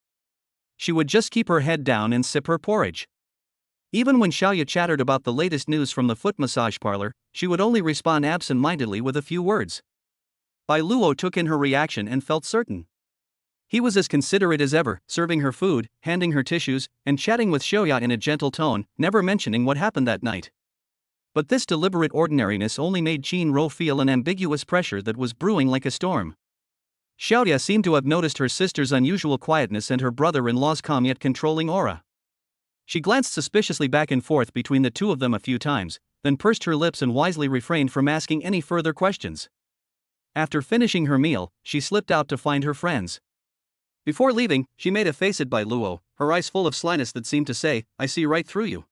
She would just keep her head down and sip her porridge. Even when Xiaoya chattered about the latest news from the foot massage parlor, she would only respond absent-mindedly with a few words. Bai Luo took in her reaction and felt certain. He was as considerate as ever, serving her food, handing her tissues, and chatting with Xiaoya in a gentle tone, never mentioning what happened that night. But this deliberate ordinariness only made Qin Ro feel an ambiguous pressure that was brewing like a storm. Xiaoya seemed to have noticed her sister's unusual quietness and her brother-in-law's calm yet controlling aura. She glanced suspiciously back and forth between the two of them a few times, then pursed her lips and wisely refrained from asking any further questions. After finishing her meal, she slipped out to find her friends. Before leaving, she made a face at Bai Luo, her eyes full of slyness that seemed to say, "I see right through you."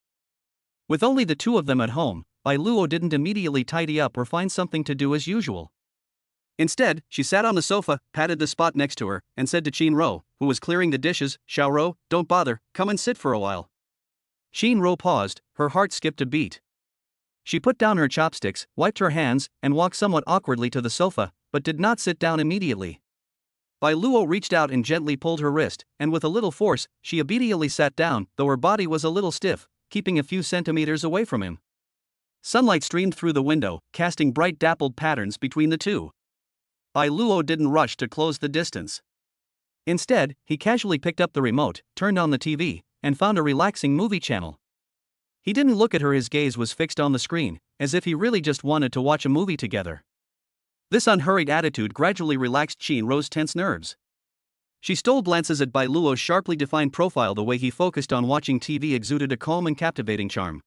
With only the two of them at home, Bai Luo didn't immediately tidy up or find something to do as usual. Instead, she sat on the sofa, patted the spot next to her, and said to Qin Ro, who was clearing the dishes, "Xiao Ro, don't bother, come and sit for a while." Qin Ro paused, her heart skipped a beat. She put down her chopsticks, wiped her hands, and walked somewhat awkwardly to the sofa, but did not sit down immediately. Bai Luo reached out and gently pulled her wrist, and with a little force, she obediently sat down, though her body was a little stiff, keeping a few centimeters away from him. Sunlight streamed through the window, casting bright dappled patterns between the two. Bai Luo didn't rush to close the distance. Instead, he casually picked up the remote, turned on the TV, and found a relaxing movie channel. He didn't look at her, his gaze was fixed on the screen, as if he really just wanted to watch a movie together. This unhurried attitude gradually relaxed Qin Ro's tense nerves. She stole glances at Bai Luo's sharply defined profile. The way he focused on watching TV exuded a calm and captivating charm.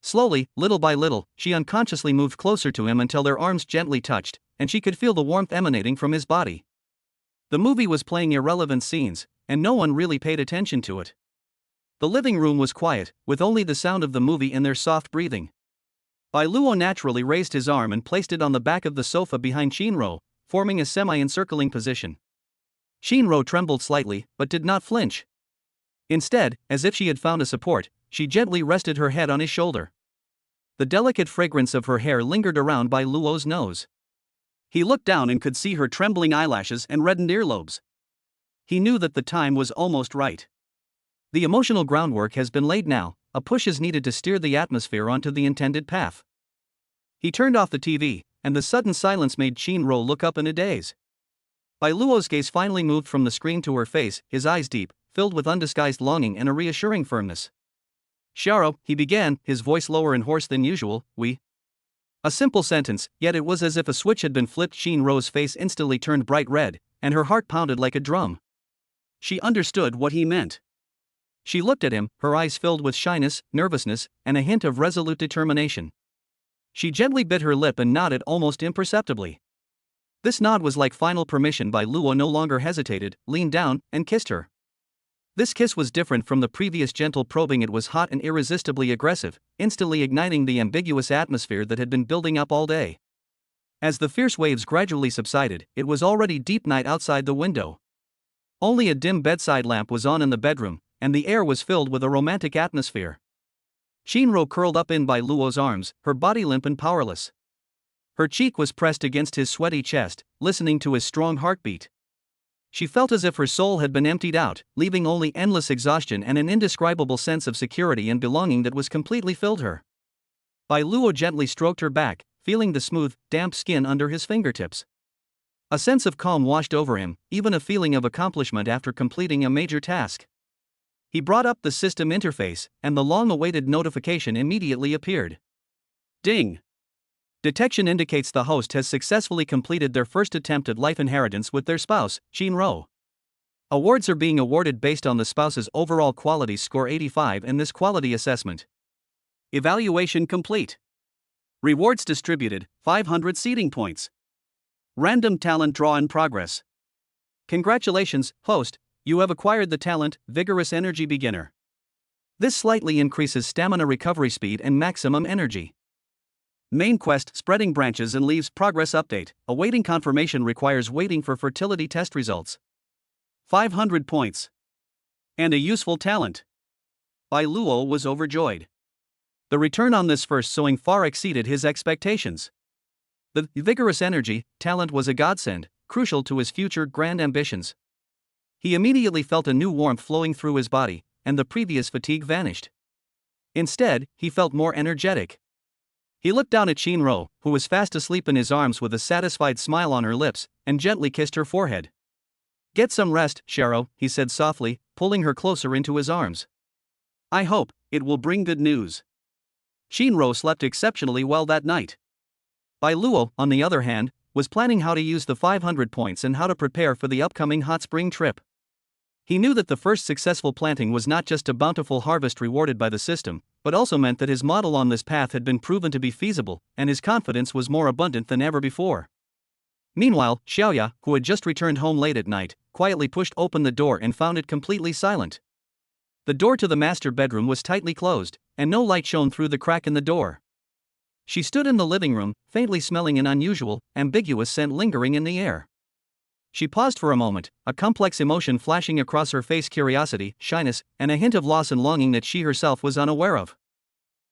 Slowly, little by little, she unconsciously moved closer to him until their arms gently touched, and she could feel the warmth emanating from his body. The movie was playing irrelevant scenes, and no one really paid attention to it. The living room was quiet, with only the sound of the movie and their soft breathing. Bai Luo naturally raised his arm and placed it on the back of the sofa behind Qin Ro, forming a semi-encircling position. Qin Ro trembled slightly, but did not flinch. Instead, as if she had found a support, she gently rested her head on his shoulder. The delicate fragrance of her hair lingered around Bai Luo's nose. He looked down and could see her trembling eyelashes and reddened earlobes. He knew that the time was almost right. The emotional groundwork has been laid now, a push is needed to steer the atmosphere onto the intended path. He turned off the TV, and the sudden silence made Qin Ro look up in a daze. Bai Luo's gaze finally moved from the screen to her face, his eyes deep, filled with undisguised longing and a reassuring firmness. "Xiao," he began, his voice lower and hoarse than usual, "we." A simple sentence, yet it was as if a switch had been flipped. Qin Ro's face instantly turned bright red, and her heart pounded like a drum. She understood what he meant. She looked at him, her eyes filled with shyness, nervousness, and a hint of resolute determination. She gently bit her lip and nodded almost imperceptibly. This nod was like final permission. Bai Luo no longer hesitated, leaned down, and kissed her. This kiss was different from the previous gentle probing. It was hot and irresistibly aggressive, instantly igniting the ambiguous atmosphere that had been building up all day. As the fierce waves gradually subsided, it was already deep night outside the window. Only a dim bedside lamp was on in the bedroom, and the air was filled with a romantic atmosphere. Qin Ro curled up in Bai Luo's arms, her body limp and powerless. Her cheek was pressed against his sweaty chest, listening to his strong heartbeat. She felt as if her soul had been emptied out, leaving only endless exhaustion and an indescribable sense of security and belonging that was completely filled her. Bai Luo gently stroked her back, feeling the smooth, damp skin under his fingertips. A sense of calm washed over him, even a feeling of accomplishment after completing a major task. He brought up the system interface, and the long-awaited notification immediately appeared. Ding! Detection indicates the host has successfully completed their first attempt at life inheritance with their spouse, Shinro. Awards are being awarded based on the spouse's overall quality score 85 in this quality assessment. Evaluation complete. Rewards distributed, 500 seeding points. Random talent draw in progress. Congratulations, host, you have acquired the talent, Vigorous Energy Beginner. This slightly increases stamina recovery speed and maximum energy. Main quest, Spreading Branches and Leaves progress update, awaiting confirmation requires waiting for fertility test results. 500 points. And a useful talent. Bai Luo was overjoyed. The return on this first sowing far exceeded his expectations. The Vigorous Energy talent was a godsend, crucial to his future grand ambitions. He immediately felt a new warmth flowing through his body, and the previous fatigue vanished. Instead, he felt more energetic. He looked down at Shinro, who was fast asleep in his arms with a satisfied smile on her lips, and gently kissed her forehead. Get some rest, Shiro, he said softly, pulling her closer into his arms. I hope it will bring good news. Shinro slept exceptionally well that night. Bai Luo, on the other hand, was planning how to use the 500 points and how to prepare for the upcoming hot spring trip. He knew that the first successful planting was not just a bountiful harvest rewarded by the system, but also meant that his model on this path had been proven to be feasible, and his confidence was more abundant than ever before. Meanwhile, Xiaoya, who had just returned home late at night, quietly pushed open the door and found it completely silent. The door to the master bedroom was tightly closed, and no light shone through the crack in the door. She stood in the living room, faintly smelling an unusual, ambiguous scent lingering in the air. She paused for a moment, a complex emotion flashing across her face: curiosity, shyness, and a hint of loss and longing that she herself was unaware of.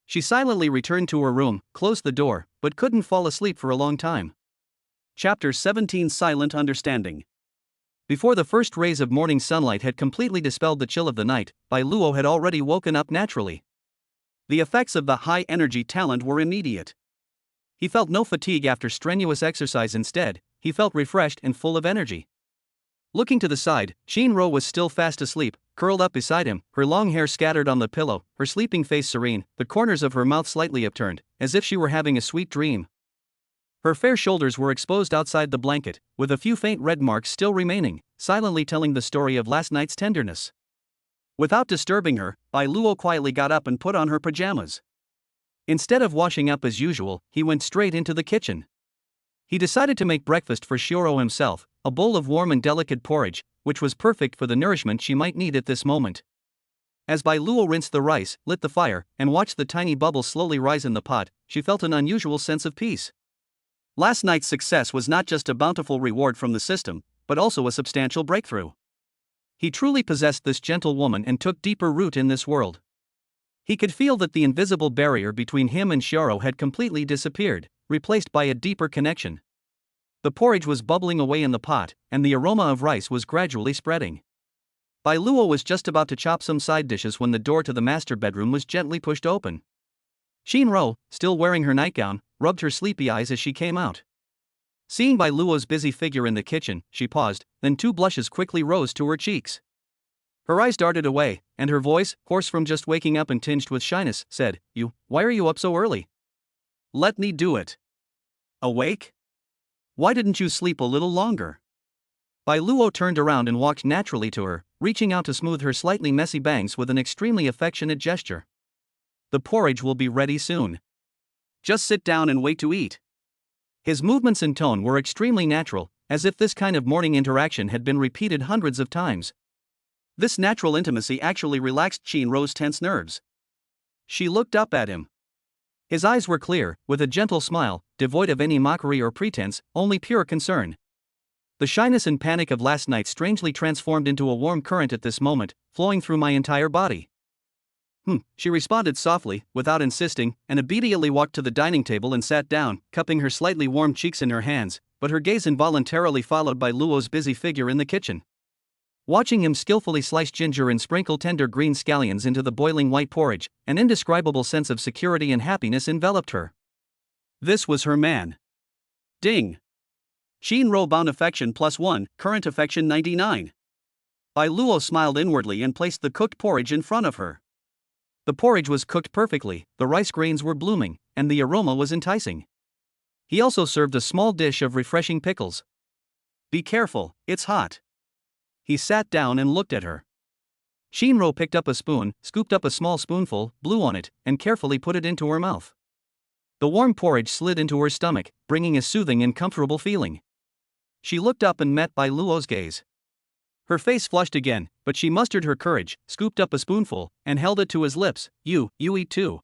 She silently returned to her room, closed the door, but couldn't fall asleep for a long time. Chapter 17: Silent Understanding. Before the first rays of morning sunlight had completely dispelled the chill of the night, Bai Luo had already woken up naturally. The effects of the high-energy talent were immediate. He felt no fatigue after strenuous exercise. Instead, he felt refreshed and full of energy. Looking to the side, Shinro was still fast asleep, curled up beside him, her long hair scattered on the pillow, her sleeping face serene, the corners of her mouth slightly upturned, as if she were having a sweet dream. Her fair shoulders were exposed outside the blanket, with a few faint red marks still remaining, silently telling the story of last night's tenderness. Without disturbing her, Bai Luo quietly got up and put on her pajamas. Instead of washing up as usual, he went straight into the kitchen. He decided to make breakfast for Shiro himself, a bowl of warm and delicate porridge, which was perfect for the nourishment she might need at this moment. As Bai Luo rinsed the rice, lit the fire, and watched the tiny bubbles slowly rise in the pot, she felt an unusual sense of peace. Last night's success was not just a bountiful reward from the system, but also a substantial breakthrough. He truly possessed this gentle woman and took deeper root in this world. He could feel that the invisible barrier between him and Shiro had completely disappeared, replaced by a deeper connection. The porridge was bubbling away in the pot, and the aroma of rice was gradually spreading. Bai Luo was just about to chop some side dishes when the door to the master bedroom was gently pushed open. Shinro, still wearing her nightgown, rubbed her sleepy eyes as she came out. Seeing Bai Luo's busy figure in the kitchen, she paused, then two blushes quickly rose to her cheeks. Her eyes darted away, and her voice, hoarse from just waking up and tinged with shyness, said, Why are you up so early? Let me do it. Awake? Why didn't you sleep a little longer? Bai Luo turned around and walked naturally to her, reaching out to smooth her slightly messy bangs with an extremely affectionate gesture. The porridge will be ready soon. Just sit down and wait to eat. His movements and tone were extremely natural, as if this kind of morning interaction had been repeated hundreds of times. This natural intimacy actually relaxed Shinro's tense nerves. She looked up at him. His eyes were clear, with a gentle smile, devoid of any mockery or pretense, only pure concern. The shyness and panic of last night strangely transformed into a warm current at this moment, flowing through my entire body. She responded softly, without insisting, and immediately walked to the dining table and sat down, cupping her slightly warm cheeks in her hands, but her gaze involuntarily followed Bai Luo's busy figure in the kitchen. Watching him skillfully slice ginger and sprinkle tender green scallions into the boiling white porridge, an indescribable sense of security and happiness enveloped her. This was her man. Ding. Shinro bound affection +1, current affection 99. Bai Luo smiled inwardly and placed the cooked porridge in front of her. The porridge was cooked perfectly, the rice grains were blooming, and the aroma was enticing. He also served a small dish of refreshing pickles. Be careful, it's hot. He sat down and looked at her. Shinro picked up a spoon, scooped up a small spoonful, blew on it, and carefully put it into her mouth. The warm porridge slid into her stomach, bringing a soothing and comfortable feeling. She looked up and met Bai Luo's gaze. Her face flushed again, but she mustered her courage, scooped up a spoonful, and held it to his lips. You eat too.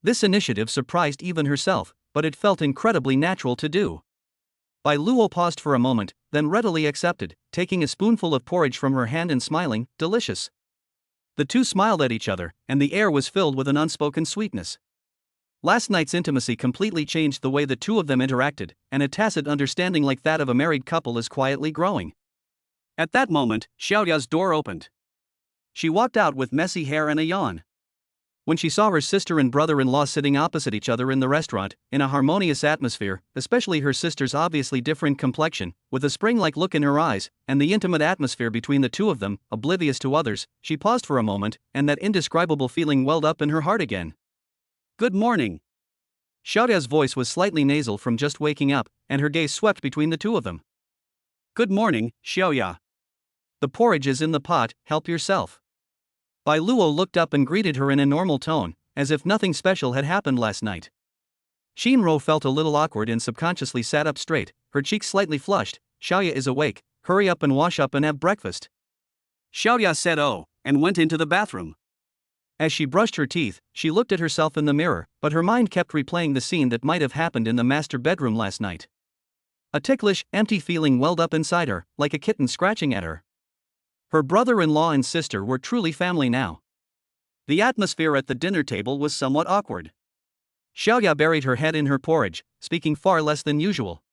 This initiative surprised even herself, but it felt incredibly natural to do. Bai Luo paused for a moment, then readily accepted, taking a spoonful of porridge from her hand and smiling, delicious. The two smiled at each other, and the air was filled with an unspoken sweetness. Last night's intimacy completely changed the way the two of them interacted, and a tacit understanding like that of a married couple is quietly growing. At that moment, Xiaoya's door opened. She walked out with messy hair and a yawn. When she saw her sister and brother-in-law sitting opposite each other in the restaurant, in a harmonious atmosphere, especially her sister's obviously different complexion, with a spring-like look in her eyes, and the intimate atmosphere between the two of them, oblivious to others, she paused for a moment, and that indescribable feeling welled up in her heart again. Good morning. Xiaoya's voice was slightly nasal from just waking up, and her gaze swept between the two of them. Good morning, Xiaoya. The porridge is in the pot, help yourself. Bai Luo looked up and greeted her in a normal tone, as if nothing special had happened last night. Shinro felt a little awkward and subconsciously sat up straight, her cheeks slightly flushed. Xiaoya is awake, hurry up and wash up and have breakfast. Xiaoya said oh, and went into the bathroom. As she brushed her teeth, she looked at herself in the mirror, but her mind kept replaying the scene that might have happened in the master bedroom last night. A ticklish, empty feeling welled up inside her, like a kitten scratching at her. Her brother-in-law and sister were truly family now. The atmosphere at the dinner table was somewhat awkward. Xiaoya buried her head in her porridge, speaking far less than usual.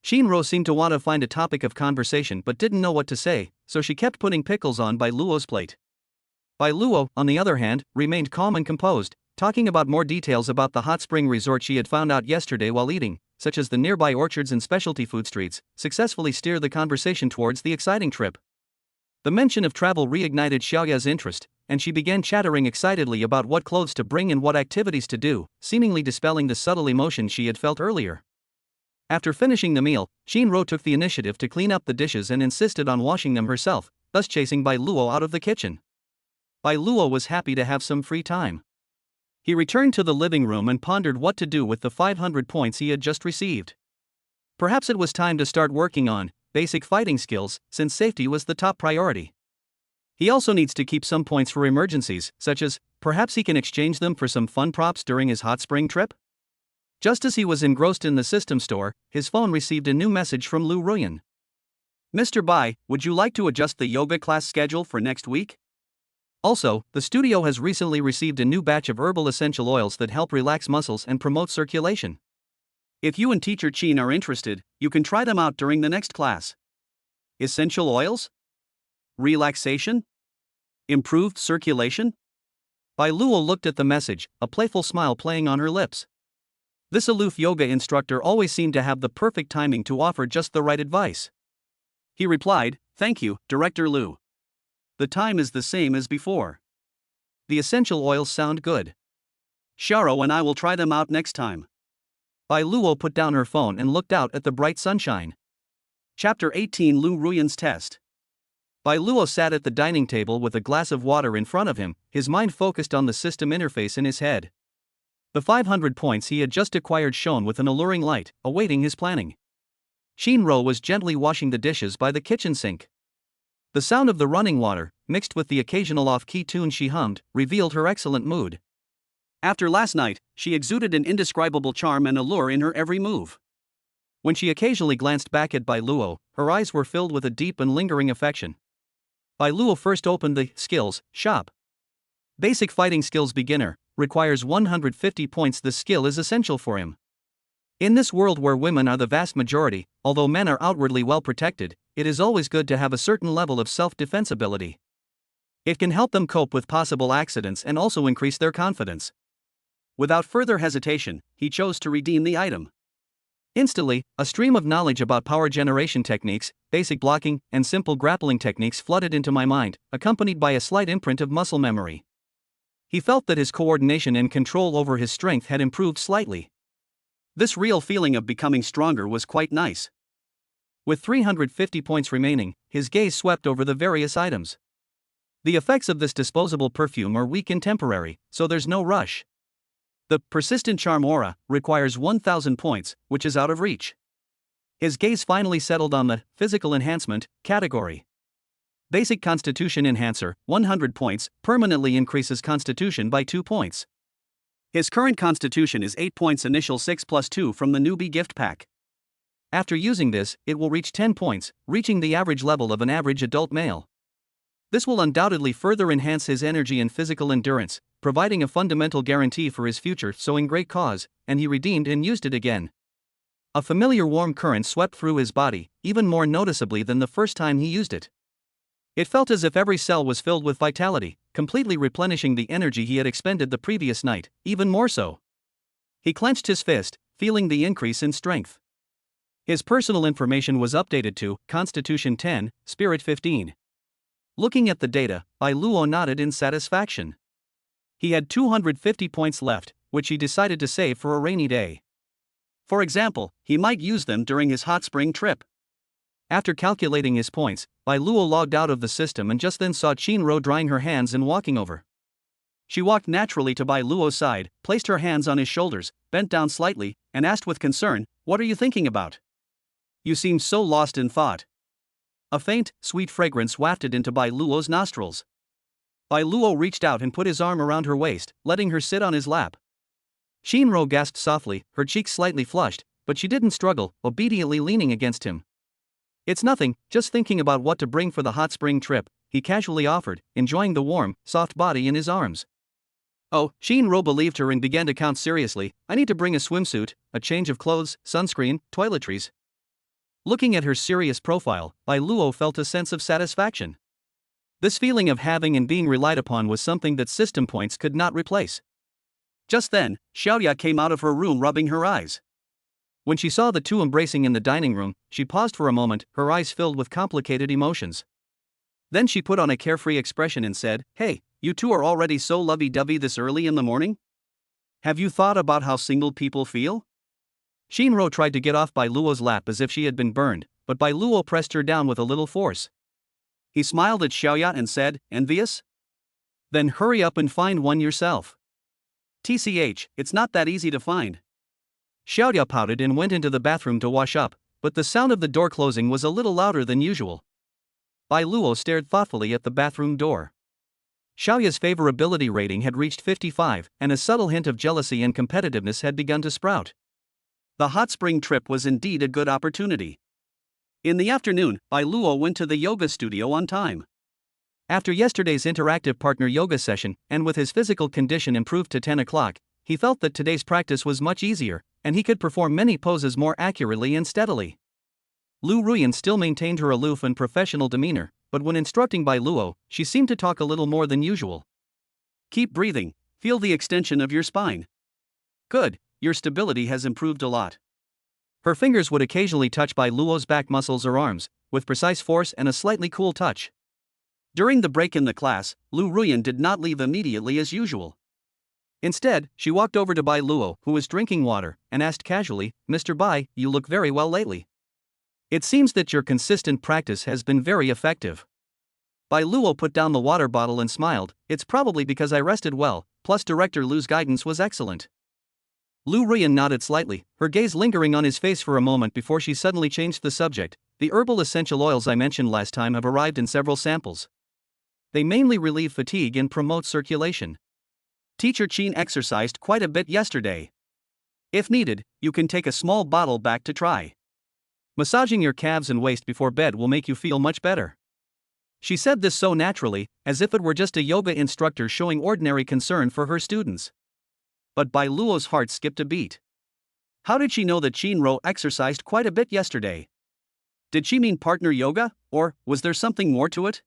Shinro seemed to want to find a topic of conversation but didn't know what to say, so she kept putting pickles on Bai Luo's plate. Bai Luo, on the other hand, remained calm and composed, talking about more details about the hot spring resort she had found out yesterday while eating, such as the nearby orchards and specialty food streets, successfully steer the conversation towards the exciting trip. The mention of travel reignited Xiaoya's interest, and she began chattering excitedly about what clothes to bring and what activities to do, seemingly dispelling the subtle emotion she had felt earlier. After finishing the meal, Shinro took the initiative to clean up the dishes and insisted on washing them herself, thus chasing Bai Luo out of the kitchen. Bai Luo was happy to have some free time. He returned to the living room and pondered what to do with the 500 points he had just received. Perhaps it was time to start working on basic fighting skills, since safety was the top priority. He also needs to keep some points for emergencies, such as, perhaps he can exchange them for some fun props during his hot spring trip? Just as he was engrossed in the system store, his phone received a new message from Lu Ruyan. Mr. Bai, would you like to adjust the yoga class schedule for next week? Also, the studio has recently received a new batch of herbal essential oils that help relax muscles and promote circulation. If you and teacher Chin are interested, you can try them out during the next class. Essential oils? Relaxation? Improved circulation? Bai Luo looked at the message, a playful smile playing on her lips. This aloof yoga instructor always seemed to have the perfect timing to offer just the right advice. He replied, "Thank you, Director Lu. The time is the same as before. The essential oils sound good. Sharo and I will try them out next time." Bai Luo put down her phone and looked out at the bright sunshine. Chapter 18 Lu Ruyan's Test. Bai Luo sat at the dining table with a glass of water in front of him, his mind focused on the system interface in his head. The 500 points he had just acquired shone with an alluring light, awaiting his planning. Shinro was gently washing the dishes by the kitchen sink. The sound of the running water, mixed with the occasional off-key tune she hummed, revealed her excellent mood. After last night, she exuded an indescribable charm and allure in her every move. When she occasionally glanced back at Bai Luo, her eyes were filled with a deep and lingering affection. Bai Luo first opened the skills shop. Basic fighting skills beginner, requires 150 points. This skill is essential for him. In this world where women are the vast majority, although men are outwardly well protected, it is always good to have a certain level of self-defense ability. It can help them cope with possible accidents and also increase their confidence. Without further hesitation, he chose to redeem the item. Instantly, a stream of knowledge about power generation techniques, basic blocking, and simple grappling techniques flooded into my mind, accompanied by a slight imprint of muscle memory. He felt that his coordination and control over his strength had improved slightly. This real feeling of becoming stronger was quite nice. With 350 points remaining, his gaze swept over the various items. The effects of this disposable perfume are weak and temporary, so there's no rush. The persistent charm aura requires 1,000 points, which is out of reach. His gaze finally settled on the physical enhancement category. Basic Constitution Enhancer, 100 points, permanently increases Constitution by 2 points. His current Constitution is 8 points, initial 6 plus 2 from the newbie gift pack. After using this, it will reach 10 points, reaching the average level of an average adult male. This will undoubtedly further enhance his energy and physical endurance, providing a fundamental guarantee for his future sowing great cause, and he redeemed and used it again. A familiar warm current swept through his body, even more noticeably than the first time he used it. It felt as if every cell was filled with vitality, completely replenishing the energy he had expended the previous night, even more so. He clenched his fist, feeling the increase in strength. His personal information was updated to Constitution 10, Spirit 15. Looking at the data, Bai Luo nodded in satisfaction. He had 250 points left, which he decided to save for a rainy day. For example, he might use them during his hot spring trip. After calculating his points, Bai Luo logged out of the system and just then saw Chinro drying her hands and walking over. She walked naturally to Bai Luo's side, placed her hands on his shoulders, bent down slightly, and asked with concern, "What are you thinking about? You seem so lost in thought." A faint, sweet fragrance wafted into Bai Luo's nostrils. Bai Luo reached out and put his arm around her waist, letting her sit on his lap. Shinro gasped softly, her cheeks slightly flushed, but she didn't struggle, obediently leaning against him. "It's nothing, just thinking about what to bring for the hot spring trip," he casually offered, enjoying the warm, soft body in his arms. Oh, Shinro believed her and began to count seriously. "I need to bring a swimsuit, a change of clothes, sunscreen, toiletries." Looking at her serious profile, Bai Luo felt a sense of satisfaction. This feeling of having and being relied upon was something that system points could not replace. Just then, Xiaoya came out of her room rubbing her eyes. When she saw the two embracing in the dining room, she paused for a moment, her eyes filled with complicated emotions. Then she put on a carefree expression and said, "Hey, you two are already so lovey-dovey this early in the morning? Have you thought about how single people feel?" Shinro tried to get off Bai Luo's lap as if she had been burned, but Bai Luo pressed her down with a little force. He smiled at Xiaoya and said, "Envious? Then hurry up and find one yourself. TCH, it's not that easy to find." Xiaoya pouted and went into the bathroom to wash up, but the sound of the door closing was a little louder than usual. Bai Luo stared thoughtfully at the bathroom door. Xiaoya's favorability rating had reached 55, and a subtle hint of jealousy and competitiveness had begun to sprout. The hot spring trip was indeed a good opportunity. In the afternoon, Bai Luo went to the yoga studio on time. After yesterday's interactive partner yoga session, and with his physical condition improved to 10 o'clock, he felt that today's practice was much easier, and he could perform many poses more accurately and steadily. Lu Ruyan still maintained her aloof and professional demeanor, but when instructing Bai Luo, she seemed to talk a little more than usual. "Keep breathing, feel the extension of your spine. Good, your stability has improved a lot." Her fingers would occasionally touch Bai Luo's back muscles or arms, with precise force and a slightly cool touch. During the break in the class, Lu Ruyan did not leave immediately as usual. Instead, she walked over to Bai Luo, who was drinking water, and asked casually, "Mr. Bai, you look very well lately. It seems that your consistent practice has been very effective." Bai Luo put down the water bottle and smiled, "It's probably because I rested well, plus Director Lu's guidance was excellent." Lu Ruyan nodded slightly, her gaze lingering on his face for a moment before she suddenly changed the subject. "The herbal essential oils I mentioned last time have arrived in several samples. They mainly relieve fatigue and promote circulation. Teacher Qin exercised quite a bit yesterday. If needed, you can take a small bottle back to try. Massaging your calves and waist before bed will make you feel much better." She said this so naturally, as if it were just a yoga instructor showing ordinary concern for her students. But Bai Luo's heart skipped a beat. How did she know that Shinro exercised quite a bit yesterday? Did she mean partner yoga, or was there something more to it?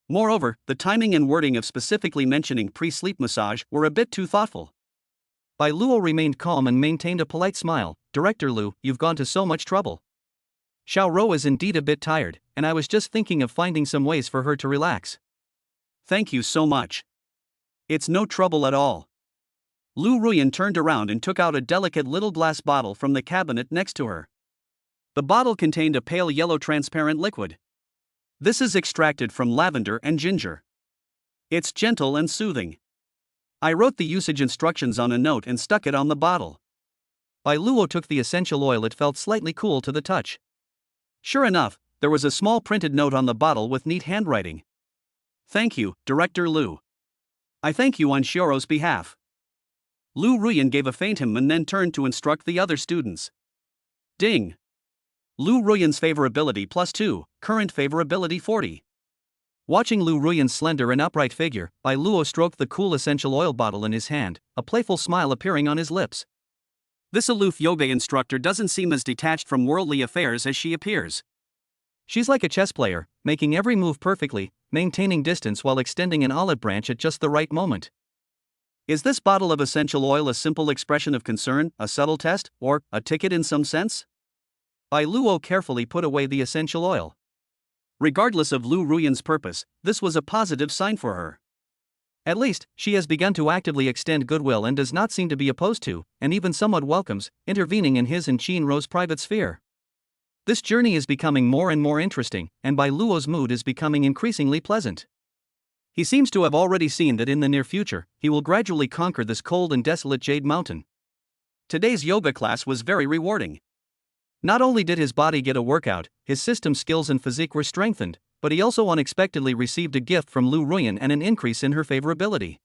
Moreover, the timing and wording of specifically mentioning pre-sleep massage were a bit too thoughtful. Bai Luo remained calm and maintained a polite smile. Director Lu, you've gone to so much trouble. Xiao Rou is indeed a bit tired, and I was just thinking of finding some ways for her to relax. Thank you so much. It's no trouble at all. Lu Ruyan turned around and took out a delicate little glass bottle from the cabinet next to her. The bottle contained a pale yellow transparent liquid. This is extracted from lavender and ginger. It's gentle and soothing. I wrote the usage instructions on a note and stuck it on the bottle. Bai Luo took the essential oil. It felt slightly cool to the touch. Sure enough, there was a small printed note on the bottle with neat handwriting. Thank you, Director Lu. I thank you on Xioro's behalf. Lu Ruyan gave a faint hum and then turned to instruct the other students. Ding! Lu Ruyan's favorability +2, current favorability 40. Watching Lu Ruyan's slender and upright figure, Bai Luo stroked the cool essential oil bottle in his hand, a playful smile appearing on his lips. This aloof yoga instructor doesn't seem as detached from worldly affairs as she appears. She's like a chess player, making every move perfectly, maintaining distance while extending an olive branch at just the right moment. Is this bottle of essential oil a simple expression of concern, a subtle test, or a ticket in some sense? Bai Luo carefully put away the essential oil. Regardless of Lu Ruyan's purpose, this was a positive sign for her. At least, she has begun to actively extend goodwill and does not seem to be opposed to, and even somewhat welcomes, intervening in his and Qin Rou's private sphere. This journey is becoming more and more interesting, and Bai Luo's mood is becoming increasingly pleasant. He seems to have already seen that in the near future, he will gradually conquer this cold and desolate Jade Mountain. Today's yoga class was very rewarding. Not only did his body get a workout, his system skills and physique were strengthened, but he also unexpectedly received a gift from Lu Ruyan and an increase in her favorability.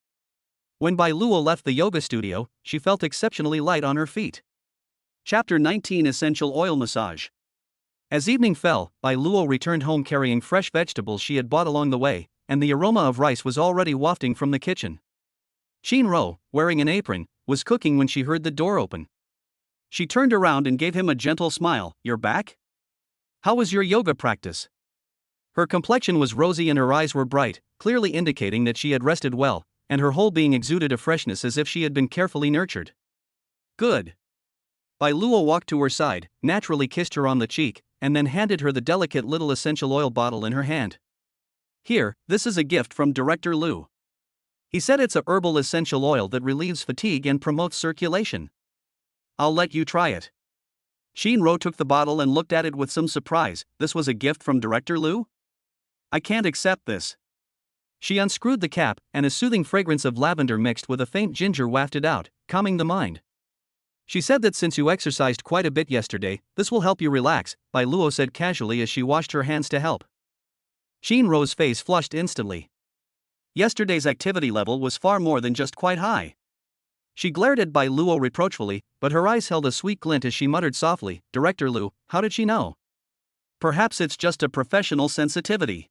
When Bai Luo left the yoga studio, she felt exceptionally light on her feet. Chapter 19 Essential Oil Massage. As evening fell, Bai Luo returned home carrying fresh vegetables she had bought along the way, and the aroma of rice was already wafting from the kitchen. Qin Rou, wearing an apron, was cooking when she heard the door open. She turned around and gave him a gentle smile. You're back? How was your yoga practice? Her complexion was rosy and her eyes were bright, clearly indicating that she had rested well, and her whole being exuded a freshness as if she had been carefully nurtured. Good. Bai Luo walked to her side, naturally kissed her on the cheek, and then handed her the delicate little essential oil bottle in her hand. Here, this is a gift from Director Lu. He said it's a herbal essential oil that relieves fatigue and promotes circulation. I'll let you try it. Qin Rou took the bottle and looked at it with some surprise. This was a gift from Director Lu? I can't accept this. She unscrewed the cap, and a soothing fragrance of lavender mixed with a faint ginger wafted out, calming the mind. She said that since you exercised quite a bit yesterday, this will help you relax, Bai Luo said casually as she washed her hands to help. Qin Rou's face flushed instantly. Yesterday's activity level was far more than just quite high. She glared at Bai Luo reproachfully, but her eyes held a sweet glint as she muttered softly, Director Lu, how did she know? Perhaps it's just a professional sensitivity.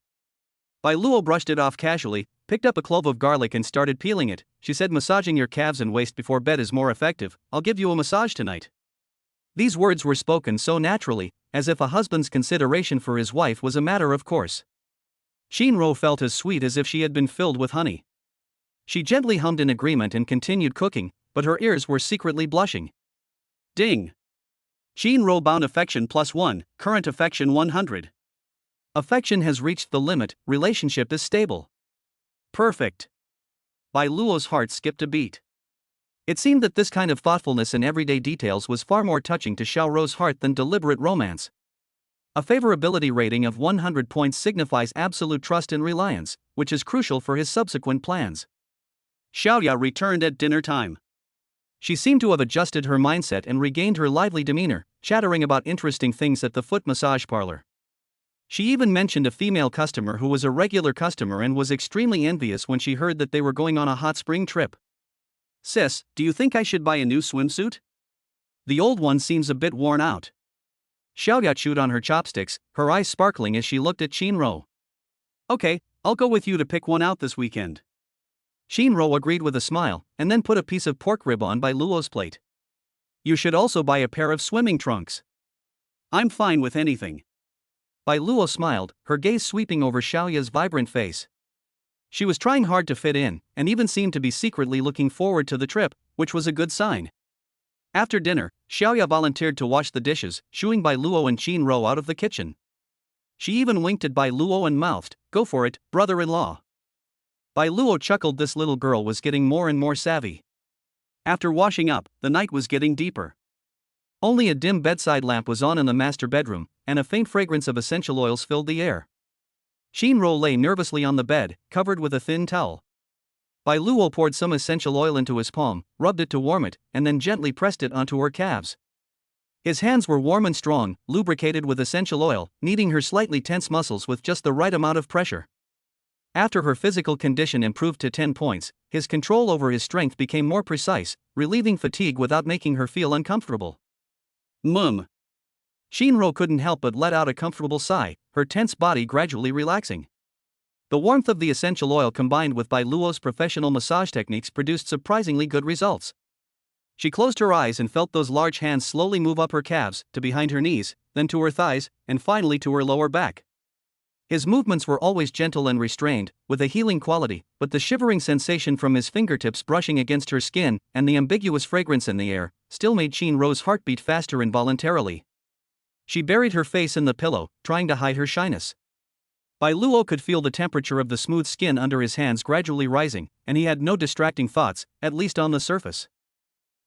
Bai Luo brushed it off casually, picked up a clove of garlic and started peeling it. She said massaging your calves and waist before bed is more effective. I'll give you a massage tonight. These words were spoken so naturally, as if a husband's consideration for his wife was a matter of course. Qin Rou felt as sweet as if she had been filled with honey. She gently hummed in agreement and continued cooking, but her ears were secretly blushing. Ding! Qin Rou bound affection +1, current affection 100. Affection has reached the limit, relationship is stable. Perfect. Bai Luo's heart skipped a beat. It seemed that this kind of thoughtfulness in everyday details was far more touching to Xiao Rou's heart than deliberate romance. A favorability rating of 100 points signifies absolute trust and reliance, which is crucial for his subsequent plans. Xiaoya returned at dinner time. She seemed to have adjusted her mindset and regained her lively demeanor, chattering about interesting things at the foot massage parlor. She even mentioned a female customer who was a regular customer and was extremely envious when she heard that they were going on a hot spring trip. Sis, do you think I should buy a new swimsuit? The old one seems a bit worn out. Xiaoya chewed on her chopsticks, her eyes sparkling as she looked at Qin Rou. Okay, I'll go with you to pick one out this weekend. Qin Rou agreed with a smile, and then put a piece of pork rib on Bai Luo's plate. You should also buy a pair of swimming trunks. I'm fine with anything. Bai Luo smiled, her gaze sweeping over Xiaoya's vibrant face. She was trying hard to fit in, and even seemed to be secretly looking forward to the trip, which was a good sign. After dinner, Xiaoya volunteered to wash the dishes, shooing Bai Luo and Qin Ro out of the kitchen. She even winked at Bai Luo and mouthed, "Go for it, brother-in-law." Bai Luo chuckled. This little girl was getting more and more savvy. After washing up, the night was getting deeper. Only a dim bedside lamp was on in the master bedroom, and a faint fragrance of essential oils filled the air. Qin Ro lay nervously on the bed, covered with a thin towel. Bai Luo poured some essential oil into his palm, rubbed it to warm it, and then gently pressed it onto her calves. His hands were warm and strong, lubricated with essential oil, kneading her slightly tense muscles with just the right amount of pressure. After her physical condition improved to 10 points, his control over his strength became more precise, relieving fatigue without making her feel uncomfortable. Mum. Shinro couldn't help but let out a comfortable sigh, her tense body gradually relaxing. The warmth of the essential oil combined with Bai Luo's professional massage techniques produced surprisingly good results. She closed her eyes and felt those large hands slowly move up her calves, to behind her knees, then to her thighs, and finally to her lower back. His movements were always gentle and restrained, with a healing quality, but the shivering sensation from his fingertips brushing against her skin, and the ambiguous fragrance in the air, still made Qin Ro's heart beat faster involuntarily. She buried her face in the pillow, trying to hide her shyness. Bai Luo could feel the temperature of the smooth skin under his hands gradually rising, and he had no distracting thoughts, at least on the surface.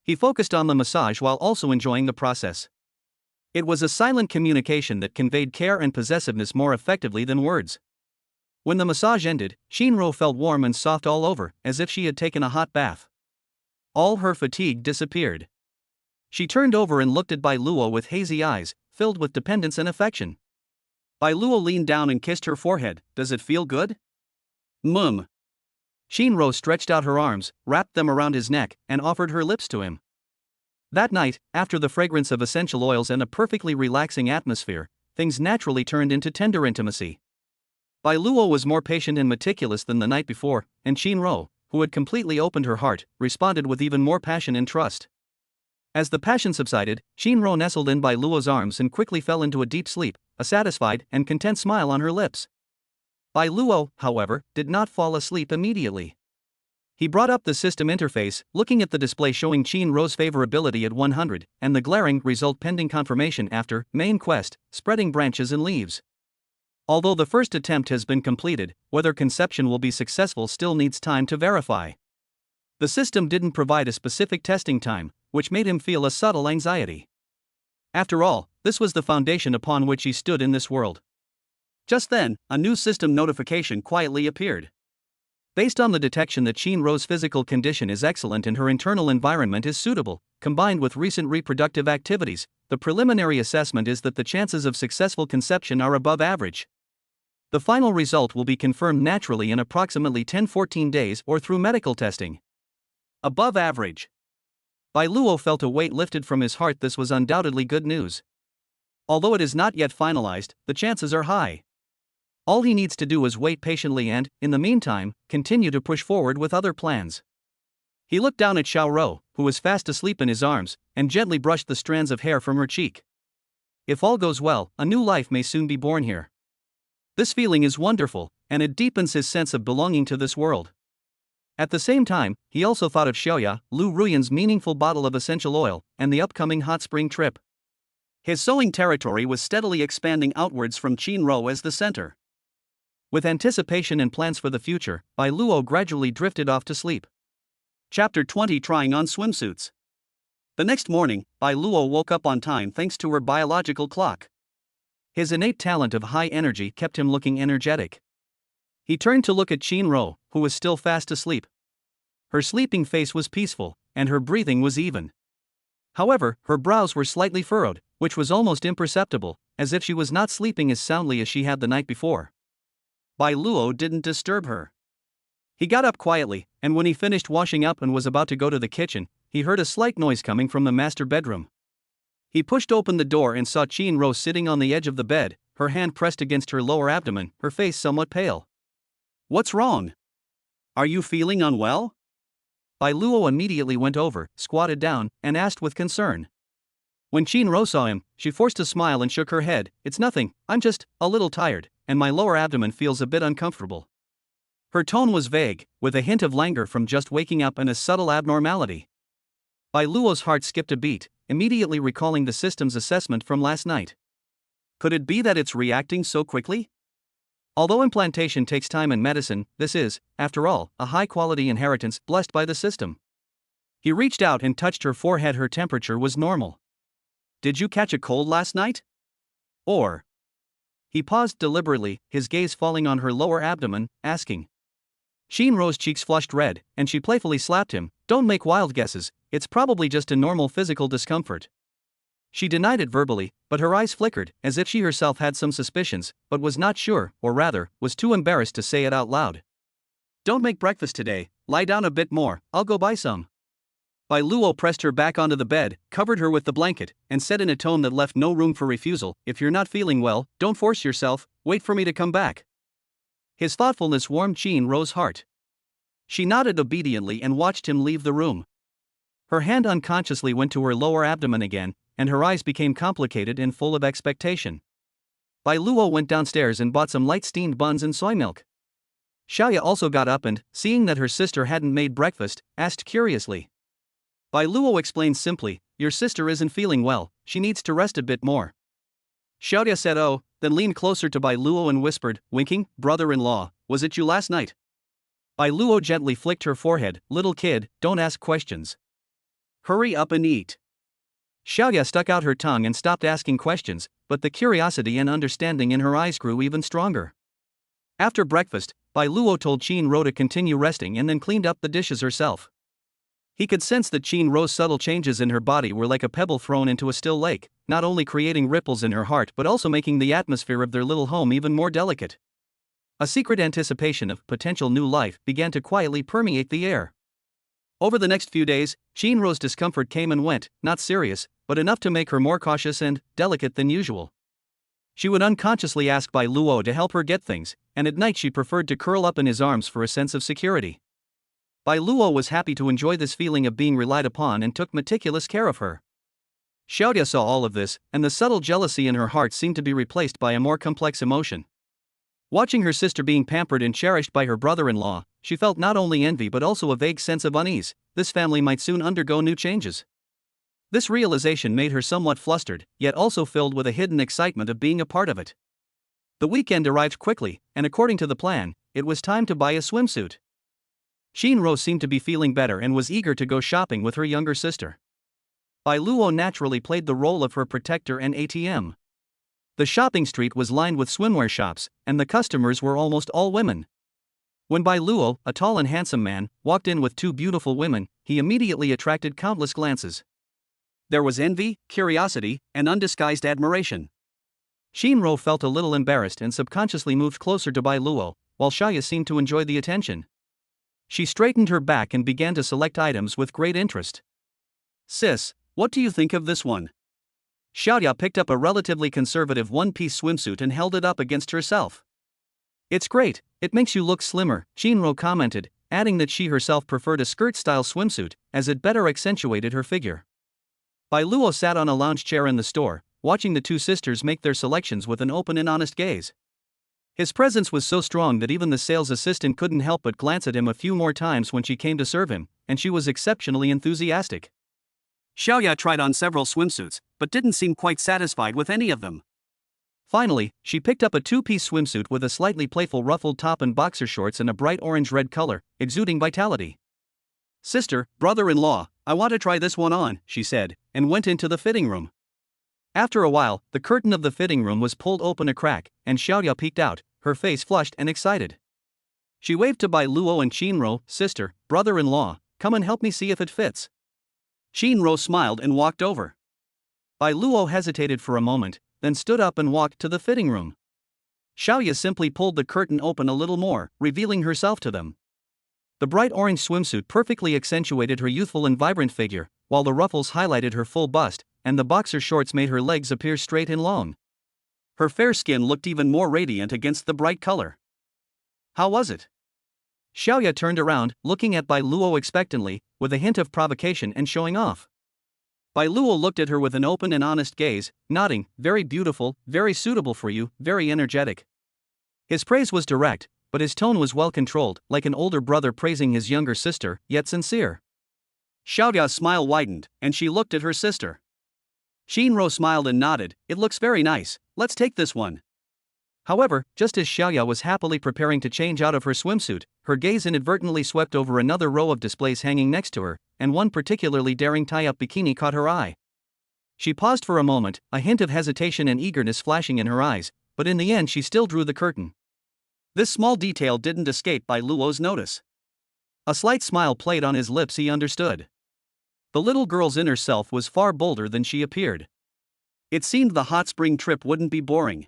He focused on the massage while also enjoying the process. It was a silent communication that conveyed care and possessiveness more effectively than words. When the massage ended, Shinro felt warm and soft all over, as if she had taken a hot bath. All her fatigue disappeared. She turned over and looked at Bai Luo with hazy eyes, filled with dependence and affection. Bai Luo leaned down and kissed her forehead. "Does it feel good?" "Mum." Shinro stretched out her arms, wrapped them around his neck, and offered her lips to him. That night, after the fragrance of essential oils and a perfectly relaxing atmosphere, things naturally turned into tender intimacy. Bai Luo was more patient and meticulous than the night before, and Shinro, who had completely opened her heart, responded with even more passion and trust. As the passion subsided, Shinro nestled in Bai Luo's arms and quickly fell into a deep sleep, a satisfied and content smile on her lips. Bai Luo, however, did not fall asleep immediately. He brought up the system interface, looking at the display showing Shinro's favorability at 100, and the glaring result pending confirmation after main quest, spreading branches and leaves. Although the first attempt has been completed, whether conception will be successful still needs time to verify. The system didn't provide a specific testing time, which made him feel a subtle anxiety. After all, this was the foundation upon which he stood in this world. Just then, a new system notification quietly appeared. Based on the detection that Shinro's physical condition is excellent and her internal environment is suitable, combined with recent reproductive activities, the preliminary assessment is that the chances of successful conception are above average. The final result will be confirmed naturally in approximately 10-14 days or through medical testing. Above average. Bai Luo felt a weight lifted from his heart. This was undoubtedly good news. Although it is not yet finalized, the chances are high. All he needs to do is wait patiently and, in the meantime, continue to push forward with other plans. He looked down at Xiaoro, who was fast asleep in his arms, and gently brushed the strands of hair from her cheek. If all goes well, a new life may soon be born here. This feeling is wonderful, and it deepens his sense of belonging to this world. At the same time, he also thought of Xiaoya, Lu Ruyan's meaningful bottle of essential oil, and the upcoming hot spring trip. His sewing territory was steadily expanding outwards from Qinro as the center. With anticipation and plans for the future, Bai Luo gradually drifted off to sleep. Chapter 20: Trying on swimsuits. The next morning, Bai Luo woke up on time thanks to her biological clock. His innate talent of high energy kept him looking energetic. He turned to look at Qinro, who was still fast asleep. Her sleeping face was peaceful, and her breathing was even. However, her brows were slightly furrowed, which was almost imperceptible, as if she was not sleeping as soundly as she had the night before. Bai Luo didn't disturb her. He got up quietly, and when he finished washing up and was about to go to the kitchen, he heard a slight noise coming from the master bedroom. He pushed open the door and saw Qinro sitting on the edge of the bed, her hand pressed against her lower abdomen, her face somewhat pale. "What's wrong? Are you feeling unwell?" Bai Luo immediately went over, squatted down, and asked with concern. When Qinro saw him, she forced a smile and shook her head. "It's nothing, I'm just a little tired, and my lower abdomen feels a bit uncomfortable." Her tone was vague, with a hint of languor from just waking up and a subtle abnormality. Bai Luo's heart skipped a beat, immediately recalling the system's assessment from last night. Could it be that it's reacting so quickly? Although implantation takes time in medicine, this is, after all, a high-quality inheritance blessed by the system. He reached out and touched her forehead. Her temperature was normal. Did you catch a cold last night? Or? He paused deliberately, his gaze falling on her lower abdomen, asking. Shinro's cheeks flushed red, and she playfully slapped him. Don't make wild guesses, it's probably just a normal physical discomfort. She denied it verbally, but her eyes flickered, as if she herself had some suspicions, but was not sure, or rather, was too embarrassed to say it out loud. Don't make breakfast today, lie down a bit more, I'll go buy some. Bai Luo pressed her back onto the bed, covered her with the blanket, and said in a tone that left no room for refusal, if you're not feeling well, don't force yourself, wait for me to come back. His thoughtfulness warmed Shinro's heart. She nodded obediently and watched him leave the room. Her hand unconsciously went to her lower abdomen again, and her eyes became complicated and full of expectation. Bai Luo went downstairs and bought some light steamed buns and soy milk. Xiaoya also got up and, seeing that her sister hadn't made breakfast, asked curiously. Bai Luo explained simply, your sister isn't feeling well, she needs to rest a bit more. Xiaoya said oh, then leaned closer to Bai Luo and whispered, winking, brother-in-law, was it you last night? Bai Luo gently flicked her forehead, little kid, don't ask questions. Hurry up and eat. Xiaoya stuck out her tongue and stopped asking questions, but the curiosity and understanding in her eyes grew even stronger. After breakfast, Bai Luo told Shinro to continue resting and then cleaned up the dishes herself. He could sense that Shinro's subtle changes in her body were like a pebble thrown into a still lake, not only creating ripples in her heart but also making the atmosphere of their little home even more delicate. A secret anticipation of potential new life began to quietly permeate the air. Over the next few days, Shinro's discomfort came and went, not serious, but enough to make her more cautious and delicate than usual. She would unconsciously ask Bai Luo to help her get things, and at night she preferred to curl up in his arms for a sense of security. Bai Luo was happy to enjoy this feeling of being relied upon and took meticulous care of her. Xiaoya saw all of this, and the subtle jealousy in her heart seemed to be replaced by a more complex emotion. Watching her sister being pampered and cherished by her brother-in-law, she felt not only envy but also a vague sense of unease. This family might soon undergo new changes. This realization made her somewhat flustered, yet also filled with a hidden excitement of being a part of it. The weekend arrived quickly, and according to the plan, it was time to buy a swimsuit. Shinro seemed to be feeling better and was eager to go shopping with her younger sister. Bai Luo naturally played the role of her protector and ATM. The shopping street was lined with swimwear shops, and the customers were almost all women. When Bai Luo, a tall and handsome man, walked in with two beautiful women, he immediately attracted countless glances. There was envy, curiosity, and undisguised admiration. Shinro felt a little embarrassed and subconsciously moved closer to Bai Luo, while Xiaoya seemed to enjoy the attention. She straightened her back and began to select items with great interest. Sis, what do you think of this one? Xiaoya picked up a relatively conservative one-piece swimsuit and held it up against herself. It's great, it makes you look slimmer, Shinro commented, adding that she herself preferred a skirt-style swimsuit, as it better accentuated her figure. Bai Luo sat on a lounge chair in the store, watching the two sisters make their selections with an open and honest gaze. His presence was so strong that even the sales assistant couldn't help but glance at him a few more times when she came to serve him, and she was exceptionally enthusiastic. Xiaoya tried on several swimsuits, but didn't seem quite satisfied with any of them. Finally, she picked up a two-piece swimsuit with a slightly playful ruffled top and boxer shorts in a bright orange-red color, exuding vitality. Sister, brother-in-law, I want to try this one on, she said, and went into the fitting room. After a while, the curtain of the fitting room was pulled open a crack, and Xiaoya peeked out, her face flushed and excited. She waved to Bai Luo and Shinro, sister, brother-in-law, come and help me see if it fits. Shinro smiled and walked over. Bai Luo hesitated for a moment, then stood up and walked to the fitting room. Xiaoya simply pulled the curtain open a little more, revealing herself to them. The bright orange swimsuit perfectly accentuated her youthful and vibrant figure, while the ruffles highlighted her full bust, and the boxer shorts made her legs appear straight and long. Her fair skin looked even more radiant against the bright color. How was it? Xiaoya turned around, looking at Bai Luo expectantly, with a hint of provocation and showing off. Bai Luo looked at her with an open and honest gaze, nodding, very beautiful, very suitable for you, very energetic. His praise was direct, but his tone was well controlled, like an older brother praising his younger sister, yet sincere. Xiaoya's smile widened, and she looked at her sister. Shinro smiled and nodded. It looks very nice, let's take this one. However, just as Xiaoya was happily preparing to change out of her swimsuit, her gaze inadvertently swept over another row of displays hanging next to her, and one particularly daring tie-up bikini caught her eye. She paused for a moment, a hint of hesitation and eagerness flashing in her eyes, but in the end she still drew the curtain. This small detail didn't escape Bai Luo's notice. A slight smile played on his lips. He understood. The little girl's inner self was far bolder than she appeared. It seemed the hot spring trip wouldn't be boring.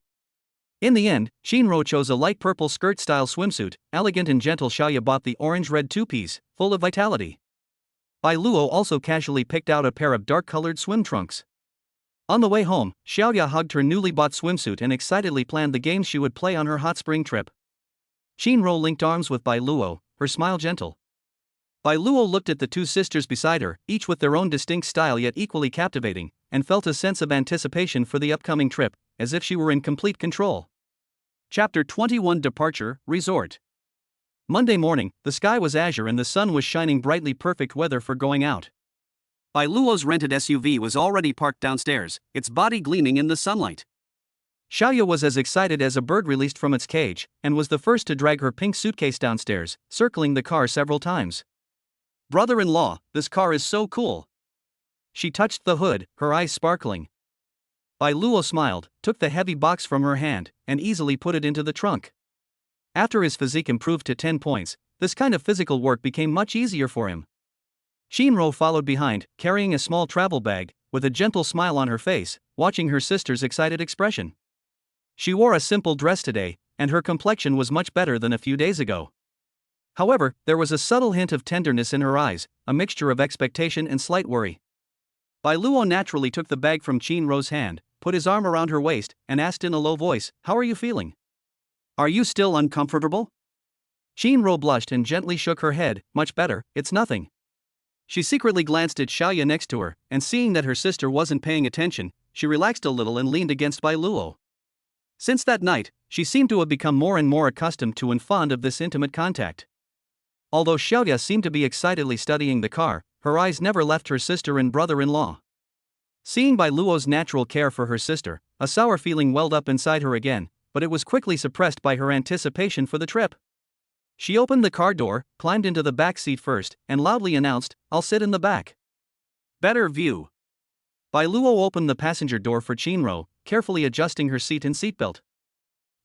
In the end, Shinro chose a light purple skirt-style swimsuit. Elegant and gentle. Xiaoya bought the orange-red two-piece, full of vitality. Bai Luo also casually picked out a pair of dark-colored swim trunks. On the way home, Xiaoya hugged her newly bought swimsuit and excitedly planned the games she would play on her hot spring trip. Shinro linked arms with Bai Luo, her smile gentle. Bai Luo looked at the two sisters beside her, each with their own distinct style yet equally captivating, and felt a sense of anticipation for the upcoming trip, as if she were in complete control. Chapter 21 Departure, Resort. Monday morning, the sky was azure and the sun was shining brightly. Perfect weather for going out. Bai Luo's rented SUV was already parked downstairs, its body gleaming in the sunlight. Xiaoya was as excited as a bird released from its cage, and was the first to drag her pink suitcase downstairs, circling the car several times. Brother-in-law, this car is so cool. She touched the hood, her eyes sparkling. Bai Luo smiled, took the heavy box from her hand, and easily put it into the trunk. After his physique improved to 10 points, this kind of physical work became much easier for him. Shinro followed behind, carrying a small travel bag, with a gentle smile on her face, watching her sister's excited expression. She wore a simple dress today, and her complexion was much better than a few days ago. However, there was a subtle hint of tenderness in her eyes, a mixture of expectation and slight worry. Bai Luo naturally took the bag from Shinro's hand, put his arm around her waist, and asked in a low voice, "How are you feeling? Are you still uncomfortable?" Shinro blushed and gently shook her head. "Much better, it's nothing." She secretly glanced at Xiaoya next to her, and seeing that her sister wasn't paying attention, she relaxed a little and leaned against Bai Luo. Since that night, she seemed to have become more and more accustomed to and fond of this intimate contact. Although Xiaoya seemed to be excitedly studying the car, her eyes never left her sister and brother-in-law. Seeing Bai Luo's natural care for her sister, a sour feeling welled up inside her again, but it was quickly suppressed by her anticipation for the trip. She opened the car door, climbed into the back seat first, and loudly announced, "I'll sit in the back. Better view." Bai Luo opened the passenger door for Shinro, carefully adjusting her seat and seatbelt.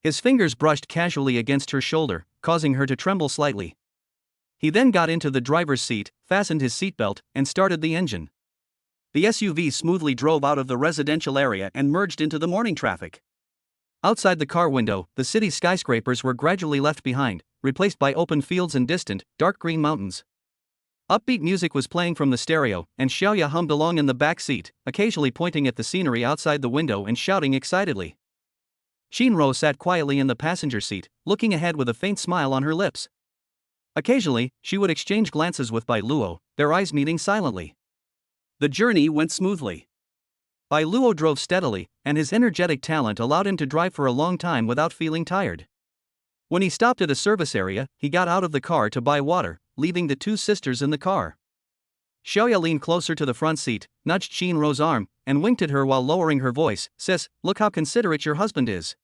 His fingers brushed casually against her shoulder, causing her to tremble slightly. He then got into the driver's seat, fastened his seatbelt, and started the engine. The SUV smoothly drove out of the residential area and merged into the morning traffic. Outside the car window, the city's skyscrapers were gradually left behind, replaced by open fields and distant, dark green mountains. Upbeat music was playing from the stereo, and Xiaoya hummed along in the back seat, occasionally pointing at the scenery outside the window and shouting excitedly. Shinro sat quietly in the passenger seat, looking ahead with a faint smile on her lips. Occasionally, she would exchange glances with Bai Luo, their eyes meeting silently. The journey went smoothly. Bai Luo drove steadily, and his energetic talent allowed him to drive for a long time without feeling tired. When he stopped at a service area, he got out of the car to buy water, leaving the two sisters in the car. Xiaoya leaned closer to the front seat, nudged Shinro's arm, and winked at her while lowering her voice. "Sis, look how considerate your husband is.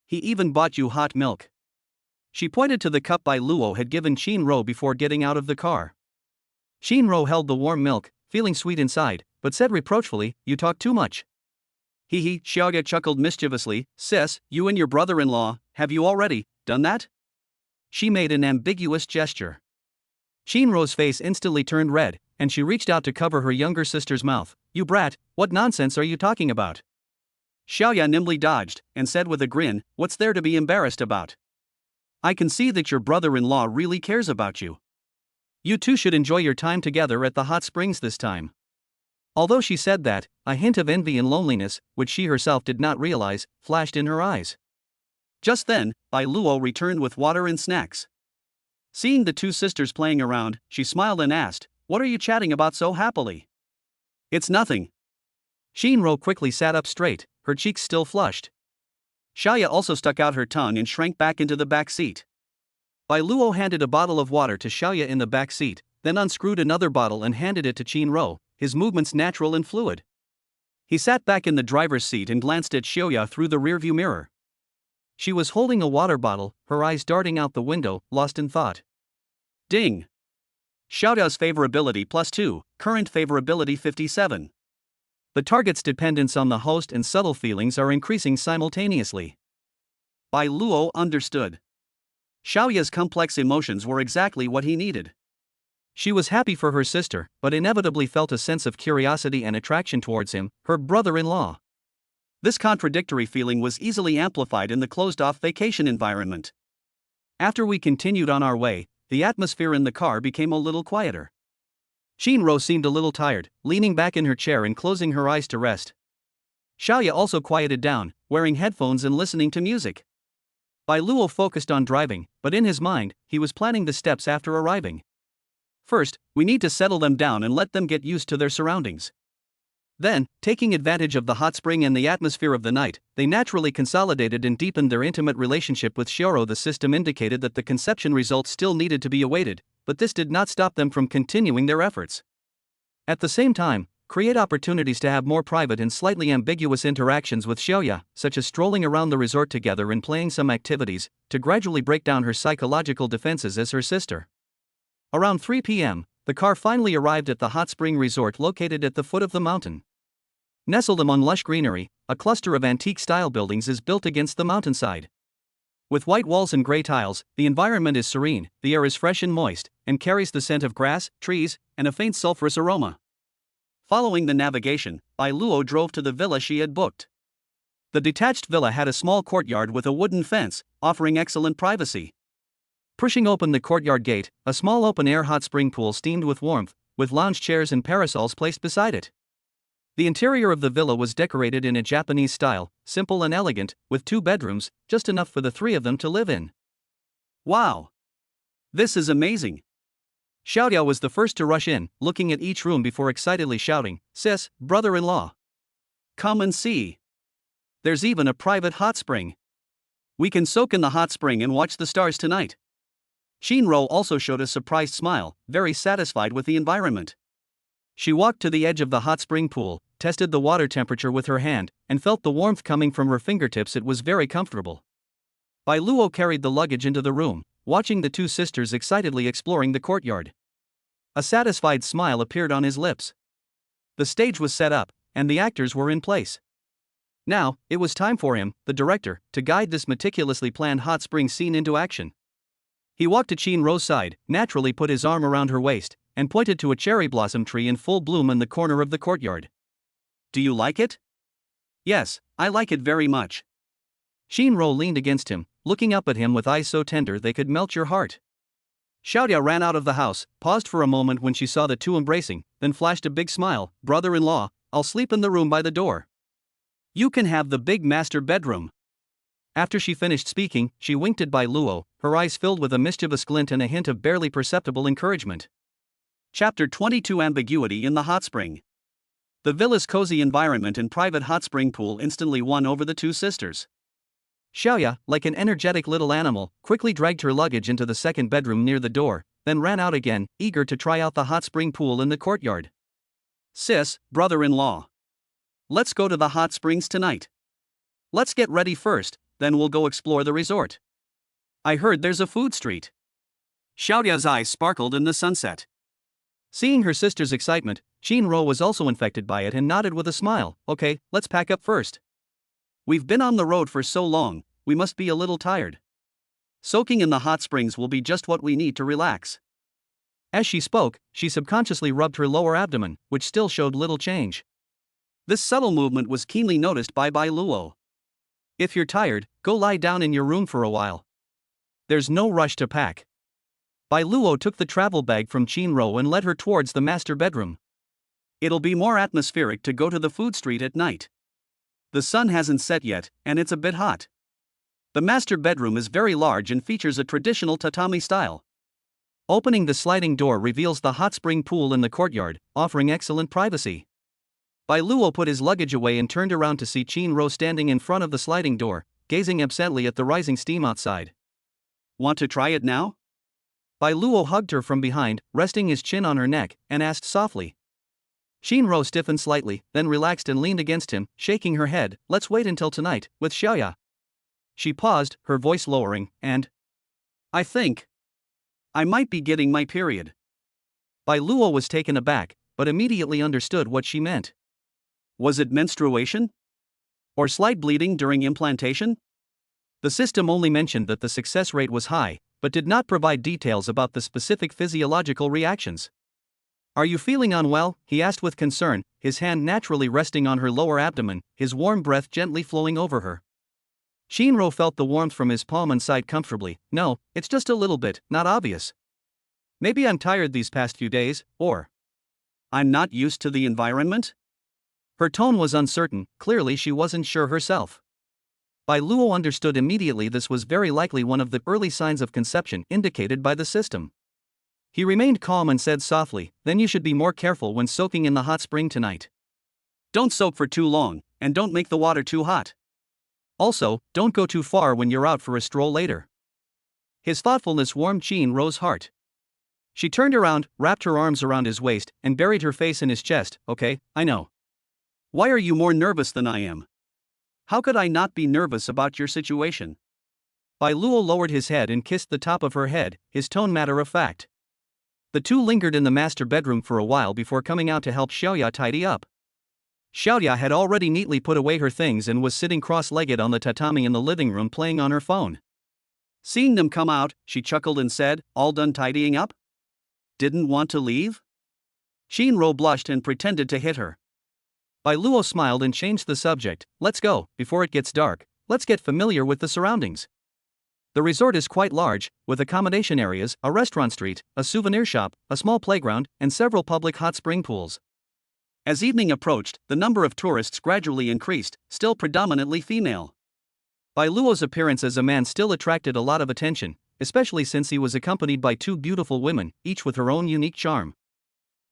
He even bought you hot milk." She pointed to the cup Bai Luo had given Shinro before getting out of the car. Shinro held the warm milk, feeling sweet inside, but said reproachfully, "You talk too much." Hee, Xiaoya chuckled mischievously. "Sis, you and your brother-in-law, have you already done that?" She made an ambiguous gesture. Shinro's face instantly turned red, and she reached out to cover her younger sister's mouth. "You brat, what nonsense are you talking about?" Xiaoya nimbly dodged, and said with a grin, "What's there to be embarrassed about? I can see that your brother-in-law really cares about you. You two should enjoy your time together at the hot springs this time." Although she said that, a hint of envy and loneliness, which she herself did not realize, flashed in her eyes. Just then, Bai Luo returned with water and snacks. Seeing the two sisters playing around, she smiled and asked, "What are you chatting about so happily?" "It's nothing." Shinro quickly sat up straight, her cheeks still flushed. Xiaoya also stuck out her tongue and shrank back into the back seat. Bai Luo handed a bottle of water to Xiaoya in the back seat, then unscrewed another bottle and handed it to Chin-ro, his movements natural and fluid. He sat back in the driver's seat and glanced at Xiaoya through the rearview mirror. She was holding a water bottle, her eyes darting out the window, lost in thought. Ding! Xiaoya's favorability +2, current favorability 57. The target's dependence on the host and subtle feelings are increasing simultaneously. Bai Luo understood. Xiaoya's complex emotions were exactly what he needed. She was happy for her sister, but inevitably felt a sense of curiosity and attraction towards him, her brother-in-law. This contradictory feeling was easily amplified in the closed-off vacation environment. After we continued on our way, the atmosphere in the car became a little quieter. Chin-ro seemed a little tired, leaning back in her chair and closing her eyes to rest. Xiaoya also quieted down, wearing headphones and listening to music. Bai Luo focused on driving, but in his mind, he was planning the steps after arriving. First, we need to settle them down and let them get used to their surroundings. Then, taking advantage of the hot spring and the atmosphere of the night, they naturally consolidated and deepened their intimate relationship with Xioro. The system indicated that the conception results still needed to be awaited, but this did not stop them from continuing their efforts. At the same time, create opportunities to have more private and slightly ambiguous interactions with Xiaoya, such as strolling around the resort together and playing some activities, to gradually break down her psychological defenses as her sister. Around 3 p.m., the car finally arrived at the hot spring resort located at the foot of the mountain. Nestled among lush greenery, a cluster of antique-style buildings is built against the mountainside. With white walls and gray tiles, the environment is serene, the air is fresh and moist, and carries the scent of grass, trees, and a faint sulfurous aroma. Following the navigation, Bai Luo drove to the villa she had booked. The detached villa had a small courtyard with a wooden fence, offering excellent privacy. Pushing open the courtyard gate, a small open-air hot spring pool steamed with warmth, with lounge chairs and parasols placed beside it. The interior of the villa was decorated in a Japanese style, simple and elegant, with 2 bedrooms, just enough for the 3 of them to live in. Wow! This is amazing! Xiaoya was the first to rush in, looking at each room before excitedly shouting, "Sis, brother-in-law! Come and see! There's even a private hot spring! We can soak in the hot spring and watch the stars tonight!" Chin-ro also showed a surprised smile, very satisfied with the environment. She walked to the edge of the hot spring pool, tested the water temperature with her hand, and felt the warmth coming from her fingertips. It was very comfortable. Bai Luo carried the luggage into the room, watching the 2 sisters excitedly exploring the courtyard. A satisfied smile appeared on his lips. The stage was set up, and the actors were in place. Now, it was time for him, the director, to guide this meticulously planned hot spring scene into action. He walked to Chin-ro's side, naturally put his arm around her waist, and pointed to a cherry blossom tree in full bloom in the corner of the courtyard. "Do you like it?" "Yes, I like it very much." Chin-ro leaned against him, looking up at him with eyes so tender they could melt your heart. Xiaoya ran out of the house, paused for a moment when she saw the 2 embracing, then flashed a big smile. "Brother-in-law, I'll sleep in the room by the door. You can have the big master bedroom." After she finished speaking, she winked at Bai Luo, her eyes filled with a mischievous glint and a hint of barely perceptible encouragement. Chapter 22: Ambiguity in the Hot Spring. The villa's cozy environment and private hot spring pool instantly won over the 2 sisters. Xiaoya, like an energetic little animal, quickly dragged her luggage into the second bedroom near the door, then ran out again, eager to try out the hot spring pool in the courtyard. "Sis, brother-in-law. Let's go to the hot springs tonight. Let's get ready first, then we'll go explore the resort. I heard there's a food street." Xiaoya's eyes sparkled in the sunset. Seeing her sister's excitement, Chin-ro was also infected by it and nodded with a smile. "Okay, let's pack up first. We've been on the road for so long, we must be a little tired. Soaking in the hot springs will be just what we need to relax." As she spoke, she subconsciously rubbed her lower abdomen, which still showed little change. This subtle movement was keenly noticed by Bai Luo. "If you're tired, go lie down in your room for a while. There's no rush to pack." Bai Luo took the travel bag from Chin-ro and led her towards the master bedroom. "It'll be more atmospheric to go to the food street at night. The sun hasn't set yet, and it's a bit hot." The master bedroom is very large and features a traditional tatami style. Opening the sliding door reveals the hot spring pool in the courtyard, offering excellent privacy. Bai Luo put his luggage away and turned around to see Chin-ro standing in front of the sliding door, gazing absently at the rising steam outside. "Want to try it now?" Bai Luo hugged her from behind, resting his chin on her neck, and asked softly. Shinro stiffened slightly, then relaxed and leaned against him, shaking her head. Let's wait until tonight, with Xiaoya. She paused, her voice lowering, and I think I might be getting my period. Bai Luo was taken aback, but immediately understood what she meant. Was it menstruation? Or slight bleeding during implantation? The system only mentioned that the success rate was high, but did not provide details about the specific physiological reactions. Are you feeling unwell? He asked with concern, his hand naturally resting on her lower abdomen, his warm breath gently flowing over her. Shinro felt the warmth from his palm and sighed comfortably. No, it's just a little bit, not obvious. Maybe I'm tired these past few days, or I'm not used to the environment? Her tone was uncertain, clearly she wasn't sure herself. Bai Luo understood immediately this was very likely one of the early signs of conception indicated by the system. He remained calm and said softly, then you should be more careful when soaking in the hot spring tonight. Don't soak for too long, and don't make the water too hot. Also, don't go too far when you're out for a stroll later. His thoughtfulness warmed Shinro's heart. She turned around, wrapped her arms around his waist, and buried her face in his chest. Okay, I know. Why are you more nervous than I am? How could I not be nervous about your situation? Bai Luo lowered his head and kissed the top of her head, his tone matter of fact. The two lingered in the master bedroom for a while before coming out to help Xiaoya tidy up. Xiaoya had already neatly put away her things and was sitting cross-legged on the tatami in the living room playing on her phone. Seeing them come out, she chuckled and said, all done tidying up? Didn't want to leave? Shinro blushed and pretended to hit her. Bai Luo smiled and changed the subject. Let's go, before it gets dark, let's get familiar with the surroundings. The resort is quite large, with accommodation areas, a restaurant street, a souvenir shop, a small playground, and several public hot spring pools. As evening approached, the number of tourists gradually increased, still predominantly female. Bai Luo's appearance as a man still attracted a lot of attention, especially since he was accompanied by two beautiful women, each with her own unique charm.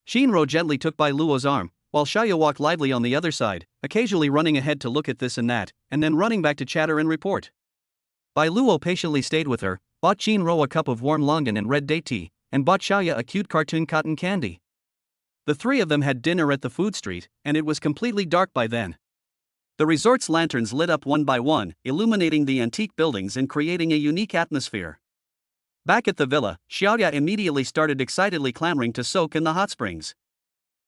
Shinro gently took Bai Luo's arm, while Xiaoya walked lively on the other side, occasionally running ahead to look at this and that, and then running back to chatter and report. Bai Luo patiently stayed with her, bought Shinro a cup of warm longan and red date tea, and bought Xiaoya a cute cartoon cotton candy. The three of them had dinner at the food street, and it was completely dark by then. The resort's lanterns lit up one by one, illuminating the antique buildings and creating a unique atmosphere. Back at the villa, Xiaoya immediately started excitedly clamoring to soak in the hot springs.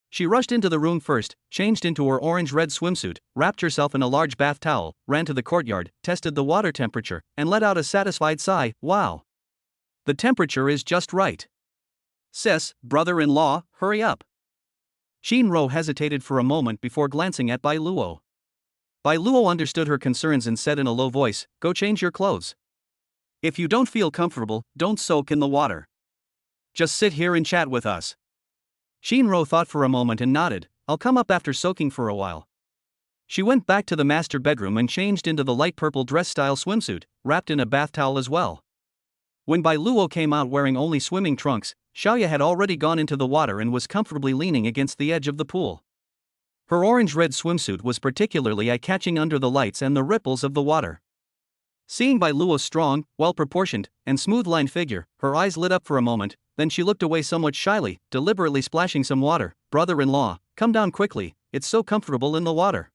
She rushed into the room first, changed into her orange-red swimsuit, wrapped herself in a large bath towel, ran to the courtyard, tested the water temperature, and let out a satisfied sigh. Wow! The temperature is just right. Sis, brother-in-law, hurry up. Shinro hesitated for a moment before glancing at Bai Luo. Bai Luo understood her concerns and said in a low voice, go change your clothes. If you don't feel comfortable, don't soak in the water. Just sit here and chat with us. Shinro thought for a moment and nodded, I'll come up after soaking for a while. She went back to the master bedroom and changed into the light purple dress-style swimsuit, wrapped in a bath towel as well. When Bai Luo came out wearing only swimming trunks, Xiaoya had already gone into the water and was comfortably leaning against the edge of the pool. Her orange-red swimsuit was particularly eye-catching under the lights and the ripples of the water. Seeing Bai Luo's strong, well-proportioned, and smooth-lined figure, her eyes lit up for a moment, then she looked away somewhat shyly, deliberately splashing some water. Brother-in-law, come down quickly, it's so comfortable in the water.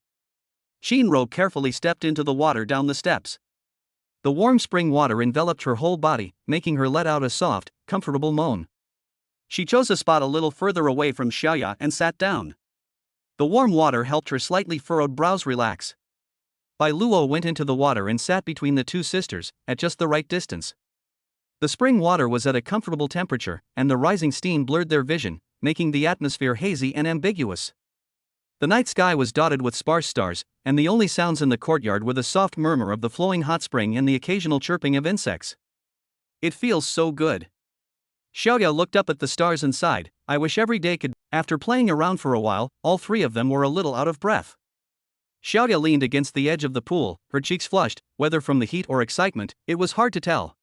Shinro carefully stepped into the water down the steps. The warm spring water enveloped her whole body, making her let out a soft, comfortable moan. She chose a spot a little further away from Xiaoya and sat down. The warm water helped her slightly furrowed brows relax. Bai Luo went into the water and sat between the two sisters, at just the right distance. The spring water was at a comfortable temperature, and the rising steam blurred their vision, making the atmosphere hazy and ambiguous. The night sky was dotted with sparse stars, and the only sounds in the courtyard were the soft murmur of the flowing hot spring and the occasional chirping of insects. It feels so good. Xiaoya looked up at the stars and sighed, I wish every day could. After playing around for a while, all three of them were a little out of breath. Xiaoya leaned against the edge of the pool, her cheeks flushed, whether from the heat or excitement, it was hard to tell.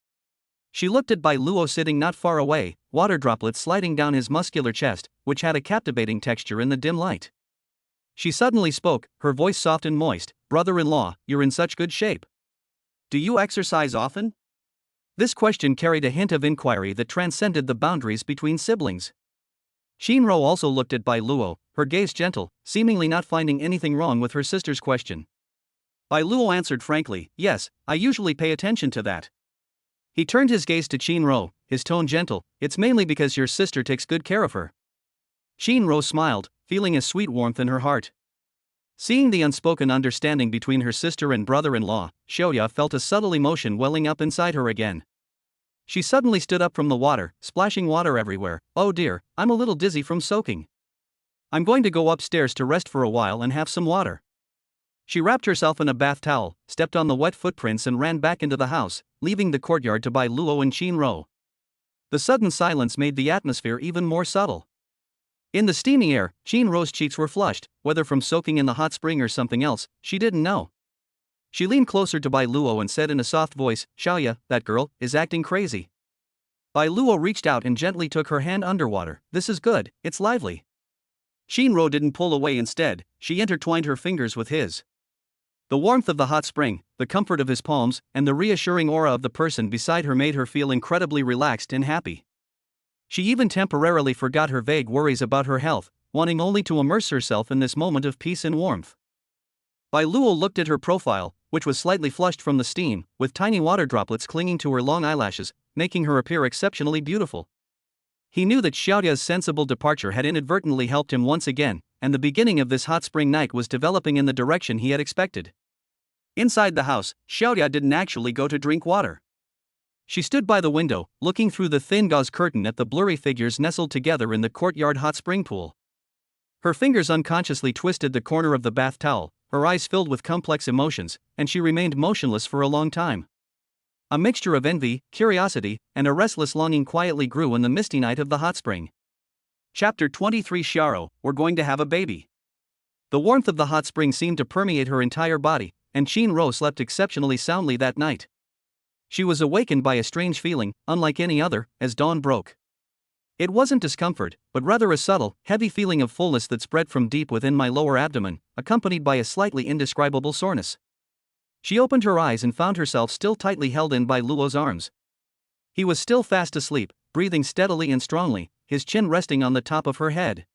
She looked at Bai Luo sitting not far away, water droplets sliding down his muscular chest, which had a captivating texture in the dim light. She suddenly spoke, her voice soft and moist, brother-in-law, you're in such good shape. Do you exercise often? This question carried a hint of inquiry that transcended the boundaries between siblings. Shinro also looked at Bai Luo, her gaze gentle, seemingly not finding anything wrong with her sister's question. Bai Luo answered frankly, "Yes, I usually pay attention to that." He turned his gaze to Shinro, his tone gentle, "It's mainly because your sister takes good care of her." Shinro smiled, feeling a sweet warmth in her heart. Seeing the unspoken understanding between her sister and brother-in-law, Xiaoya felt a subtle emotion welling up inside her again. She suddenly stood up from the water, splashing water everywhere. "Oh dear, I'm a little dizzy from soaking. I'm going to go upstairs to rest for a while and have some water." She wrapped herself in a bath towel, stepped on the wet footprints and ran back into the house, leaving the courtyard to Bai Luo and Shinro. The sudden silence made the atmosphere even more subtle. In the steamy air, Shinro's cheeks were flushed, whether from soaking in the hot spring or something else, she didn't know. She leaned closer to Bai Luo and said in a soft voice, "Xiaoya, that girl is acting crazy." Bai Luo reached out and gently took her hand underwater. "This is good, it's lively." Shinro didn't pull away, instead, she intertwined her fingers with his. The warmth of the hot spring, the comfort of his palms, and the reassuring aura of the person beside her made her feel incredibly relaxed and happy. She even temporarily forgot her vague worries about her health, wanting only to immerse herself in this moment of peace and warmth. Bai Luo looked at her profile, which was slightly flushed from the steam, with tiny water droplets clinging to her long eyelashes, making her appear exceptionally beautiful. He knew that Xiaoya's sensible departure had inadvertently helped him once again, and the beginning of this hot spring night was developing in the direction he had expected. Inside the house, Xiaoya didn't actually go to drink water. She stood by the window, looking through the thin gauze curtain at the blurry figures nestled together in the courtyard hot spring pool. Her fingers unconsciously twisted the corner of the bath towel, her eyes filled with complex emotions, and she remained motionless for a long time. A mixture of envy, curiosity, and a restless longing quietly grew in the misty night of the hot spring. Chapter 23. Xiaro, we're going to have a baby. The warmth of the hot spring seemed to permeate her entire body, and Shinro slept exceptionally soundly that night. She was awakened by a strange feeling, unlike any other, as dawn broke. It wasn't discomfort, but rather a subtle, heavy feeling of fullness that spread from deep within my lower abdomen, accompanied by a slightly indescribable soreness. She opened her eyes and found herself still tightly held in by Luo's arms. He was still fast asleep, breathing steadily and strongly, his chin resting on the top of her head.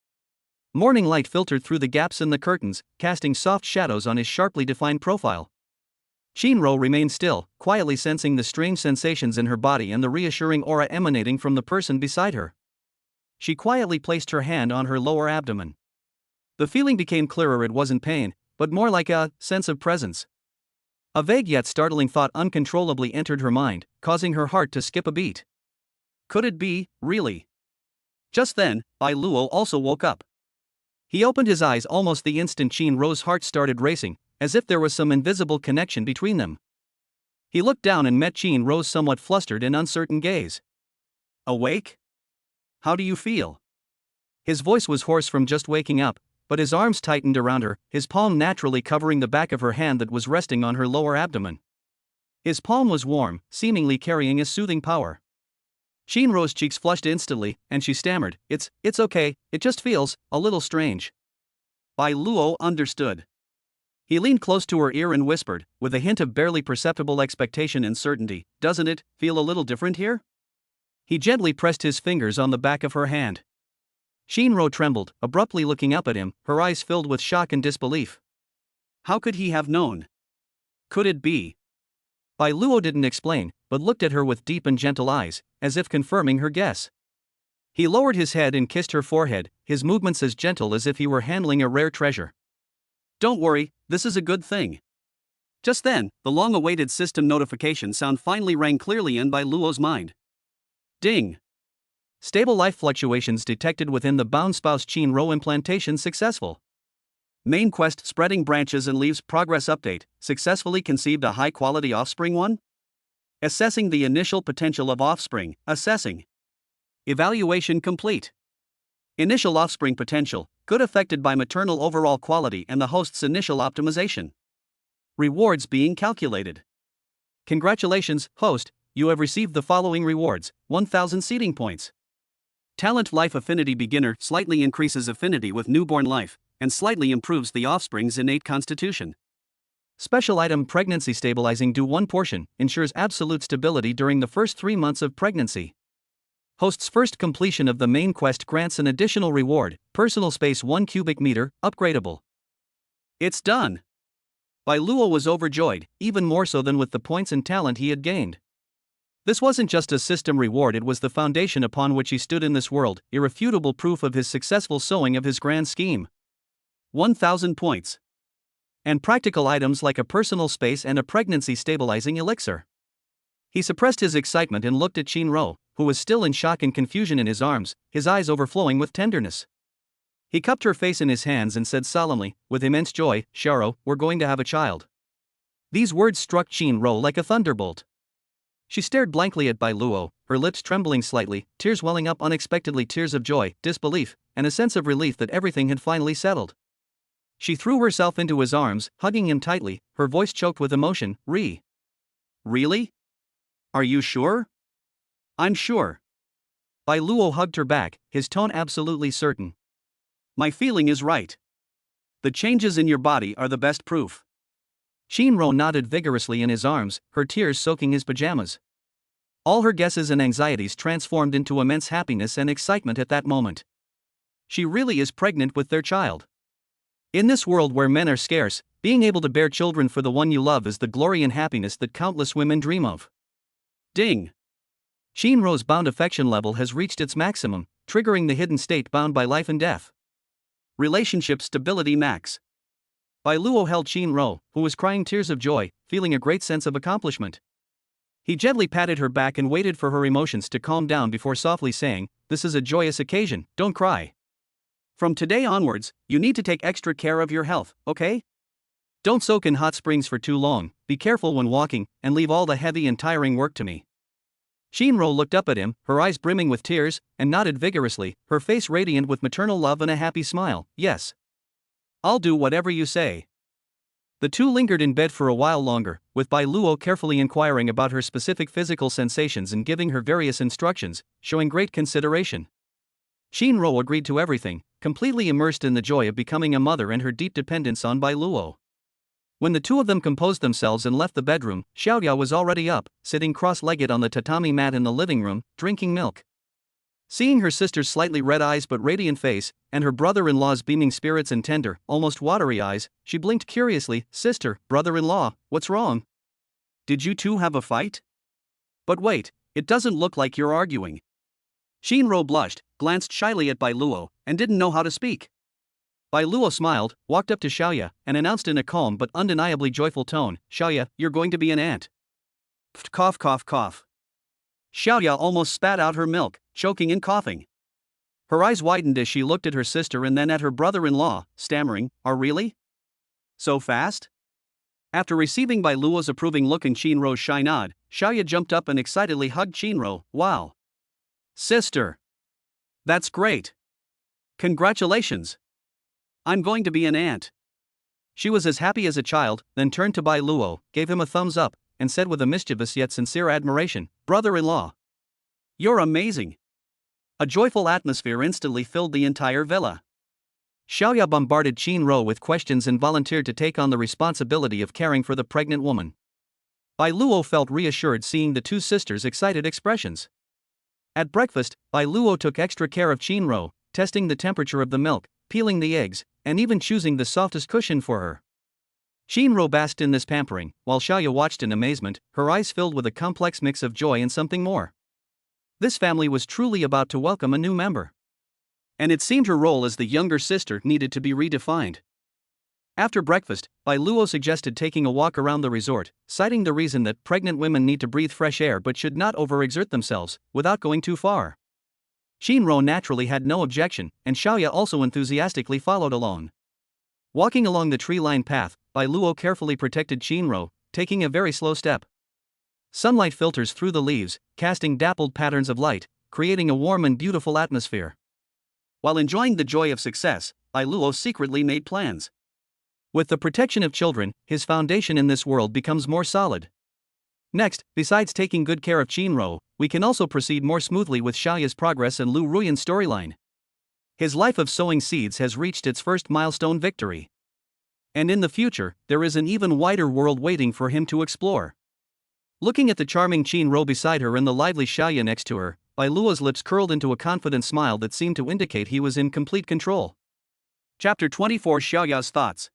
Morning light filtered through the gaps in the curtains, casting soft shadows on his sharply defined profile. Shinro remained still, quietly sensing the strange sensations in her body and the reassuring aura emanating from the person beside her. She quietly placed her hand on her lower abdomen. The feeling became clearer. It wasn't pain, but more like a sense of presence. A vague yet startling thought uncontrollably entered her mind, causing her heart to skip a beat. Could it be, really? Just then, Bai Luo also woke up. He opened his eyes almost the instant Shinro's heart started racing, as if there was some invisible connection between them. He looked down and met Shinro's somewhat flustered and uncertain gaze. "Awake? How do you feel?" His voice was hoarse from just waking up, but his arms tightened around her, his palm naturally covering the back of her hand that was resting on her lower abdomen. His palm was warm, seemingly carrying a soothing power. Shinro's cheeks flushed instantly, and she stammered, It's okay, it just feels a little strange." Bai Luo understood. He leaned close to her ear and whispered, with a hint of barely perceptible expectation and certainty, "Doesn't it feel a little different here?" He gently pressed his fingers on the back of her hand. Shinro trembled, abruptly looking up at him, her eyes filled with shock and disbelief. How could he have known? Could it be? Bai Luo didn't explain, but looked at her with deep and gentle eyes, as if confirming her guess. He lowered his head and kissed her forehead, his movements as gentle as if he were handling a rare treasure. "Don't worry, this is a good thing." Just then, the long-awaited system notification sound finally rang clearly in Bai Luo's mind. Ding! Stable life fluctuations detected within the bound spouse Shinro implantation successful. Main quest: spreading branches and leaves. Progress update: successfully conceived a high-quality offspring. 1. Assessing the initial potential of offspring. Assessing. Evaluation complete. Initial offspring potential: good, affected by maternal overall quality and the host's initial optimization. Rewards being calculated. Congratulations, host, you have received the following rewards: 1,000 seeding points. Talent: life affinity beginner, slightly increases affinity with newborn life, and slightly improves the offspring's innate constitution. Special item pregnancy stabilizing do 1 portion, ensures absolute stability during the first 3 months of pregnancy. Host's first completion of the main quest grants an additional reward, personal space 1 cubic meter, upgradable. It's done! Bai Luo was overjoyed, even more so than with the points and talent he had gained. This wasn't just a system reward, it was the foundation upon which he stood in this world, irrefutable proof of his successful sowing of his grand scheme. 1,000 points. And practical items like a personal space and a pregnancy stabilizing elixir. He suppressed his excitement and looked at Shinro, who was still in shock and confusion in his arms, his eyes overflowing with tenderness. He cupped her face in his hands and said solemnly, with immense joy, "Sharo, we're going to have a child." These words struck Shinro like a thunderbolt. She stared blankly at Bai Luo, her lips trembling slightly, tears welling up unexpectedly, tears of joy, disbelief, and a sense of relief that everything had finally settled. She threw herself into his arms, hugging him tightly, her voice choked with emotion. Really? Are you sure?" "I'm sure." Bai Luo hugged her back, his tone absolutely certain. "My feeling is right. The changes in your body are the best proof." Shinro nodded vigorously in his arms, her tears soaking his pajamas. All her guesses and anxieties transformed into immense happiness and excitement at that moment. She really is pregnant with their child. In this world where men are scarce, being able to bear children for the one you love is the glory and happiness that countless women dream of. Ding! Shinro's bound affection level has reached its maximum, triggering the hidden state bound by life and death. Relationship stability max. Bai Luo held Shinro, who was crying tears of joy, feeling a great sense of accomplishment. He gently patted her back and waited for her emotions to calm down before softly saying, "This is a joyous occasion, don't cry. From today onwards, you need to take extra care of your health, okay? Don't soak in hot springs for too long, be careful when walking, and leave all the heavy and tiring work to me." Shinro looked up at him, her eyes brimming with tears, and nodded vigorously, her face radiant with maternal love and a happy smile. "Yes. I'll do whatever you say." The two lingered in bed for a while longer, with Bai Luo carefully inquiring about her specific physical sensations and giving her various instructions, showing great consideration. Shinro agreed to everything, completely immersed in the joy of becoming a mother and her deep dependence on Bai Luo. When the two of them composed themselves and left the bedroom, Xiaoya was already up, sitting cross-legged on the tatami mat in the living room, drinking milk. Seeing her sister's slightly red eyes but radiant face, and her brother-in-law's beaming spirits and tender, almost watery eyes, she blinked curiously. "Sister, brother-in-law, what's wrong? Did you two have a fight? But wait, it doesn't look like you're arguing." Shinro blushed, glanced shyly at Bai Luo, and didn't know how to speak. Bai Luo smiled, walked up to Xiaoya, and announced in a calm but undeniably joyful tone, "Xiaoya, you're going to be an aunt." Pft, cough cough cough. Xiaoya almost spat out her milk, choking and coughing. Her eyes widened as she looked at her sister and then at her brother-in-law, stammering, "Really? So fast?" After receiving Bai Luo's approving look and Shinro's shy nod, Xiaoya jumped up and excitedly hugged Shinro. "Wow! Sister! That's great! Congratulations! I'm going to be an aunt." She was as happy as a child, then turned to Bai Luo, gave him a thumbs up, and said with a mischievous yet sincere admiration, "Brother-in-law! You're amazing!" A joyful atmosphere instantly filled the entire villa. Xiaoya bombarded Shinro with questions and volunteered to take on the responsibility of caring for the pregnant woman. Bai Luo felt reassured seeing the two sisters' excited expressions. At breakfast, Bai Luo took extra care of Shinro, testing the temperature of the milk, peeling the eggs, and even choosing the softest cushion for her. Shinro basked in this pampering, while Xiaoya watched in amazement, her eyes filled with a complex mix of joy and something more. This family was truly about to welcome a new member. And it seemed her role as the younger sister needed to be redefined. After breakfast, Bai Luo suggested taking a walk around the resort, citing the reason that pregnant women need to breathe fresh air but should not overexert themselves, without going too far. Shinro naturally had no objection, and Xiaoya also enthusiastically followed along. Walking along the tree-lined path, Bai Luo carefully protected Shinro, taking a very slow step. Sunlight filters through the leaves, casting dappled patterns of light, creating a warm and beautiful atmosphere. While enjoying the joy of success, Bai Luo secretly made plans. With the protection of children, his foundation in this world becomes more solid. Next, besides taking good care of Shinro, we can also proceed more smoothly with Xiaoya's progress and Lu Ruyan's storyline. His life of sowing seeds has reached its first milestone victory. And in the future, there is an even wider world waiting for him to explore. Looking at the charming Qin Ro beside her and the lively Xiaoya next to her, Bai Luo's lips curled into a confident smile that seemed to indicate he was in complete control. Chapter 24 Xiaoya's Thoughts.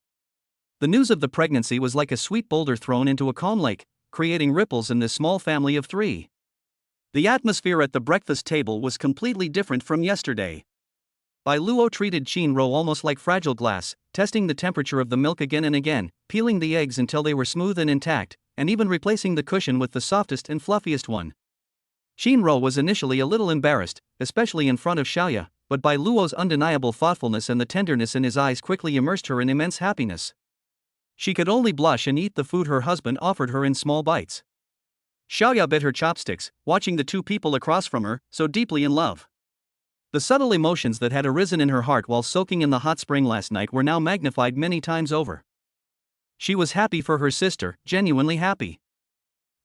The news of the pregnancy was like a sweet boulder thrown into a calm lake, creating ripples in this small family of three. The atmosphere at the breakfast table was completely different from yesterday. Bai Luo treated Qin Ro almost like fragile glass, testing the temperature of the milk again and again, peeling the eggs until they were smooth and intact, and even replacing the cushion with the softest and fluffiest one. Qin Ro was initially a little embarrassed, especially in front of Xiaoya, but Bai Luo's undeniable thoughtfulness and the tenderness in his eyes quickly immersed her in immense happiness. She could only blush and eat the food her husband offered her in small bites. Xiaoya bit her chopsticks, watching the two people across from her, so deeply in love. The subtle emotions that had arisen in her heart while soaking in the hot spring last night were now magnified many times over. She was happy for her sister, genuinely happy.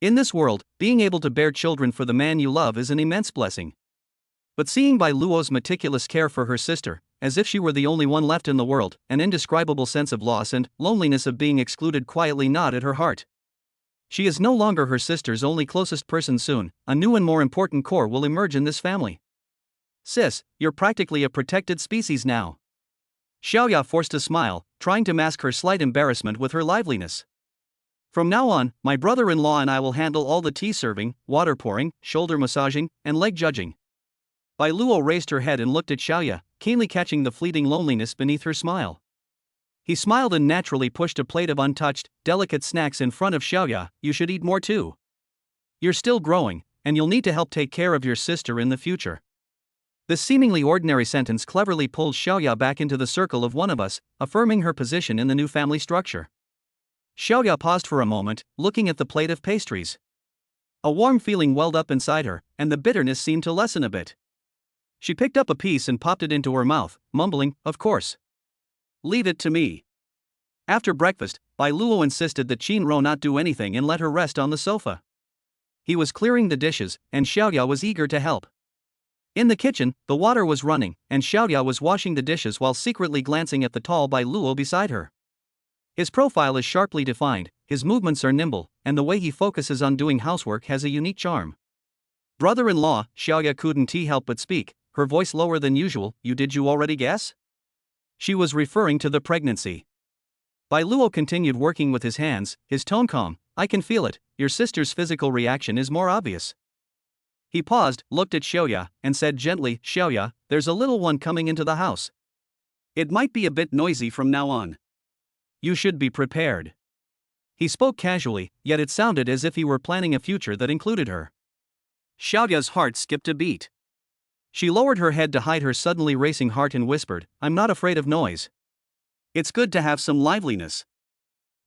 In this world, being able to bear children for the man you love is an immense blessing. But seeing Bai Luo's meticulous care for her sister, as if she were the only one left in the world, an indescribable sense of loss and loneliness of being excluded quietly gnawed at her heart. She is no longer her sister's only closest person. Soon, a new and more important core will emerge in this family. Sis, you're practically a protected species now. Xiaoya forced a smile, trying to mask her slight embarrassment with her liveliness. From now on, my brother-in-law and I will handle all the tea serving, water pouring, shoulder massaging, and leg judging. Bai Luo raised her head and looked at Xiaoya, keenly catching the fleeting loneliness beneath her smile. He smiled and naturally pushed a plate of untouched, delicate snacks in front of Xiaoya. You should eat more too. You're still growing, and you'll need to help take care of your sister in the future. This seemingly ordinary sentence cleverly pulled Xiaoya back into the circle of one of us, affirming her position in the new family structure. Xiaoya paused for a moment, looking at the plate of pastries. A warm feeling welled up inside her, and the bitterness seemed to lessen a bit. She picked up a piece and popped it into her mouth, mumbling, "Of course. Leave it to me." After breakfast, Bai Luo insisted that Qin Ro not do anything and let her rest on the sofa. He was clearing the dishes, and Xiaoya was eager to help. In the kitchen, the water was running, and Xiaoya was washing the dishes while secretly glancing at the tall Bai Luo beside her. His profile is sharply defined, his movements are nimble, and the way he focuses on doing housework has a unique charm. Brother-in-law, Xiaoya couldn't help but speak, her voice lower than usual. Did you already guess? She was referring to the pregnancy. Bai Luo continued working with his hands, his tone calm. I can feel it, your sister's physical reaction is more obvious. He paused, looked at Xiaoya, and said gently, Xiaoya, there's a little one coming into the house. It might be a bit noisy from now on. You should be prepared. He spoke casually, yet it sounded as if he were planning a future that included her. Xiaoya's heart skipped a beat. She lowered her head to hide her suddenly racing heart and whispered, I'm not afraid of noise. It's good to have some liveliness.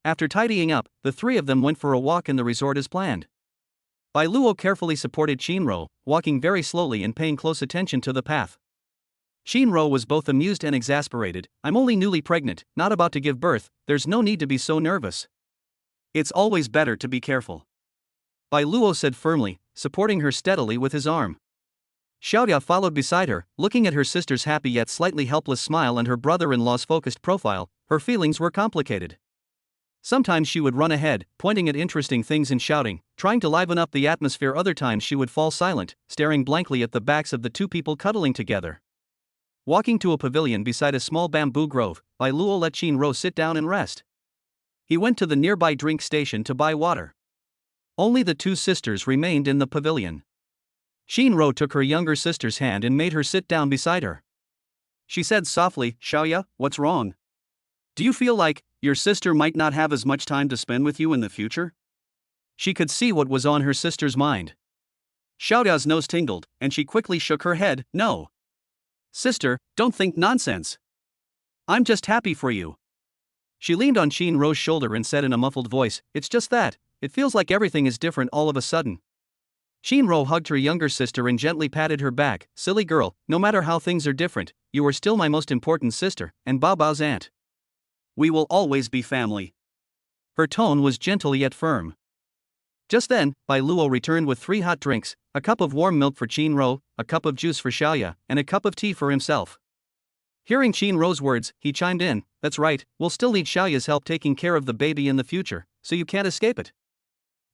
After tidying up, the three of them went for a walk in the resort as planned. Bai Luo carefully supported Qin Ro, walking very slowly and paying close attention to the path. Qin Ro was both amused and exasperated. I'm only newly pregnant, not about to give birth, there's no need to be so nervous. It's always better to be careful. Bai Luo said firmly, supporting her steadily with his arm. Xiaoya followed beside her, looking at her sister's happy yet slightly helpless smile and her brother-in-law's focused profile. Her feelings were complicated. Sometimes she would run ahead, pointing at interesting things and shouting, trying to liven up the atmosphere. Other times she would fall silent, staring blankly at the backs of the two people cuddling together. Walking to a pavilion beside a small bamboo grove, Bai Luo let Qin Ro sit down and rest. He went to the nearby drink station to buy water. Only the two sisters remained in the pavilion. Qin Ro took her younger sister's hand and made her sit down beside her. She said softly, Xiaoya, what's wrong? Do you feel like your sister might not have as much time to spend with you in the future? She could see what was on her sister's mind. Xiaoya's nose tingled, and she quickly shook her head. No. Sister, don't think nonsense. I'm just happy for you. She leaned on Qin Ro's shoulder and said in a muffled voice, it's just that, it feels like everything is different all of a sudden. Qin Ro hugged her younger sister and gently patted her back. Silly girl, no matter how things are different, you are still my most important sister, and Bao Bao's aunt. We will always be family. Her tone was gentle yet firm. Just then, Bai Luo returned with 3 hot drinks, a cup of warm milk for Qin Ro, a cup of juice for Xiaoya, and a cup of tea for himself. Hearing Ro's words, he chimed in, "That's right, we'll still need Xiaoya's help taking care of the baby in the future, so you can't escape it."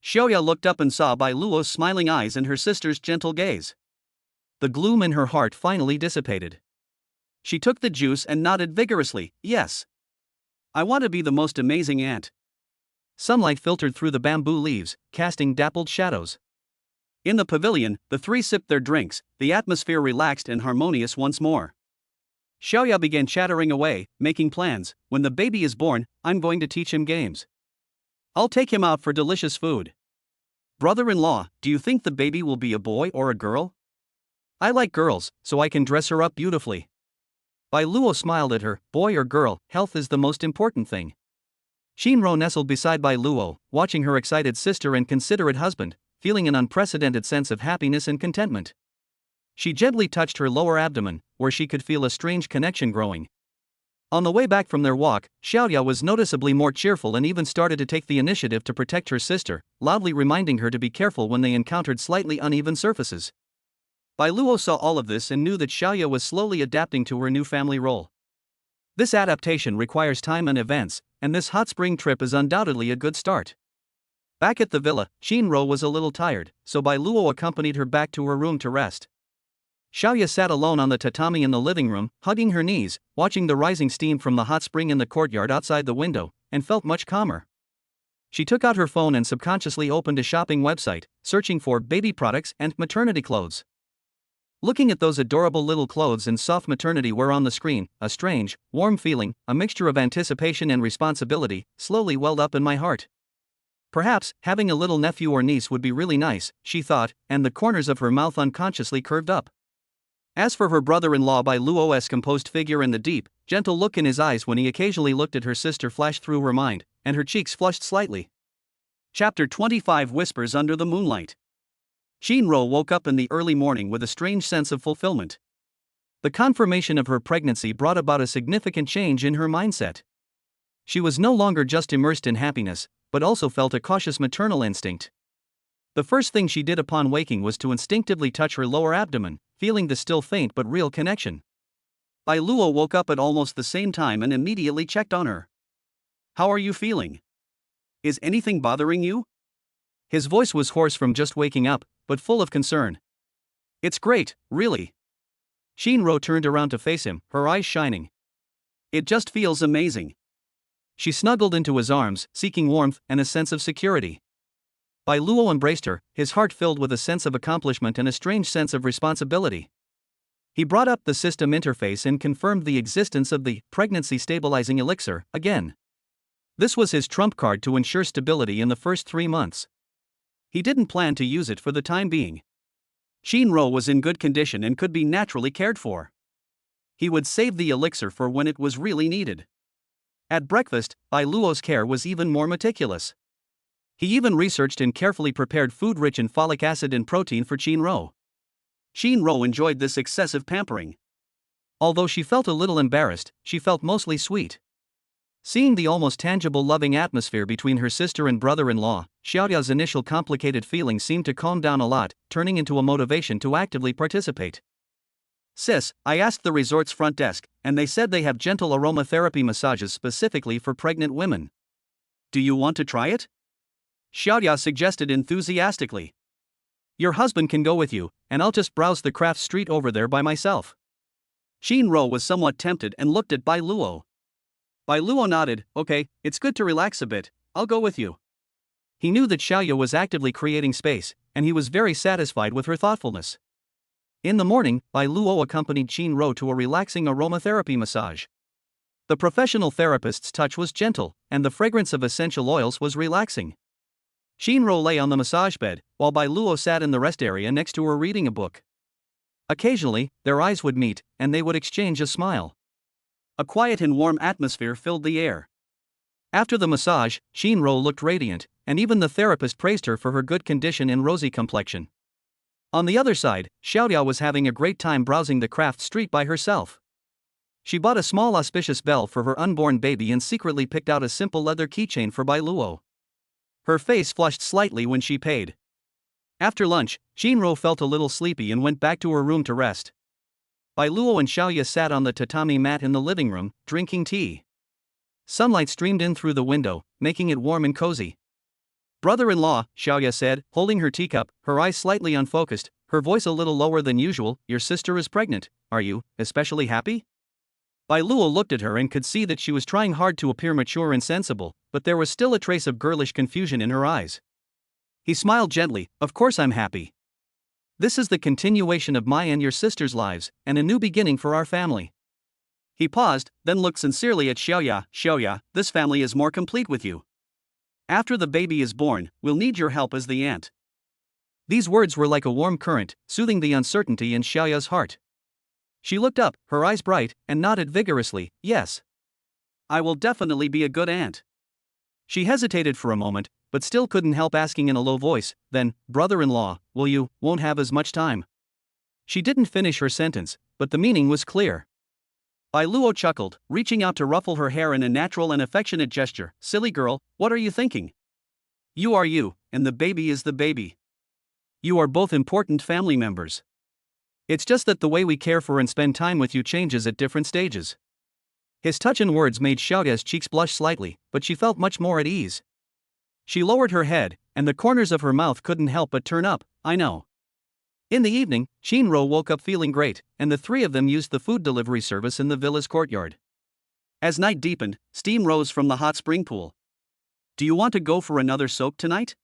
Xiaoya looked up and saw Bai Luo's smiling eyes and her sister's gentle gaze. The gloom in her heart finally dissipated. She took the juice and nodded vigorously, "Yes. I want to be the most amazing aunt." Sunlight filtered through the bamboo leaves, casting dappled shadows. In the pavilion, the three sipped their drinks, the atmosphere relaxed and harmonious once more. Xiaoya began chattering away, making plans. "When the baby is born, I'm going to teach him games. I'll take him out for delicious food. Brother-in-law, do you think the baby will be a boy or a girl? I like girls, so I can dress her up beautifully." Bai Luo smiled at her. "Boy or girl, health is the most important thing." Shinro nestled beside Bai Luo, watching her excited sister and considerate husband, feeling an unprecedented sense of happiness and contentment. She gently touched her lower abdomen, where she could feel a strange connection growing. On the way back from their walk, Xiaoya was noticeably more cheerful and even started to take the initiative to protect her sister, loudly reminding her to be careful when they encountered slightly uneven surfaces. Bai Luo saw all of this and knew that Xiaoya was slowly adapting to her new family role. This adaptation requires time and events, and this hot spring trip is undoubtedly a good start. Back at the villa, Shinro was a little tired, so Bai Luo accompanied her back to her room to rest. Xiaoya sat alone on the tatami in the living room, hugging her knees, watching the rising steam from the hot spring in the courtyard outside the window, and felt much calmer. She took out her phone and subconsciously opened a shopping website, searching for baby products and maternity clothes. Looking at those adorable little clothes and soft maternity wear on the screen, a strange, warm feeling, a mixture of anticipation and responsibility, slowly welled up in my heart. Perhaps, having a little nephew or niece would be really nice, she thought, and the corners of her mouth unconsciously curved up. As for her brother-in-law, Bai Luo's composed figure and the deep, gentle look in his eyes when he occasionally looked at her sister flashed through her mind, and her cheeks flushed slightly. Chapter 25 Whispers Under the Moonlight. Shinro woke up in the early morning with a strange sense of fulfillment. The confirmation of her pregnancy brought about a significant change in her mindset. She was no longer just immersed in happiness, but also felt a cautious maternal instinct. The first thing she did upon waking was to instinctively touch her lower abdomen, feeling the still faint but real connection. Bai Luo woke up at almost the same time and immediately checked on her. "How are you feeling? Is anything bothering you?" His voice was hoarse from just waking up, but full of concern. "It's great, really." Shinro turned around to face him, her eyes shining. "It just feels amazing." She snuggled into his arms, seeking warmth and a sense of security. Bai Luo embraced her, his heart filled with a sense of accomplishment and a strange sense of responsibility. He brought up the system interface and confirmed the existence of the pregnancy stabilizing elixir again. This was his trump card to ensure stability in the first 3 months. He didn't plan to use it for the time being. Shinro was in good condition and could be naturally cared for. He would save the elixir for when it was really needed. At breakfast, Bai Luo's care was even more meticulous. He even researched and carefully prepared food rich in folic acid and protein for Shinro. Shinro enjoyed this excessive pampering. Although she felt a little embarrassed, she felt mostly sweet. Seeing the almost tangible loving atmosphere between her sister and brother-in-law, Xiaoya's initial complicated feelings seemed to calm down a lot, turning into a motivation to actively participate. "Sis, I asked the resort's front desk, and they said they have gentle aromatherapy massages specifically for pregnant women. Do you want to try it?" Xiaoya suggested enthusiastically. "Your husband can go with you, and I'll just browse the craft street over there by myself." Shinro was somewhat tempted and looked at Bai Luo. Bai Luo nodded. "Okay, it's good to relax a bit, I'll go with you." He knew that Xiaoya was actively creating space, and he was very satisfied with her thoughtfulness. In the morning, Bai Luo accompanied Shinro to a relaxing aromatherapy massage. The professional therapist's touch was gentle, and the fragrance of essential oils was relaxing. Shinro lay on the massage bed, while Bai Luo sat in the rest area next to her reading a book. Occasionally, their eyes would meet, and they would exchange a smile. A quiet and warm atmosphere filled the air. After the massage, Shinro looked radiant, and even the therapist praised her for her good condition and rosy complexion. On the other side, Xiaoya was having a great time browsing the craft street by herself. She bought a small auspicious bell for her unborn baby and secretly picked out a simple leather keychain for Bai Luo. Her face flushed slightly when she paid. After lunch, Shinro felt a little sleepy and went back to her room to rest. Bai Luo and Xiaoya sat on the tatami mat in the living room, drinking tea. Sunlight streamed in through the window, making it warm and cozy. Brother-in-law, Xiaoya said, holding her teacup, her eyes slightly unfocused, her voice a little lower than usual, your sister is pregnant, are you, especially happy? Bai Luo looked at her and could see that she was trying hard to appear mature and sensible, but there was still a trace of girlish confusion in her eyes. He smiled gently, of course I'm happy. This is the continuation of my and your sister's lives, and a new beginning for our family. He paused, then looked sincerely at Xiaoya. Xiaoya, this family is more complete with you. After the baby is born, we'll need your help as the aunt. These words were like a warm current, soothing the uncertainty in Xiaoya's heart. She looked up, her eyes bright, and nodded vigorously, yes. I will definitely be a good aunt. She hesitated for a moment, but still couldn't help asking in a low voice, then, brother-in-law, won't have as much time. She didn't finish her sentence, but the meaning was clear. Bai Luo chuckled, reaching out to ruffle her hair in a natural and affectionate gesture. Silly girl, what are you thinking? You are you, and the baby is the baby. You are both important family members. It's just that the way we care for and spend time with you changes at different stages. His touch and words made Xiaoya's cheeks blush slightly, but she felt much more at ease. She lowered her head, and the corners of her mouth couldn't help but turn up, I know. In the evening, Shinro woke up feeling great, and the three of them used the food delivery service in the villa's courtyard. As night deepened, steam rose from the hot spring pool. Do you want to go for another soak tonight?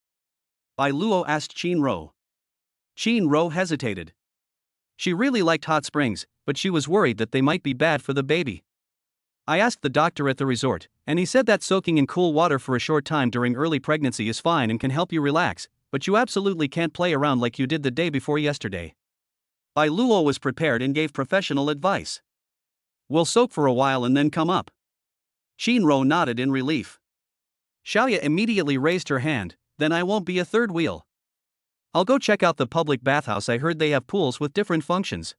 Bai Luo asked Shinro. Shinro hesitated. She really liked hot springs, but she was worried that they might be bad for the baby. I asked the doctor at the resort, and he said that soaking in cool water for a short time during early pregnancy is fine and can help you relax, but you absolutely can't play around like you did the day before yesterday. Bai Luo was prepared and gave professional advice. We'll soak for a while and then come up. Shinro nodded in relief. Xiaoya immediately raised her hand, then I won't be a third wheel. I'll go check out the public bathhouse. I heard they have pools with different functions.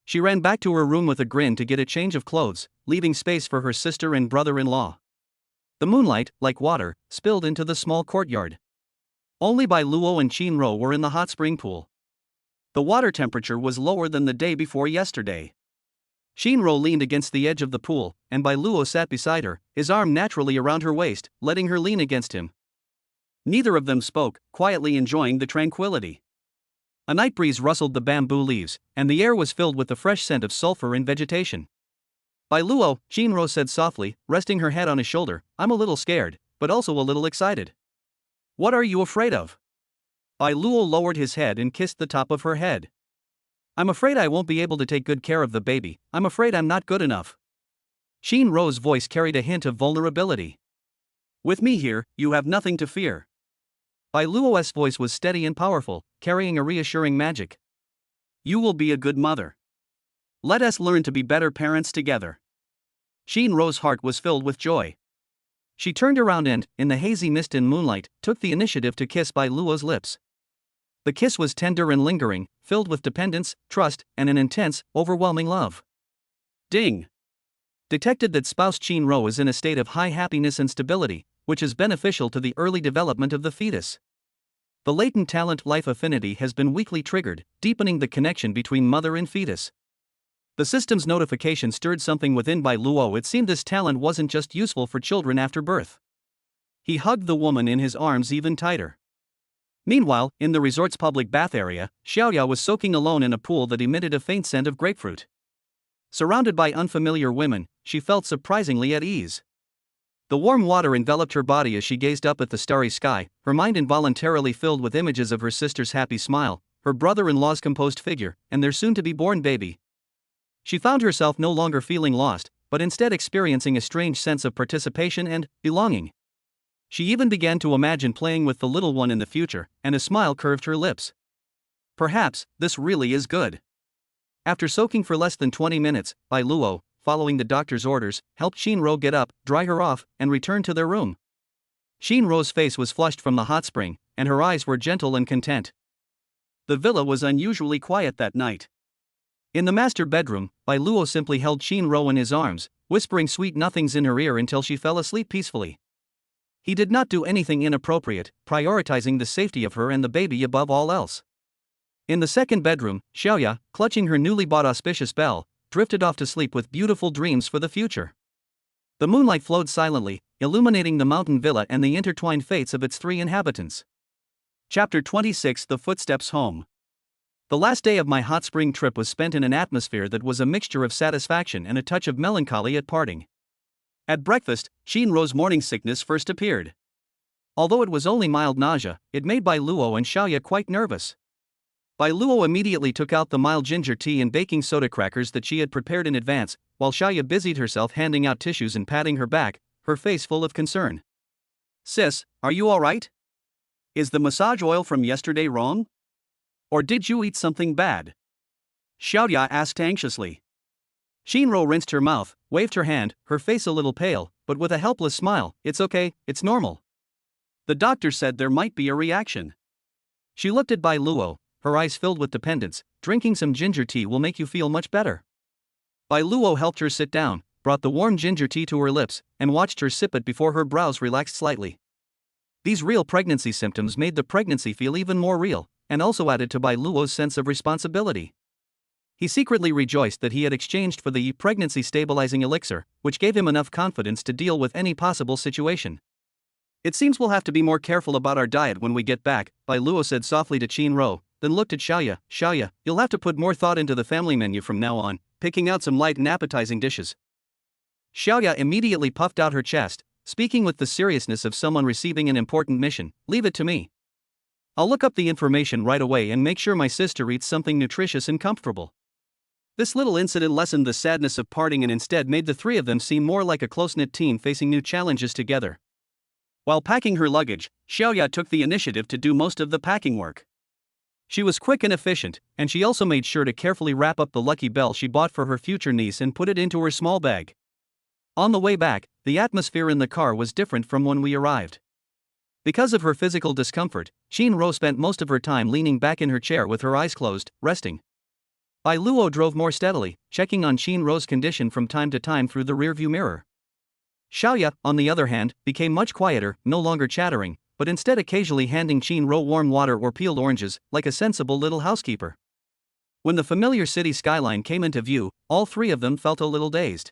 She ran back to her room with a grin to get a change of clothes, leaving space for her sister and brother-in-law. The moonlight, like water, spilled into the small courtyard. Only Bai Luo and Shinro were in the hot spring pool. The water temperature was lower than the day before yesterday. Shinro leaned against the edge of the pool, and Bai Luo sat beside her, his arm naturally around her waist, letting her lean against him. Neither of them spoke, quietly enjoying the tranquility. A night breeze rustled the bamboo leaves, and the air was filled with the fresh scent of sulfur and vegetation. Bai Luo, Shinro said softly, resting her head on his shoulder, I'm a little scared, but also a little excited. What are you afraid of? Bai Luo lowered his head and kissed the top of her head. I'm afraid I won't be able to take good care of the baby. I'm afraid I'm not good enough. Shinro's voice carried a hint of vulnerability. With me here, you have nothing to fear. Bai Luo's voice was steady and powerful, carrying a reassuring magic. You will be a good mother. Let us learn to be better parents together. Shinro's heart was filled with joy. She turned around and, in the hazy mist and moonlight, took the initiative to kiss Bai Luo's lips. The kiss was tender and lingering, filled with dependence, trust, and an intense, overwhelming love. Ding! Detected that spouse Shinro is in a state of high happiness and stability, which is beneficial to the early development of the fetus. The latent talent-life affinity has been weakly triggered, deepening the connection between mother and fetus. The system's notification stirred something within Bai Luo. It seemed this talent wasn't just useful for children after birth. He hugged the woman in his arms even tighter. Meanwhile, in the resort's public bath area, Xiaoya was soaking alone in a pool that emitted a faint scent of grapefruit. Surrounded by unfamiliar women, she felt surprisingly at ease. The warm water enveloped her body as she gazed up at the starry sky, her mind involuntarily filled with images of her sister's happy smile, her brother-in-law's composed figure, and their soon-to-be-born baby. She found herself no longer feeling lost, but instead experiencing a strange sense of participation and belonging. She even began to imagine playing with the little one in the future, and a smile curved her lips. Perhaps, this really is good. After soaking for less than 20 minutes, Bai Luo, following the doctor's orders, helped Shinro get up, dry her off, and return to their room. Shinro's face was flushed from the hot spring, and her eyes were gentle and content. The villa was unusually quiet that night. In the master bedroom, Bai Luo simply held Shinro in his arms, whispering sweet nothings in her ear until she fell asleep peacefully. He did not do anything inappropriate, prioritizing the safety of her and the baby above all else. In the second bedroom, Xiaoya, clutching her newly bought auspicious bell, drifted off to sleep with beautiful dreams for the future. The moonlight flowed silently, illuminating the mountain villa and the intertwined fates of its 3 inhabitants. Chapter 26: The Footsteps Home. The last day of my hot spring trip was spent in an atmosphere that was a mixture of satisfaction and a touch of melancholy at parting. At breakfast, Shinro's morning sickness first appeared. Although it was only mild nausea, it made Bai Luo and Xiaoya quite nervous. Bai Luo immediately took out the mild ginger tea and baking soda crackers that she had prepared in advance, while Xiaoya busied herself handing out tissues and patting her back, her face full of concern. "Sis, are you alright? Is the massage oil from yesterday wrong? Or did you eat something bad?" Xiaoya asked anxiously. Shinro rinsed her mouth, waved her hand, her face a little pale, but with a helpless smile. "It's okay, it's normal. The doctor said there might be a reaction." She looked at Bai Luo, her eyes filled with dependence. "Drinking some ginger tea will make you feel much better." Bai Luo helped her sit down, brought the warm ginger tea to her lips, and watched her sip it before her brows relaxed slightly. These real pregnancy symptoms made the pregnancy feel even more real, and also added to Bai Luo's sense of responsibility. He secretly rejoiced that he had exchanged for the pregnancy stabilizing elixir, which gave him enough confidence to deal with any possible situation. "It seems we'll have to be more careful about our diet when we get back," Bai Luo said softly to Shinro, then looked at Xiaoya. "Xiaoya, you'll have to put more thought into the family menu from now on, picking out some light and appetizing dishes." Xiaoya immediately puffed out her chest, speaking with the seriousness of someone receiving an important mission. "Leave it to me. I'll look up the information right away and make sure my sister eats something nutritious and comfortable." This little incident lessened the sadness of parting and instead made the 3 of them seem more like a close-knit team facing new challenges together. While packing her luggage, Xiaoya took the initiative to do most of the packing work. She was quick and efficient, and she also made sure to carefully wrap up the lucky bell she bought for her future niece and put it into her small bag. On the way back, the atmosphere in the car was different from when we arrived. Because of her physical discomfort, Shinro spent most of her time leaning back in her chair with her eyes closed, resting. Bai Luo drove more steadily, checking on Shinro's condition from time to time through the rearview mirror. Xiaoya, on the other hand, became much quieter, no longer chattering, but instead occasionally handing Shinro warm water or peeled oranges, like a sensible little housekeeper. When the familiar city skyline came into view, all 3 of them felt a little dazed.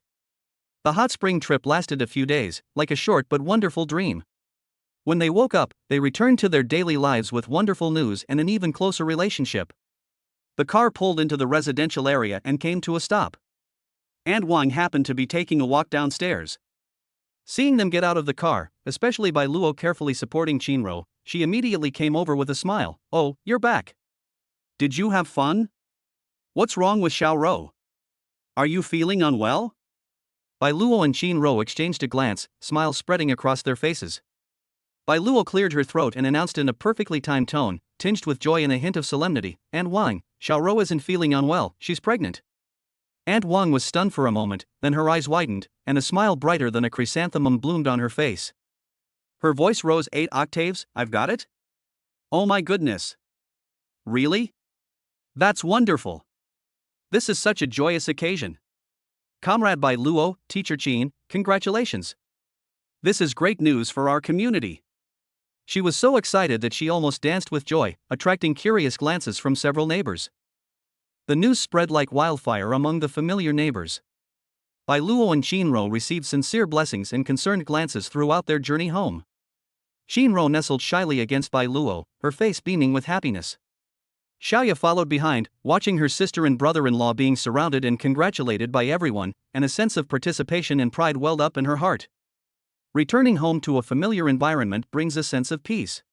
The hot spring trip lasted a few days, like a short but wonderful dream. When they woke up, they returned to their daily lives with wonderful news and an even closer relationship. The car pulled into the residential area and came to a stop. Aunt Wang happened to be taking a walk downstairs. Seeing them get out of the car, especially Bai Luo carefully supporting Shinro, she immediately came over with a smile. "Oh, you're back. Did you have fun? What's wrong with Xiaoro? Are you feeling unwell?" Bai Luo and Shinro exchanged a glance, smiles spreading across their faces. Bai Luo cleared her throat and announced in a perfectly timed tone, tinged with joy and a hint of solemnity, "Aunt Wang, Xiaoro isn't feeling unwell, she's pregnant." Aunt Wang was stunned for a moment, then her eyes widened, and a smile brighter than a chrysanthemum bloomed on her face. Her voice rose 8 octaves. "I've got it? Oh my goodness. Really? That's wonderful. This is such a joyous occasion. Comrade Bai Luo, Teacher Qin, congratulations. This is great news for our community." She was so excited that she almost danced with joy, attracting curious glances from several neighbors. The news spread like wildfire among the familiar neighbors. Bai Luo and Shinro received sincere blessings and concerned glances throughout their journey home. Shinro nestled shyly against Bai Luo, her face beaming with happiness. Xiaoya followed behind, watching her sister and brother-in-law being surrounded and congratulated by everyone, and a sense of participation and pride welled up in her heart. Returning home to a familiar environment brings a sense of peace.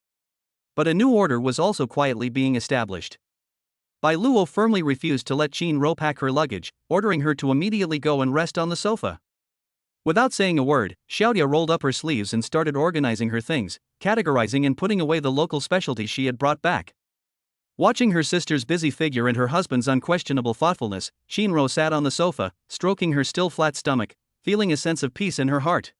But a new order was also quietly being established. Bai Luo firmly refused to let Shinro pack her luggage, ordering her to immediately go and rest on the sofa. Without saying a word, Xiaoya rolled up her sleeves and started organizing her things, categorizing and putting away the local specialties she had brought back. Watching her sister's busy figure and her husband's unquestionable thoughtfulness, Shinro sat on the sofa, stroking her still flat stomach, feeling a sense of peace in her heart.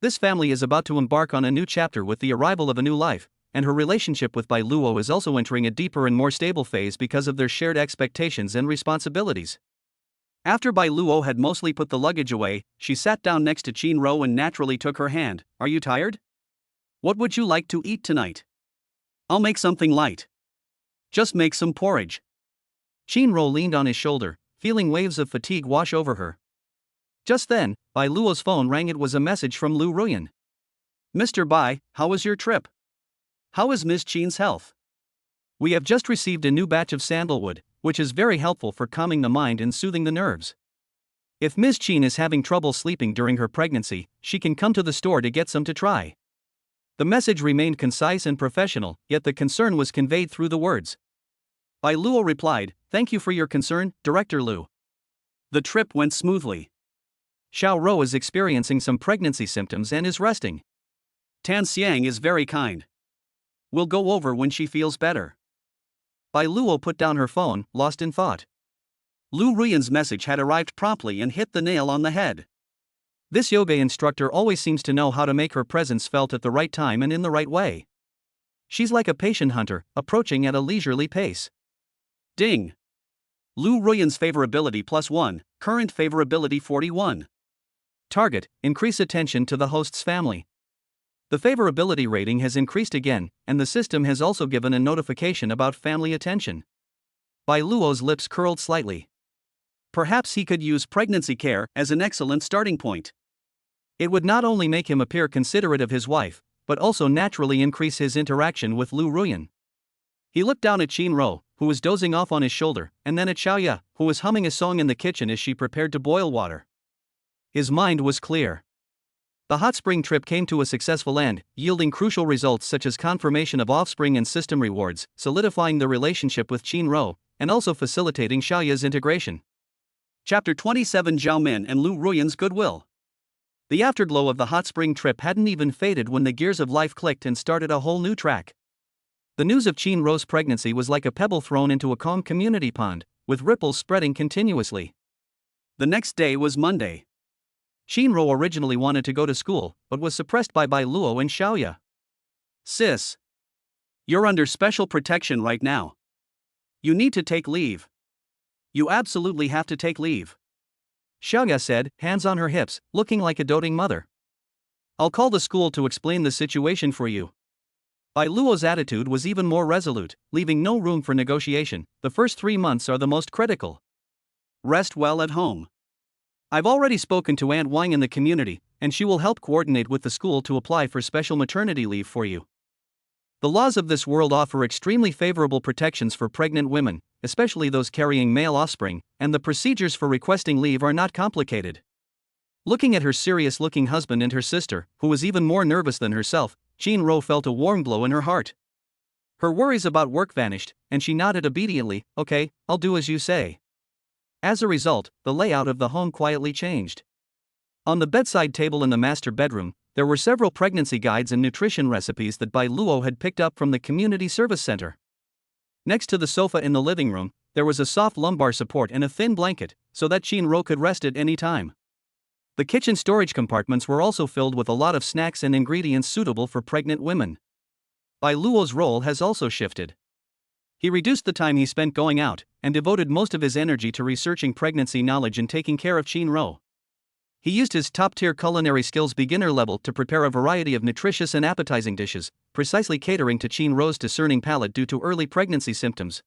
This family is about to embark on a new chapter with the arrival of a new life, and her relationship with Bai Luo is also entering a deeper and more stable phase because of their shared expectations and responsibilities. After Bai Luo had mostly put the luggage away, she sat down next to Shinro and naturally took her hand. "Are you tired? What would you like to eat tonight? I'll make something light." Just make some porridge. Chinro leaned on his shoulder, feeling waves of fatigue wash over her. Just then, Bai Luo's phone rang. It was a message from Lu Ruyan. Mr. Bai, how was your trip? How is Ms. Chin's health? We have just received a new batch of sandalwood, which is very helpful for calming the mind and soothing the nerves. If Ms. Chin is having trouble sleeping during her pregnancy, she can come to the store to get some to try. The message remained concise and professional, yet the concern was conveyed through the words. Bai Luo replied, "Thank you for your concern, Director Lu." The trip went smoothly. Xiao Rou is experiencing some pregnancy symptoms and is resting. Tan Xiang is very kind. We'll go over when she feels better. Bai Luo put down her phone, lost in thought. Lu Ruyan's message had arrived promptly and hit the nail on the head. This yoga instructor always seems to know how to make her presence felt at the right time and in the right way. She's like a patient hunter, approaching at a leisurely pace. Ding! Lu Ruyan's favorability +1, current favorability 41. Target, increase attention to the host's family. The favorability rating has increased again, and the system has also given a notification about family attention. Bai Luo's lips curled slightly. Perhaps he could use pregnancy care as an excellent starting point. It would not only make him appear considerate of his wife, but also naturally increase his interaction with Lu Ruyan. He looked down at Chinro, who was dozing off on his shoulder, and then at Xiaoya, who was humming a song in the kitchen as she prepared to boil water. His mind was clear. The hot spring trip came to a successful end, yielding crucial results such as confirmation of offspring and system rewards, solidifying the relationship with Chinro, and also facilitating Xiaoya's integration. Chapter 27: Zhao Min and Lu Ruyan's Goodwill. The afterglow of the hot spring trip hadn't even faded when the gears of life clicked and started a whole new track. The news of Chinro's pregnancy was like a pebble thrown into a calm community pond, with ripples spreading continuously. The next day was Monday. Chinro originally wanted to go to school, but was suppressed by Bai Luo and Xiaoya. Sis, you're under special protection right now. You need to take leave. You absolutely have to take leave. Xiaoya said, hands on her hips, looking like a doting mother. I'll call the school to explain the situation for you. Bai Luo's attitude was even more resolute, leaving no room for negotiation. The first 3 months are the most critical. Rest well at home. I've already spoken to Aunt Wang in the community, and she will help coordinate with the school to apply for special maternity leave for you. The laws of this world offer extremely favorable protections for pregnant women, especially those carrying male offspring, and the procedures for requesting leave are not complicated. Looking at her serious-looking husband and her sister, who was even more nervous than herself, Chinro felt a warm glow in her heart. Her worries about work vanished, and she nodded obediently, "Okay, I'll do as you say." As a result, the layout of the home quietly changed. On the bedside table in the master bedroom, there were several pregnancy guides and nutrition recipes that Bai Luo had picked up from the community service center. Next to the sofa in the living room, there was a soft lumbar support and a thin blanket, so that Chinro could rest at any time. The kitchen storage compartments were also filled with a lot of snacks and ingredients suitable for pregnant women. Bai Luo's role has also shifted. He reduced the time he spent going out, and devoted most of his energy to researching pregnancy knowledge and taking care of Chinro. He used his top-tier culinary skills beginner level to prepare a variety of nutritious and appetizing dishes, precisely catering to Chinro's discerning palate due to early pregnancy symptoms.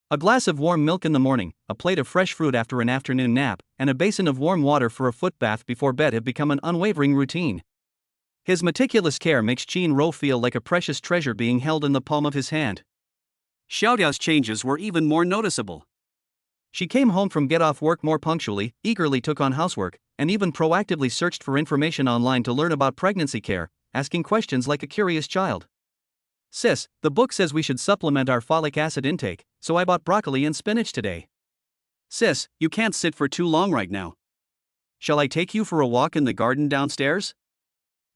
A glass of warm milk in the morning, a plate of fresh fruit after an afternoon nap, and a basin of warm water for a foot bath before bed have become an unwavering routine. His meticulous care makes Chinro feel like a precious treasure being held in the palm of his hand. Xiaoya's changes were even more noticeable. She came home from get-off work more punctually, eagerly took on housework, and even proactively searched for information online to learn about pregnancy care, asking questions like a curious child. "Sis, the book says we should supplement our folic acid intake, so I bought broccoli and spinach today." "Sis, you can't sit for too long right now. Shall I take you for a walk in the garden downstairs?"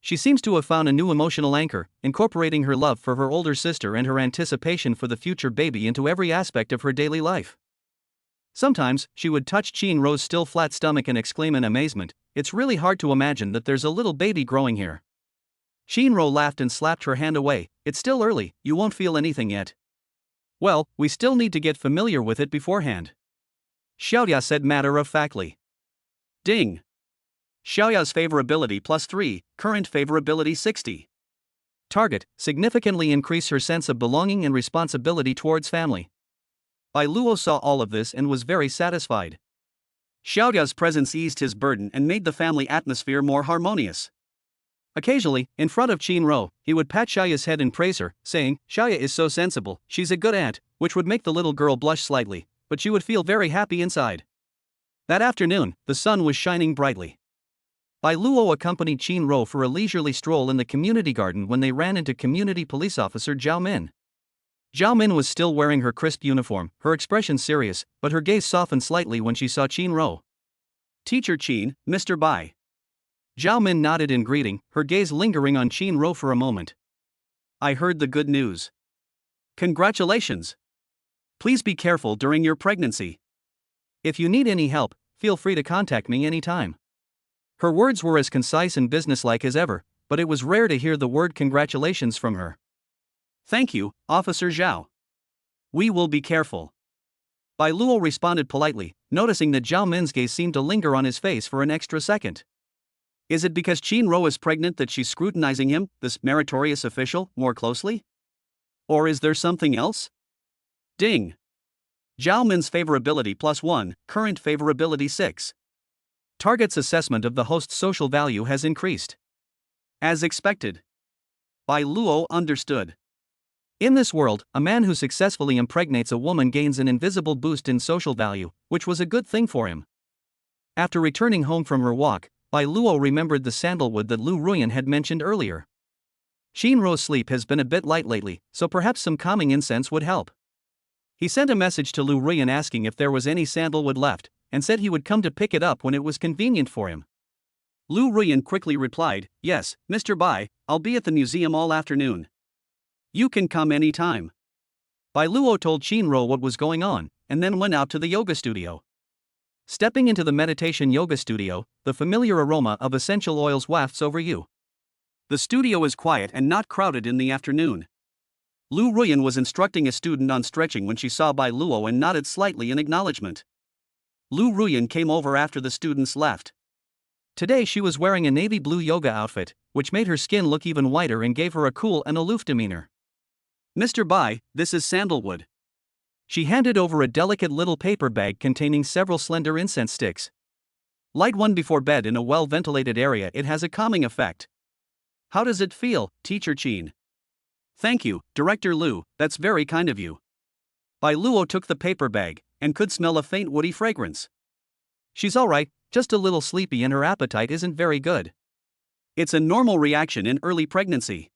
She seems to have found a new emotional anchor, incorporating her love for her older sister and her anticipation for the future baby into every aspect of her daily life. Sometimes, she would touch Chinro's still flat stomach and exclaim in amazement, "It's really hard to imagine that there's a little baby growing here." Chinro laughed and slapped her hand away, "It's still early, you won't feel anything yet." "Well, we still need to get familiar with it beforehand," Xiaoya said matter-of-factly. Ding! Xiaoya's favorability +3, current favorability 60. Target, significantly increase her sense of belonging and responsibility towards family. Bai Luo saw all of this and was very satisfied. Xiaoya's presence eased his burden and made the family atmosphere more harmonious. Occasionally, in front of Qin Ro, he would pat Xiaoya's head and praise her, saying, "Xiaoya is so sensible, she's a good aunt," which would make the little girl blush slightly, but she would feel very happy inside. That afternoon, the sun was shining brightly. Bai Luo accompanied Qin Ro for a leisurely stroll in the community garden when they ran into community police officer Zhao Min. Zhao Min was still wearing her crisp uniform, her expression serious, but her gaze softened slightly when she saw Qin Ro. "Teacher Qin, Mr. Bai." Zhao Min nodded in greeting, her gaze lingering on Qin Ro for a moment. "I heard the good news. Congratulations. Please be careful during your pregnancy. If you need any help, feel free to contact me anytime." Her words were as concise and businesslike as ever, but it was rare to hear the word congratulations from her. "Thank you, Officer Zhao. We will be careful." Bai Luo responded politely, noticing that Zhao Min's gaze seemed to linger on his face for an extra second. Is it because Qin Ro is pregnant that she's scrutinizing him, this meritorious official, more closely? Or is there something else? Ding. Zhao Min's favorability +1, current favorability 6. Target's assessment of the host's social value has increased. As expected. Bai Luo understood. In this world, a man who successfully impregnates a woman gains an invisible boost in social value, which was a good thing for him. After returning home from her walk, Bai Luo remembered the sandalwood that Lu Ruyan had mentioned earlier. Qin Ro's sleep has been a bit light lately, so perhaps some calming incense would help. He sent a message to Lu Ruyan asking if there was any sandalwood left, and said he would come to pick it up when it was convenient for him. Lu Ruyan quickly replied, "Yes, Mr. Bai, I'll be at the museum all afternoon. You can come anytime." Bai Luo told Qin Ro what was going on, and then went out to the yoga studio. Stepping into the meditation yoga studio, the familiar aroma of essential oils wafts over you. The studio is quiet and not crowded in the afternoon. Lu Ruyan was instructing a student on stretching when she saw Bai Luo and nodded slightly in acknowledgement. Lu Ruyan came over after the students left. Today she was wearing a navy blue yoga outfit, which made her skin look even whiter and gave her a cool and aloof demeanor. "Mr. Bai, this is sandalwood." She handed over a delicate little paper bag containing several slender incense sticks. "Light one before bed in a well-ventilated area, it has a calming effect." "How does it feel, Teacher Qin?" "Thank you, Director Lu, that's very kind of you." Bai Luo took the paper bag, and could smell a faint woody fragrance. "She's alright, just a little sleepy and her appetite isn't very good. It's a normal reaction in early pregnancy.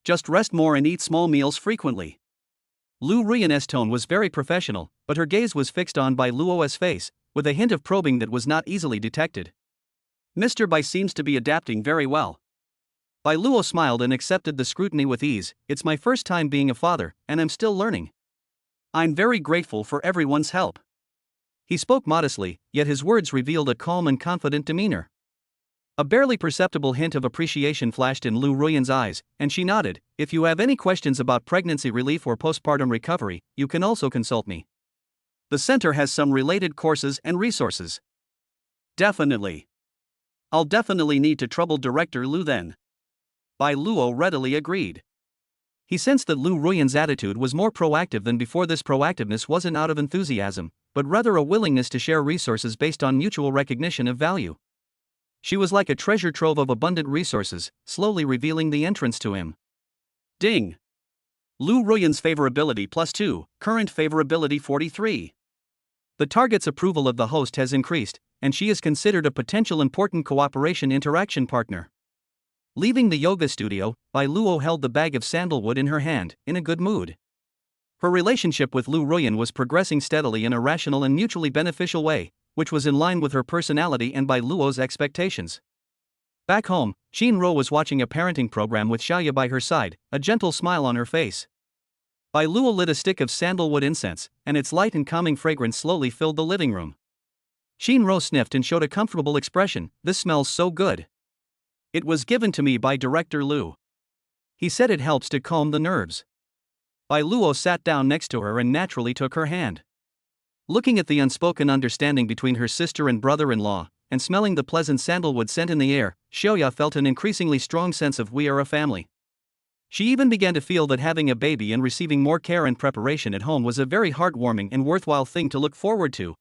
Just rest more and eat small meals frequently." Lu Ruyan's tone was very professional, but her gaze was fixed on Bai Luo's face, with a hint of probing that was not easily detected. "Mr. Bai seems to be adapting very well." Bai Luo smiled and accepted the scrutiny with ease. "It's my first time being a father, and I'm still learning. I'm very grateful for everyone's help." He spoke modestly, yet his words revealed a calm and confident demeanor. A barely perceptible hint of appreciation flashed in Lu Ruyan's eyes, and she nodded. "If you have any questions about pregnancy relief or postpartum recovery, you can also consult me. The center has some related courses and resources." "Definitely. I'll definitely need to trouble Director Lu then." Bai Luo readily agreed. He sensed that Lu Ruyan's attitude was more proactive than before. This proactiveness wasn't out of enthusiasm, but rather a willingness to share resources based on mutual recognition of value. She was like a treasure trove of abundant resources, slowly revealing the entrance to him. Ding. Lu Ruyan's favorability +2, current favorability 43. The target's approval of the host has increased, and she is considered a potential important cooperation interaction partner. Leaving the yoga studio, Bai Luo held the bag of sandalwood in her hand, in a good mood. Her relationship with Lu Ruyan was progressing steadily in a rational and mutually beneficial way, which was in line with her personality and Bai Luo's expectations. Back home, Qin Ro was watching a parenting program with Xiaoya by her side, a gentle smile on her face. Bai Luo lit a stick of sandalwood incense, and its light and calming fragrance slowly filled the living room. Qin Ro sniffed and showed a comfortable expression. "This smells so good. It was given to me by Director Lu. He said it helps to calm the nerves." Bai Luo sat down next to her and naturally took her hand. Looking at the unspoken understanding between her sister and brother-in-law, and smelling the pleasant sandalwood scent in the air, Xiaoya felt an increasingly strong sense of "we are a family." She even began to feel that having a baby and receiving more care and preparation at home was a very heartwarming and worthwhile thing to look forward to.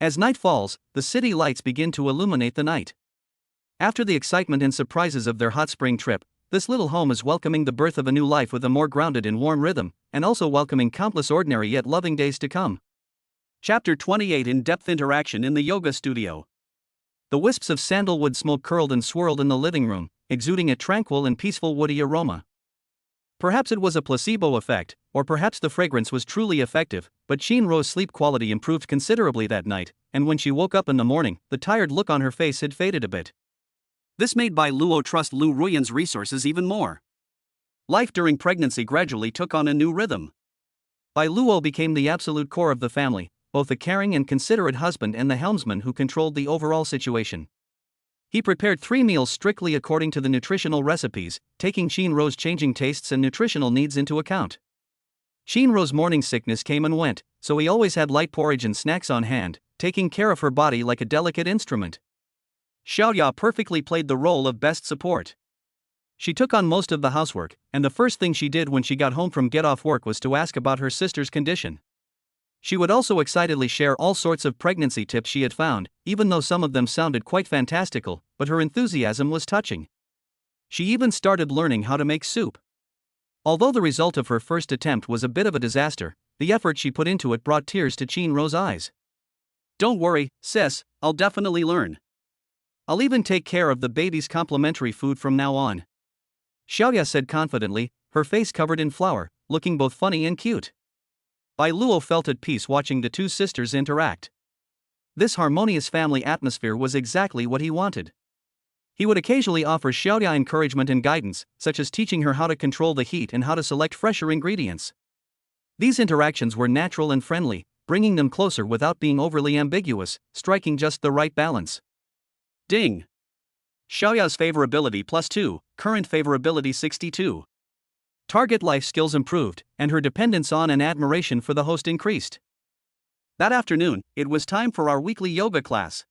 As night falls, the city lights begin to illuminate the night. After the excitement and surprises of their hot spring trip, this little home is welcoming the birth of a new life with a more grounded and warm rhythm, and also welcoming countless ordinary yet loving days to come. Chapter 28: In-depth interaction in the yoga studio. The wisps of sandalwood smoke curled and swirled in the living room, exuding a tranquil and peaceful woody aroma. Perhaps it was a placebo effect, or perhaps the fragrance was truly effective, but Shinro's sleep quality improved considerably that night, and when she woke up in the morning, the tired look on her face had faded a bit. This made Bai Luo trust Lu Ruyan's resources even more. Life during pregnancy gradually took on a new rhythm. Bai Luo became the absolute core of the family, both the caring and considerate husband and the helmsman who controlled the overall situation. He prepared 3 meals strictly according to the nutritional recipes, taking Shinro's changing tastes and nutritional needs into account. Shinro's morning sickness came and went, so he always had light porridge and snacks on hand, taking care of her body like a delicate instrument. Xiaoya perfectly played the role of best support. She took on most of the housework, and the first thing she did when she got home from get-off work was to ask about her sister's condition. She would also excitedly share all sorts of pregnancy tips she had found, even though some of them sounded quite fantastical, but her enthusiasm was touching. She even started learning how to make soup. Although the result of her first attempt was a bit of a disaster, the effort she put into it brought tears to Shinro's eyes. "Don't worry, sis, I'll definitely learn. I'll even take care of the baby's complimentary food from now on," Xiaoya said confidently, her face covered in flour, looking both funny and cute. Bai Luo felt at peace watching the two sisters interact. This harmonious family atmosphere was exactly what he wanted. He would occasionally offer Xiaoya encouragement and guidance, such as teaching her how to control the heat and how to select fresher ingredients. These interactions were natural and friendly, bringing them closer without being overly ambiguous, striking just the right balance. Ding! Xiaoya's favorability +2, current favorability 62. Target life skills improved, and her dependence on and admiration for the host increased. That afternoon, it was time for our weekly yoga class.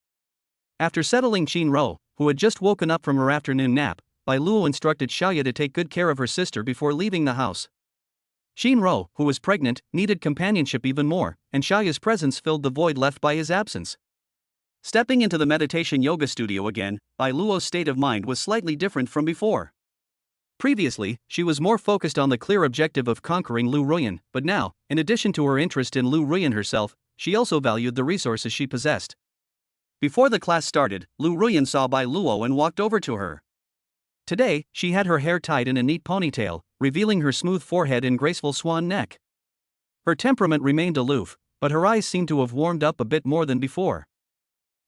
After settling Shinro, who had just woken up from her afternoon nap, Bai Luo instructed Xiaoya to take good care of her sister before leaving the house. Shinro, who was pregnant, needed companionship even more, and Xiaoya's presence filled the void left by his absence. Stepping into the meditation yoga studio again, Bai Luo's state of mind was slightly different from before. Previously, she was more focused on the clear objective of conquering Lu Ruyan, but now, in addition to her interest in Lu Ruyan herself, she also valued the resources she possessed. Before the class started, Lu Ruyan saw Bai Luo and walked over to her. Today, she had her hair tied in a neat ponytail, revealing her smooth forehead and graceful swan neck. Her temperament remained aloof, but her eyes seemed to have warmed up a bit more than before.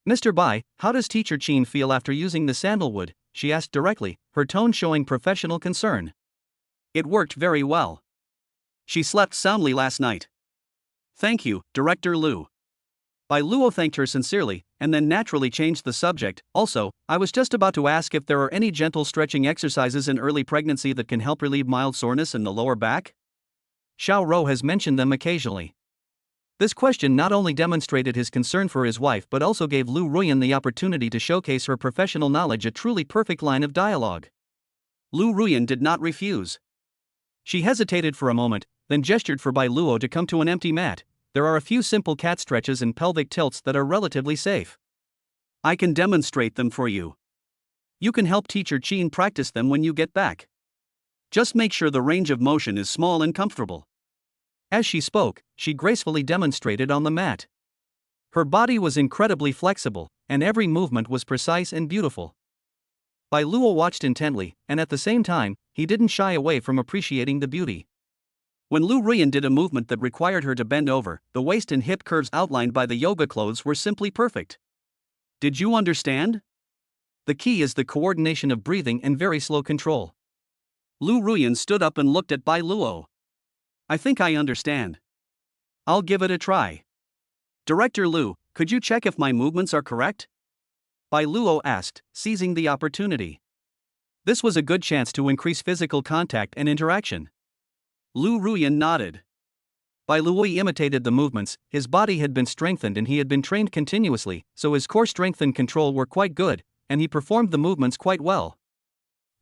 "Mr. Bai, how does Teacher Qin feel after using the sandalwood?" she asked directly, her tone showing professional concern. "It worked very well. She slept soundly last night. Thank you, Director Lu." Bai Luo thanked her sincerely, and then naturally changed the subject. "Also, I was just about to ask if there are any gentle stretching exercises in early pregnancy that can help relieve mild soreness in the lower back? Xiao Rou has mentioned them occasionally." This question not only demonstrated his concern for his wife but also gave Lu Ruyan the opportunity to showcase her professional knowledge, a truly perfect line of dialogue. Lu Ruyan did not refuse. She hesitated for a moment, then gestured for Bai Luo to come to an empty mat. "There are a few simple cat stretches and pelvic tilts that are relatively safe. I can demonstrate them for you. You can help Teacher Qin practice them when you get back. Just make sure the range of motion is small and comfortable." As she spoke, she gracefully demonstrated on the mat. Her body was incredibly flexible, and every movement was precise and beautiful. Bai Luo watched intently, and at the same time, he didn't shy away from appreciating the beauty. When Lu Ruyan did a movement that required her to bend over, the waist and hip curves outlined by the yoga clothes were simply perfect. "Did you understand? The key is the coordination of breathing and very slow control." Lu Ruyan stood up and looked at Bai Luo. "I think I understand. I'll give it a try. Director Lu, could you check if my movements are correct?" Bai Luo asked, seizing the opportunity. This was a good chance to increase physical contact and interaction. Lu Ruyan nodded. Bai Luo imitated the movements. His body had been strengthened and he had been trained continuously, so his core strength and control were quite good, and he performed the movements quite well.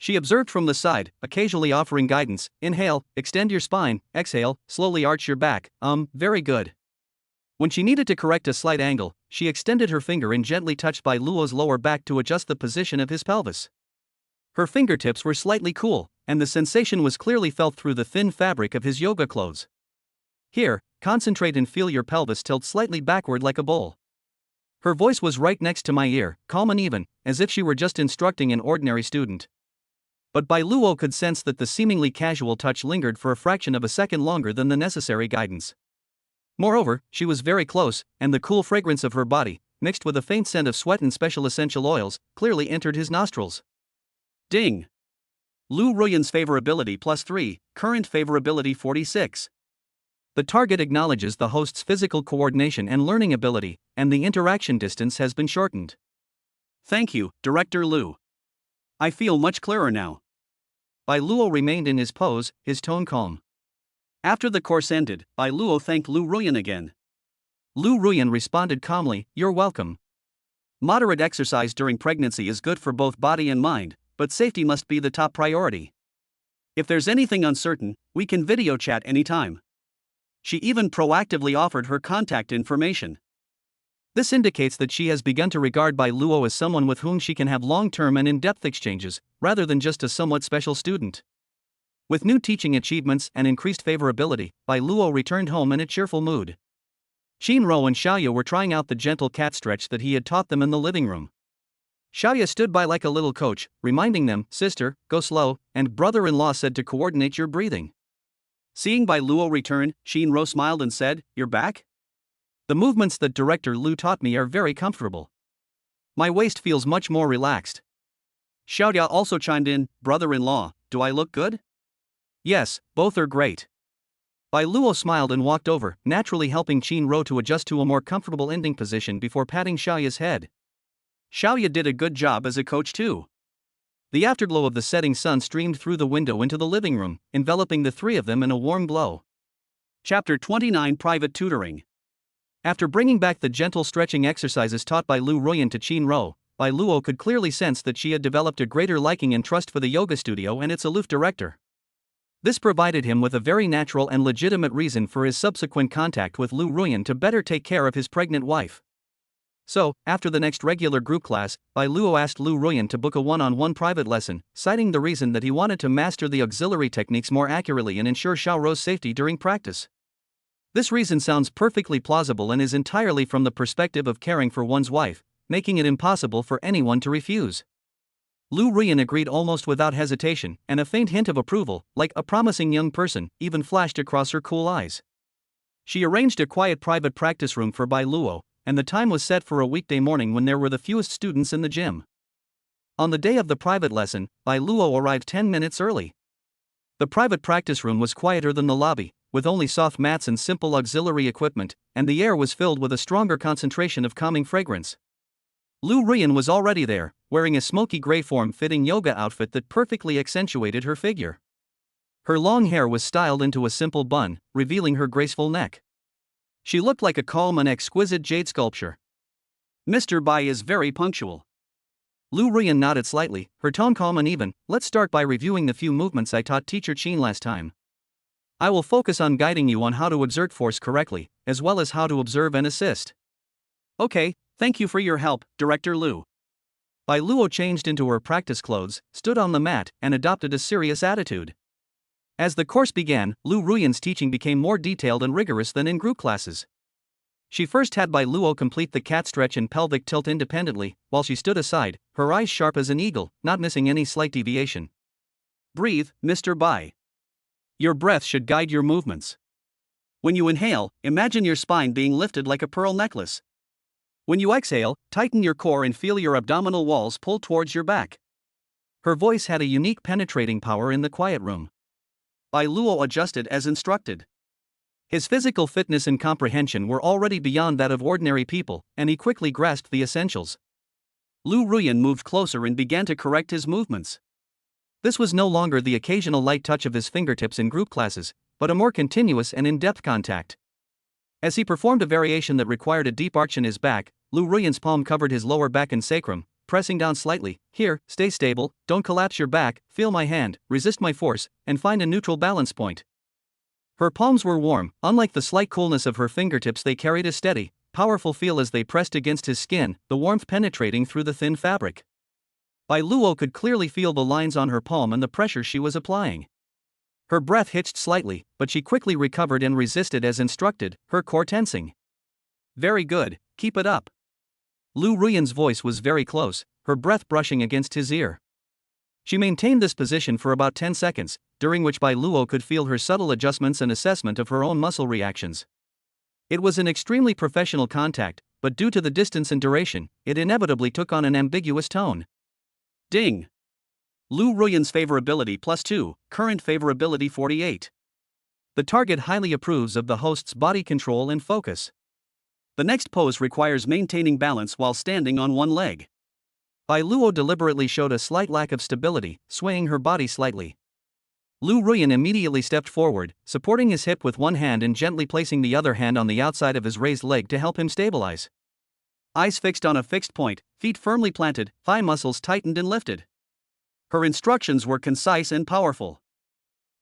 She observed from the side, occasionally offering guidance. Inhale, extend your spine, exhale, slowly arch your back. Very good. When she needed to correct a slight angle, she extended her finger and gently touched Bai Luo's lower back to adjust the position of his pelvis. Her fingertips were slightly cool, and the sensation was clearly felt through the thin fabric of his yoga clothes. Here, concentrate and feel your pelvis tilt slightly backward like a bowl. Her voice was right next to my ear, calm and even, as if she were just instructing an ordinary student. But Bai Luo could sense that the seemingly casual touch lingered for a fraction of a second longer than the necessary guidance. Moreover, she was very close, and the cool fragrance of her body, mixed with a faint scent of sweat and special essential oils, clearly entered his nostrils. Ding! Lu Ruyan's favorability +3, current favorability 46. The target acknowledges the host's physical coordination and learning ability, and the interaction distance has been shortened. Thank you, Director Lu. I feel much clearer now. Bai Luo remained in his pose, his tone calm. After the course ended, Bai Luo thanked Lu Ruyan again. Lu Ruyan responded calmly, "You're welcome. Moderate exercise during pregnancy is good for both body and mind, but safety must be the top priority. If there's anything uncertain, we can video chat anytime." She even proactively offered her contact information. This indicates that she has begun to regard Bai Luo as someone with whom she can have long-term and in-depth exchanges, rather than just a somewhat special student. With new teaching achievements and increased favorability, Bai Luo returned home in a cheerful mood. Qinro and Xiaoya were trying out the gentle cat stretch that he had taught them in the living room. Xiaoya stood by like a little coach, reminding them, "Sister, go slow," and brother-in-law said to coordinate your breathing. Seeing Bai Luo return, Qinro smiled and said, "You're back? The movements that Director Lu taught me are very comfortable. My waist feels much more relaxed." Xiaoya also chimed in, "Brother-in-law, do I look good?" "Yes, both are great." Bai Luo smiled and walked over, naturally helping Qinro to adjust to a more comfortable ending position before patting Xiaoya's head. Xiaoya did a good job as a coach too. The afterglow of the setting sun streamed through the window into the living room, enveloping the three of them in a warm glow. Chapter 29 Private Tutoring. After bringing back the gentle stretching exercises taught by Lu Ruyan to Qinro, Bai Luo could clearly sense that she had developed a greater liking and trust for the yoga studio and its aloof director. This provided him with a very natural and legitimate reason for his subsequent contact with Lu Ruyan to better take care of his pregnant wife. So, after the next regular group class, Bai Luo asked Lu Ruyan to book a one-on-one private lesson, citing the reason that he wanted to master the auxiliary techniques more accurately and ensure Xiaoro's safety during practice. This reason sounds perfectly plausible and is entirely from the perspective of caring for one's wife, making it impossible for anyone to refuse. Lu Ruyan agreed almost without hesitation, and a faint hint of approval, like a promising young person, even flashed across her cool eyes. She arranged a quiet private practice room for Bai Luo, and the time was set for a weekday morning when there were the fewest students in the gym. On the day of the private lesson, Bai Luo arrived 10 minutes early. The private practice room was quieter than the lobby, with only soft mats and simple auxiliary equipment, and the air was filled with a stronger concentration of calming fragrance. Lu Ruyan was already there, wearing a smoky gray form-fitting yoga outfit that perfectly accentuated her figure. Her long hair was styled into a simple bun, revealing her graceful neck. She looked like a calm and exquisite jade sculpture. "Mr. Bai is very punctual." Lu Ruyan nodded slightly, her tone calm and even. "Let's start by reviewing the few movements I taught teacher Qin last time. I will focus on guiding you on how to exert force correctly, as well as how to observe and assist." "Okay, thank you for your help, Director Lu." Bai Luo changed into her practice clothes, stood on the mat, and adopted a serious attitude. As the course began, Lu Ruyan's teaching became more detailed and rigorous than in group classes. She first had Bai Luo complete the cat stretch and pelvic tilt independently, while she stood aside, her eyes sharp as an eagle, not missing any slight deviation. "Breathe, Mr. Bai. Your breath should guide your movements. When you inhale, imagine your spine being lifted like a pearl necklace. When you exhale, tighten your core and feel your abdominal walls pull towards your back." Her voice had a unique penetrating power in the quiet room. Bai Luo adjusted as instructed. His physical fitness and comprehension were already beyond that of ordinary people, and he quickly grasped the essentials. Lu Ruyan moved closer and began to correct his movements. This was no longer the occasional light touch of his fingertips in group classes, but a more continuous and in-depth contact. As he performed a variation that required a deep arch in his back, Lu Ruyan's palm covered his lower back and sacrum, pressing down slightly. Here, stay stable, don't collapse your back, feel my hand, resist my force, and find a neutral balance point. Her palms were warm, unlike the slight coolness of her fingertips, they carried a steady, powerful feel as they pressed against his skin, the warmth penetrating through the thin fabric. Bai Luo could clearly feel the lines on her palm and the pressure she was applying. Her breath hitched slightly, but she quickly recovered and resisted as instructed, her core tensing. Very good, keep it up. Lu Ruyan's voice was very close, her breath brushing against his ear. She maintained this position for about 10 seconds, during which Bai Luo could feel her subtle adjustments and assessment of her own muscle reactions. It was an extremely professional contact, but due to the distance and duration, it inevitably took on an ambiguous tone. Ding! Lu Ruyan's favorability +2, current favorability 48. The target highly approves of the host's body control and focus. The next pose requires maintaining balance while standing on one leg. Bai Luo deliberately showed a slight lack of stability, swaying her body slightly. Lu Ruyan immediately stepped forward, supporting his hip with one hand and gently placing the other hand on the outside of his raised leg to help him stabilize. Eyes fixed on a fixed point, feet firmly planted, thigh muscles tightened and lifted. Her instructions were concise and powerful.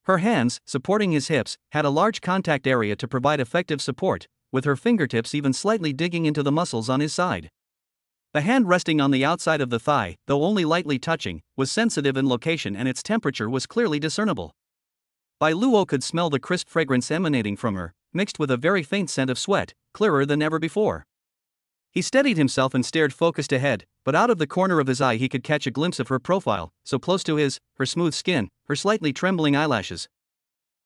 Her hands, supporting his hips, had a large contact area to provide effective support, with her fingertips even slightly digging into the muscles on his side. The hand resting on the outside of the thigh, though only lightly touching, was sensitive in location and its temperature was clearly discernible. Bai Luo could smell the crisp fragrance emanating from her, mixed with a very faint scent of sweat, clearer than ever before. He steadied himself and stared focused ahead, but out of the corner of his eye he could catch a glimpse of her profile, so close to his, her smooth skin, her slightly trembling eyelashes.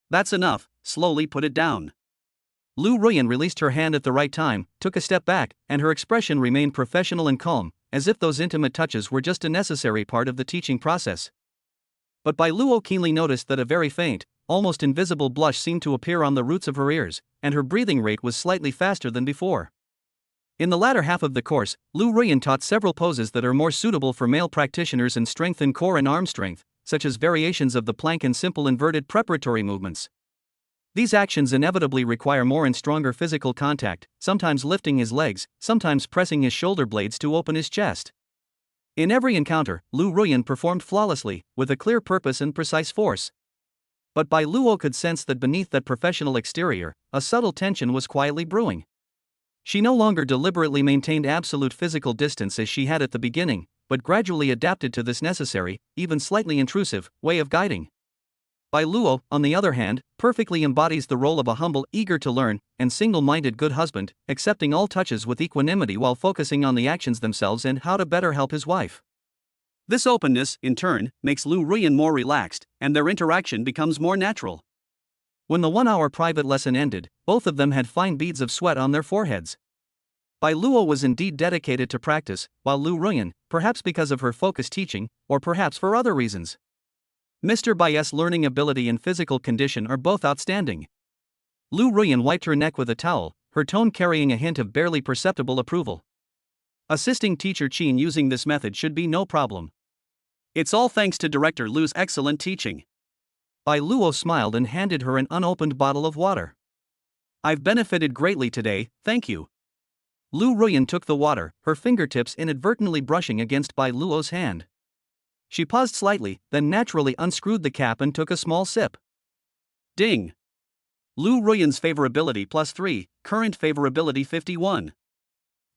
That's enough, slowly put it down. Lu Ruyan released her hand at the right time, took a step back, and her expression remained professional and calm, as if those intimate touches were just a necessary part of the teaching process. But Bai Luo keenly noticed that a very faint, almost invisible blush seemed to appear on the roots of her ears, and her breathing rate was slightly faster than before. In the latter half of the course, Lu Ruyan taught several poses that are more suitable for male practitioners and strengthen core and arm strength, such as variations of the plank and simple inverted preparatory movements. These actions inevitably require more and stronger physical contact, sometimes lifting his legs, sometimes pressing his shoulder blades to open his chest. In every encounter, Lu Ruyan performed flawlessly, with a clear purpose and precise force. But Bai Luo could sense that beneath that professional exterior, a subtle tension was quietly brewing. She no longer deliberately maintained absolute physical distance as she had at the beginning, but gradually adapted to this necessary, even slightly intrusive, way of guiding. Bai Luo, on the other hand, perfectly embodies the role of a humble, eager to learn, and single-minded good husband, accepting all touches with equanimity while focusing on the actions themselves and how to better help his wife. This openness, in turn, makes Lu Ruyan more relaxed, and their interaction becomes more natural. When the 1-hour private lesson ended, both of them had fine beads of sweat on their foreheads. Bai Luo was indeed dedicated to practice, while Lu Ruyan, perhaps because of her focused teaching, or perhaps for other reasons. Mr. Bai's learning ability and physical condition are both outstanding. Lu Ruyan wiped her neck with a towel, her tone carrying a hint of barely perceptible approval. Assisting teacher Qin using this method should be no problem. It's all thanks to Director Lu's excellent teaching. Bai Luo smiled and handed her an unopened bottle of water. I've benefited greatly today, thank you. Lu Ruyan took the water, her fingertips inadvertently brushing against Bai Luo's hand. She paused slightly, then naturally unscrewed the cap and took a small sip. Ding! Lu Ruyan's favorability +3, current favorability 51.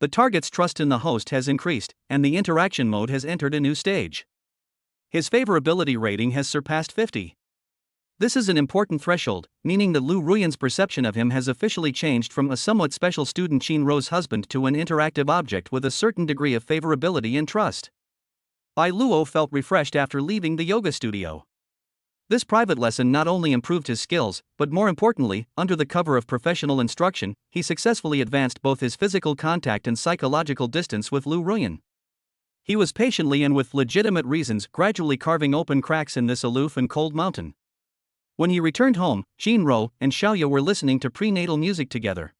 The target's trust in the host has increased, and the interaction mode has entered a new stage. His favorability rating has surpassed 50. This is an important threshold, meaning that Lu Ruyan's perception of him has officially changed from a somewhat special student Qin Ro's husband to an interactive object with a certain degree of favorability and trust. Bai Luo felt refreshed after leaving the yoga studio. This private lesson not only improved his skills, but more importantly, under the cover of professional instruction, he successfully advanced both his physical contact and psychological distance with Lu Ruyan. He was patiently and with legitimate reasons gradually carving open cracks in this aloof and cold mountain. When he returned home, Qin Ro and Xiaoya were listening to prenatal music together.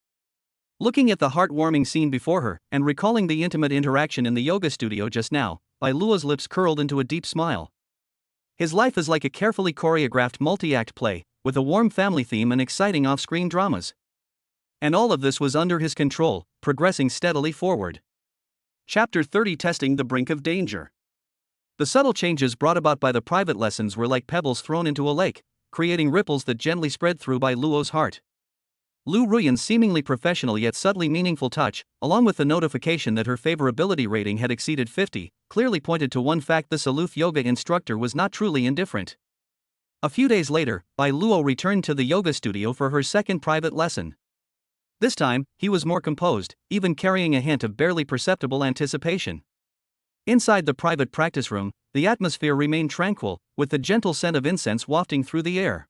Looking at the heartwarming scene before her, and recalling the intimate interaction in the yoga studio just now, Bai Luo's lips curled into a deep smile. His life is like a carefully choreographed multi-act play, with a warm family theme and exciting off-screen dramas. And all of this was under his control, progressing steadily forward. Chapter 30, Testing the Brink of Danger. The subtle changes brought about by the private lessons were like pebbles thrown into a lake, creating ripples that gently spread through Bai Luo's heart. Lu Ruyan's seemingly professional yet subtly meaningful touch, along with the notification that her favorability rating had exceeded 50, clearly pointed to one fact: this aloof yoga instructor was not truly indifferent. A few days later, Bai Luo returned to the yoga studio for her second private lesson. This time, he was more composed, even carrying a hint of barely perceptible anticipation. Inside the private practice room, the atmosphere remained tranquil, with the gentle scent of incense wafting through the air.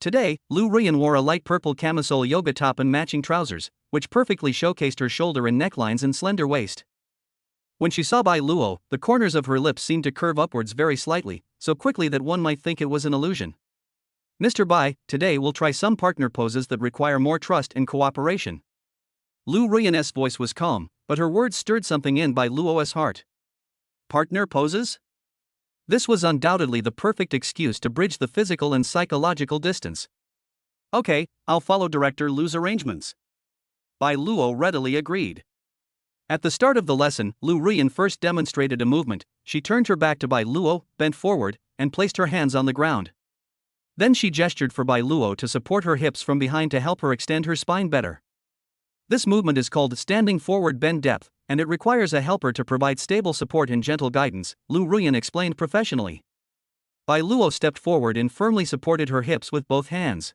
Today, Lu Ruyan wore a light purple camisole yoga top and matching trousers, which perfectly showcased her shoulder and necklines and slender waist. When she saw Bai Luo, the corners of her lips seemed to curve upwards very slightly, so quickly that one might think it was an illusion. "Mr. Bai, today we'll try some partner poses that require more trust and cooperation." Lu Ruyan's voice was calm, but her words stirred something in Bai Luo's heart. Partner poses? This was undoubtedly the perfect excuse to bridge the physical and psychological distance. "Okay, I'll follow Director Lu's arrangements." Bai Luo readily agreed. At the start of the lesson, Lu Ruyan first demonstrated a movement. She turned her back to Bai Luo, bent forward, and placed her hands on the ground. Then she gestured for Bai Luo to support her hips from behind to help her extend her spine better. This movement is called standing forward bend depth, and it requires a helper to provide stable support and gentle guidance, Lu Ruyan explained professionally. Bai Luo stepped forward and firmly supported her hips with both hands.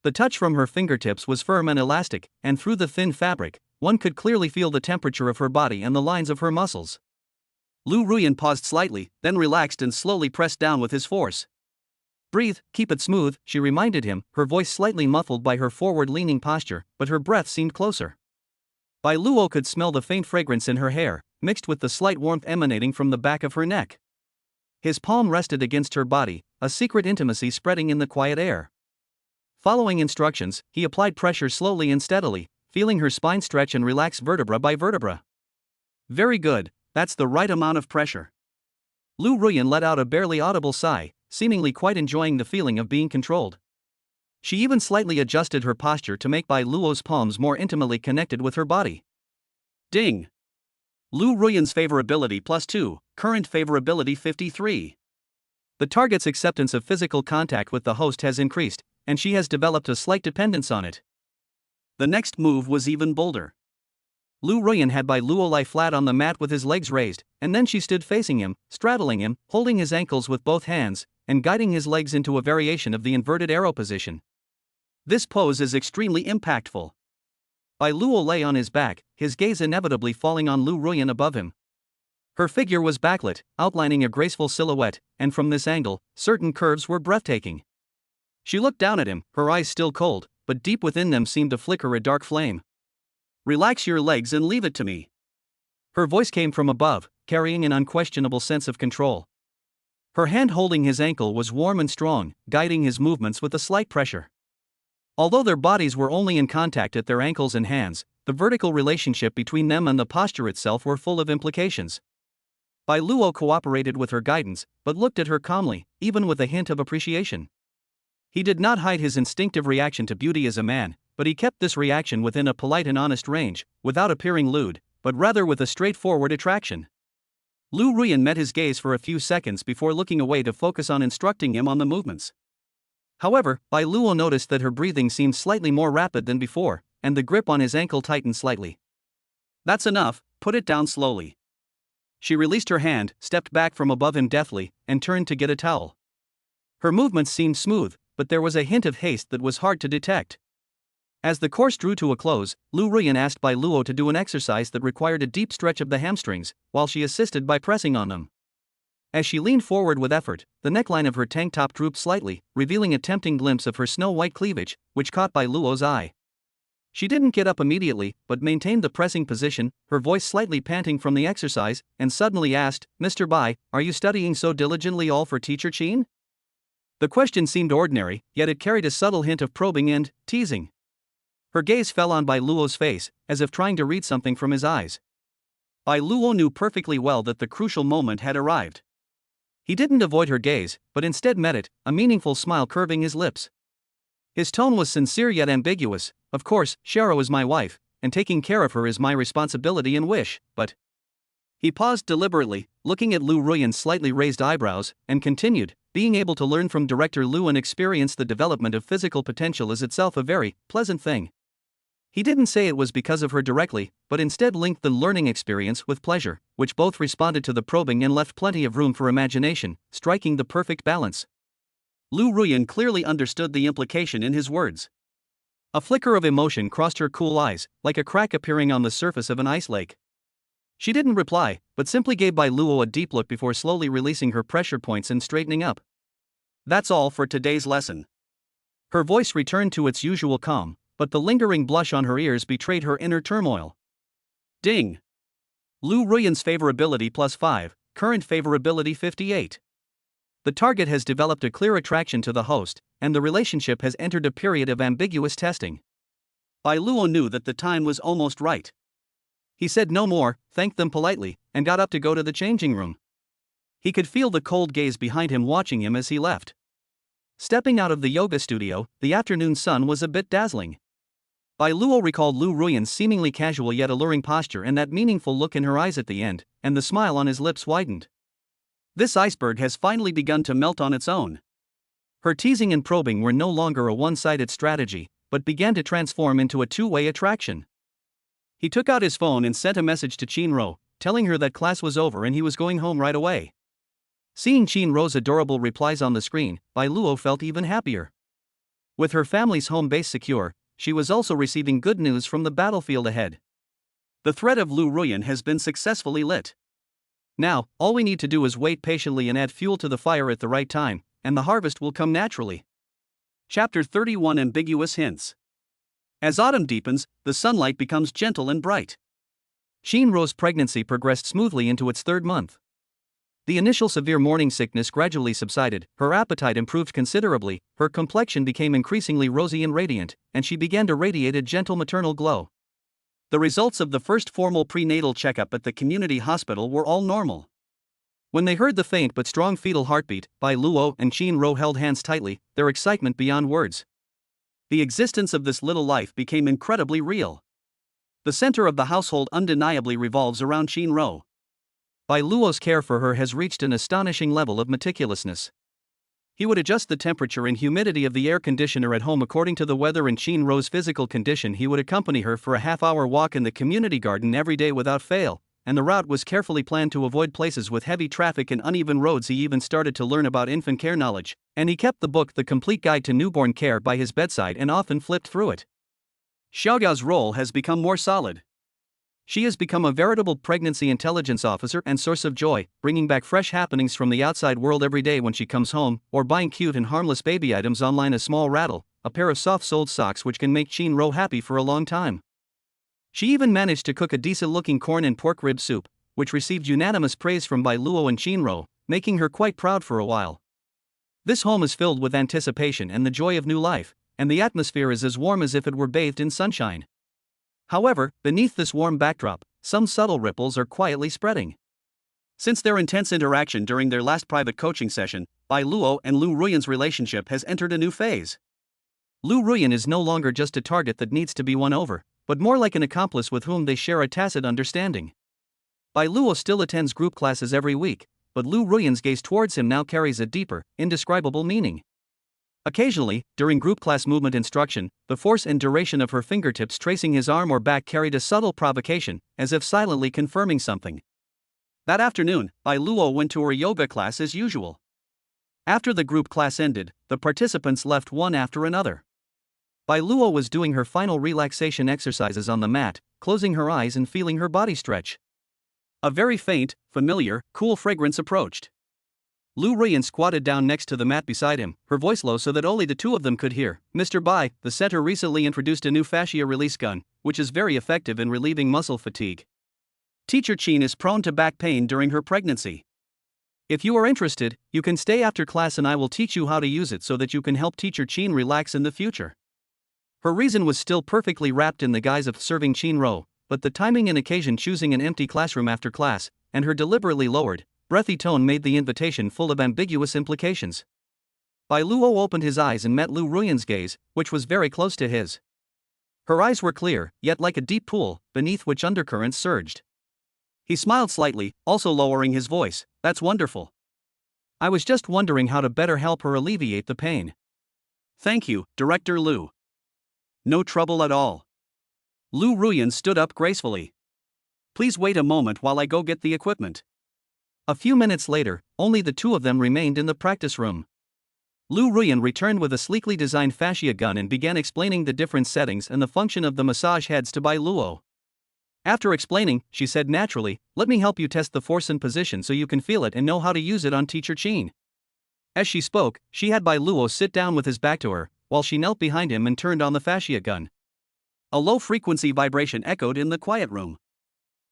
The touch from her fingertips was firm and elastic, and through the thin fabric, one could clearly feel the temperature of her body and the lines of her muscles. Lu Ruyan paused slightly, then relaxed and slowly pressed down with his force. "Breathe, keep it smooth," she reminded him, her voice slightly muffled by her forward-leaning posture, but her breath seemed closer. Bai Luo could smell the faint fragrance in her hair, mixed with the slight warmth emanating from the back of her neck. His palm rested against her body, a secret intimacy spreading in the quiet air. Following instructions, he applied pressure slowly and steadily, feeling her spine stretch and relax vertebra by vertebra. "Very good, that's the right amount of pressure." Lu Ruyan let out a barely audible sigh, seemingly quite enjoying the feeling of being controlled. She even slightly adjusted her posture to make Bai Luo's palms more intimately connected with her body. Ding! Lu Ruyan's favorability +2, current favorability 53. The target's acceptance of physical contact with the host has increased, and she has developed a slight dependence on it. The next move was even bolder. Lu Ruyan had Bai Luo lie flat on the mat with his legs raised, and then she stood facing him, straddling him, holding his ankles with both hands, and guiding his legs into a variation of the inverted arrow position. This pose is extremely impactful. Bai Luo lay on his back, his gaze inevitably falling on Lu Ruyan above him. Her figure was backlit, outlining a graceful silhouette, and from this angle, certain curves were breathtaking. She looked down at him, her eyes still cold, but deep within them seemed to flicker a dark flame. "Relax your legs and leave it to me." Her voice came from above, carrying an unquestionable sense of control. Her hand holding his ankle was warm and strong, guiding his movements with a slight pressure. Although their bodies were only in contact at their ankles and hands, the vertical relationship between them and the posture itself were full of implications. Bai Luo cooperated with her guidance, but looked at her calmly, even with a hint of appreciation. He did not hide his instinctive reaction to beauty as a man, but he kept this reaction within a polite and honest range, without appearing lewd, but rather with a straightforward attraction. Lu Ruyan met his gaze for a few seconds before looking away to focus on instructing him on the movements. However, Bai Luo noticed that her breathing seemed slightly more rapid than before, and the grip on his ankle tightened slightly. "That's enough, put it down slowly." She released her hand, stepped back from above him deftly, and turned to get a towel. Her movements seemed smooth, but there was a hint of haste that was hard to detect. As the course drew to a close, Lu Ruyan asked Bai Luo to do an exercise that required a deep stretch of the hamstrings, while she assisted by pressing on them. As she leaned forward with effort, the neckline of her tank top drooped slightly, revealing a tempting glimpse of her snow-white cleavage, which caught Bai Luo's eye. She didn't get up immediately, but maintained the pressing position, her voice slightly panting from the exercise, and suddenly asked, "Mr. Bai, are you studying so diligently all for Teacher Qin?" The question seemed ordinary, yet it carried a subtle hint of probing and teasing. Her gaze fell on Bai Luo's face, as if trying to read something from his eyes. Bai Luo knew perfectly well that the crucial moment had arrived. He didn't avoid her gaze, but instead met it, a meaningful smile curving his lips. His tone was sincere yet ambiguous. "Of course, Sharo is my wife, and taking care of her is my responsibility and wish, but He paused deliberately, looking at Lu Ruyan's slightly raised eyebrows, and continued, being able to learn from director Lu and experience the development of physical potential is itself a very pleasant thing. He didn't say it was because of her directly, but instead linked the learning experience with pleasure, which both responded to the probing and left plenty of room for imagination, striking the perfect balance. Lu Ruyan clearly understood the implication in his words. A flicker of emotion crossed her cool eyes, like a crack appearing on the surface of an ice lake. She didn't reply, but simply gave Bai Luo a deep look before slowly releasing her pressure points and straightening up. That's all for today's lesson. Her voice returned to its usual calm, but the lingering blush on her ears betrayed her inner turmoil. Ding! Lu Ruyan's favorability +5, current favorability 58. The target has developed a clear attraction to the host, and the relationship has entered a period of ambiguous testing. Bai Luo knew that the time was almost right. He said no more, thanked them politely, and got up to go to the changing room. He could feel the cold gaze behind him watching him as he left. Stepping out of the yoga studio, the afternoon sun was a bit dazzling. Bai Luo recalled Lu Ruyan's seemingly casual yet alluring posture and that meaningful look in her eyes at the end, and the smile on his lips widened. This iceberg has finally begun to melt on its own. Her teasing and probing were no longer a one-sided strategy, but began to transform into a two-way attraction. He took out his phone and sent a message to Qin-ro, telling her that class was over and he was going home right away. Seeing Qin-ro's adorable replies on the screen, Bai Luo felt even happier. With her family's home base secure, she was also receiving good news from the battlefield ahead. The thread of Lu Ruyan has been successfully lit. Now, all we need to do is wait patiently and add fuel to the fire at the right time, and the harvest will come naturally. Chapter 31 Ambiguous Hints. As autumn deepens, the sunlight becomes gentle and bright. Qin-ro's pregnancy progressed smoothly into its third month. The initial severe morning sickness gradually subsided, her appetite improved considerably, her complexion became increasingly rosy and radiant, and she began to radiate a gentle maternal glow. The results of the first formal prenatal checkup at the community hospital were all normal. When they heard the faint but strong fetal heartbeat, Bai Luo and Qin-ro held hands tightly, their excitement beyond words. The existence of this little life became incredibly real. The center of the household undeniably revolves around Qin-ro. Bai Luo's care for her has reached an astonishing level of meticulousness. He would adjust the temperature and humidity of the air conditioner at home according to the weather and Qin-ro's physical condition. He would accompany her for a half-hour walk in the community garden every day without fail, and the route was carefully planned to avoid places with heavy traffic and uneven roads. He even started to learn about infant care knowledge, and he kept the book The Complete Guide to Newborn Care by his bedside and often flipped through it. Xiaogao's role has become more solid. She has become a veritable pregnancy intelligence officer and source of joy, bringing back fresh happenings from the outside world every day when she comes home, or buying cute and harmless baby items online. A small rattle, a pair of soft-soled socks which can make Qin-ro happy for a long time. She even managed to cook a decent-looking corn and pork rib soup, which received unanimous praise from Bai Luo and Qin-ro, making her quite proud for a while. This home is filled with anticipation and the joy of new life, and the atmosphere is as warm as if it were bathed in sunshine. However, beneath this warm backdrop, some subtle ripples are quietly spreading. Since their intense interaction during their last private coaching session, Bai Luo and Lu Ruyan's relationship has entered a new phase. Lu Ruyan is no longer just a target that needs to be won over, but more like an accomplice with whom they share a tacit understanding. Bai Luo still attends group classes every week, but Lu Ruyan's gaze towards him now carries a deeper, indescribable meaning. Occasionally, during group class movement instruction, the force and duration of her fingertips tracing his arm or back carried a subtle provocation, as if silently confirming something. That afternoon, Bai Luo went to her yoga class as usual. After the group class ended, the participants left one after another. Bai Luo was doing her final relaxation exercises on the mat, closing her eyes and feeling her body stretch. A very faint, familiar, cool fragrance approached. Lu Ruyan squatted down next to the mat beside him, her voice low so that only the two of them could hear. Mr. Bai, the center recently introduced a new fascia release gun, which is very effective in relieving muscle fatigue. Teacher Qin is prone to back pain during her pregnancy. If you are interested, you can stay after class and I will teach you how to use it so that you can help Teacher Qin relax in the future. Her reason was still perfectly wrapped in the guise of serving Qin-ro, but the timing and occasion, choosing an empty classroom after class, and her deliberately lowered, breathy tone made the invitation full of ambiguous implications. Bai Luo opened his eyes and met Lu Ruyan's gaze, which was very close to his. Her eyes were clear, yet like a deep pool, beneath which undercurrents surged. He smiled slightly, also lowering his voice. That's wonderful. I was just wondering how to better help her alleviate the pain. Thank you, Director Liu. No trouble at all. Lu Ruyan stood up gracefully. Please wait a moment while I go get the equipment. A few minutes later, only the two of them remained in the practice room. Lu Ruyan returned with a sleekly designed fascia gun and began explaining the different settings and the function of the massage heads to Bai Luo. After explaining, she said naturally, "Let me help you test the force and position so you can feel it and know how to use it on Teacher Qin." As she spoke, she had Bai Luo sit down with his back to her, while she knelt behind him and turned on the fascia gun. A low-frequency vibration echoed in the quiet room.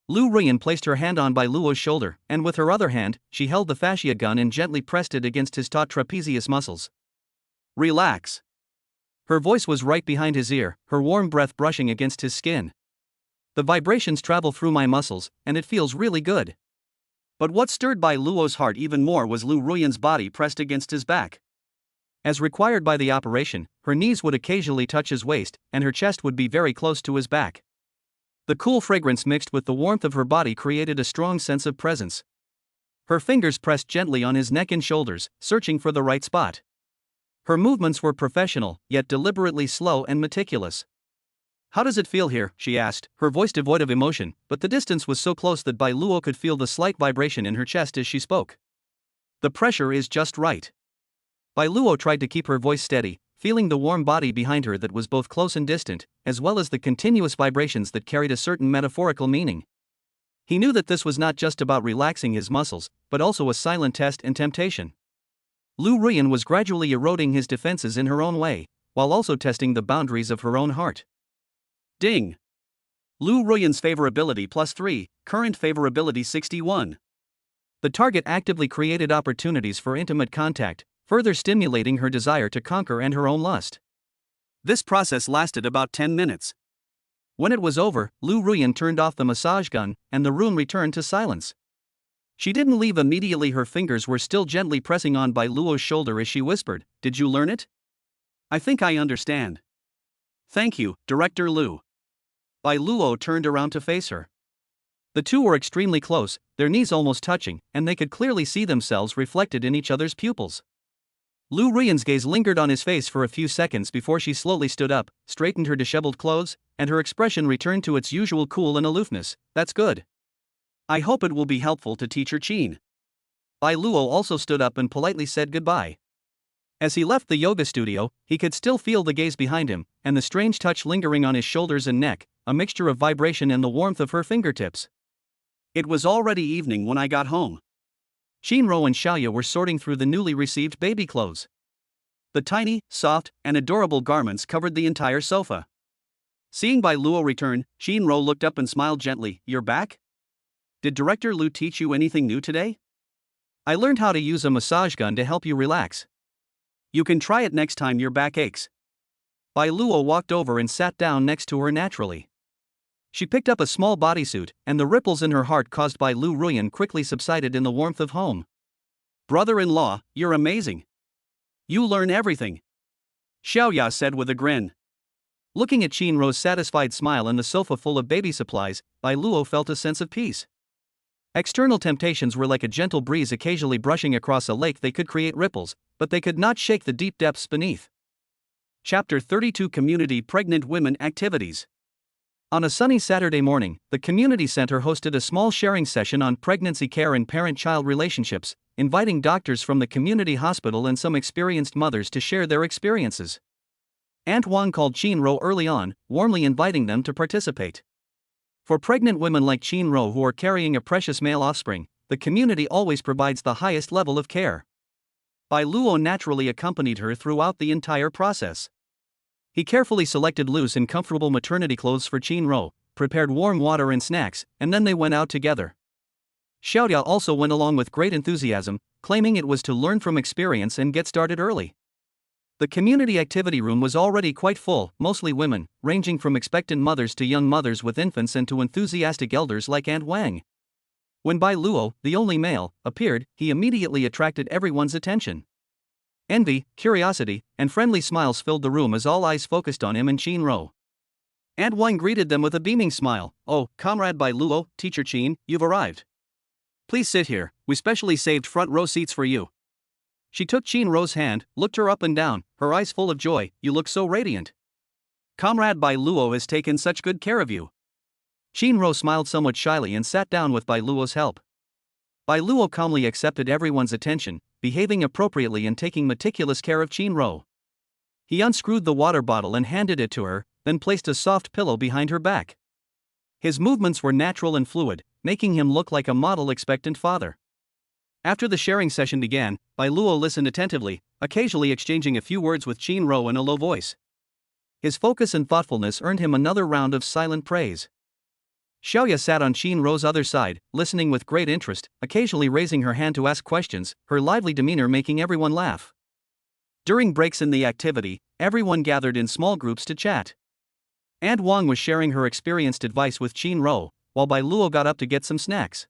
Lu Ruyan placed her hand on Bai Luo's shoulder, and with her other hand, she held the fascia gun and gently pressed it against his taut trapezius muscles. Relax. Her voice was right behind his ear, her warm breath brushing against his skin. The vibrations travel through my muscles, and it feels really good. But what stirred Bai Luo's heart even more was Lu Ruyan's body pressed against his back. As required by the operation, her knees would occasionally touch his waist, and her chest would be very close to his back. The cool fragrance mixed with the warmth of her body created a strong sense of presence. Her fingers pressed gently on his neck and shoulders, searching for the right spot. Her movements were professional, yet deliberately slow and meticulous. How does it feel here? She asked, her voice devoid of emotion, but the distance was so close that Bai Luo could feel the slight vibration in her chest as she spoke. The pressure is just right. Bai Luo tried to keep her voice steady, feeling the warm body behind her that was both close and distant, as well as the continuous vibrations that carried a certain metaphorical meaning. He knew that this was not just about relaxing his muscles, but also a silent test and temptation. Lu Ruyan was gradually eroding his defenses in her own way, while also testing the boundaries of her own heart. Ding! Lu Ruyan's favorability +3, current favorability 61. The target actively created opportunities for intimate contact, further stimulating her desire to conquer and her own lust. This process lasted about 10 minutes. When it was over, Lu Ruyan turned off the massage gun, and the room returned to silence. She didn't leave immediately. Her fingers were still gently pressing on Bai Luo's shoulder as she whispered, "Did you learn it? I think I understand." "Thank you, Director Liu." Bai Luo turned around to face her. The two were extremely close, their knees almost touching, and they could clearly see themselves reflected in each other's pupils. Lu Ruyan's gaze lingered on his face for a few seconds before she slowly stood up, straightened her disheveled clothes, and her expression returned to its usual cool and aloofness. "That's good. I hope it will be helpful to Teacher Qin." Bai Luo also stood up and politely said goodbye. As he left the yoga studio, he could still feel the gaze behind him, and the strange touch lingering on his shoulders and neck, a mixture of vibration and the warmth of her fingertips. It was already evening when I got home. Shinro and Xiaoya were sorting through the newly received baby clothes. The tiny, soft, and adorable garments covered the entire sofa. Seeing Bai Luo return, Shinro looked up and smiled gently. "You're back? Did Director Liu teach you anything new today?" "I learned how to use a massage gun to help you relax. You can try it next time your back aches." Bai Luo walked over and sat down next to her naturally. She picked up a small bodysuit, and the ripples in her heart caused by Lu Ruyan quickly subsided in the warmth of home. "Brother-in-law, you're amazing. You learn everything," Xiaoya said with a grin. Looking at Shinro's satisfied smile and the sofa full of baby supplies, Bai Luo felt a sense of peace. External temptations were like a gentle breeze occasionally brushing across a lake. They could create ripples, but they could not shake the deep depths beneath. Chapter 32 Community Pregnant Women Activities. On a sunny Saturday morning, the community center hosted a small sharing session on pregnancy care and parent-child relationships, inviting doctors from the community hospital and some experienced mothers to share their experiences. Aunt Wang called Shinro early on, warmly inviting them to participate. For pregnant women like Shinro who are carrying a precious male offspring, the community always provides the highest level of care. Bai Luo naturally accompanied her throughout the entire process. He carefully selected loose and comfortable maternity clothes for Shinro, prepared warm water and snacks, and then they went out together. Xiaoya also went along with great enthusiasm, claiming it was to learn from experience and get started early. The community activity room was already quite full, mostly women, ranging from expectant mothers to young mothers with infants and to enthusiastic elders like Aunt Wang. When Bai Luo, the only male, appeared, he immediately attracted everyone's attention. Envy, curiosity, and friendly smiles filled the room as all eyes focused on him and Shinro. Aunt Wang greeted them with a beaming smile. "Oh, Comrade Bai Luo, Teacher Qin, you've arrived. Please sit here, we specially saved front row seats for you." She took Qin Ro's hand, looked her up and down, her eyes full of joy. "You look so radiant. Comrade Bai Luo has taken such good care of you." Qin Ro smiled somewhat shyly and sat down with Bai Luo's help. Bai Luo calmly accepted everyone's attention, behaving appropriately and taking meticulous care of Qin Ro. He unscrewed the water bottle and handed it to her, then placed a soft pillow behind her back. His movements were natural and fluid, making him look like a model expectant father. After the sharing session began, Bai Luo listened attentively, occasionally exchanging a few words with Qin Ro in a low voice. His focus and thoughtfulness earned him another round of silent praise. Xiaoya sat on Qin Ro's other side, listening with great interest, occasionally raising her hand to ask questions, her lively demeanor making everyone laugh. During breaks in the activity, everyone gathered in small groups to chat. Aunt Wang was sharing her experienced advice with Qin Ro, while Bai Luo got up to get some snacks.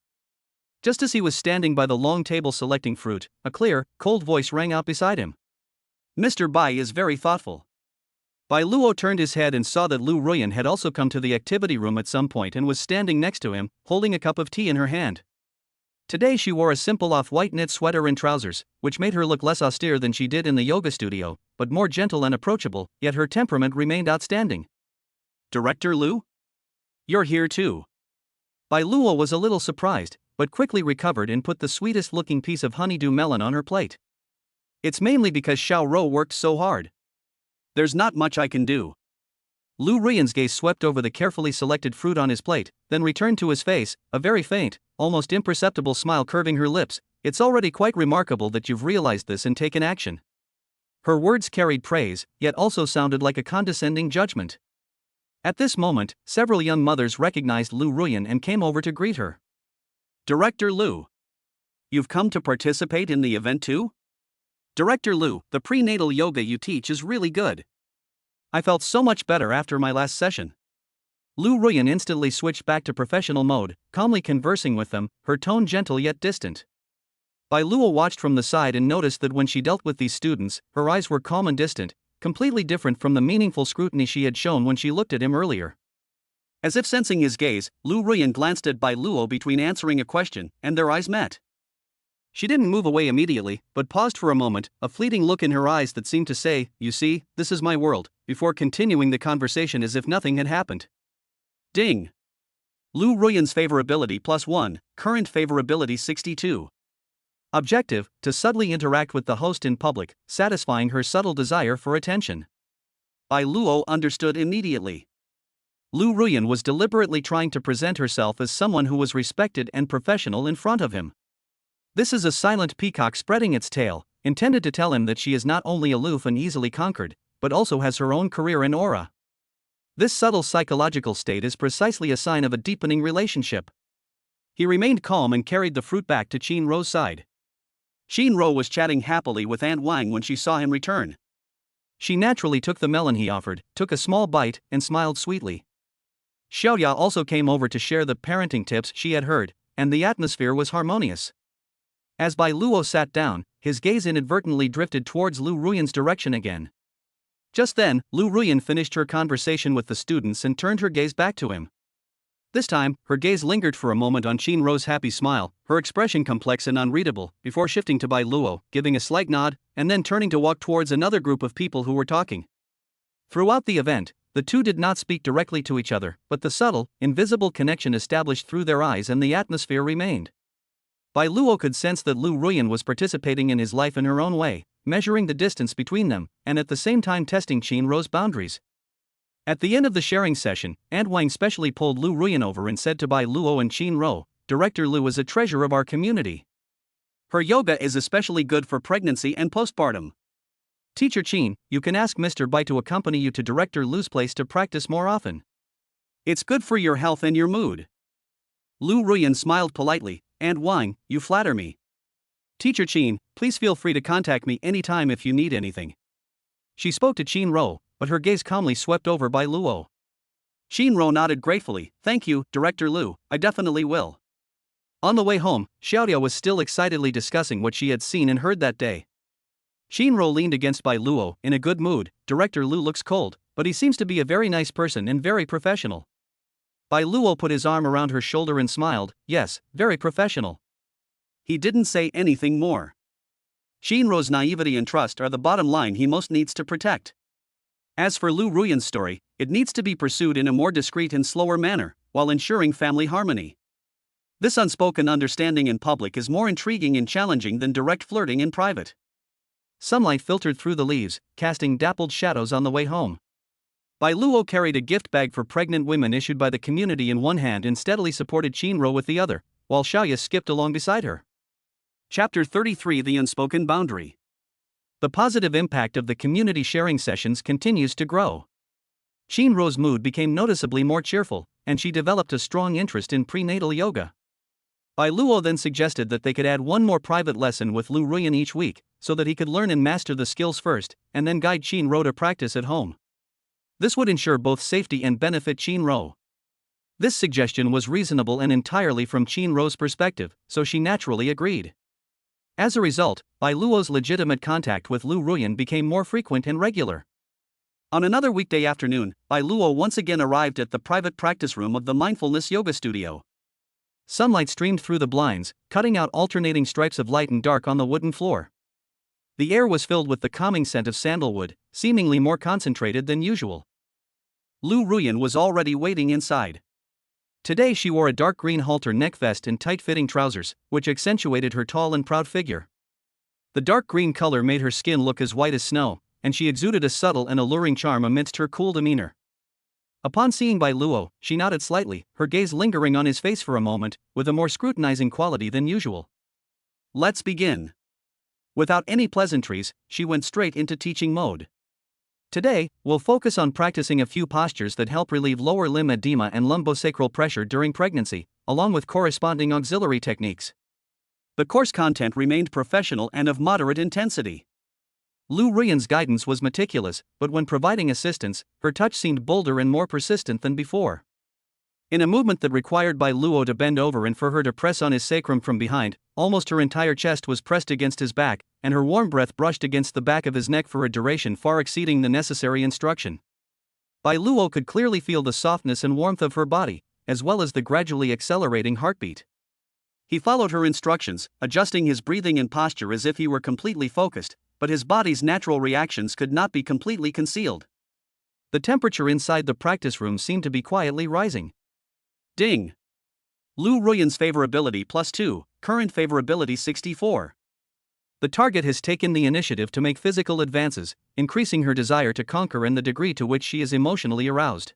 Just as he was standing by the long table selecting fruit, a clear, cold voice rang out beside him. "Mr. Bai is very thoughtful." Bai Luo turned his head and saw that Lu Ruyan had also come to the activity room at some point and was standing next to him, holding a cup of tea in her hand. Today she wore a simple off-white knit sweater and trousers, which made her look less austere than she did in the yoga studio, but more gentle and approachable, yet her temperament remained outstanding. "Director Lu? You're here too." Bai Luo was a little surprised, but quickly recovered and put the sweetest-looking piece of honeydew melon on her plate. "It's mainly because Xiao Ro worked so hard. There's not much I can do." Lu Ruyan's gaze swept over the carefully selected fruit on his plate, then returned to his face, a very faint, almost imperceptible smile curving her lips. "It's already quite remarkable that you've realized this and taken action." Her words carried praise, yet also sounded like a condescending judgment. At this moment, several young mothers recognized Lu Ruyan and came over to greet her. "Director Lu, you've come to participate in the event too? Director Lu, the prenatal yoga you teach is really good. I felt so much better after my last session." Lu Ruyan instantly switched back to professional mode, calmly conversing with them, her tone gentle yet distant. Bai Luo watched from the side and noticed that when she dealt with these students, her eyes were calm and distant, completely different from the meaningful scrutiny she had shown when she looked at him earlier. As if sensing his gaze, Lu Ruyan glanced at Bai Luo between answering a question, and their eyes met. She didn't move away immediately, but paused for a moment, a fleeting look in her eyes that seemed to say, "You see, this is my world," before continuing the conversation as if nothing had happened. Ding! Lu Ruyan's favorability +1, current favorability 62. Objective: to subtly interact with the host in public, satisfying her subtle desire for attention. Bai Luo understood immediately. Lu Ruyan was deliberately trying to present herself as someone who was respected and professional in front of him. This is a silent peacock spreading its tail, intended to tell him that she is not only aloof and easily conquered, but also has her own career and aura. This subtle psychological state is precisely a sign of a deepening relationship. He remained calm and carried the fruit back to Qin Ro's side. Qin Ro was chatting happily with Aunt Wang when she saw him return. She naturally took the melon he offered, took a small bite, and smiled sweetly. Xiaoya also came over to share the parenting tips she had heard, and the atmosphere was harmonious. As Bai Luo sat down, his gaze inadvertently drifted towards Lu Ruyan's direction again. Just then, Lu Ruyan finished her conversation with the students and turned her gaze back to him. This time, her gaze lingered for a moment on Qin Ro's happy smile, her expression complex and unreadable, before shifting to Bai Luo, giving a slight nod, and then turning to walk towards another group of people who were talking. Throughout the event, the two did not speak directly to each other, but the subtle, invisible connection established through their eyes and the atmosphere remained. Bai Luo could sense that Lu Ruyan was participating in his life in her own way, measuring the distance between them, and at the same time testing Qin Ro's boundaries. At the end of the sharing session, Aunt Wang specially pulled Lu Ruyan over and said to Bai Luo and Qin Ro, "Director Lu is a treasure of our community. Her yoga is especially good for pregnancy and postpartum. Teacher Qin, you can ask Mr. Bai to accompany you to Director Lu's place to practice more often. It's good for your health and your mood." Lu Ruyan smiled politely. "Aunt Wang, you flatter me. Teacher Qin, please feel free to contact me anytime if you need anything." She spoke to Qin Ro, but her gaze calmly swept over Bai Luo. Qin Ro nodded gratefully. "Thank you, Director Lu, I definitely will." On the way home, Xiaoya was still excitedly discussing what she had seen and heard that day. Qin Ro leaned against Bai Luo, in a good mood. "Director Lu looks cold, but he seems to be a very nice person and very professional. Bai Luo put his arm around her shoulder and smiled. Yes, very professional. He didn't say anything more. Shinro's naivety and trust are the bottom line he most needs to protect. As for Lu Ruyan's story, it needs to be pursued in a more discreet and slower manner, while ensuring family harmony. This unspoken understanding in public is more intriguing and challenging than direct flirting in private. Sunlight filtered through the leaves, casting dappled shadows on the way home. Bai Luo carried a gift bag for pregnant women issued by the community in one hand and steadily supported Shinro with the other, while Xiaoya skipped along beside her. Chapter 33: The Unspoken Boundary. The positive impact of the community sharing sessions continues to grow. Shinro's mood became noticeably more cheerful, and she developed a strong interest in prenatal yoga. Bai Luo then suggested that they could add one more private lesson with Lu Ruyan each week, so that he could learn and master the skills first, and then guide Shinro to practice at home. This would ensure both safety and benefit Shinro. This suggestion was reasonable and entirely from Shinro's perspective, so she naturally agreed. As a result, Bai Luo's legitimate contact with Lu Ruyan became more frequent and regular. On another weekday afternoon, Bai Luo once again arrived at the private practice room of the mindfulness yoga studio. Sunlight streamed through the blinds, cutting out alternating stripes of light and dark on the wooden floor. The air was filled with the calming scent of sandalwood, seemingly more concentrated than usual. Lu Ruyan was already waiting inside. Today she wore a dark green halter neck vest and tight-fitting trousers, which accentuated her tall and proud figure. The dark green color made her skin look as white as snow, and she exuded a subtle and alluring charm amidst her cool demeanor. Upon seeing Bai Luo, she nodded slightly, her gaze lingering on his face for a moment, with a more scrutinizing quality than usual. Let's begin. Without any pleasantries, she went straight into teaching mode. Today, we'll focus on practicing a few postures that help relieve lower limb edema and lumbosacral pressure during pregnancy, along with corresponding auxiliary techniques. The course content remained professional and of moderate intensity. Lu Ruyan's guidance was meticulous, but when providing assistance, her touch seemed bolder and more persistent than before. In a movement that required Bai Luo to bend over and for her to press on his sacrum from behind, almost her entire chest was pressed against his back, and her warm breath brushed against the back of his neck for a duration far exceeding the necessary instruction. Bai Luo could clearly feel the softness and warmth of her body, as well as the gradually accelerating heartbeat. He followed her instructions, adjusting his breathing and posture as if he were completely focused, but his body's natural reactions could not be completely concealed. The temperature inside the practice room seemed to be quietly rising. Ding! Lu Ruyan's favorability +2, current favorability 64. The target has taken the initiative to make physical advances, increasing her desire to conquer and the degree to which she is emotionally aroused.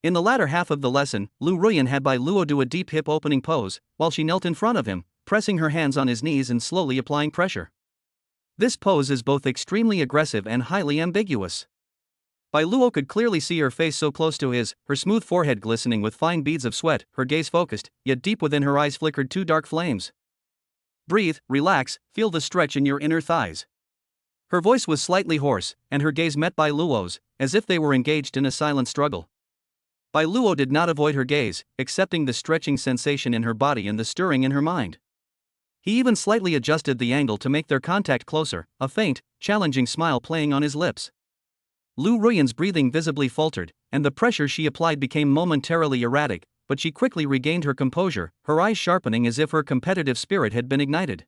In the latter half of the lesson, Lu Ruyan had Bai Luo do a deep hip opening pose, while she knelt in front of him, pressing her hands on his knees and slowly applying pressure. This pose is both extremely aggressive and highly ambiguous. Bai Luo could clearly see her face so close to his, her smooth forehead glistening with fine beads of sweat, her gaze focused, yet deep within her eyes flickered two dark flames. Breathe, relax, feel the stretch in your inner thighs. Her voice was slightly hoarse, and her gaze met Bai Luo's, as if they were engaged in a silent struggle. Bai Luo did not avoid her gaze, accepting the stretching sensation in her body and the stirring in her mind. He even slightly adjusted the angle to make their contact closer, a faint, challenging smile playing on his lips. Lu Ruyan's breathing visibly faltered, and the pressure she applied became momentarily erratic, but she quickly regained her composure, her eyes sharpening as if her competitive spirit had been ignited.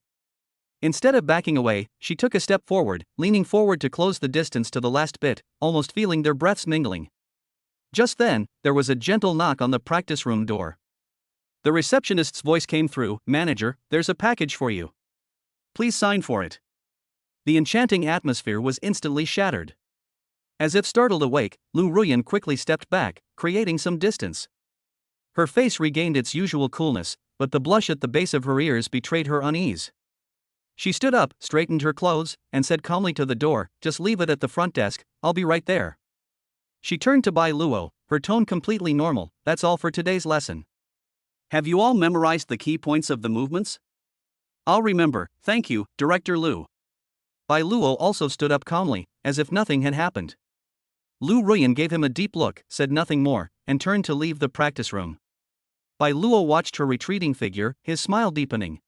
Instead of backing away, she took a step forward, leaning forward to close the distance to the last bit, almost feeling their breaths mingling. Just then, there was a gentle knock on the practice room door. The receptionist's voice came through. "Manager, there's a package for you. Please sign for it." The enchanting atmosphere was instantly shattered. As if startled awake, Lu Ruyan quickly stepped back, creating some distance. Her face regained its usual coolness, but the blush at the base of her ears betrayed her unease. She stood up, straightened her clothes, and said calmly to the door, "Just leave it at the front desk, I'll be right there." She turned to Bai Luo, her tone completely normal. "That's all for today's lesson. Have you all memorized the key points of the movements?" "I'll remember, thank you, Director Lu." Bai Luo also stood up calmly, as if nothing had happened. Lu Ruyan gave him a deep look, said nothing more, and turned to leave the practice room. Bai Luo watched her retreating figure, his smile deepening.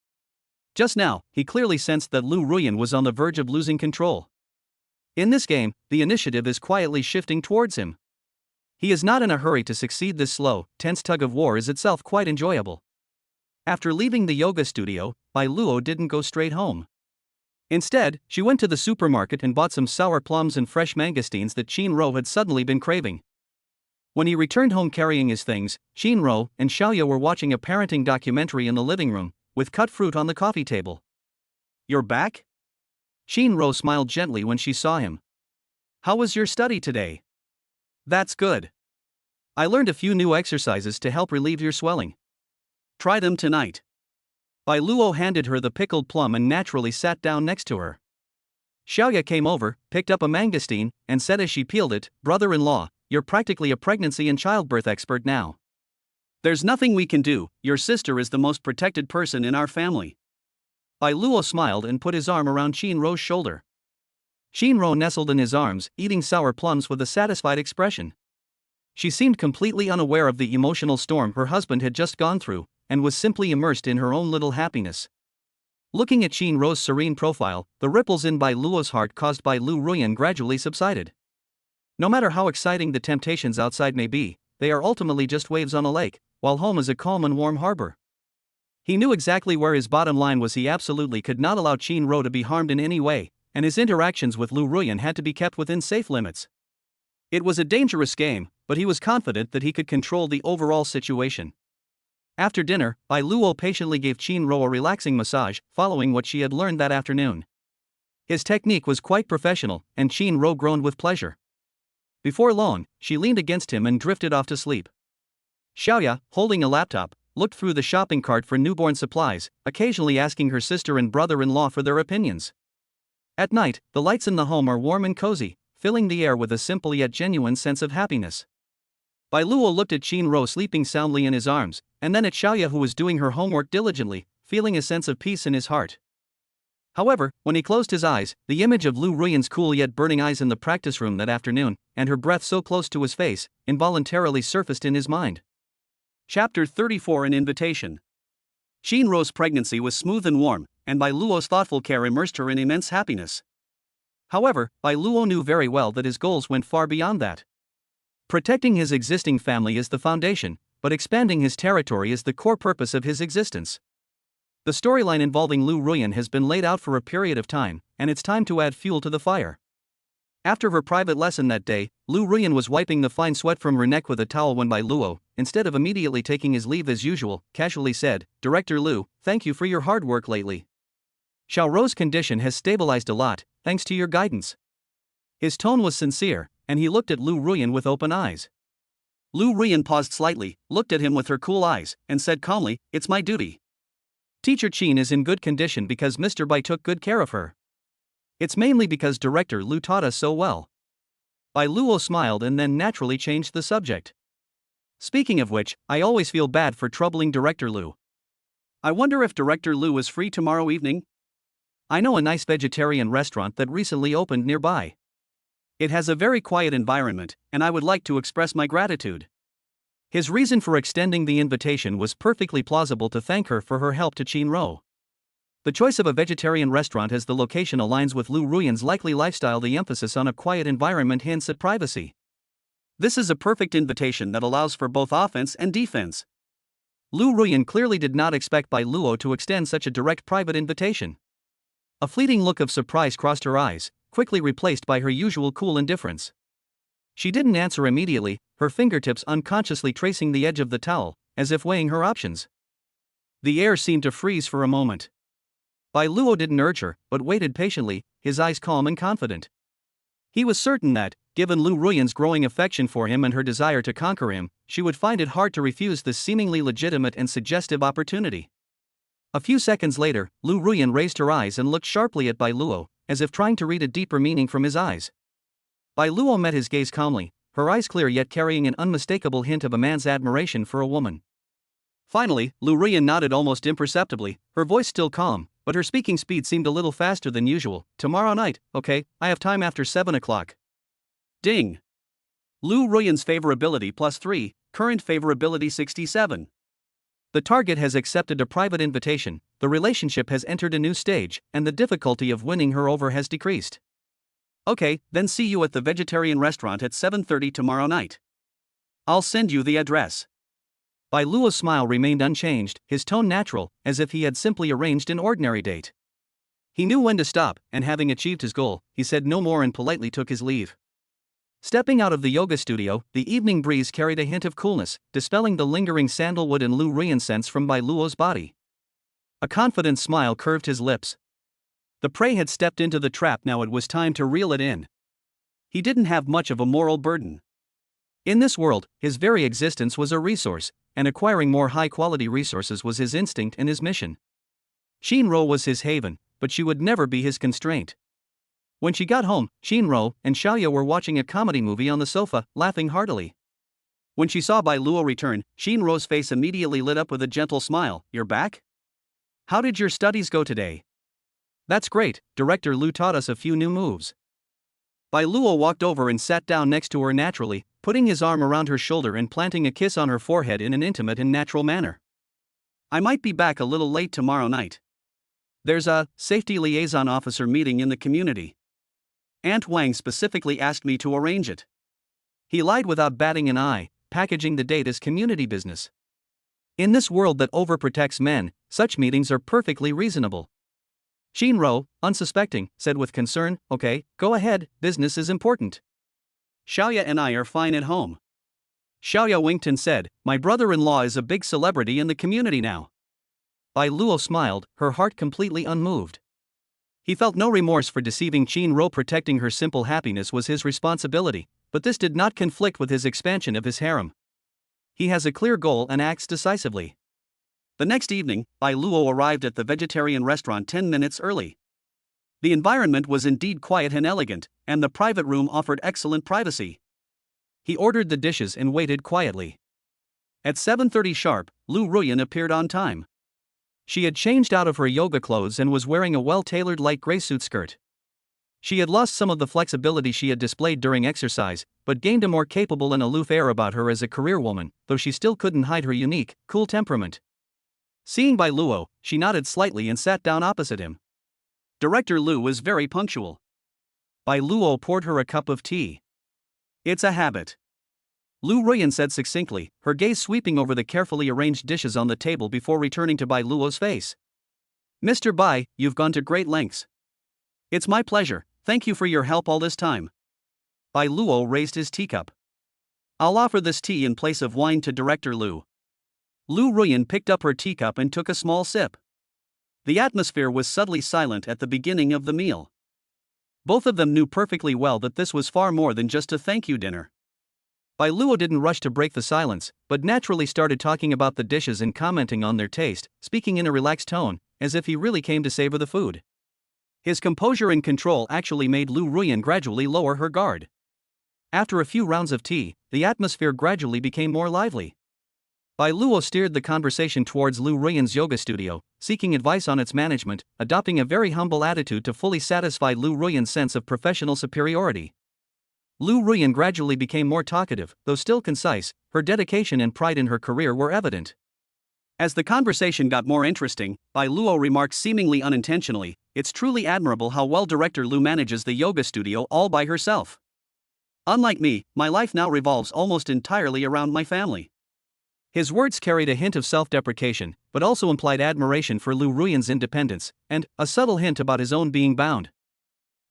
Just now, he clearly sensed that Lu Ruyan was on the verge of losing control. In this game, the initiative is quietly shifting towards him. He is not in a hurry to succeed. This slow, tense tug of war is itself quite enjoyable. After leaving the yoga studio, Bai Luo didn't go straight home. Instead, she went to the supermarket and bought some sour plums and fresh mangosteens that Qin had suddenly been craving. When he returned home carrying his things, Qin and Xiaoya were watching a parenting documentary in the living room, with cut fruit on the coffee table. "You're back?" Qin smiled gently when she saw him. "How was your study today?" "That's good. I learned a few new exercises to help relieve your swelling. Try them tonight." Bai Luo handed her the pickled plum and naturally sat down next to her. Xiaoya came over, picked up a mangosteen, and said as she peeled it, "Brother-in-law, you're practically a pregnancy and childbirth expert now." "There's nothing we can do, your sister is the most protected person in our family." Bai Luo smiled and put his arm around Qin shoulder. Qin nestled in his arms, eating sour plums with a satisfied expression. She seemed completely unaware of the emotional storm her husband had just gone through, and was simply immersed in her own little happiness. Looking at Qin serene profile, the ripples in Bai Luo's heart caused by Lu Ruyan gradually subsided. No matter how exciting the temptations outside may be, they are ultimately just waves on a lake, while home is a calm and warm harbor. He knew exactly where his bottom line was. He absolutely could not allow Qin to be harmed in any way, and his interactions with Lu Ruyan had to be kept within safe limits. It was a dangerous game, but he was confident that he could control the overall situation. After dinner, Bai Luo patiently gave Qin a relaxing massage, following what she had learned that afternoon. His technique was quite professional, and Qin groaned with pleasure. Before long, she leaned against him and drifted off to sleep. Xiaoya, holding a laptop, looked through the shopping cart for newborn supplies, occasionally asking her sister and brother-in-law for their opinions. At night, the lights in the home are warm and cozy, filling the air with a simple yet genuine sense of happiness. Bai Luo looked at Qin sleeping soundly in his arms, and then at Xiaoya who was doing her homework diligently, feeling a sense of peace in his heart. However, when he closed his eyes, the image of Lu Ruyan's cool yet burning eyes in the practice room that afternoon, and her breath so close to his face, involuntarily surfaced in his mind. Chapter 34 An Invitation. Qin pregnancy was smooth and warm, and Bai Luo's thoughtful care immersed her in immense happiness. However, Bai Luo knew very well that his goals went far beyond that. Protecting his existing family is the foundation, but expanding his territory is the core purpose of his existence. The storyline involving Lu Ruyan has been laid out for a period of time, and it's time to add fuel to the fire. After her private lesson that day, Lu Ruyan was wiping the fine sweat from her neck with a towel when Bai Luo, instead of immediately taking his leave as usual, casually said, "Director Lu, thank you for your hard work lately. Xiao's condition has stabilized a lot, thanks to your guidance." His tone was sincere, and he looked at Lu Ruyan with open eyes. Lu Ruyan paused slightly, looked at him with her cool eyes, and said calmly, "It's my duty. Teacher Qin is in good condition because Mr. Bai took good care of her. It's mainly because Director Lu taught us so well." Bai Luo smiled and then naturally changed the subject. "Speaking of which, I always feel bad for troubling Director Lu. I wonder if Director Lu is free tomorrow evening? I know a nice vegetarian restaurant that recently opened nearby. It has a very quiet environment, and I would like to express my gratitude." His reason for extending the invitation was perfectly plausible to thank her for her help to Qin. The choice of a vegetarian restaurant as the location aligns with Lu Ruyan's likely lifestyle. The emphasis on a quiet environment hints at privacy. This is a perfect invitation that allows for both offense and defense. Lu Ruyan clearly did not expect Bai Luo to extend such a direct private invitation. A fleeting look of surprise crossed her eyes, quickly replaced by her usual cool indifference. She didn't answer immediately, her fingertips unconsciously tracing the edge of the towel, as if weighing her options. The air seemed to freeze for a moment. Bai Luo didn't urge her, but waited patiently, his eyes calm and confident. He was certain that, given Lu Ruyan's growing affection for him and her desire to conquer him, she would find it hard to refuse this seemingly legitimate and suggestive opportunity. A few seconds later, Lu Ruyan raised her eyes and looked sharply at Bai Luo, as if trying to read a deeper meaning from his eyes. Bai Luo met his gaze calmly, her eyes clear yet carrying an unmistakable hint of a man's admiration for a woman. Finally, Lu Ruyan nodded almost imperceptibly, her voice still calm, but her speaking speed seemed a little faster than usual. "Tomorrow night, okay, I have time after 7 o'clock. Ding. Lu Ruyan's favorability +3, current favorability 67. The target has accepted a private invitation, the relationship has entered a new stage, and the difficulty of winning her over has decreased. Okay, then see you at the vegetarian restaurant at 7:30 tomorrow night. I'll send you the address. Bai Luo's smile remained unchanged, his tone natural, as if he had simply arranged an ordinary date. He knew when to stop, and having achieved his goal, he said no more and politely took his leave. Stepping out of the yoga studio, the evening breeze carried a hint of coolness, dispelling the lingering sandalwood and Lu Ruyan scents from Bai Luo's body. A confident smile curved his lips. The prey had stepped into the trap, now it was time to reel it in. He didn't have much of a moral burden. In this world, his very existence was a resource, and acquiring more high-quality resources was his instinct and his mission. Shinro was his haven, but she would never be his constraint. When she got home, Shinro and Xiaoya were watching a comedy movie on the sofa, laughing heartily. When she saw Bai Luo return, Shinro's face immediately lit up with a gentle smile. "You're back? How did your studies go today?" "That's great, Director Lu taught us a few new moves." Bai Luo walked over and sat down next to her naturally, putting his arm around her shoulder and planting a kiss on her forehead in an intimate and natural manner. "I might be back a little late tomorrow night. There's a safety liaison officer meeting in the community. Aunt Wang specifically asked me to arrange it." He lied without batting an eye, packaging the date as community business. In this world that overprotects men, such meetings are perfectly reasonable. Shinro, unsuspecting, said with concern, "Okay, go ahead, business is important. Xiaoya and I are fine at home." Xiaoya winked and said, "My brother-in-law is a big celebrity in the community now." Bai Luo smiled, her heart completely unmoved. He felt no remorse for deceiving Shinro. Protecting her simple happiness was his responsibility, but this did not conflict with his expansion of his harem. He has a clear goal and acts decisively. The next evening, Bai Luo arrived at the vegetarian restaurant 10 minutes early. The environment was indeed quiet and elegant, and the private room offered excellent privacy. He ordered the dishes and waited quietly. At 7:30 sharp, Lu Ruyan appeared on time. She had changed out of her yoga clothes and was wearing a well-tailored light gray suit skirt. She had lost some of the flexibility she had displayed during exercise, but gained a more capable and aloof air about her as a career woman, though she still couldn't hide her unique, cool temperament. Seeing Bai Luo, she nodded slightly and sat down opposite him. Director Lu was very punctual. Bai Luo poured her a cup of tea. "It's a habit," Lu Ruyan said succinctly, her gaze sweeping over the carefully arranged dishes on the table before returning to Bai Luo's face. "Mr. Bai, you've gone to great lengths." "It's my pleasure, thank you for your help all this time." Bai Luo raised his teacup. "I'll offer this tea in place of wine to Director Lu." Lu Ruyan picked up her teacup and took a small sip. The atmosphere was subtly silent at the beginning of the meal. Both of them knew perfectly well that this was far more than just a thank you dinner. Bai Luo didn't rush to break the silence, but naturally started talking about the dishes and commenting on their taste, speaking in a relaxed tone, as if he really came to savor the food. His composure and control actually made Lu Ruyan gradually lower her guard. After a few rounds of tea, the atmosphere gradually became more lively. Bai Luo steered the conversation towards Lu Ruyan's yoga studio, seeking advice on its management, adopting a very humble attitude to fully satisfy Lu Ruyan's sense of professional superiority. Lu Ruyan gradually became more talkative, though still concise. Her dedication and pride in her career were evident. As the conversation got more interesting, Bai Luo remarked seemingly unintentionally, "It's truly admirable how well Director Lu manages the yoga studio all by herself. Unlike me, my life now revolves almost entirely around my family." His words carried a hint of self-deprecation, but also implied admiration for Lu Ruyan's independence, and a subtle hint about his own being bound.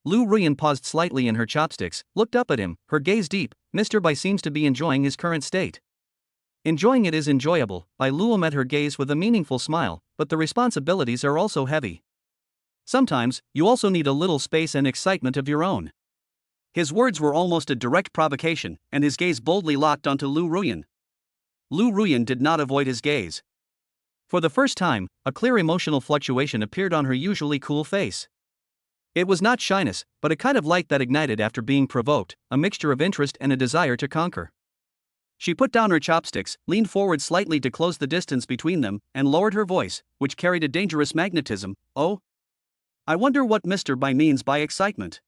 Lu Ruyan paused slightly in her chopsticks, looked up at him, her gaze deep. "Mr. Bai seems to be enjoying his current state." "Enjoying it is enjoyable." Bai Luo met her gaze with a meaningful smile, "but the responsibilities are also heavy. Sometimes, you also need a little space and excitement of your own." His words were almost a direct provocation, and his gaze boldly locked onto Lu Ruyan. Lu Ruyan did not avoid his gaze. For the first time, a clear emotional fluctuation appeared on her usually cool face. It was not shyness, but a kind of light that ignited after being provoked, a mixture of interest and a desire to conquer. She put down her chopsticks, leaned forward slightly to close the distance between them, and lowered her voice, which carried a dangerous magnetism. "Oh? I wonder what Mr. Bai means by excitement."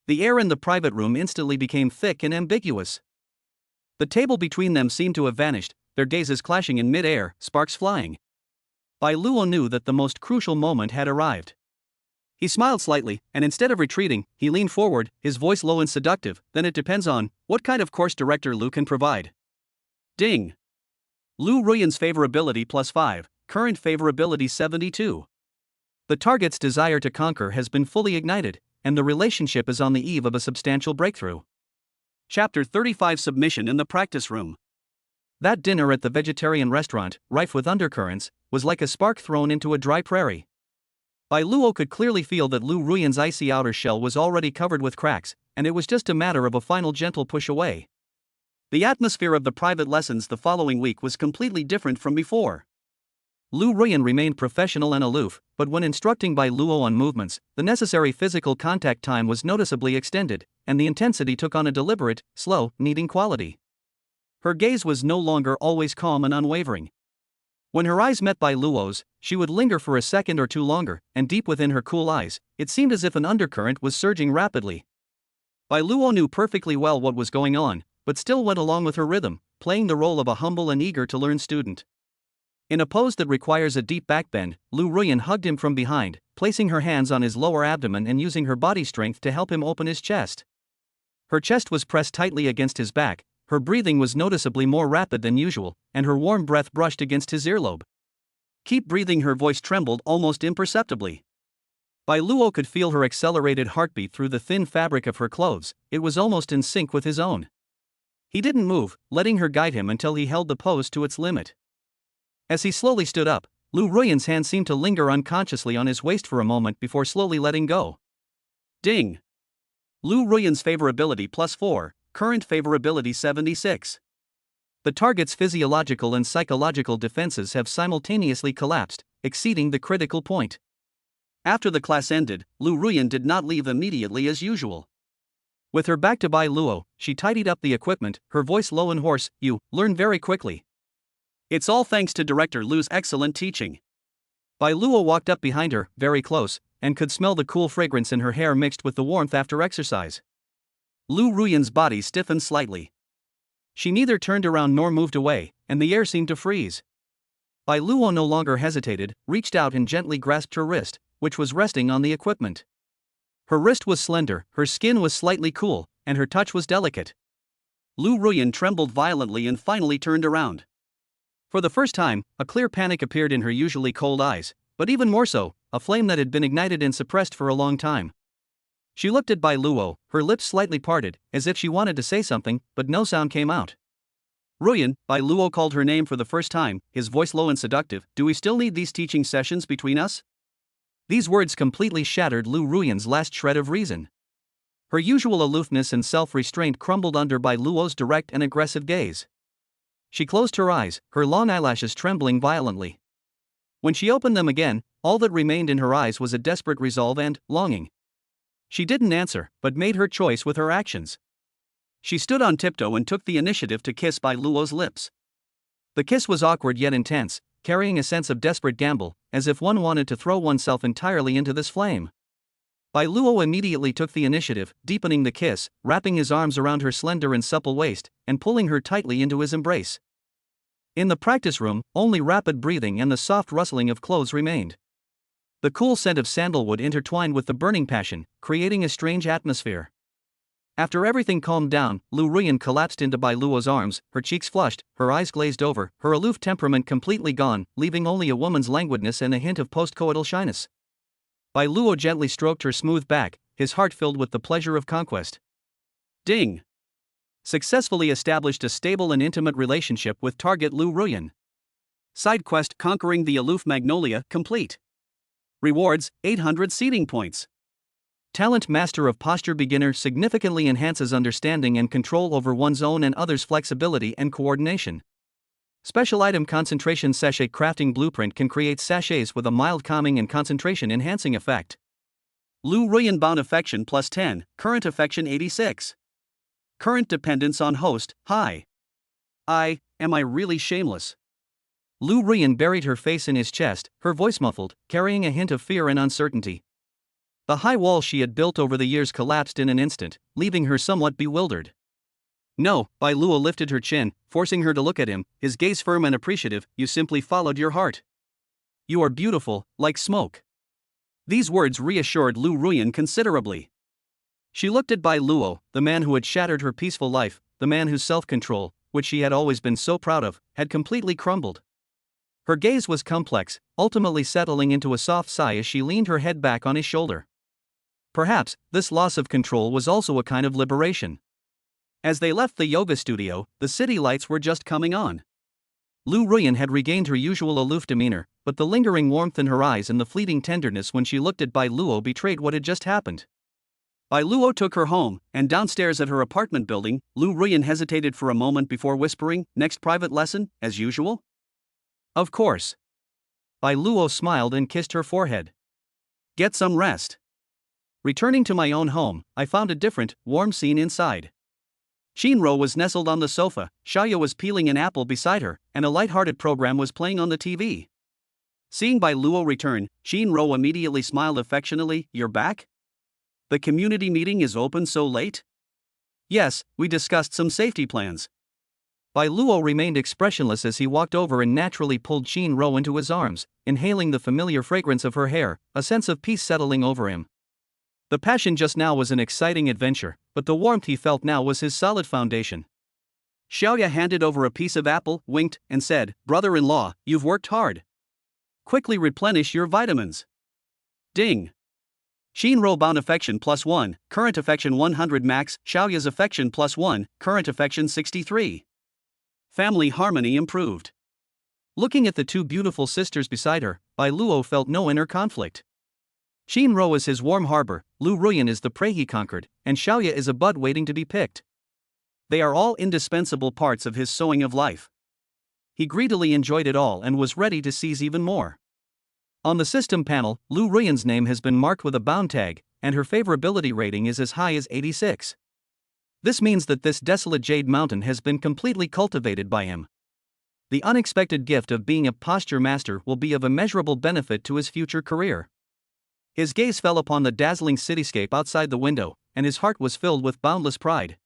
The air in the private room instantly became thick and ambiguous. The table between them seemed to have vanished, their gazes clashing in mid-air, sparks flying. Bai Luo knew that the most crucial moment had arrived. He smiled slightly, and instead of retreating, he leaned forward, his voice low and seductive. Then it depends on what kind of course director Lu can provide. Ding. Lu Ruyan's favorability +5, current favorability 72. The target's desire to conquer has been fully ignited, and the relationship is on the eve of a substantial breakthrough. Chapter 35 Submission in the Practice Room. That dinner at the vegetarian restaurant, rife with undercurrents, was like a spark thrown into a dry prairie. Bai Luo could clearly feel that Lu Ruyan's icy outer shell was already covered with cracks, and it was just a matter of a final gentle push away. The atmosphere of the private lessons the following week was completely different from before. Lu Ruyan remained professional and aloof, but when instructing Bai Luo on movements, the necessary physical contact time was noticeably extended, and the intensity took on a deliberate, slow, kneading quality. Her gaze was no longer always calm and unwavering. When her eyes met Bai Luo's, she would linger for a second or two longer, and deep within her cool eyes, it seemed as if an undercurrent was surging rapidly. Bai Luo knew perfectly well what was going on, but still went along with her rhythm, playing the role of a humble and eager-to-learn student. In a pose that requires a deep backbend, Lu Ruyan hugged him from behind, placing her hands on his lower abdomen and using her body strength to help him open his chest. Her chest was pressed tightly against his back, her breathing was noticeably more rapid than usual, and her warm breath brushed against his earlobe. "Keep breathing," her voice trembled almost imperceptibly. Bai Luo could feel her accelerated heartbeat through the thin fabric of her clothes, it was almost in sync with his own. He didn't move, letting her guide him until he held the pose to its limit. As he slowly stood up, Lu Ruyan's hand seemed to linger unconsciously on his waist for a moment before slowly letting go. Ding. Lu Ruyan's favorability +4, current favorability 76. The target's physiological and psychological defenses have simultaneously collapsed, exceeding the critical point. After the class ended, Lu Ruyan did not leave immediately as usual. With her back to Bai Luo, she tidied up the equipment, her voice low and hoarse. "You learn very quickly. It's all thanks to Director Lu's excellent teaching." Bai Luo walked up behind her, very close, and could smell the cool fragrance in her hair mixed with the warmth after exercise. Lu Ruyan's body stiffened slightly. She neither turned around nor moved away, and the air seemed to freeze. Bai Luo no longer hesitated, reached out and gently grasped her wrist, which was resting on the equipment. Her wrist was slender, her skin was slightly cool, and her touch was delicate. Lu Ruyan trembled violently and finally turned around. For the first time, a clear panic appeared in her usually cold eyes, but even more so, a flame that had been ignited and suppressed for a long time. She looked at Bai Luo, her lips slightly parted, as if she wanted to say something, but no sound came out. "Ruyan," Bai Luo called her name for the first time, his voice low and seductive. "Do we still need these teaching sessions between us?" These words completely shattered Lu Ruyan's last shred of reason. Her usual aloofness and self-restraint crumbled under Bai Luo's direct and aggressive gaze. She closed her eyes, her long eyelashes trembling violently. When she opened them again, all that remained in her eyes was a desperate resolve and longing. She didn't answer, but made her choice with her actions. She stood on tiptoe and took the initiative to kiss Bai Luo's lips. The kiss was awkward yet intense, carrying a sense of desperate gamble, as if one wanted to throw oneself entirely into this flame. Bai Luo immediately took the initiative, deepening the kiss, wrapping his arms around her slender and supple waist, and pulling her tightly into his embrace. In the practice room, only rapid breathing and the soft rustling of clothes remained. The cool scent of sandalwood intertwined with the burning passion, creating a strange atmosphere. After everything calmed down, Lu Ruyan collapsed into Bai Luo's arms, her cheeks flushed, her eyes glazed over, her aloof temperament completely gone, leaving only a woman's languidness and a hint of postcoital shyness. Bai Luo gently stroked her smooth back, his heart filled with the pleasure of conquest. Ding! Successfully established a stable and intimate relationship with target Lu Ruyan. Side quest: Conquering the Aloof Magnolia complete. Rewards: 800 seeding points. Talent: Master of Posture. Beginner significantly enhances understanding and control over one's own and others' flexibility and coordination. Special item: Concentration Sachet. Crafting blueprint can create sachets with a mild calming and concentration enhancing effect. Lu Ruyan Bound Affection +10, current affection 86. Current dependence on host, high. Am I really shameless? Lu Ruyan buried her face in his chest, her voice muffled, carrying a hint of fear and uncertainty. The high wall she had built over the years collapsed in an instant, leaving her somewhat bewildered. "No," Bai Luo lifted her chin, forcing her to look at him, his gaze firm and appreciative. "You simply followed your heart. You are beautiful, like smoke. These words reassured Lu Ruyan considerably. She looked at Bai Luo, the man who had shattered her peaceful life, the man whose self-control, which she had always been so proud of, had completely crumbled. Her gaze was complex, ultimately settling into a soft sigh as she leaned her head back on his shoulder. Perhaps, this loss of control was also a kind of liberation. As they left the yoga studio, the city lights were just coming on. Lu Ruyan had regained her usual aloof demeanor, but the lingering warmth in her eyes and the fleeting tenderness when she looked at Bai Luo betrayed what had just happened. Bai Luo took her home, and downstairs at her apartment building, Lu Ruyan hesitated for a moment before whispering, "Next private lesson, as usual?" "Of course." Bai Luo smiled and kissed her forehead. "Get some rest." Returning to my own home, I found a different, warm scene inside. Shinro was nestled on the sofa, Xiaoya was peeling an apple beside her, and a light-hearted program was playing on the TV. Seeing Bai Luo return, Shinro immediately smiled affectionately. "You're back? The community meeting is open so late?" "Yes, we discussed some safety plans." Bai Luo remained expressionless as he walked over and naturally pulled Shinro into his arms, inhaling the familiar fragrance of her hair, a sense of peace settling over him. The passion just now was an exciting adventure, but the warmth he felt now was his solid foundation. Xiaoya handed over a piece of apple, winked, and said, "Brother-in-law, you've worked hard. Quickly replenish your vitamins." Ding. Shinro bound affection +1, current affection 100 max, Xiaoya's affection +1, current affection 63. Family harmony improved. Looking at the two beautiful sisters beside her, Bai Luo felt no inner conflict. Shinro is his warm harbor, Lu Ruyan is the prey he conquered, and Xiaoya is a bud waiting to be picked. They are all indispensable parts of his sowing of life. He greedily enjoyed it all and was ready to seize even more. On the system panel, Lu Ruyan's name has been marked with a bound tag, and her favorability rating is as high as 86. This means that this desolate jade mountain has been completely cultivated by him. The unexpected gift of being a posture master will be of immeasurable benefit to his future career. His gaze fell upon the dazzling cityscape outside the window, and his heart was filled with boundless pride.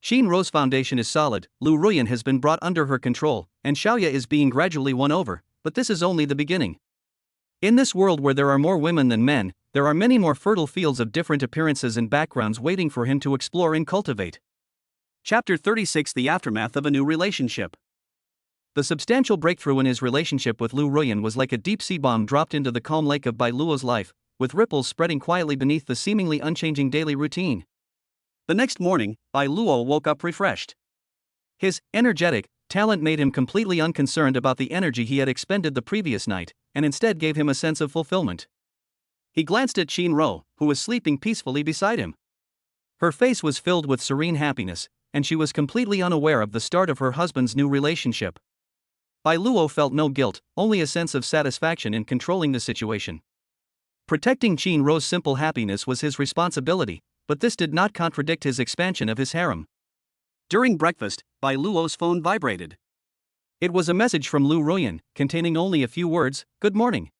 Shinro's foundation is solid, Lu Ruyan has been brought under her control, and Xiaoya is being gradually won over, but this is only the beginning. In this world where there are more women than men, there are many more fertile fields of different appearances and backgrounds waiting for him to explore and cultivate. Chapter 36: The Aftermath of a New Relationship. The substantial breakthrough in his relationship with Lu Ruyan was like a deep-sea bomb dropped into the calm lake of Bai Luo's life, with ripples spreading quietly beneath the seemingly unchanging daily routine. The next morning, Bai Luo woke up refreshed. His energetic talent made him completely unconcerned about the energy he had expended the previous night, and instead gave him a sense of fulfillment. He glanced at Shinro, who was sleeping peacefully beside him. Her face was filled with serene happiness, and she was completely unaware of the start of her husband's new relationship. Bai Luo felt no guilt, only a sense of satisfaction in controlling the situation. Protecting Shinro's simple happiness was his responsibility, but this did not contradict his expansion of his harem. During breakfast, Bai Luo's phone vibrated. It was a message from Lu Ruyan, containing only a few words: "Good morning.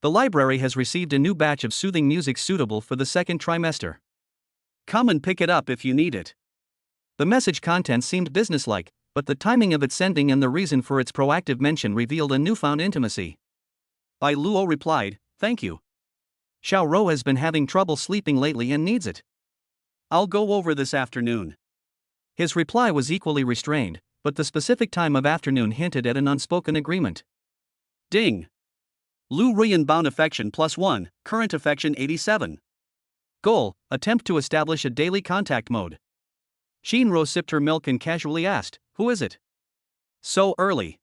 The library has received a new batch of soothing music suitable for the second trimester. Come and pick it up if you need it." The message content seemed businesslike, but the timing of its sending and the reason for its proactive mention revealed a newfound intimacy. Bai Luo replied, "Thank you. Xiao Ro has been having trouble sleeping lately and needs it. I'll go over this afternoon." His reply was equally restrained, but the specific time of afternoon hinted at an unspoken agreement. Ding. Lu Ruyan bound affection +1, current affection 87. Goal: attempt to establish a daily contact mode. Shinro sipped her milk and casually asked, "Who is it? So early?"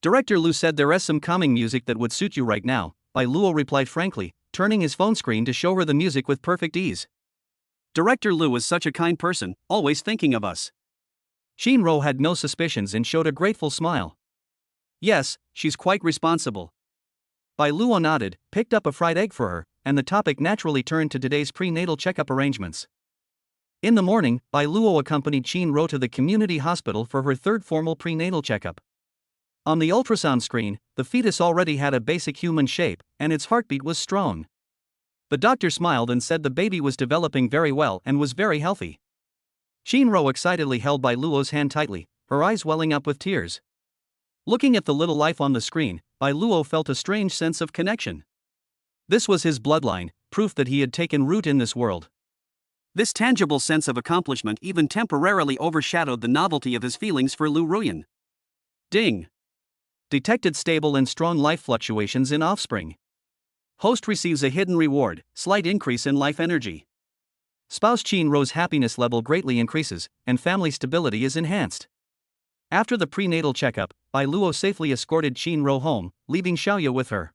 "Director Lu said there is some calming music that would suit you right now," Bai Luo replied frankly, turning his phone screen to show her the music with perfect ease. "Director Lu is such a kind person, always thinking of us." Shinro had no suspicions and showed a grateful smile. "Yes, she's quite responsible." Bai Luo nodded, picked up a fried egg for her, and the topic naturally turned to today's prenatal checkup arrangements. In the morning, Bai Luo accompanied Shinro to the community hospital for her third formal prenatal checkup. On the ultrasound screen, the fetus already had a basic human shape, and its heartbeat was strong. The doctor smiled and said the baby was developing very well and was very healthy. Shinro excitedly held Bai Luo's hand tightly, her eyes welling up with tears. Looking at the little life on the screen, Bai Luo felt a strange sense of connection. This was his bloodline, proof that he had taken root in this world. This tangible sense of accomplishment even temporarily overshadowed the novelty of his feelings for Lu Ruyan. Ding. Detected stable and strong life fluctuations in offspring. Host receives a hidden reward, slight increase in life energy. Spouse Qin Ro's happiness level greatly increases, and family stability is enhanced. After the prenatal checkup, Bai Luo safely escorted Qin Ro home, leaving Xiaoya with her.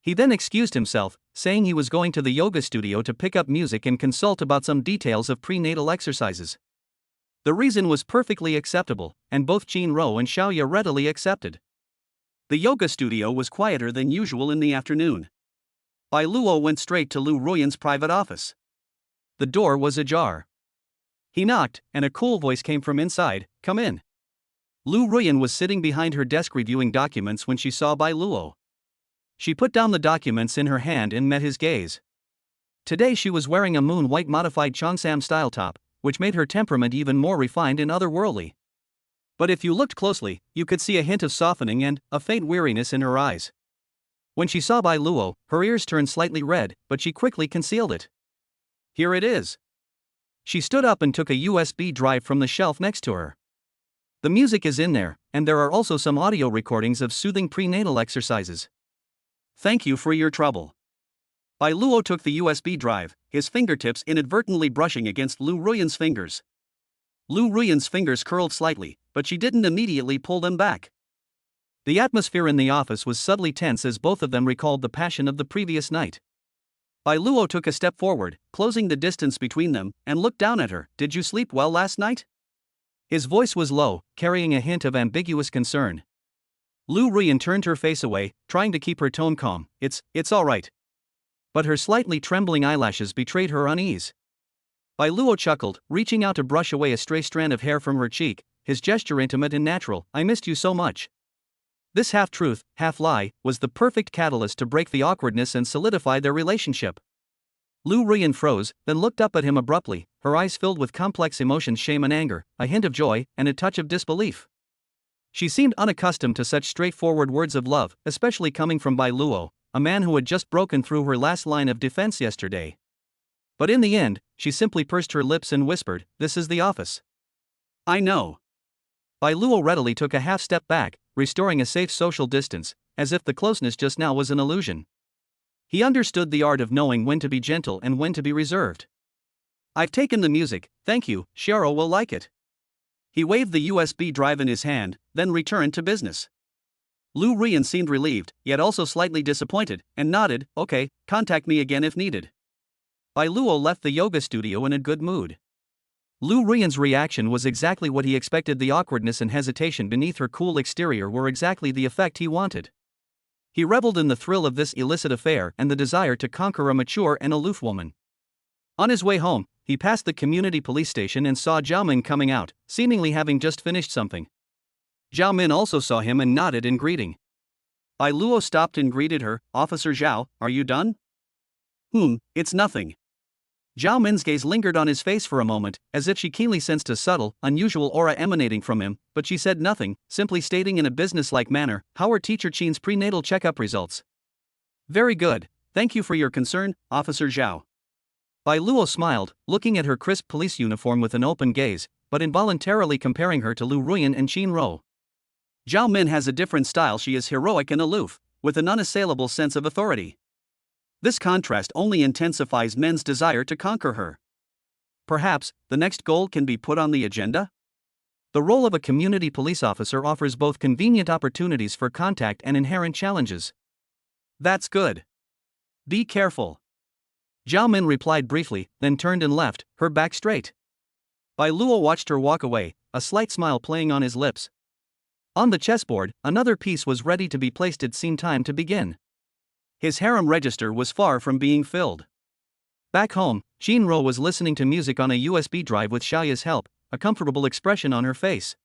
He then excused himself, saying he was going to the yoga studio to pick up music and consult about some details of prenatal exercises. The reason was perfectly acceptable, and both Qin Ro and Xiaoya readily accepted. The yoga studio was quieter than usual in the afternoon. Bai Luo went straight to Lu Ruyan's private office. The door was ajar. He knocked, and a cool voice came from inside, "Come in." Lu Ruyan was sitting behind her desk reviewing documents when she saw Bai Luo. She put down the documents in her hand and met his gaze. Today she was wearing a moon-white modified Cheongsam-style top, which made her temperament even more refined and otherworldly. But if you looked closely, you could see a hint of softening and a faint weariness in her eyes. When she saw Bai Luo, her ears turned slightly red, but she quickly concealed it. "Here it is." She stood up and took a USB drive from the shelf next to her. The music is in there, and there are also some audio recordings of soothing prenatal exercises. "Thank you for your trouble." Bai Luo took the USB drive, his fingertips inadvertently brushing against Lu Ruyan's fingers. Lu Ruyan's fingers curled slightly, but she didn't immediately pull them back. The atmosphere in the office was subtly tense as both of them recalled the passion of the previous night. Bai Luo took a step forward, closing the distance between them, and looked down at her. "Did you sleep well last night?" His voice was low, carrying a hint of ambiguous concern. Lu Ruyan turned her face away, trying to keep her tone calm. It's all right." But her slightly trembling eyelashes betrayed her unease. Bai Luo chuckled, reaching out to brush away a stray strand of hair from her cheek, his gesture intimate and natural. "I missed you so much." This half-truth, half-lie, was the perfect catalyst to break the awkwardness and solidify their relationship. Lu Ruyan froze, then looked up at him abruptly, her eyes filled with complex emotions, shame and anger, a hint of joy, and a touch of disbelief. She seemed unaccustomed to such straightforward words of love, especially coming from Bai Luo, a man who had just broken through her last line of defense yesterday. But in the end, she simply pursed her lips and whispered, "This is the office." "I know." Bai Luo readily took a half step back, restoring a safe social distance, as if the closeness just now was an illusion. He understood the art of knowing when to be gentle and when to be reserved. "I've taken the music, thank you, Xiao will like it." He waved the USB drive in his hand, then returned to business. Lu Ruyan seemed relieved, yet also slightly disappointed, and nodded, "Okay, contact me again if needed." Bai Luo left the yoga studio in a good mood. Lu Ruyan's reaction was exactly what he expected. The awkwardness and hesitation beneath her cool exterior were exactly the effect he wanted. He reveled in the thrill of this illicit affair and the desire to conquer a mature and aloof woman. On his way home, he passed the community police station and saw Zhao Min coming out, seemingly having just finished something. Zhao Min also saw him and nodded in greeting. Bai Luo stopped and greeted her. "Officer Zhao, are you done?" It's nothing." Zhao Min's gaze lingered on his face for a moment, as if she keenly sensed a subtle, unusual aura emanating from him, but she said nothing, simply stating in a businesslike manner, "How are Teacher Qin's prenatal checkup results?" "Very good, thank you for your concern, Officer Zhao." Bai Luo smiled, looking at her crisp police uniform with an open gaze, but involuntarily comparing her to Lu Ruyan and Qin Ro. Zhao Min has a different style. She is heroic and aloof, with an unassailable sense of authority. This contrast only intensifies men's desire to conquer her. Perhaps, the next goal can be put on the agenda? The role of a community police officer offers both convenient opportunities for contact and inherent challenges. That's good. Be careful. Zhao Min replied briefly, then turned and left, her back straight. Bai Luo watched her walk away, a slight smile playing on his lips. On the chessboard, another piece was ready to be placed. It seemed time to begin. His harem register was far from being filled. Back home, Qin Ro was listening to music on a USB drive with Xiaoya's help, a comfortable expression on her face.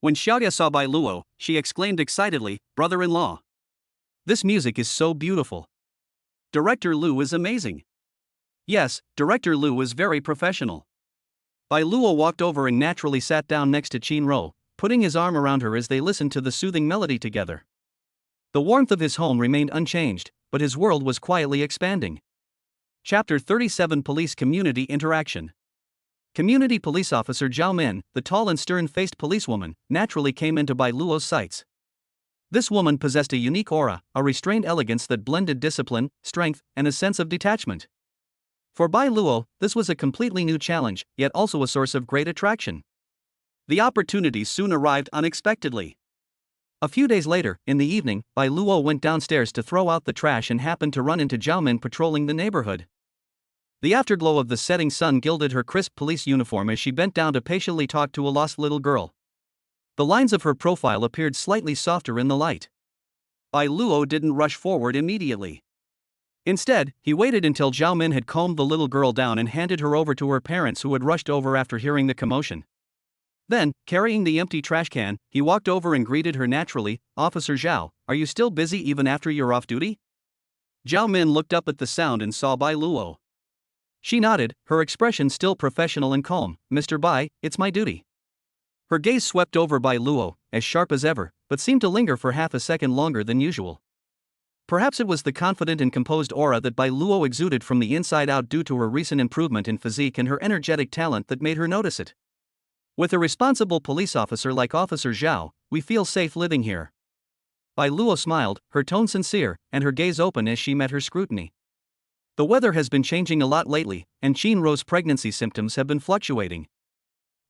When Xiaoya saw Bai Luo, she exclaimed excitedly, "Brother-in-law! This music is so beautiful. Director Lu is amazing." Yes, Director Lu is very professional. Bai Luo walked over and naturally sat down next to Qin Ro, putting his arm around her as they listened to the soothing melody together. The warmth of his home remained unchanged, but his world was quietly expanding. Chapter 37: Police Community Interaction. Community Police Officer Zhao Min, the tall and stern-faced policewoman, naturally came into Bai Luo's sights. This woman possessed a unique aura, a restrained elegance that blended discipline, strength, and a sense of detachment. For Bai Luo, this was a completely new challenge, yet also a source of great attraction. The opportunity soon arrived unexpectedly. A few days later, in the evening, Bai Luo went downstairs to throw out the trash and happened to run into Zhao Min patrolling the neighborhood. The afterglow of the setting sun gilded her crisp police uniform as she bent down to patiently talk to a lost little girl. The lines of her profile appeared slightly softer in the light. Bai Luo didn't rush forward immediately. Instead, he waited until Zhao Min had calmed the little girl down and handed her over to her parents, who had rushed over after hearing the commotion. Then, carrying the empty trash can, he walked over and greeted her naturally. "Officer Zhao, are you still busy even after you're off duty?" Zhao Min looked up at the sound and saw Bai Luo. She nodded, her expression still professional and calm. "Mr. Bai, it's my duty." Her gaze swept over Bai Luo, as sharp as ever, but seemed to linger for half a second longer than usual. Perhaps it was the confident and composed aura that Bai Luo exuded from the inside out due to her recent improvement in physique and her energetic talent that made her notice it. "With a responsible police officer like Officer Zhao, we feel safe living here." Bai Luo smiled, her tone sincere, and her gaze open as she met her scrutiny. "The weather has been changing a lot lately, and Qinrou's pregnancy symptoms have been fluctuating.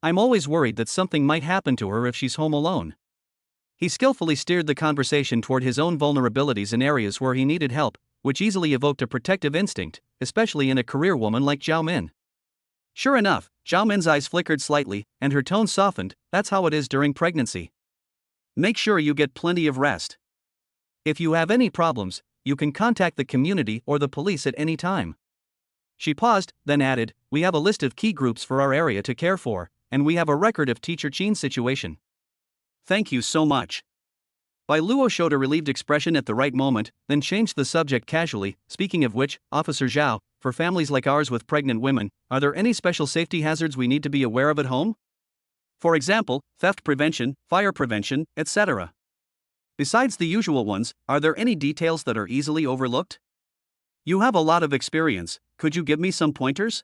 I'm always worried that something might happen to her if she's home alone." He skillfully steered the conversation toward his own vulnerabilities in areas where he needed help, which easily evoked a protective instinct, especially in a career woman like Zhao Min. Sure enough, Zhao Min's eyes flickered slightly, and her tone softened. "That's how it is during pregnancy. Make sure you get plenty of rest. If you have any problems, you can contact the community or the police at any time." She paused, then added, "We have a list of key groups for our area to care for, and we have a record of Teacher Qin's situation." "Thank you so much." Bai Luo showed a relieved expression at the right moment, then changed the subject casually. "Speaking of which, Officer Zhao, for families like ours with pregnant women, are there any special safety hazards we need to be aware of at home? For example, theft prevention, fire prevention, etc. Besides the usual ones, are there any details that are easily overlooked? You have a lot of experience, could you give me some pointers?"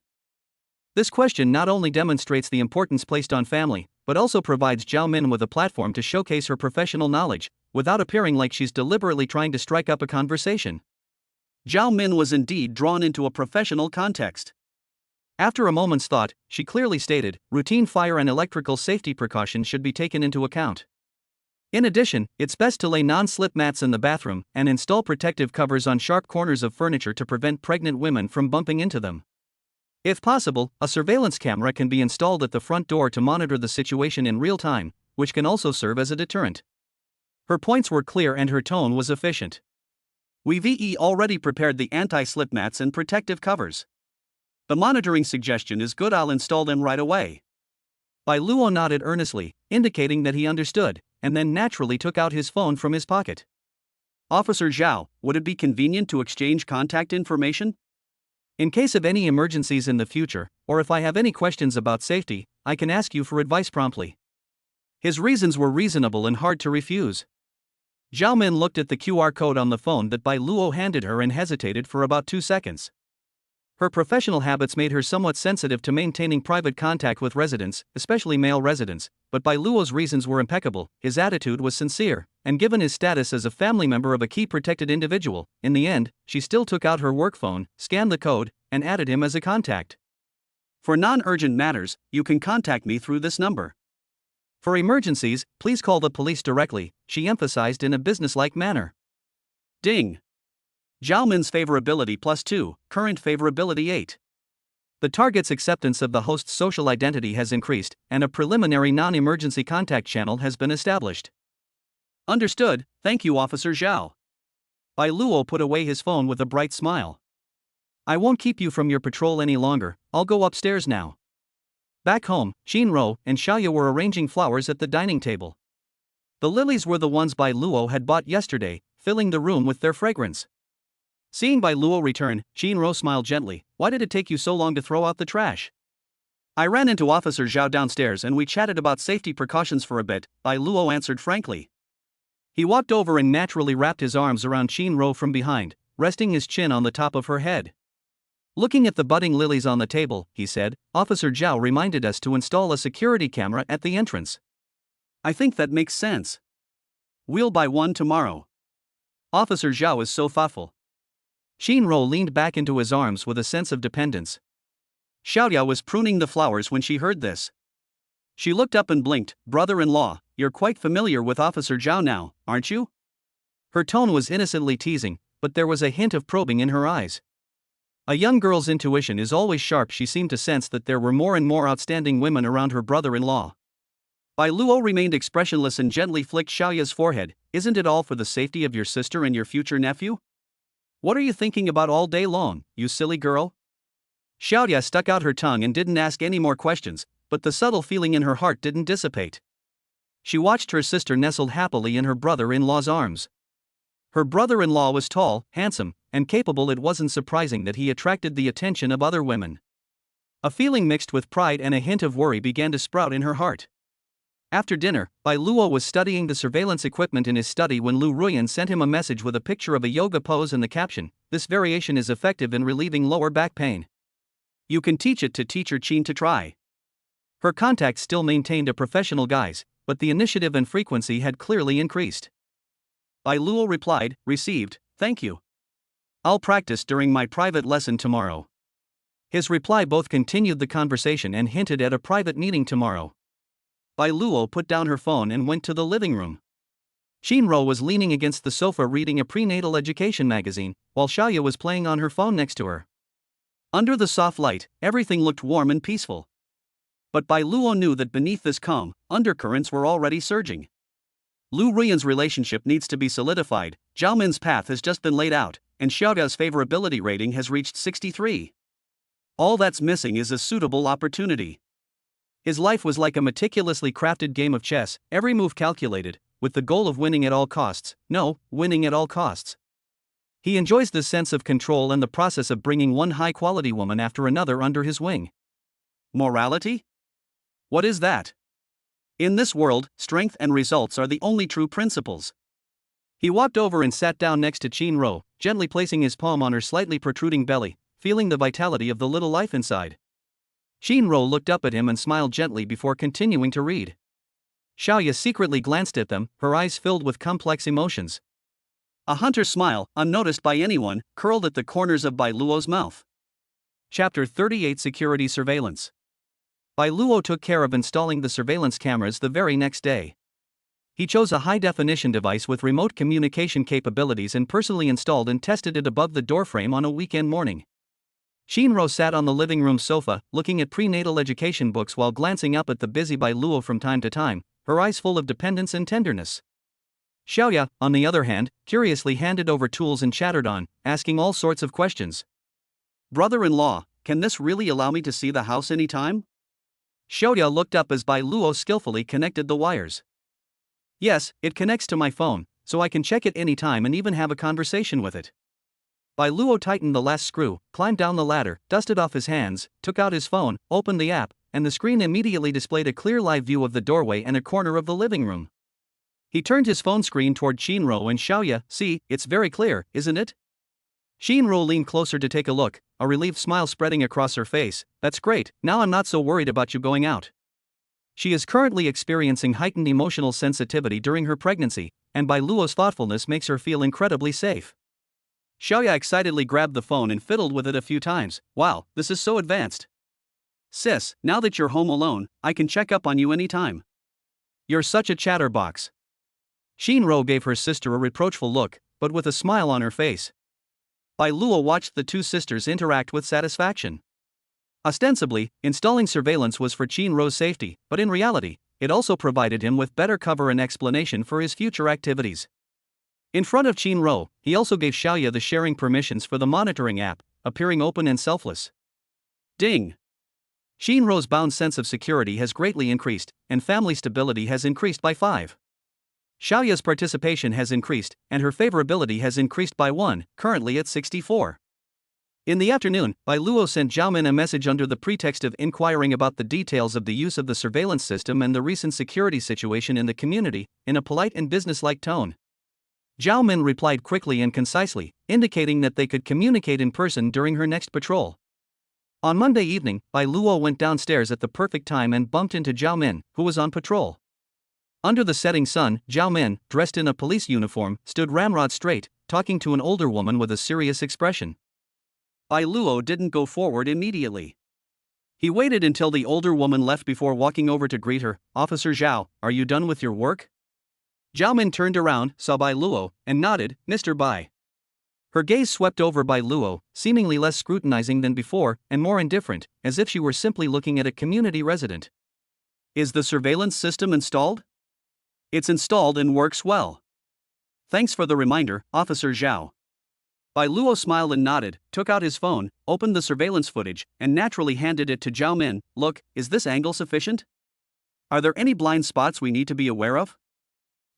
This question not only demonstrates the importance placed on family, but also provides Zhao Min with a platform to showcase her professional knowledge, without appearing like she's deliberately trying to strike up a conversation. Zhao Min was indeed drawn into a professional context. After a moment's thought, she clearly stated, "Routine fire and electrical safety precautions should be taken into account. In addition, it's best to lay non-slip mats in the bathroom and install protective covers on sharp corners of furniture to prevent pregnant women from bumping into them. If possible, a surveillance camera can be installed at the front door to monitor the situation in real time, which can also serve as a deterrent." Her points were clear and her tone was efficient. "We've already prepared the anti-slip mats and protective covers. The monitoring suggestion is good, I'll install them right away." Bai Luo nodded earnestly, indicating that he understood, and then naturally took out his phone from his pocket. "Officer Zhao, would it be convenient to exchange contact information? In case of any emergencies in the future, or if I have any questions about safety, I can ask you for advice promptly." His reasons were reasonable and hard to refuse. Zhao Min looked at the QR code on the phone that Bai Luo handed her and hesitated for about 2 seconds. Her professional habits made her somewhat sensitive to maintaining private contact with residents, especially male residents, but Bai Luo's reasons were impeccable, his attitude was sincere, and given his status as a family member of a key protected individual, in the end, she still took out her work phone, scanned the code, and added him as a contact. "For non-urgent matters, you can contact me through this number. For emergencies, please call the police directly," she emphasized in a businesslike manner. Ding! Zhao Min's favorability +2, current favorability 8. The target's acceptance of the host's social identity has increased, and a preliminary non-emergency contact channel has been established. "Understood, thank you, Officer Zhao." Bai Luo put away his phone with a bright smile. "I won't keep you from your patrol any longer, I'll go upstairs now." Back home, Qinrou and Xiaoya were arranging flowers at the dining table. The lilies were the ones Bai Luo had bought yesterday, filling the room with their fragrance. Seeing Bai Luo return, Qinrou smiled gently. "Why did it take you so long to throw out the trash?" "I ran into Officer Zhao downstairs and we chatted about safety precautions for a bit," Bai Luo answered frankly. He walked over and naturally wrapped his arms around Qinrou from behind, resting his chin on the top of her head. Looking at the budding lilies on the table, he said, Officer Zhao reminded us to install a security camera at the entrance. I think that makes sense. We'll buy one tomorrow. Officer Zhao is so thoughtful. Shinro leaned back into his arms with a sense of dependence. Xiaoya was pruning the flowers when she heard this. She looked up and blinked. Brother-in-law, you're quite familiar with Officer Zhao now, aren't you? Her tone was innocently teasing, but there was a hint of probing in her eyes. A young girl's intuition is always sharp. She seemed to sense that there were more and more outstanding women around her brother-in-law. Bai Luo remained expressionless and gently flicked Xiaoya's forehead. Isn't it all for the safety of your sister and your future nephew? What are you thinking about all day long, you silly girl? Xiaoya stuck out her tongue and didn't ask any more questions, but the subtle feeling in her heart didn't dissipate. She watched her sister nestled happily in her brother-in-law's arms. Her brother-in-law was tall, handsome, and capable. It wasn't surprising that he attracted the attention of other women. A feeling mixed with pride and a hint of worry began to sprout in her heart. After dinner, Bai Luo was studying the surveillance equipment in his study when Lu Ruyan sent him a message with a picture of a yoga pose and the caption, "This variation is effective in relieving lower back pain. You can teach it to teacher Qin to try." Her contact still maintained a professional guise, but the initiative and frequency had clearly increased. Bai Luo replied, "Received, thank you. I'll practice during my private lesson tomorrow." His reply both continued the conversation and hinted at a private meeting tomorrow. Bai Luo put down her phone and went to the living room. Shinro was leaning against the sofa reading a prenatal education magazine, while Xiaoya was playing on her phone next to her. Under the soft light, everything looked warm and peaceful. But Bai Luo knew that beneath this calm, undercurrents were already surging. Lu Ruyan's relationship needs to be solidified. Zhao Min's path has just been laid out, and Xiaoya's favorability rating has reached 63. All that's missing is a suitable opportunity. His life was like a meticulously crafted game of chess, every move calculated, with the goal of winning at all costs. No, winning at all costs. He enjoys the sense of control and the process of bringing one high-quality woman after another under his wing. Morality? What is that? In this world, strength and results are the only true principles. He walked over and sat down next to Qin, gently placing his palm on her slightly protruding belly, feeling the vitality of the little life inside. Qin looked up at him and smiled gently before continuing to read. Xiaoya secretly glanced at them, her eyes filled with complex emotions. A hunter's smile, unnoticed by anyone, curled at the corners of Bai Luo's mouth. Chapter 38 Security Surveillance. Bai Luo took care of installing the surveillance cameras the very next day. He chose a high-definition device with remote communication capabilities and personally installed and tested it above the doorframe on a weekend morning. Shinro sat on the living room sofa, looking at prenatal education books while glancing up at the busy Bai Luo from time to time, her eyes full of dependence and tenderness. Xiaoya, on the other hand, curiously handed over tools and chattered on, asking all sorts of questions. "Brother-in-law, can this really allow me to see the house anytime?" Xiaoya looked up as Bai Luo skillfully connected the wires. "Yes, it connects to my phone, so I can check it anytime and even have a conversation with it." Bai Luo tightened the last screw, climbed down the ladder, dusted off his hands, took out his phone, opened the app, and the screen immediately displayed a clear live view of the doorway and a corner of the living room. He turned his phone screen toward Shinro and Xiaoya. "See, it's very clear, isn't it?" Shinro leaned closer to take a look, a relieved smile spreading across her face. "That's great, now I'm not so worried about you going out." She is currently experiencing heightened emotional sensitivity during her pregnancy, and Bai Luo's thoughtfulness makes her feel incredibly safe. Xiaoya excitedly grabbed the phone and fiddled with it a few times. "Wow, this is so advanced. Sis, now that you're home alone, I can check up on you anytime. You're such a chatterbox." Shinro gave her sister a reproachful look, but with a smile on her face. Bai Luo watched the two sisters interact with satisfaction. Ostensibly, installing surveillance was for Shinro's safety, but in reality, it also provided him with better cover and explanation for his future activities. In front of Shinro, he also gave Xiaoya the sharing permissions for the monitoring app, appearing open and selfless. Ding! Shinro's bound sense of security has greatly increased, and family stability has increased by 5. Xiaoya's participation has increased, and her favorability has increased by 1, currently at 64. In the afternoon, Bai Luo sent Zhao Min a message under the pretext of inquiring about the details of the use of the surveillance system and the recent security situation in the community, in a polite and businesslike tone. Zhao Min replied quickly and concisely, indicating that they could communicate in person during her next patrol. On Monday evening, Bai Luo went downstairs at the perfect time and bumped into Zhao Min, who was on patrol. Under the setting sun, Zhao Min, dressed in a police uniform, stood ramrod straight, talking to an older woman with a serious expression. Bai Luo didn't go forward immediately. He waited until the older woman left before walking over to greet her. "Officer Zhao, are you done with your work?" Zhao Min turned around, saw Bai Luo, and nodded, "Mr. Bai." Her gaze swept over Bai Luo, seemingly less scrutinizing than before, and more indifferent, as if she were simply looking at a community resident. "Is the surveillance system installed?" "It's installed and works well. Thanks for the reminder, Officer Zhao." Bai Luo smiled and nodded, took out his phone, opened the surveillance footage, and naturally handed it to Zhao Min. "Look, is this angle sufficient? Are there any blind spots we need to be aware of?"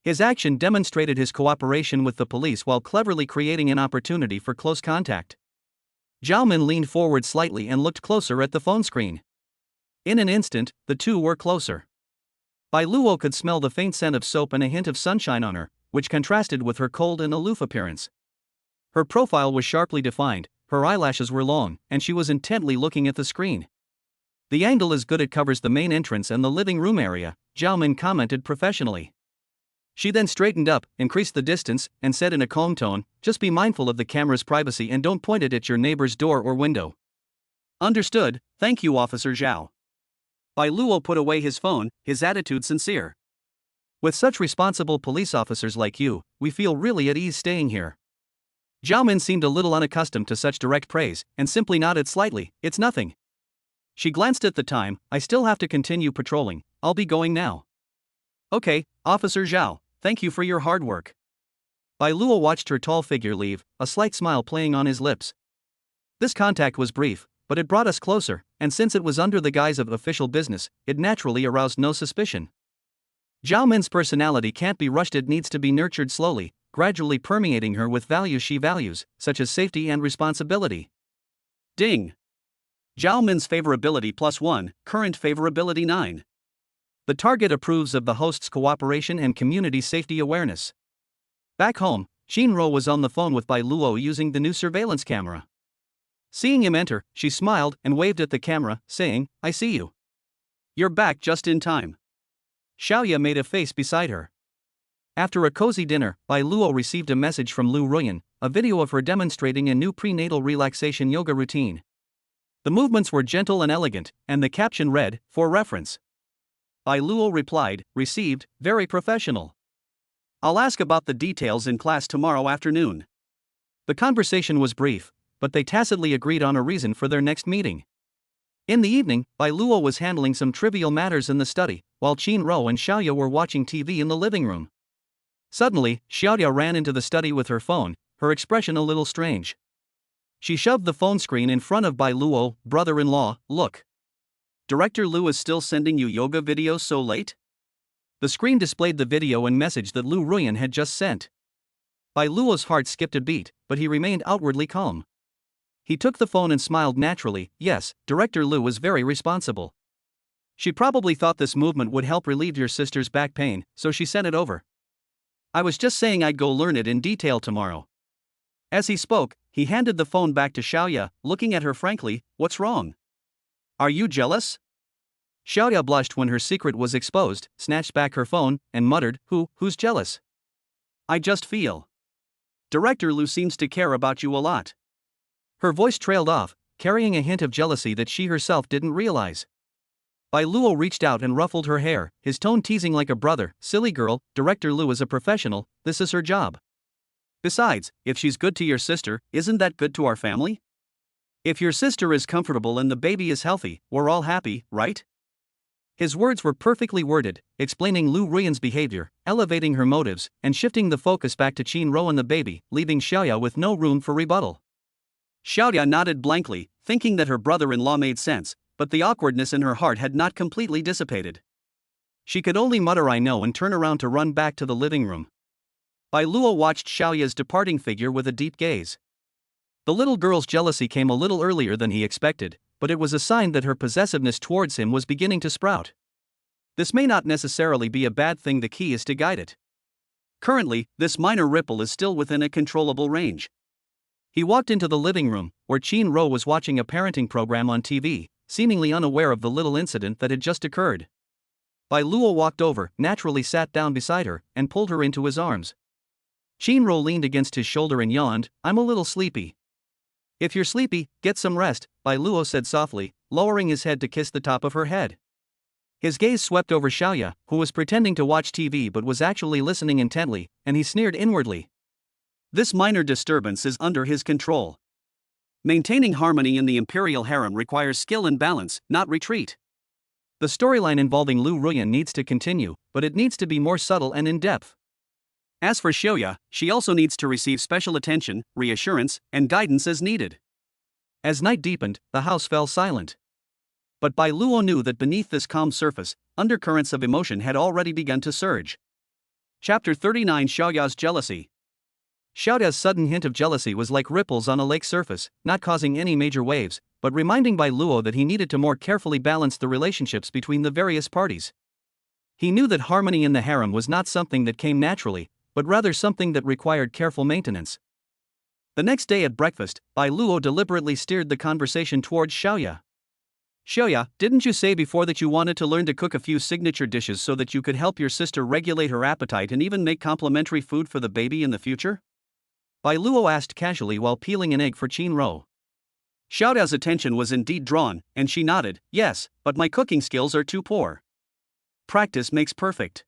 His action demonstrated his cooperation with the police while cleverly creating an opportunity for close contact. Zhao Min leaned forward slightly and looked closer at the phone screen. In an instant, the two were closer. Bai Luo could smell the faint scent of soap and a hint of sunshine on her, which contrasted with her cold and aloof appearance. Her profile was sharply defined, her eyelashes were long, and she was intently looking at the screen. "The angle is good, it covers the main entrance and the living room area," Zhao Min commented professionally. She then straightened up, increased the distance, and said in a calm tone, "Just be mindful of the camera's privacy and don't point it at your neighbor's door or window." "Understood, thank you, Officer Zhao." Bai Luo put away his phone, his attitude sincere. "With such responsible police officers like you, we feel really at ease staying here." Zhao Min seemed a little unaccustomed to such direct praise, and simply nodded slightly. "It's nothing." She glanced at the time. "I still have to continue patrolling, I'll be going now." "Okay, Officer Zhao, thank you for your hard work." Bai Luo watched her tall figure leave, a slight smile playing on his lips. This contact was brief, but it brought us closer, and since it was under the guise of official business, it naturally aroused no suspicion. Zhao Min's personality can't be rushed, it needs to be nurtured slowly, gradually permeating her with values she values, such as safety and responsibility. Ding! Zhao Min's favorability +1, current favorability 9. The target approves of the host's cooperation and community safety awareness. Back home, Shinro was on the phone with Bai Luo using the new surveillance camera. Seeing him enter, she smiled and waved at the camera, saying, "I see you. You're back just in time." Xiaoya made a face beside her. After a cozy dinner, Bai Luo received a message from Lu Ruyan, a video of her demonstrating a new prenatal relaxation yoga routine. The movements were gentle and elegant, and the caption read, "For reference." Bai Luo replied, "Received, very professional. I'll ask about the details in class tomorrow afternoon." The conversation was brief, but they tacitly agreed on a reason for their next meeting. In the evening, Bai Luo was handling some trivial matters in the study, while Qin and Xiaoya were watching TV in the living room. Suddenly, Xiaoya ran into the study with her phone, her expression a little strange. She shoved the phone screen in front of Bai Luo. "Brother-in-law, look. Director Lu is still sending you yoga videos so late?" The screen displayed the video and message that Lu Ruyan had just sent. Bai Luo's heart skipped a beat, but he remained outwardly calm. He took the phone and smiled naturally. "Yes, Director Lu was very responsible. She probably thought this movement would help relieve your sister's back pain, so she sent it over. I was just saying I'd go learn it in detail tomorrow." As he spoke, he handed the phone back to Xiaoya, looking at her frankly. "What's wrong? Are you jealous?" Xiaoya blushed when her secret was exposed, snatched back her phone, and muttered, Who's jealous? I just feel. Director Lu seems to care about you a lot." Her voice trailed off, carrying a hint of jealousy that she herself didn't realize. Bai Luo reached out and ruffled her hair, his tone teasing like a brother. "Silly girl, Director Lu is a professional, this is her job. Besides, if she's good to your sister, isn't that good to our family? If your sister is comfortable and the baby is healthy, we're all happy, right?" His words were perfectly worded, explaining Lu Ruyan's behavior, elevating her motives, and shifting the focus back to Qin and the baby, leaving Xiaoya with no room for rebuttal. Xiaoya nodded blankly, thinking that her brother-in-law made sense, but the awkwardness in her heart had not completely dissipated. She could only mutter "I know" and turn around to run back to the living room. Bai Luo watched Xiaoya's departing figure with a deep gaze. The little girl's jealousy came a little earlier than he expected, but it was a sign that her possessiveness towards him was beginning to sprout. This may not necessarily be a bad thing, the key is to guide it. Currently, this minor ripple is still within a controllable range. He walked into the living room, where Chin-ro was watching a parenting program on TV, seemingly unaware of the little incident that had just occurred. Bai Luo walked over, naturally sat down beside her, and pulled her into his arms. Chin-ro leaned against his shoulder and yawned, "I'm a little sleepy." "If you're sleepy, get some rest," Bai Luo said softly, lowering his head to kiss the top of her head. His gaze swept over Xiaoya, who was pretending to watch TV but was actually listening intently, and he sneered inwardly. This minor disturbance is under his control. Maintaining harmony in the imperial harem requires skill and balance, not retreat. The storyline involving Lu Ruyan needs to continue, but it needs to be more subtle and in-depth. As for Xiaoya, she also needs to receive special attention, reassurance, and guidance as needed. As night deepened, the house fell silent. But Bai Luo knew that beneath this calm surface, undercurrents of emotion had already begun to surge. Chapter 39: Xiaoya's Jealousy. Xiaoya's sudden hint of jealousy was like ripples on a lake surface, not causing any major waves, but reminding Bai Luo that he needed to more carefully balance the relationships between the various parties. He knew that harmony in the harem was not something that came naturally, but rather something that required careful maintenance. The next day at breakfast, Bai Luo deliberately steered the conversation towards Xiaoya. "Xiaoya, didn't you say before that you wanted to learn to cook a few signature dishes so that you could help your sister regulate her appetite and even make complimentary food for the baby in the future?" Bai Luo asked casually while peeling an egg for Chin-ro. Xiaoya's attention was indeed drawn, and she nodded, "Yes, but my cooking skills are too poor. Practice makes perfect."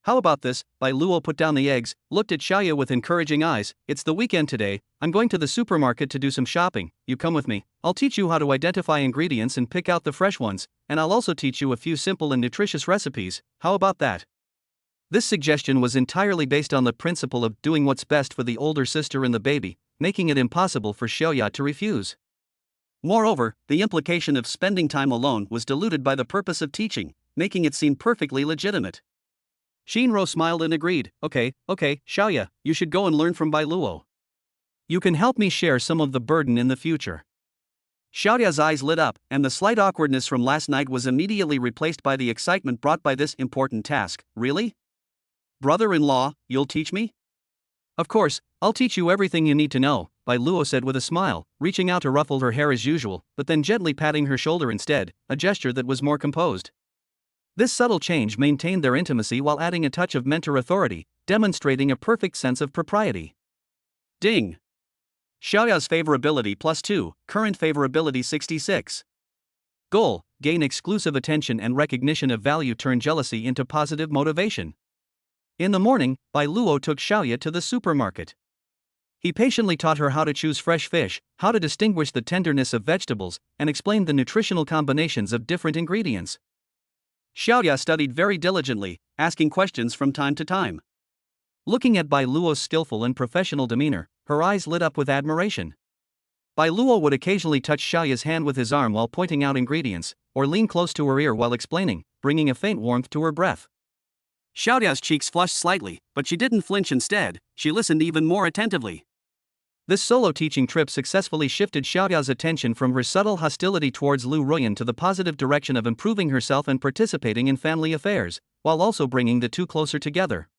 "How about this?" Bai Luo put down the eggs, looked at Xiaoya with encouraging eyes. "It's the weekend today, I'm going to the supermarket to do some shopping, you come with me. I'll teach you how to identify ingredients and pick out the fresh ones, and I'll also teach you a few simple and nutritious recipes. How about that?" This suggestion was entirely based on the principle of doing what's best for the older sister and the baby, making it impossible for Xiaoya to refuse. Moreover, the implication of spending time alone was diluted by the purpose of teaching, making it seem perfectly legitimate. Chin-ro smiled and agreed. Okay, Xiaoya, you should go and learn from Bai Luo. You can help me share some of the burden in the future." Xiaoya's eyes lit up, and the slight awkwardness from last night was immediately replaced by the excitement brought by this important task. "Really? Brother-in-law, you'll teach me?" "Of course, I'll teach you everything you need to know," Bai Luo said with a smile, reaching out to ruffle her hair as usual, but then gently patting her shoulder instead, a gesture that was more composed. This subtle change maintained their intimacy while adding a touch of mentor authority, demonstrating a perfect sense of propriety. Ding! Xiaoya's favorability +2, current favorability 66. Goal: gain exclusive attention and recognition of value, turn jealousy into positive motivation. In the morning, Bai Luo took Xiaoya to the supermarket. He patiently taught her how to choose fresh fish, how to distinguish the tenderness of vegetables, and explained the nutritional combinations of different ingredients. Xiaoya studied very diligently, asking questions from time to time. Looking at Bai Luo's skillful and professional demeanor, her eyes lit up with admiration. Bai Luo would occasionally touch Xiaoya's hand with his arm while pointing out ingredients, or lean close to her ear while explaining, bringing a faint warmth to her breath. Xiaoya's cheeks flushed slightly, but she didn't flinch. Instead, she listened even more attentively. This solo teaching trip successfully shifted Xiaoya's attention from her subtle hostility towards Lu Ruyan to the positive direction of improving herself and participating in family affairs, while also bringing the two closer together.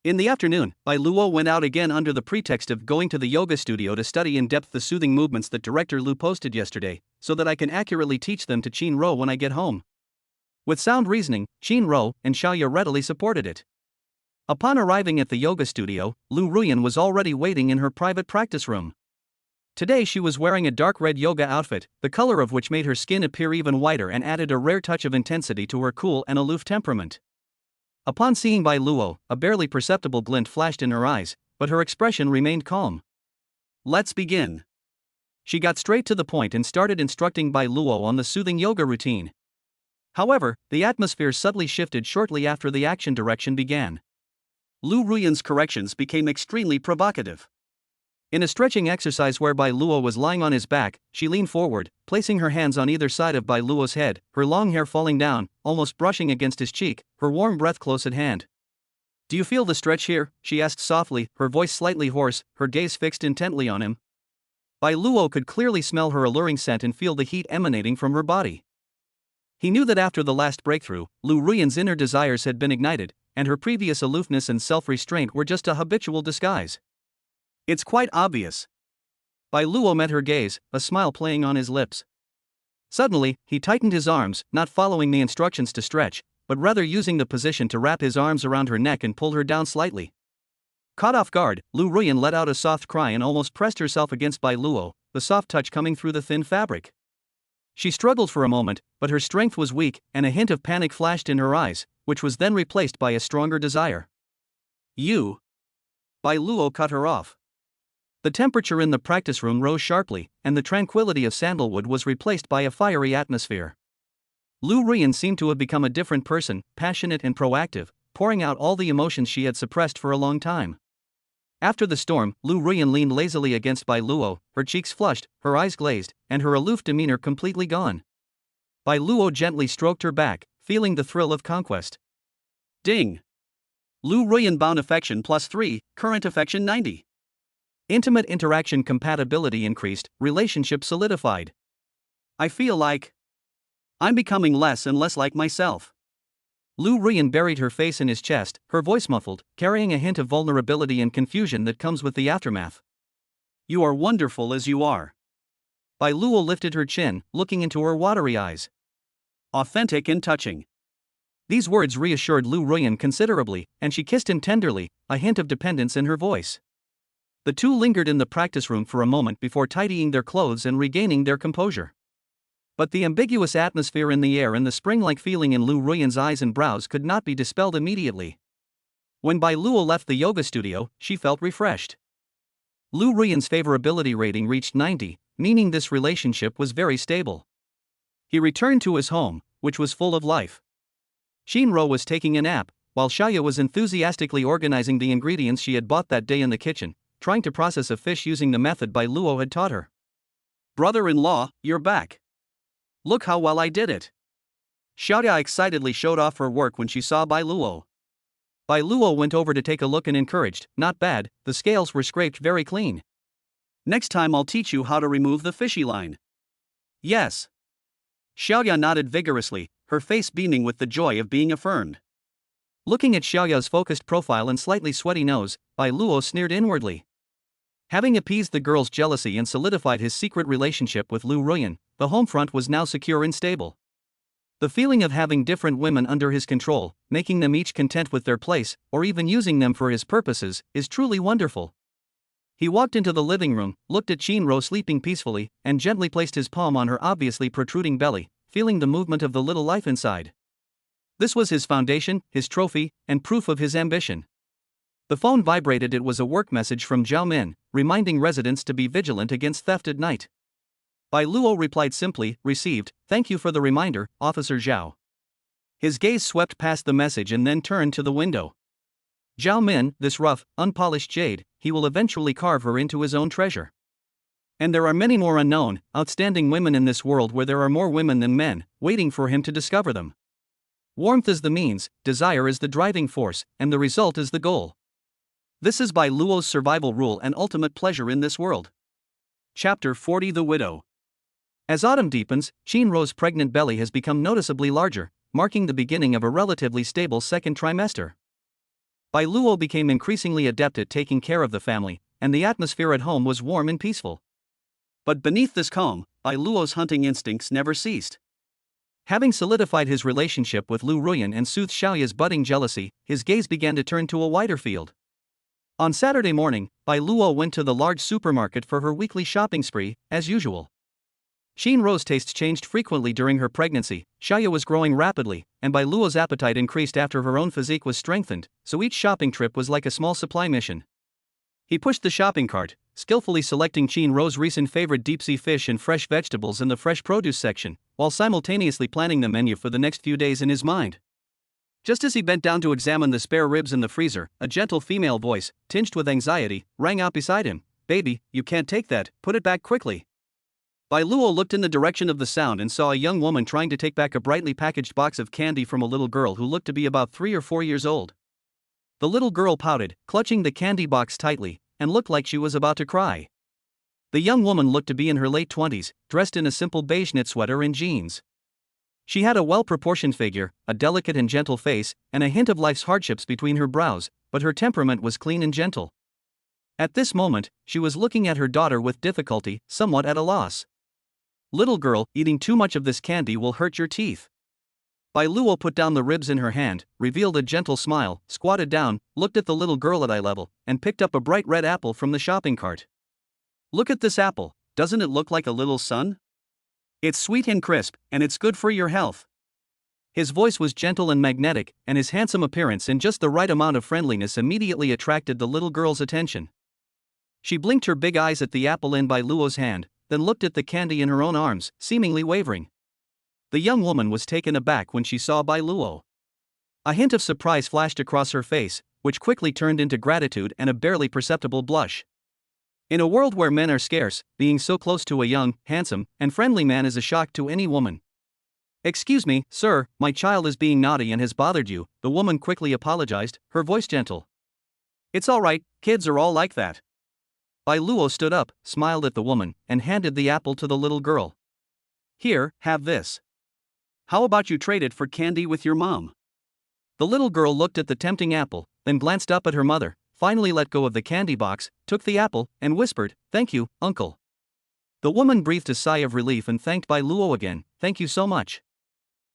In the afternoon, Bai Luo went out again under the pretext of going to the yoga studio to study in depth the soothing movements that Director Lu posted yesterday, so that I can accurately teach them to Chin-ro when I get home. With sound reasoning, Chin-ro and Xiaoya readily supported it. Upon arriving at the yoga studio, Lu Ruyan was already waiting in her private practice room. Today she was wearing a dark red yoga outfit, the color of which made her skin appear even whiter and added a rare touch of intensity to her cool and aloof temperament. Upon seeing Bai Luo, a barely perceptible glint flashed in her eyes, but her expression remained calm. "Let's begin." She got straight to the point and started instructing Bai Luo on the soothing yoga routine. However, the atmosphere subtly shifted shortly after the action direction began. Lu Ruyan's corrections became extremely provocative. In a stretching exercise where Bai Luo was lying on his back, she leaned forward, placing her hands on either side of Bai Luo's head, her long hair falling down, almost brushing against his cheek, her warm breath close at hand. "Do you feel the stretch here?" she asked softly, her voice slightly hoarse, her gaze fixed intently on him. Bai Luo could clearly smell her alluring scent and feel the heat emanating from her body. He knew that after the last breakthrough, Lu Ruyan's inner desires had been ignited, and her previous aloofness and self-restraint were just a habitual disguise. It's quite obvious. Bai Luo met her gaze, a smile playing on his lips. Suddenly, he tightened his arms, not following the instructions to stretch, but rather using the position to wrap his arms around her neck and pull her down slightly. Caught off guard, Lu Ruyan let out a soft cry and almost pressed herself against Bai Luo, the soft touch coming through the thin fabric. She struggled for a moment, but her strength was weak, and a hint of panic flashed in her eyes, which was then replaced by a stronger desire. You! Bai Luo cut her off. The temperature in the practice room rose sharply, and the tranquility of sandalwood was replaced by a fiery atmosphere. Lu Ruyan seemed to have become a different person, passionate and proactive, pouring out all the emotions she had suppressed for a long time. After the storm, Lu Ruyan leaned lazily against Bai Luo, her cheeks flushed, her eyes glazed, and her aloof demeanor completely gone. Bai Luo gently stroked her back, feeling the thrill of conquest. Ding! Lu Ruyan bound affection +3, current affection 90. Intimate interaction compatibility increased, relationship solidified. I feel like I'm becoming less and less like myself. Lu Ruyan buried her face in his chest, her voice muffled, carrying a hint of vulnerability and confusion that comes with the aftermath. You are wonderful as you are. Bai Luo lifted her chin, looking into her watery eyes. Authentic and touching. These words reassured Lu Ruyan considerably, and she kissed him tenderly, a hint of dependence in her voice. The two lingered in the practice room for a moment before tidying their clothes and regaining their composure. But the ambiguous atmosphere in the air and the spring-like feeling in Lu Ruyan's eyes and brows could not be dispelled immediately. When Bai Luo left the yoga studio, she felt refreshed. Lu Ruyan's favorability rating reached 90, meaning this relationship was very stable. He returned to his home, which was full of life. Shinro was taking a nap, while Xiaoya was enthusiastically organizing the ingredients she had bought that day in the kitchen, trying to process a fish using the method Bai Luo had taught her. Brother-in-law, you're back. Look how well I did it. Xiaoya excitedly showed off her work when she saw Bai Luo. Bai Luo went over to take a look and encouraged, not bad, the scales were scraped very clean. Next time I'll teach you how to remove the fishy line. Yes. Xiaoya nodded vigorously, her face beaming with the joy of being affirmed. Looking at Xiaoya's focused profile and slightly sweaty nose, Bai Luo sneered inwardly. Having appeased the girl's jealousy and solidified his secret relationship with Lu Ruyan, the home front was now secure and stable. The feeling of having different women under his control, making them each content with their place, or even using them for his purposes, is truly wonderful. He walked into the living room, looked at Shinro sleeping peacefully, and gently placed his palm on her obviously protruding belly, feeling the movement of the little life inside. This was his foundation, his trophy, and proof of his ambition. The phone vibrated. It was a work message from Zhao Min, reminding residents to be vigilant against theft at night. Bai Luo replied simply, received, thank you for the reminder, Officer Zhao. His gaze swept past the message and then turned to the window. Zhao Min, this rough, unpolished jade, he will eventually carve her into his own treasure. And there are many more unknown, outstanding women in this world where there are more women than men, waiting for him to discover them. Warmth is the means, desire is the driving force, and the result is the goal. This is Bai Luo's survival rule and ultimate pleasure in this world. Chapter 40: The Widow. As autumn deepens, Shinro's pregnant belly has become noticeably larger, marking the beginning of a relatively stable second trimester. Bai Luo became increasingly adept at taking care of the family, and the atmosphere at home was warm and peaceful. But beneath this calm, Bai Luo's hunting instincts never ceased. Having solidified his relationship with Lu Ruyan and soothed Xiaoya's budding jealousy, his gaze began to turn to a wider field. On Saturday morning, Bai Luo went to the large supermarket for her weekly shopping spree, as usual. Shinro's tastes changed frequently during her pregnancy, Xiaoya was growing rapidly, and Bai Luo's appetite increased after her own physique was strengthened, so each shopping trip was like a small supply mission. He pushed the shopping cart, skillfully selecting Shinro's recent favorite deep-sea fish and fresh vegetables in the fresh produce section, while simultaneously planning the menu for the next few days in his mind. Just as he bent down to examine the spare ribs in the freezer, a gentle female voice, tinged with anxiety, rang out beside him. Baby, you can't take that, put it back quickly. Bai Luo looked in the direction of the sound and saw a young woman trying to take back a brightly packaged box of candy from a little girl who looked to be about 3 or 4 years old. The little girl pouted, clutching the candy box tightly, and looked like she was about to cry. The young woman looked to be in her late 20s, dressed in a simple beige knit sweater and jeans. She had a well-proportioned figure, a delicate and gentle face, and a hint of life's hardships between her brows, but her temperament was clean and gentle. At this moment, she was looking at her daughter with difficulty, somewhat at a loss. "Little girl, eating too much of this candy will hurt your teeth." Bai Luo put down the ribs in her hand, revealed a gentle smile, squatted down, looked at the little girl at eye level, and picked up a bright red apple from the shopping cart. "Look at this apple, doesn't it look like a little sun? It's sweet and crisp, and it's good for your health." His voice was gentle and magnetic, and his handsome appearance and just the right amount of friendliness immediately attracted the little girl's attention. She blinked her big eyes at the apple in Bai Luo's hand, then looked at the candy in her own arms, seemingly wavering. The young woman was taken aback when she saw Bai Luo. A hint of surprise flashed across her face, which quickly turned into gratitude and a barely perceptible blush. In a world where men are scarce, being so close to a young, handsome, and friendly man is a shock to any woman. "Excuse me, sir, my child is being naughty and has bothered you," the woman quickly apologized, her voice gentle. "It's all right, kids are all like that." Bai Luo stood up, smiled at the woman, and handed the apple to the little girl. "Here, have this. How about you trade it for candy with your mom?" The little girl looked at the tempting apple, then glanced up at her mother, finally let go of the candy box, took the apple, and whispered, "Thank you, uncle." The woman breathed a sigh of relief and thanked Bai Luo again, "Thank you so much."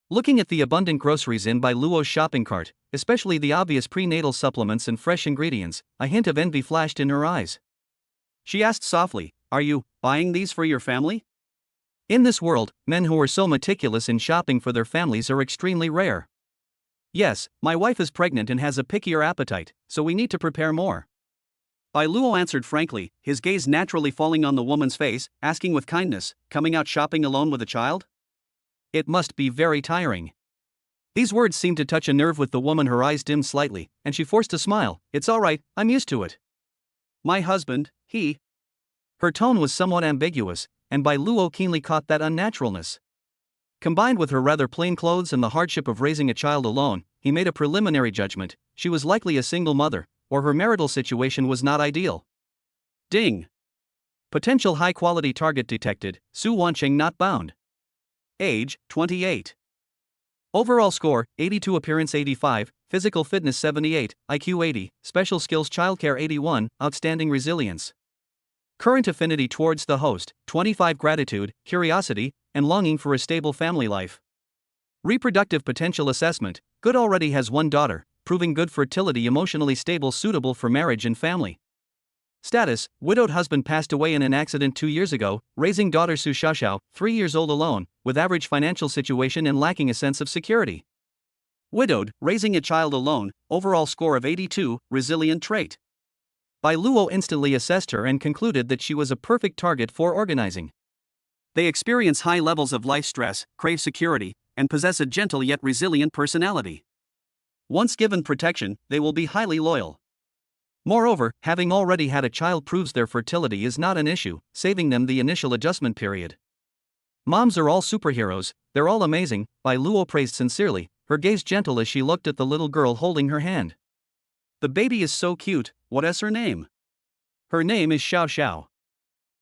Looking at the abundant groceries in Bai Luo's shopping cart, especially the obvious prenatal supplements and fresh ingredients, a hint of envy flashed in her eyes. She asked softly, "Are you buying these for your family?" In this world, men who are so meticulous in shopping for their families are extremely rare. "Yes, my wife is pregnant and has a pickier appetite, so we need to prepare more." Bai Luo answered frankly, his gaze naturally falling on the woman's face, asking with kindness, "Coming out shopping alone with a child? It must be very tiring." These words seemed to touch a nerve with the woman. Her eyes dimmed slightly, and she forced a smile. "It's all right, I'm used to it. My husband, he..." Her tone was somewhat ambiguous, and Bai Luo keenly caught that unnaturalness. Combined with her rather plain clothes and the hardship of raising a child alone, he made a preliminary judgment: she was likely a single mother, or her marital situation was not ideal. Ding! Potential high-quality target detected, Su Wancheng not bound. Age, 28. Overall score, 82. Appearance 85, Physical fitness 78, IQ 80, Special skills childcare 81, Outstanding resilience. Current affinity towards the host, 25. Gratitude, curiosity, and longing for a stable family life. Reproductive potential assessment, good, already has one daughter, proving good fertility, emotionally stable, suitable for marriage and family. Status, widowed, husband passed away in an accident 2 years ago, raising daughter Su Xiaoxiao, 3 years old, alone, with average financial situation and lacking a sense of security. Widowed, raising a child alone, overall score of 82, resilient trait. Bai Luo instantly assessed her and concluded that she was a perfect target for organizing. They experience high levels of life stress, crave security, and possess a gentle yet resilient personality. Once given protection, they will be highly loyal. Moreover, having already had a child proves their fertility is not an issue, saving them the initial adjustment period. Moms are all superheroes, they're all amazing, Bai Luo praised sincerely, her gaze gentle as she looked at the little girl holding her hand. "The baby is so cute, what is her name?" "Her name is Xiao Xiao."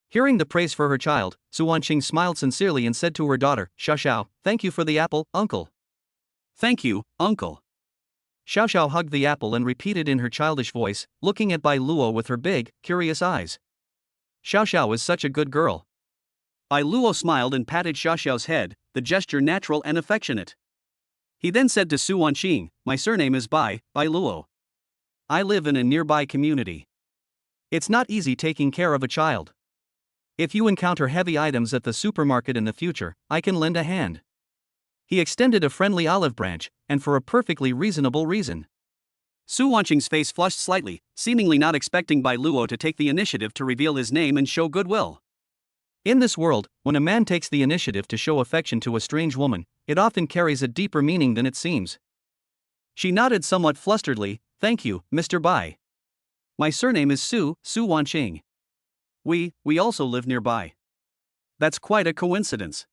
Hearing the praise for her child, Su Wanqing smiled sincerely and said to her daughter, "Xiao Xiao, thank you for the apple, uncle." "Thank you, uncle." Xiao Xiao hugged the apple and repeated in her childish voice, looking at Bai Luo with her big, curious eyes. "Xiao Xiao is such a good girl." Bai Luo smiled and patted Xiao Xiao's head, the gesture natural and affectionate. He then said to Su Wanqing, "My surname is Bai Luo. I live in a nearby community. It's not easy taking care of a child. If you encounter heavy items at the supermarket in the future, I can lend a hand." He extended a friendly olive branch, and for a perfectly reasonable reason. Su Wanqing's face flushed slightly, seemingly not expecting Bai Luo to take the initiative to reveal his name and show goodwill. In this world, when a man takes the initiative to show affection to a strange woman, it often carries a deeper meaning than it seems. She nodded somewhat flusteredly, "Thank you, Mr. Bai. My surname is Su Wanqing. We also live nearby." "That's quite a coincidence."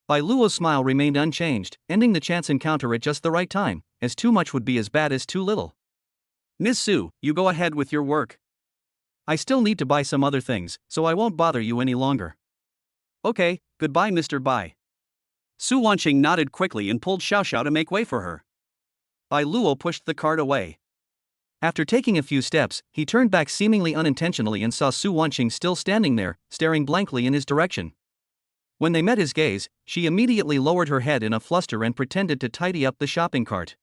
Bai Luo's smile remained unchanged, ending the chance encounter at just the right time, as too much would be as bad as too little. "Miss Su, you go ahead with your work. I still need to buy some other things, so I won't bother you any longer." "Okay, goodbye, Mr. Bai." Su Wanqing nodded quickly and pulled Xiao Xiao to make way for her. Bai Luo pushed the cart away. After taking a few steps, he turned back seemingly unintentionally and saw Su Wanqing still standing there, staring blankly in his direction. When they met his gaze, she immediately lowered her head in a fluster and pretended to tidy up the shopping cart.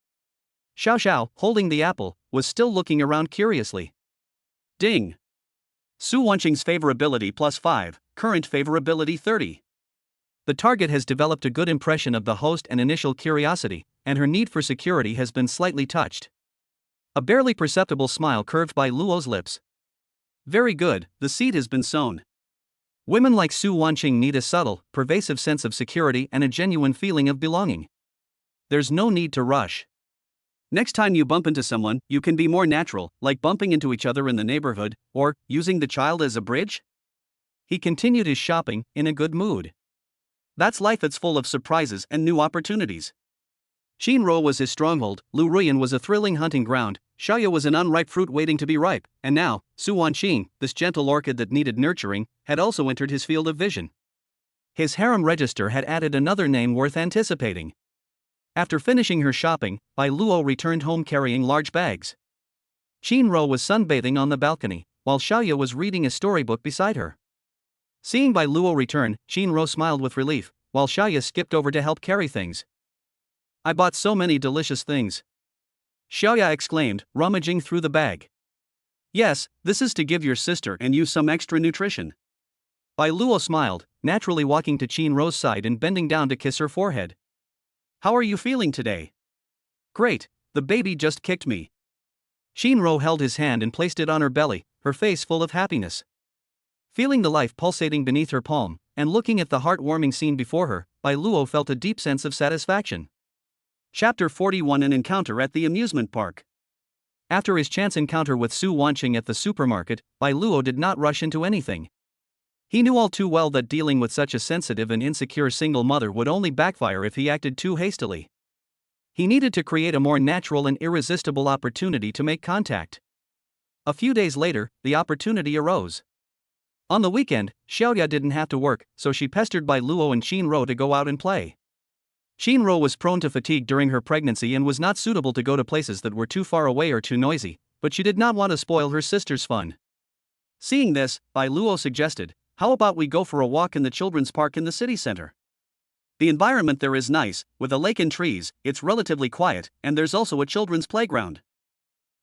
Xiao Xiao, holding the apple, was still looking around curiously. Ding! Su Wanqing's favorability +5, current favorability 30. The target has developed a good impression of the host and initial curiosity, and her need for security has been slightly touched. A barely perceptible smile curved Bai Luo's lips. Very good, the seed has been sown. Women like Su Wanqing need a subtle, pervasive sense of security and a genuine feeling of belonging. There's no need to rush. Next time you bump into someone, you can be more natural, like bumping into each other in the neighborhood, or using the child as a bridge. He continued his shopping, in a good mood. That's life, it's full of surprises and new opportunities. Qinro was his stronghold, Lu Ruyan was a thrilling hunting ground, Xiaoya was an unripe fruit waiting to be ripe, and now, Su Wanqing, this gentle orchid that needed nurturing, had also entered his field of vision. His harem register had added another name worth anticipating. After finishing her shopping, Bai Luo returned home carrying large bags. Qinro was sunbathing on the balcony, while Xiaoya was reading a storybook beside her. Seeing Bai Luo return, Qinro smiled with relief, while Xiaoya skipped over to help carry things. I bought so many delicious things. Xiaoya exclaimed, rummaging through the bag. Yes, this is to give your sister and you some extra nutrition. Bai Luo smiled, naturally walking to Qinro's side and bending down to kiss her forehead. How are you feeling today? Great, the baby just kicked me. Qinro held his hand and placed it on her belly, her face full of happiness. Feeling the life pulsating beneath her palm, and looking at the heartwarming scene before her, Bai Luo felt a deep sense of satisfaction. Chapter 41: An encounter at the amusement park. After his chance encounter with Su Wanqing at the supermarket, Bai Luo did not rush into anything. He knew all too well that dealing with such a sensitive and insecure single mother would only backfire if he acted too hastily. He needed to create a more natural and irresistible opportunity to make contact. A few days later, the opportunity arose. On the weekend, Xiaoya didn't have to work, so she pestered Bai Luo and Qinro to go out and play. Qinro was prone to fatigue during her pregnancy and was not suitable to go to places that were too far away or too noisy, but she did not want to spoil her sister's fun. Seeing this, Bai Luo suggested, how about we go for a walk in the children's park in the city center? The environment there is nice, with a lake and trees, it's relatively quiet, and there's also a children's playground.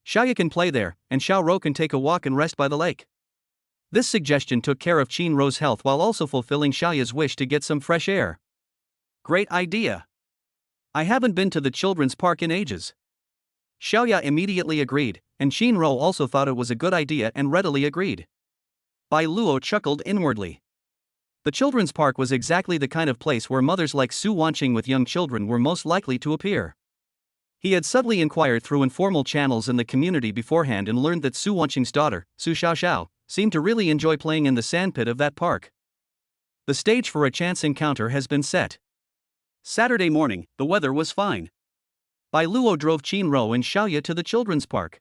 Xiaoya can play there, and Xiaoro can take a walk and rest by the lake. This suggestion took care of Qinro's health while also fulfilling Xiaoya's wish to get some fresh air. Great idea. I haven't been to the children's park in ages. Xiaoya immediately agreed, and Qinro also thought it was a good idea and readily agreed. Bai Luo chuckled inwardly. The children's park was exactly the kind of place where mothers like Su Wanqing with young children were most likely to appear. He had subtly inquired through informal channels in the community beforehand and learned that Su Wanqing's daughter, Su Xiaoxiao, seemed to really enjoy playing in the sandpit of that park. The stage for a chance encounter has been set. Saturday morning, the weather was fine. Bai Luo drove Qinro and Xiaoya to the children's park.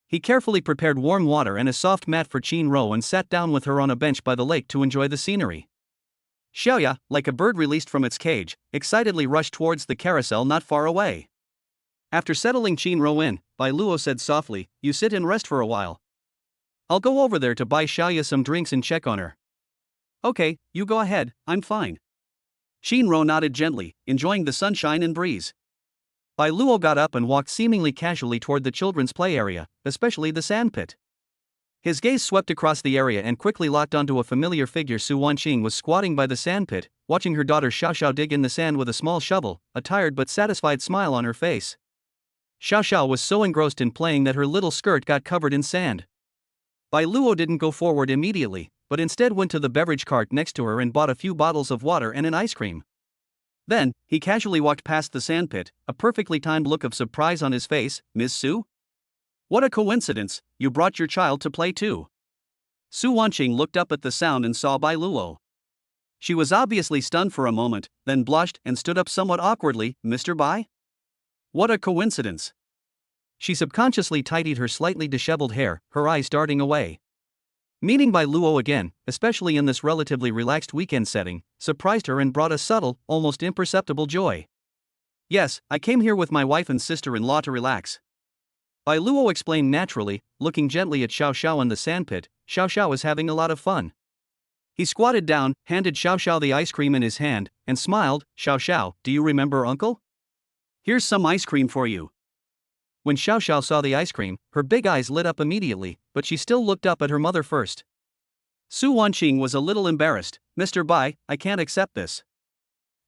He carefully prepared warm water and a soft mat for Qinro and sat down with her on a bench by the lake to enjoy the scenery. Xiaoya, like a bird released from its cage, excitedly rushed towards the carousel not far away. After settling Qinro in, Bai Luo said softly, "You sit and rest for a while. I'll go over there to buy Xiaoya some drinks and check on her." "Okay, you go ahead, I'm fine." Qinro nodded gently, enjoying the sunshine and breeze. Bai Luo got up and walked seemingly casually toward the children's play area, especially the sandpit. His gaze swept across the area and quickly locked onto a familiar figure. Su Wanqing was squatting by the sandpit, watching her daughter Xiao Xiao dig in the sand with a small shovel, a tired but satisfied smile on her face. Xiao Xiao was so engrossed in playing that her little skirt got covered in sand. Bai Luo didn't go forward immediately, but instead went to the beverage cart next to her and bought a few bottles of water and an ice cream. Then, he casually walked past the sandpit, a perfectly timed look of surprise on his face. "Miss Su? What a coincidence, you brought your child to play too." Su Wanqing looked up at the sound and saw Bai Luo. She was obviously stunned for a moment, then blushed and stood up somewhat awkwardly. "Mr. Bai? What a coincidence." She subconsciously tidied her slightly disheveled hair, her eyes darting away. Meeting Bai Luo again, especially in this relatively relaxed weekend setting, surprised her and brought a subtle, almost imperceptible joy. Yes, I came here with my wife and sister-in-law to relax. Bai Luo explained naturally, looking gently at Xiao Xiao in the sandpit. Xiao Xiao is having a lot of fun. He squatted down, handed Xiao Xiao the ice cream in his hand, and smiled. Xiao Xiao, do you remember uncle? Here's some ice cream for you. When Xiao Xiao saw the ice cream, her big eyes lit up immediately, but she still looked up at her mother first. Su Wanqing was a little embarrassed. Mr. Bai, I can't accept this.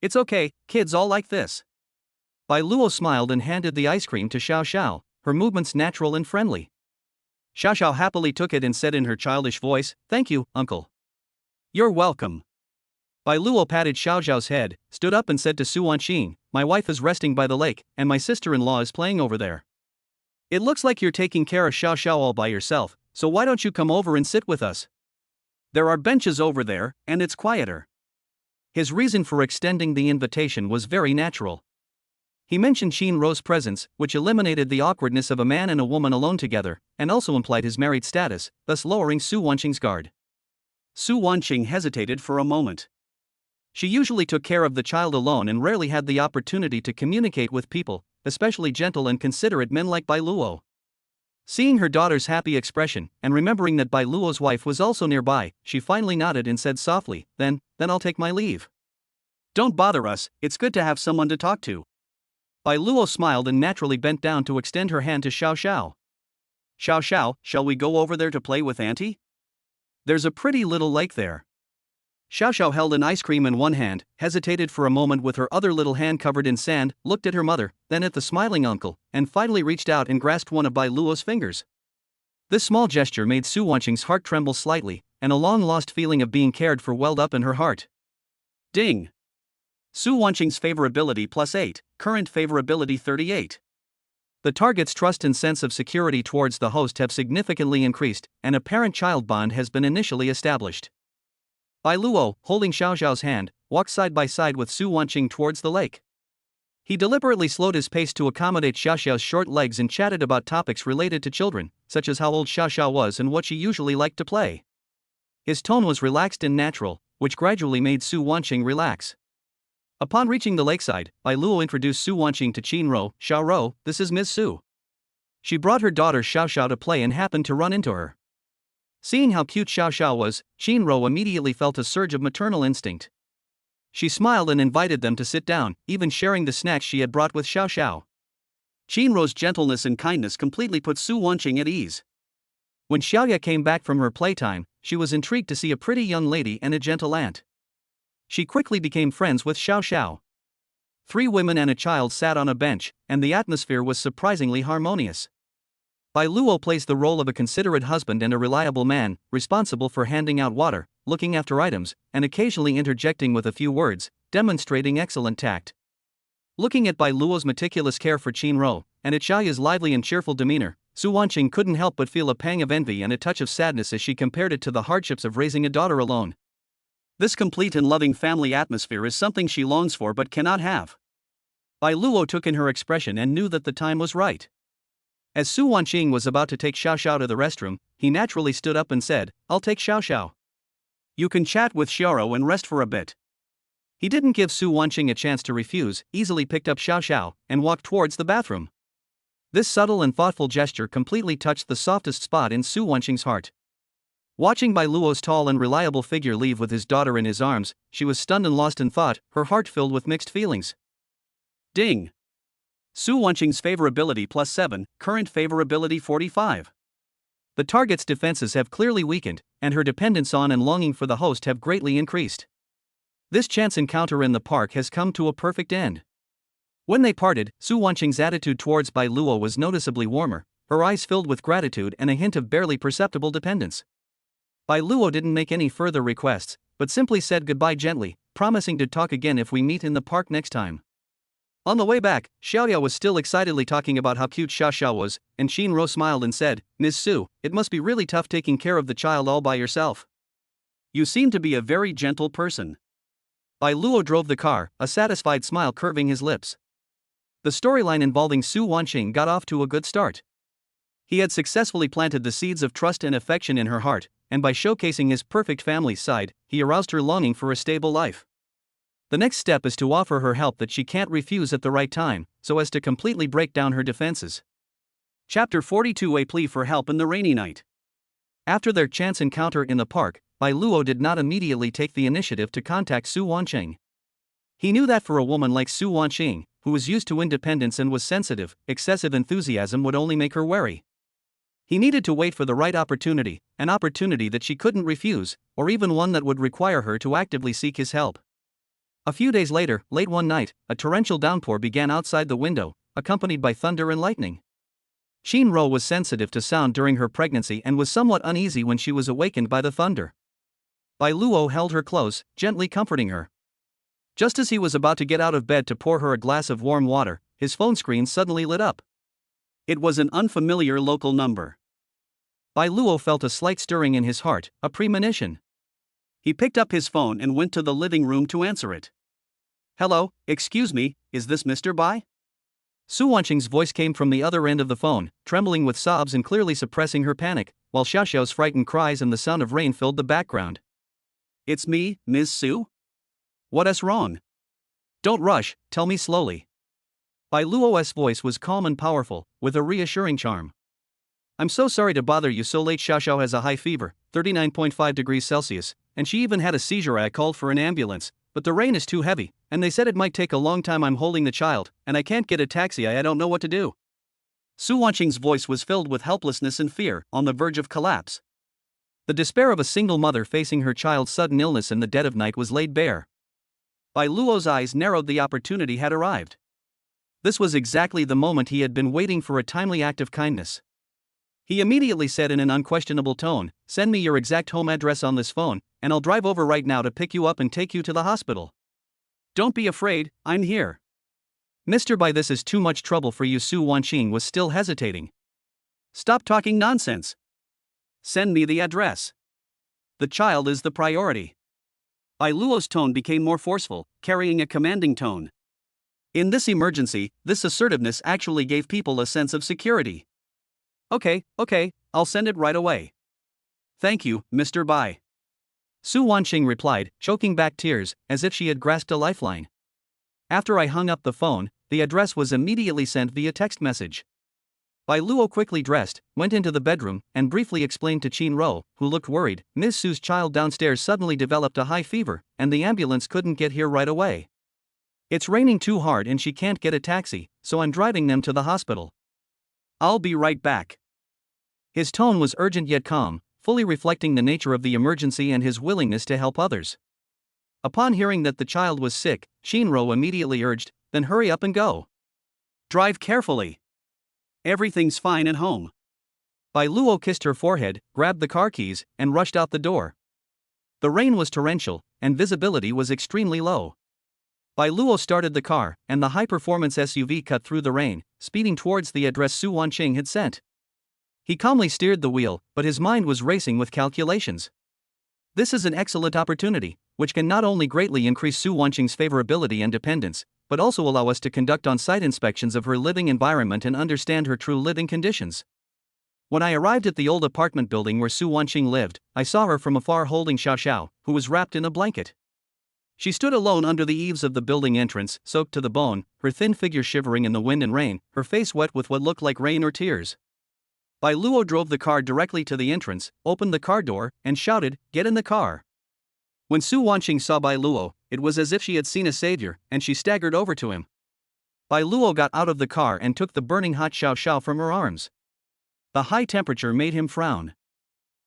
It's okay, kids all like this. Bai Luo smiled and handed the ice cream to Xiao Xiao, her movements natural and friendly. Xiao Xiao happily took it and said in her childish voice, "Thank you, uncle." "You're welcome." Bai Luo patted Xiao Xiao's head, stood up and said to Su Wanqing, "My wife is resting by the lake, and my sister-in-law is playing over there. It looks like you're taking care of Xiao Xiao all by yourself, so why don't you come over and sit with us? There are benches over there, and it's quieter." His reason for extending the invitation was very natural. He mentioned Qin Ro's presence, which eliminated the awkwardness of a man and a woman alone together, and also implied his married status, thus lowering Su Wanqing's guard. Su Wanqing hesitated for a moment. She usually took care of the child alone and rarely had the opportunity to communicate with people, especially gentle and considerate men like Bai Luo. Seeing her daughter's happy expression, and remembering that Bai Luo's wife was also nearby, she finally nodded and said softly, Then I'll take my leave. Don't bother us, it's good to have someone to talk to. Bai Luo smiled and naturally bent down to extend her hand to Xiao Xiao. Xiao Xiao, shall we go over there to play with Auntie? There's a pretty little lake there. Xiao Xiao held an ice cream in one hand, hesitated for a moment with her other little hand covered in sand, looked at her mother, then at the smiling uncle, and finally reached out and grasped one of Bai Luo's fingers. This small gesture made Su Wanqing's heart tremble slightly, and a long-lost feeling of being cared for welled up in her heart. Ding! Su Wanqing's favorability +8, current favorability 38. The target's trust and sense of security towards the host have significantly increased, and a parent-child bond has been initially established. Bai Luo, holding Xiao Xiao's hand, walked side by side with Su Wanqing towards the lake. He deliberately slowed his pace to accommodate Xiao Xiao's short legs and chatted about topics related to children, such as how old Xiao Xiao was and what she usually liked to play. His tone was relaxed and natural, which gradually made Su Wanqing relax. Upon reaching the lakeside, Bai Luo introduced Su Wanqing to Qin Ro. Xiao Ro, this is Ms. Su. She brought her daughter Xiao Xiao to play and happened to run into her. Seeing how cute Xiao Xiao was, Qin Ro immediately felt a surge of maternal instinct. She smiled and invited them to sit down, even sharing the snacks she had brought with Xiao Xiao. Qin Ro's gentleness and kindness completely put Su Wanqing at ease. When Xiaoya came back from her playtime, she was intrigued to see a pretty young lady and a gentle aunt. She quickly became friends with Xiao Xiao. 3 women and a child sat on a bench, and the atmosphere was surprisingly harmonious. Bai Luo plays the role of a considerate husband and a reliable man, responsible for handing out water, looking after items, and occasionally interjecting with a few words, demonstrating excellent tact. Looking at Bai Luo's meticulous care for Qin Ro, and at Xiaoya's lively and cheerful demeanor, Su Wanqing couldn't help but feel a pang of envy and a touch of sadness as she compared it to the hardships of raising a daughter alone. This complete and loving family atmosphere is something she longs for but cannot have. Bai Luo took in her expression and knew that the time was right. As Su Wanqing was about to take Xiao Xiao to the restroom, he naturally stood up and said, I'll take Xiao Xiao. You can chat with Xiaoro and rest for a bit. He didn't give Su Wanqing a chance to refuse, easily picked up Xiao Xiao, and walked towards the bathroom. This subtle and thoughtful gesture completely touched the softest spot in Su Wanqing's heart. Watching Bai Luo's tall and reliable figure leave with his daughter in his arms, she was stunned and lost in thought, her heart filled with mixed feelings. Ding! Su Wanqing's favorability +7, current favorability 45. The target's defenses have clearly weakened, and her dependence on and longing for the host have greatly increased. This chance encounter in the park has come to a perfect end. When they parted, Su Wanqing's attitude towards Bai Luo was noticeably warmer, her eyes filled with gratitude and a hint of barely perceptible dependence. Bai Luo didn't make any further requests, but simply said goodbye gently, promising to talk again if we meet in the park next time. On the way back, Xiaoya was still excitedly talking about how cute Xiao Xiao was, and Qin Ro smiled and said, Ms. Su, it must be really tough taking care of the child all by yourself. You seem to be a very gentle person. Bai Luo drove the car, a satisfied smile curving his lips. The storyline involving Su Wanqing got off to a good start. He had successfully planted the seeds of trust and affection in her heart, and by showcasing his perfect family side, he aroused her longing for a stable life. The next step is to offer her help that she can't refuse at the right time, so as to completely break down her defenses. Chapter 42: A Plea for Help in the Rainy Night. After their chance encounter in the park, Bai Luo did not immediately take the initiative to contact Su Wanqing. He knew that for a woman like Su Wanqing, who was used to independence and was sensitive, excessive enthusiasm would only make her wary. He needed to wait for the right opportunity, an opportunity that she couldn't refuse, or even one that would require her to actively seek his help. A few days later, late one night, a torrential downpour began outside the window, accompanied by thunder and lightning. Shinro was sensitive to sound during her pregnancy and was somewhat uneasy when she was awakened by the thunder. Bai Luo held her close, gently comforting her. Just as he was about to get out of bed to pour her a glass of warm water, his phone screen suddenly lit up. It was an unfamiliar local number. Bai Luo felt a slight stirring in his heart, a premonition. He picked up his phone and went to the living room to answer it. "Hello, excuse me, is this Mr. Bai?" Su Wanqing's voice came from the other end of the phone, trembling with sobs and clearly suppressing her panic, while Xiaoxiao's frightened cries and the sound of rain filled the background. "It's me, Ms. Su? What's wrong? Don't rush, tell me slowly." Bai Luo's voice was calm and powerful, with a reassuring charm. "I'm so sorry to bother you so late. Xiaoxiao has a high fever, 39.5 degrees Celsius, and she even had a seizure. I called for an ambulance, but the rain is too heavy, and they said it might take a long time. I'm holding the child, and I can't get a taxi. I don't know what to do." Su Wanqing's voice was filled with helplessness and fear, on the verge of collapse. The despair of a single mother facing her child's sudden illness in the dead of night was laid bare. Bai Luo's eyes narrowed. The opportunity had arrived. This was exactly the moment he had been waiting for, a timely act of kindness. He immediately said in an unquestionable tone, "Send me your exact home address on this phone, and I'll drive over right now to pick you up and take you to the hospital. Don't be afraid, I'm here." "Mr. Bai, this is too much trouble for you." Su Wanqing was still hesitating. "Stop talking nonsense. Send me the address. The child is the priority." Bai Luo's tone became more forceful, carrying a commanding tone. In this emergency, this assertiveness actually gave people a sense of security. Okay, I'll send it right away. Thank you, Mr. Bai." Su Wanqing replied, choking back tears, as if she had grasped a lifeline. "After I hung up the phone, the address was immediately sent via text message." Bai Luo quickly dressed, went into the bedroom, and briefly explained to Qin Ro, who looked worried, "Ms. Su's child downstairs suddenly developed a high fever, and the ambulance couldn't get here right away. It's raining too hard and she can't get a taxi, so I'm driving them to the hospital. I'll be right back." His tone was urgent yet calm, fully reflecting the nature of the emergency and his willingness to help others. Upon hearing that the child was sick, Shinro immediately urged, "Then hurry up and go. Drive carefully. Everything's fine at home." Bai Luo kissed her forehead, grabbed the car keys, and rushed out the door. The rain was torrential, and visibility was extremely low. Bai Luo started the car, and the high-performance SUV cut through the rain, speeding towards the address Su Wanqing had sent. He calmly steered the wheel, but his mind was racing with calculations. This is an excellent opportunity, which can not only greatly increase Su Wanqing's favorability and dependence, but also allow us to conduct on-site inspections of her living environment and understand her true living conditions. When I arrived at the old apartment building where Su Wanqing lived, I saw her from afar holding Xiaoxiao, who was wrapped in a blanket. She stood alone under the eaves of the building entrance, soaked to the bone, her thin figure shivering in the wind and rain, her face wet with what looked like rain or tears. Bai Luo drove the car directly to the entrance, opened the car door, and shouted, "Get in the car." When Su Wanqing saw Bai Luo, it was as if she had seen a savior, and she staggered over to him. Bai Luo got out of the car and took the burning hot Xiaoxiao from her arms. The high temperature made him frown.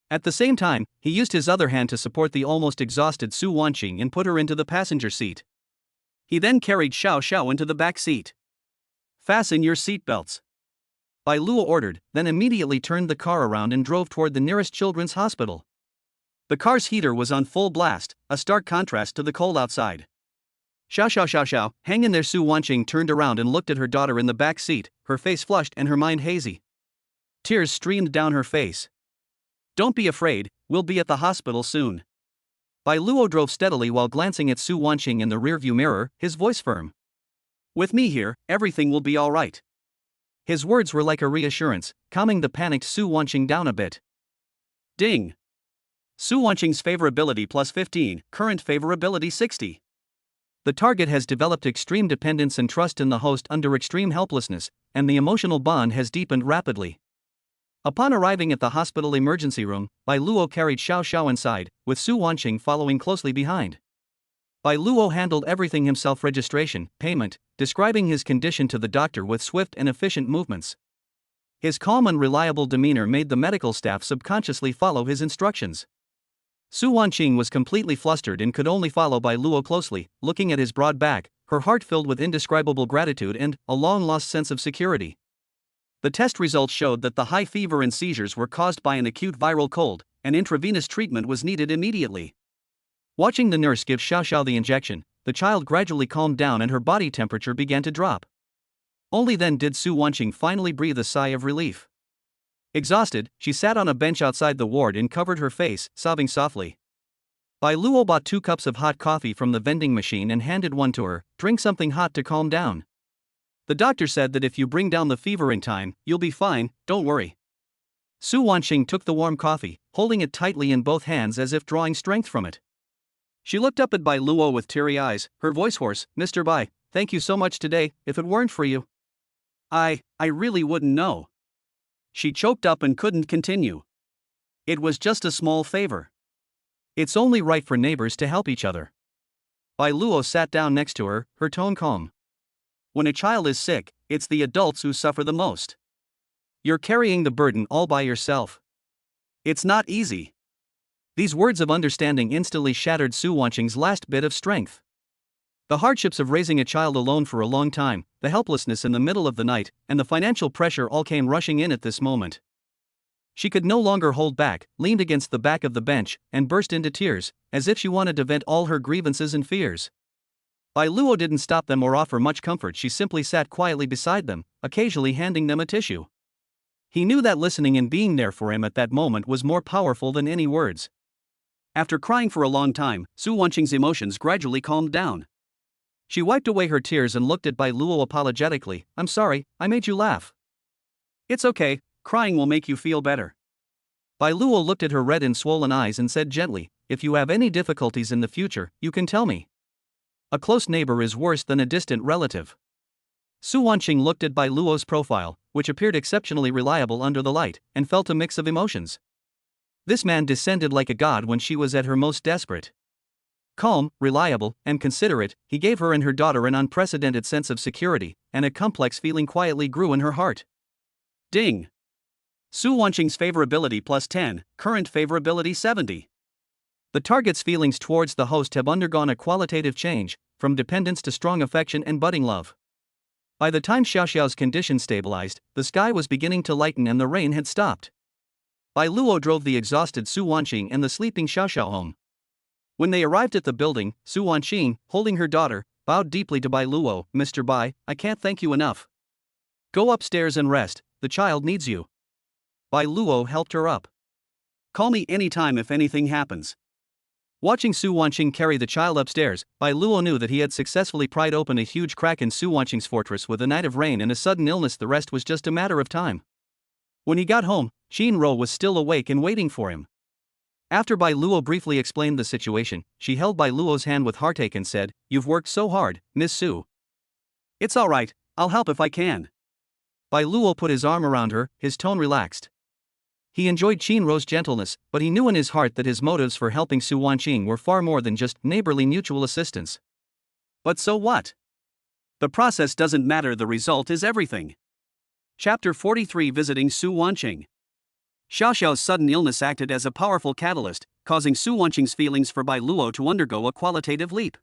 At the same time, he used his other hand to support the almost exhausted Su Wanqing and put her into the passenger seat. He then carried Xiaoxiao into the back seat. "Fasten your seatbelts," Bai Luo ordered, then immediately turned the car around and drove toward the nearest children's hospital. The car's heater was on full blast, a stark contrast to the cold outside. Xiao, hang in there." Su Wanqing turned around and looked at her daughter in the back seat, her face flushed and her mind hazy. Tears streamed down her face. "Don't be afraid, we'll be at the hospital soon." Bai Luo drove steadily while glancing at Su Wanqing in the rearview mirror, his voice firm. "With me here, everything will be all right." His words were like a reassurance, calming the panicked Su Wanqing down a bit. Ding! Su Wanqing's favorability plus 15, current favorability 60. The target has developed extreme dependence and trust in the host under extreme helplessness, and the emotional bond has deepened rapidly. Upon arriving at the hospital emergency room, Bai Luo carried Xiao Xiao inside, with Su Wanqing following closely behind. Bai Luo handled everything himself: registration, payment, describing his condition to the doctor with swift and efficient movements. His calm and reliable demeanor made the medical staff subconsciously follow his instructions. Su Wanqing was completely flustered and could only follow Bai Luo closely, looking at his broad back, her heart filled with indescribable gratitude and a long-lost sense of security. The test results showed that the high fever and seizures were caused by an acute viral cold, and intravenous treatment was needed immediately. Watching the nurse give Xiao Xiao the injection, the child gradually calmed down and her body temperature began to drop. Only then did Su Wanqing finally breathe a sigh of relief. Exhausted, she sat on a bench outside the ward and covered her face, sobbing softly. Bai Luo bought 2 cups of hot coffee from the vending machine and handed one to her. "Drink something hot to calm down. The doctor said that if you bring down the fever in time, you'll be fine, don't worry." Su Wanqing took the warm coffee, holding it tightly in both hands as if drawing strength from it. She looked up at Bai Luo with teary eyes, her voice hoarse. "Mr. Bai, thank you so much today. If it weren't for you, I really wouldn't know." She choked up and couldn't continue. It was just a small favor. It's only right for neighbors to help each other. Bai Luo sat down next to her, her tone calm. "When a child is sick, it's the adults who suffer the most. You're carrying the burden all by yourself. It's not easy." These words of understanding instantly shattered Su Wanqing's last bit of strength. The hardships of raising a child alone for a long time, the helplessness in the middle of the night, and the financial pressure all came rushing in at this moment. She could no longer hold back, leaned against the back of the bench, and burst into tears, as if she wanted to vent all her grievances and fears. Bai Luo didn't stop them or offer much comfort. She simply sat quietly beside them, occasionally handing them a tissue. He knew that listening and being there for him at that moment was more powerful than any words. After crying for a long time, Su Wanqing's emotions gradually calmed down. She wiped away her tears and looked at Bai Luo apologetically. "I'm sorry, I made you laugh." "It's okay, crying will make you feel better." Bai Luo looked at her red and swollen eyes and said gently, "If you have any difficulties in the future, you can tell me. A close neighbor is worse than a distant relative." Su Wanqing looked at Bai Luo's profile, which appeared exceptionally reliable under the light, and felt a mix of emotions. This man descended like a god when she was at her most desperate. Calm, reliable, and considerate, he gave her and her daughter an unprecedented sense of security, and a complex feeling quietly grew in her heart. Ding! Su Wanqing's favorability plus 10, current favorability 70. The target's feelings towards the host have undergone a qualitative change, from dependence to strong affection and budding love. By the time Xiao Xiao's condition stabilized, the sky was beginning to lighten and the rain had stopped. Bai Luo drove the exhausted Su Wanqing and the sleeping Xiao Xiao home. When they arrived at the building, Su Wanqing, holding her daughter, bowed deeply to Bai Luo. "Mr. Bai, I can't thank you enough. Go upstairs and rest, the child needs you." Bai Luo helped her up. "Call me anytime if anything happens." Watching Su Wanqing carry the child upstairs, Bai Luo knew that he had successfully pried open a huge crack in Su Wanqing's fortress. With a night of rain and a sudden illness, the rest was just a matter of time. When he got home, Qin Ro was still awake and waiting for him. After Bai Luo briefly explained the situation, she held Bai Luo's hand with heartache and said, "You've worked so hard, Miss Su." "It's all right, I'll help if I can." Bai Luo put his arm around her, his tone relaxed. He enjoyed Qin Ro's gentleness, but he knew in his heart that his motives for helping Su Wanqing were far more than just neighborly mutual assistance. But so what? The process doesn't matter, the result is everything. Chapter 43: Visiting Su Wanqing. Xiao Xiao's sudden illness acted as a powerful catalyst, causing Su Wanqing's feelings for Bai Luo to undergo a qualitative leap.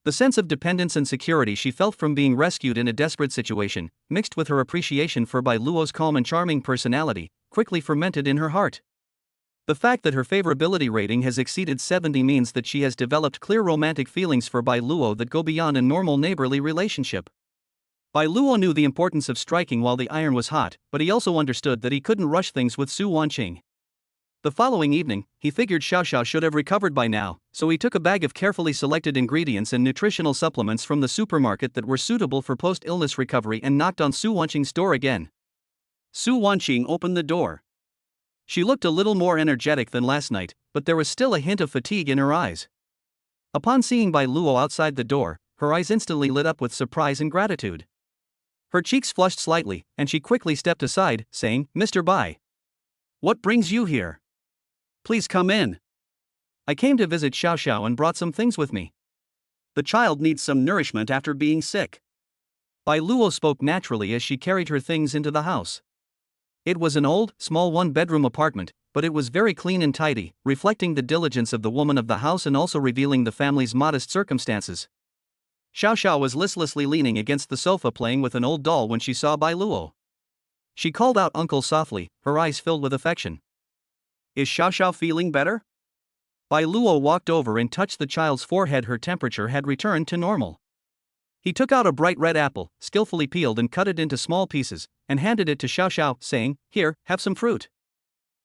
The sense of dependence and security she felt from being rescued in a desperate situation, mixed with her appreciation for Bai Luo's calm and charming personality, quickly fermented in her heart. The fact that her favorability rating has exceeded 70 means that she has developed clear romantic feelings for Bai Luo that go beyond a normal neighborly relationship. Bai Luo knew the importance of striking while the iron was hot, but he also understood that he couldn't rush things with Su Wanqing. The following evening, he figured Xiao Xiao should have recovered by now, so he took a bag of carefully selected ingredients and nutritional supplements from the supermarket that were suitable for post-illness recovery and knocked on Su Wanqing's door again. Su Wanqing opened the door. She looked a little more energetic than last night, but there was still a hint of fatigue in her eyes. Upon seeing Bai Luo outside the door, her eyes instantly lit up with surprise and gratitude. Her cheeks flushed slightly, and she quickly stepped aside, saying, "Mr. Bai, what brings you here? Please come in. I came to visit Xiao Xiao and brought some things with me. The child needs some nourishment after being sick." Bai Luo spoke naturally as she carried her things into the house. It was an old, small one-bedroom apartment, but it was very clean and tidy, reflecting the diligence of the woman of the house and also revealing the family's modest circumstances. Xiao Xiao was listlessly leaning against the sofa playing with an old doll when she saw Bai Luo. She called out "Uncle" softly, her eyes filled with affection. "Is Xiao Xiao feeling better?" Bai Luo walked over and touched the child's forehead. Her temperature had returned to normal. He took out a bright red apple, skillfully peeled and cut it into small pieces, and handed it to Xiao Xiao, saying, "Here, have some fruit."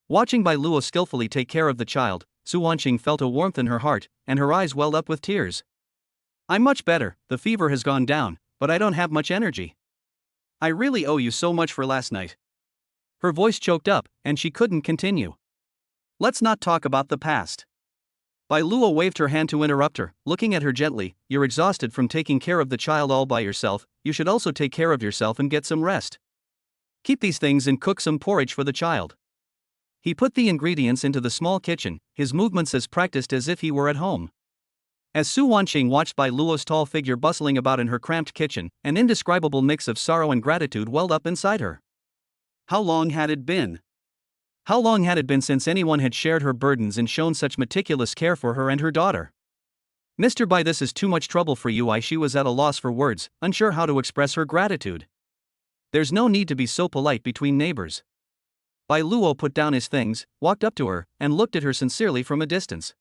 Watching Bai Luo skillfully take care of the child, Su Wanqing felt a warmth in her heart, and her eyes welled up with tears. "I'm much better, the fever has gone down, but I don't have much energy. I really owe you so much for last night." Her voice choked up, and she couldn't continue. "Let's not talk about the past." Bai Luo waved her hand to interrupt her, looking at her gently. "You're exhausted from taking care of the child all by yourself, you should also take care of yourself and get some rest. Keep these things and cook some porridge for the child." He put the ingredients into the small kitchen, his movements as practiced as if he were at home. As Su Wanqing watched Bai Luo's tall figure bustling about in her cramped kitchen, an indescribable mix of sorrow and gratitude welled up inside her. How long had it been? How long had it been since anyone had shared her burdens and shown such meticulous care for her and her daughter? "Mr. Bai, this is too much trouble for you." She was at a loss for words, unsure how to express her gratitude. "There's no need to be so polite between neighbors." Bai Luo put down his things, walked up to her, and looked at her sincerely from a distance.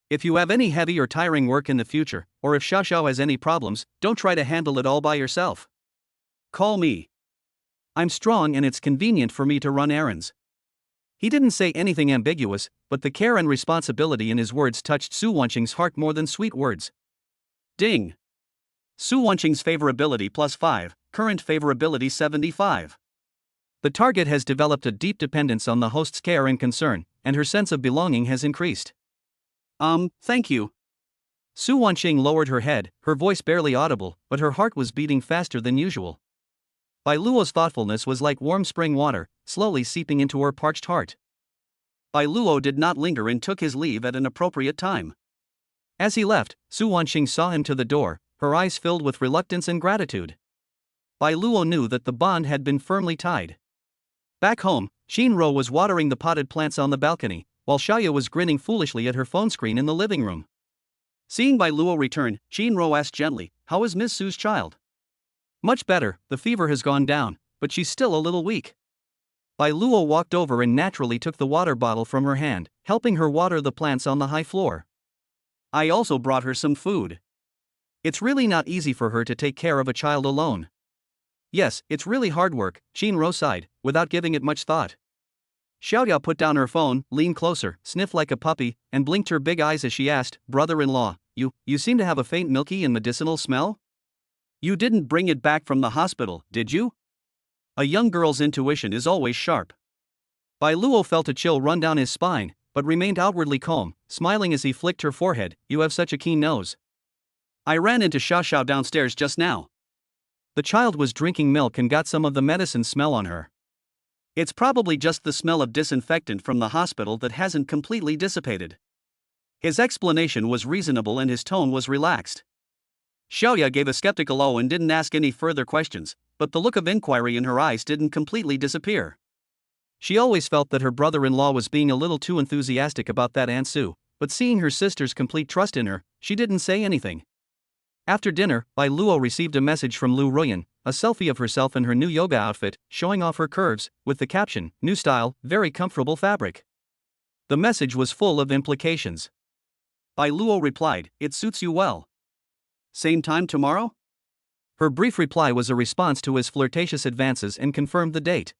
"If you have any heavy or tiring work in the future, or if Xiao Xiao has any problems, don't try to handle it all by yourself. Call me. I'm strong and it's convenient for me to run errands." He didn't say anything ambiguous, but the care and responsibility in his words touched Su Wanqing's heart more than sweet words. Ding! Su Wanqing's favorability +5, current favorability 75. The target has developed a deep dependence on the host's care and concern, and her sense of belonging has increased. Thank you." Su Wanqing lowered her head, her voice barely audible, but her heart was beating faster than usual. Bai Luo's thoughtfulness was like warm spring water, slowly seeping into her parched heart. Bai Luo did not linger and took his leave at an appropriate time. As he left, Su Wanqing saw him to the door, her eyes filled with reluctance and gratitude. Bai Luo knew that the bond had been firmly tied. Back home, Shinro was watering the potted plants on the balcony, while Xiaoya was grinning foolishly at her phone screen in the living room. Seeing Bai Luo return, Shinro asked gently, "How is Miss Su's child?" "Much better, the fever has gone down, but she's still a little weak." Bai Luo walked over and naturally took the water bottle from her hand, helping her water the plants on the high floor. "I also brought her some food. It's really not easy for her to take care of a child alone." "Yes, it's really hard work," Shinro sighed, without giving it much thought. Xiaoya put down her phone, leaned closer, sniffed like a puppy, and blinked her big eyes as she asked, "Brother-in-law, you seem to have a faint milky and medicinal smell? You didn't bring it back from the hospital, did you?" A young girl's intuition is always sharp. Bai Luo felt a chill run down his spine, but remained outwardly calm, smiling as he flicked her forehead. "You have such a keen nose." "I ran into Xiao Xiao downstairs just now. The child was drinking milk and got some of the medicine smell on her. It's probably just the smell of disinfectant from the hospital that hasn't completely dissipated." His explanation was reasonable and his tone was relaxed. Xiaoya gave a skeptical "oh" and didn't ask any further questions, but the look of inquiry in her eyes didn't completely disappear. She always felt that her brother-in-law was being a little too enthusiastic about that Aunt Sue, but seeing her sister's complete trust in her, she didn't say anything. After dinner, Bai Luo received a message from Lu Ruyan, a selfie of herself in her new yoga outfit, showing off her curves, with the caption, "New style, very comfortable fabric." The message was full of implications. Bai Luo replied, "It suits you well. Same time tomorrow?" Her brief reply was a response to his flirtatious advances and confirmed the date.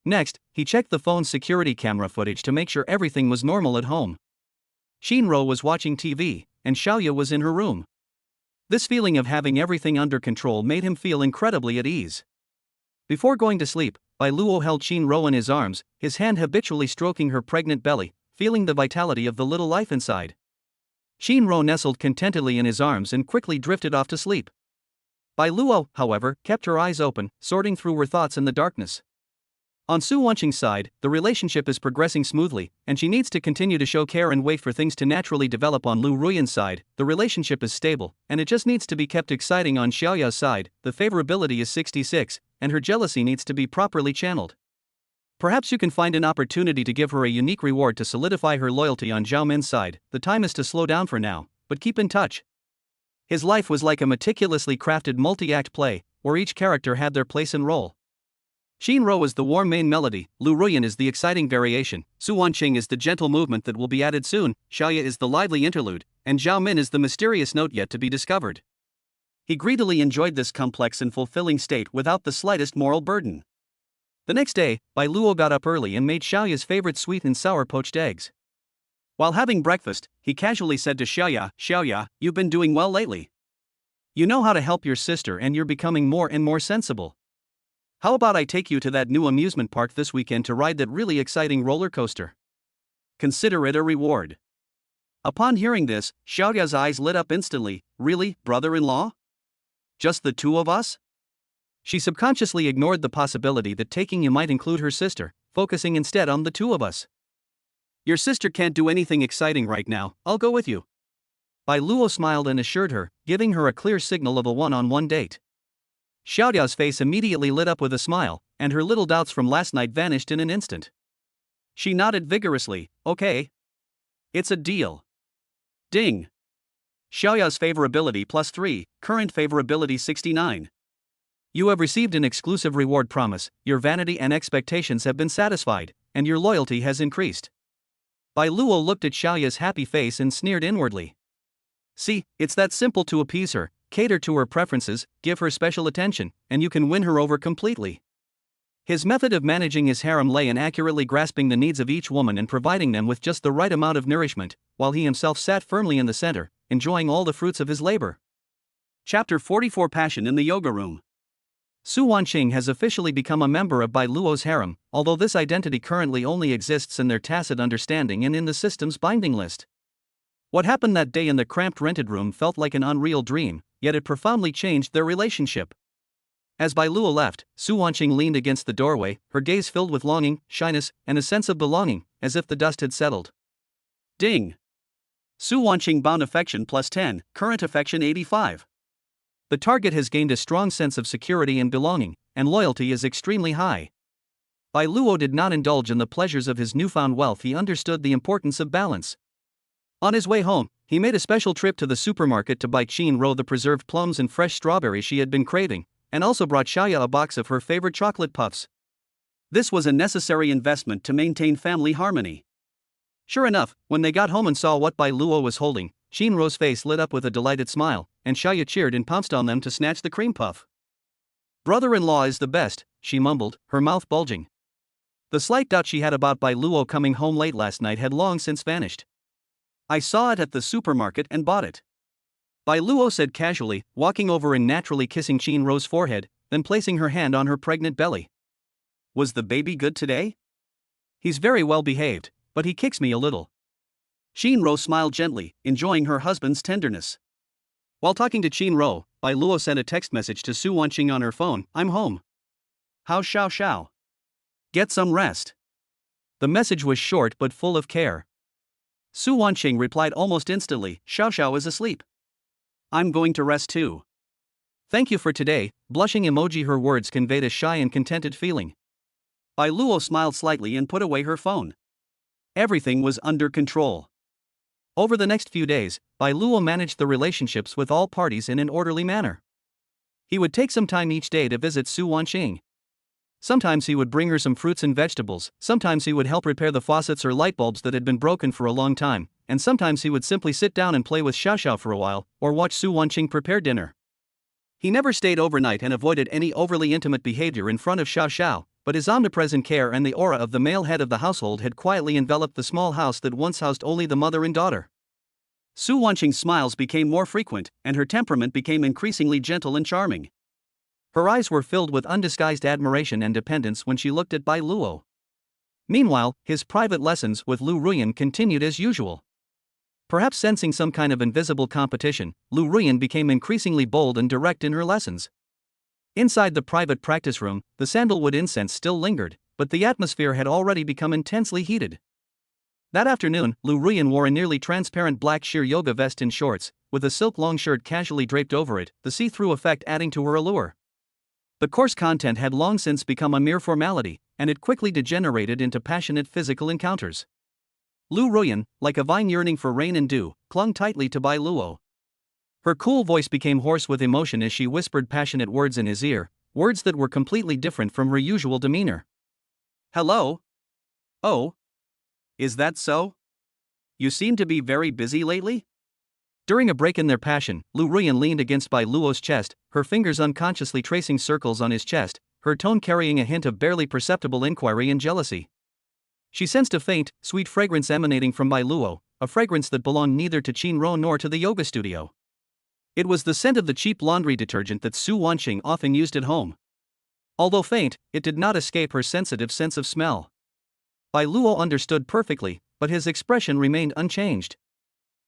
Next, he checked the phone's security camera footage to make sure everything was normal at home. Shinro was watching TV, and Xiaoya was in her room. This feeling of having everything under control made him feel incredibly at ease. Before going to sleep, Bai Luo held Qin Ro in his arms, his hand habitually stroking her pregnant belly, feeling the vitality of the little life inside. Qin Ro nestled contentedly in his arms and quickly drifted off to sleep. Bai Luo, however, kept her eyes open, sorting through her thoughts in the darkness. On Su Wanqing's side, the relationship is progressing smoothly, and she needs to continue to show care and wait for things to naturally develop. On Lu Ruyan's side, the relationship is stable, and it just needs to be kept exciting. On Xiaoya's side, the favorability is 66, and her jealousy needs to be properly channeled. Perhaps you can find an opportunity to give her a unique reward to solidify her loyalty. On Zhao Min's side, the time is to slow down for now, but keep in touch. His life was like a meticulously crafted multi-act play, where each character had their place and role. Qin Ro is the warm main melody, Lu Ruyan is the exciting variation, Su Wanqing is the gentle movement that will be added soon, Xiaoya is the lively interlude, and Zhao Min is the mysterious note yet to be discovered. He greedily enjoyed this complex and fulfilling state without the slightest moral burden. The next day, Bai Luo got up early and made Xiaoya's favorite sweet and sour poached eggs. While having breakfast, he casually said to Xiaoya, "Xiaoya, you've been doing well lately. You know how to help your sister and you're becoming more and more sensible. How about I take you to that new amusement park this weekend to ride that really exciting roller coaster? Consider it a reward." Upon hearing this, Xiaoya's eyes lit up instantly. "Really, brother-in-law? Just the two of us?" She subconsciously ignored the possibility that taking you might include her sister, focusing instead on the two of us. "Your sister can't do anything exciting right now, I'll go with you." Bai Luo smiled and assured her, giving her a clear signal of a one-on-one date. Xiaoya's face immediately lit up with a smile, and her little doubts from last night vanished in an instant. She nodded vigorously. "Okay. It's a deal." Ding. Xiaoya's favorability +3, current favorability 69. You have received an exclusive reward promise, your vanity and expectations have been satisfied, and your loyalty has increased. Bai Luo looked at Xiaoya's happy face and sneered inwardly. See, it's that simple to appease her. Cater to her preferences, give her special attention, and you can win her over completely. His method of managing his harem lay in accurately grasping the needs of each woman and providing them with just the right amount of nourishment, while he himself sat firmly in the center, enjoying all the fruits of his labor. Chapter 44 Passion in the Yoga Room. Su Wanqing has officially become a member of Bai Luo's harem, although this identity currently only exists in their tacit understanding and in the system's binding list. What happened that day in the cramped rented room felt like an unreal dream, yet it profoundly changed their relationship. As Bai Luo left, Su Wanqing leaned against the doorway, her gaze filled with longing, shyness, and a sense of belonging, as if the dust had settled. Ding. Su Wanqing bound affection +10, current affection 85. The target has gained a strong sense of security and belonging, and loyalty is extremely high. Bai Luo did not indulge in the pleasures of his newfound wealth. He understood the importance of balance. On his way home, he made a special trip to the supermarket to buy Qin Ro the preserved plums and fresh strawberries she had been craving, and also brought Xiaoya a box of her favorite chocolate puffs. This was a necessary investment to maintain family harmony. Sure enough, when they got home and saw what Bai Luo was holding, Qin Ro's face lit up with a delighted smile, and Xiaoya cheered and pounced on them to snatch the cream puff. "Brother-in-law is the best," she mumbled, her mouth bulging. The slight doubt she had about Bai Luo coming home late last night had long since vanished. "I saw it at the supermarket and bought it," Bai Luo said casually, walking over and naturally kissing Qin Ro's forehead, then placing her hand on her pregnant belly. "Was the baby good today?" "He's very well behaved, but he kicks me a little." Qin Ro smiled gently, enjoying her husband's tenderness. While talking to Qin Ro, Bai Luo sent a text message to Su Wanqing on her phone. "I'm home. How's Xiao Xiao? Get some rest." The message was short but full of care. Su Wanqing replied almost instantly, "Xiao Xiao is asleep. I'm going to rest too. Thank you for today." Blushing emoji. Her words conveyed a shy and contented feeling. Bai Luo smiled slightly and put away her phone. Everything was under control. Over the next few days, Bai Luo managed the relationships with all parties in an orderly manner. He would take some time each day to visit Su Wanqing. Sometimes he would bring her some fruits and vegetables, sometimes he would help repair the faucets or light bulbs that had been broken for a long time, and sometimes he would simply sit down and play with Xiao Xiao for a while, or watch Su Wanqing prepare dinner. He never stayed overnight and avoided any overly intimate behavior in front of Xiao Xiao, but his omnipresent care and the aura of the male head of the household had quietly enveloped the small house that once housed only the mother and daughter. Su Wanqing's smiles became more frequent, and her temperament became increasingly gentle and charming. Her eyes were filled with undisguised admiration and dependence when she looked at Bai Luo. Meanwhile, his private lessons with Lu Ruyan continued as usual. Perhaps sensing some kind of invisible competition, Lu Ruyan became increasingly bold and direct in her lessons. Inside the private practice room, the sandalwood incense still lingered, but the atmosphere had already become intensely heated. That afternoon, Lu Ruyan wore a nearly transparent black sheer yoga vest and shorts, with a silk long shirt casually draped over it, the see-through effect adding to her allure. The course content had long since become a mere formality, and it quickly degenerated into passionate physical encounters. Lu Ruyan, like a vine yearning for rain and dew, clung tightly to Bai Luo. Her cool voice became hoarse with emotion as she whispered passionate words in his ear, words that were completely different from her usual demeanor. "Hello? Oh? Is that so? You seem to be very busy lately?" During a break in their passion, Lu Ruyan leaned against Bai Luo's chest, her fingers unconsciously tracing circles on his chest, her tone carrying a hint of barely perceptible inquiry and jealousy. She sensed a faint, sweet fragrance emanating from Bai Luo, a fragrance that belonged neither to Qin nor to the yoga studio. It was the scent of the cheap laundry detergent that Su Wanqing often used at home. Although faint, it did not escape her sensitive sense of smell. Bai Luo understood perfectly, but his expression remained unchanged.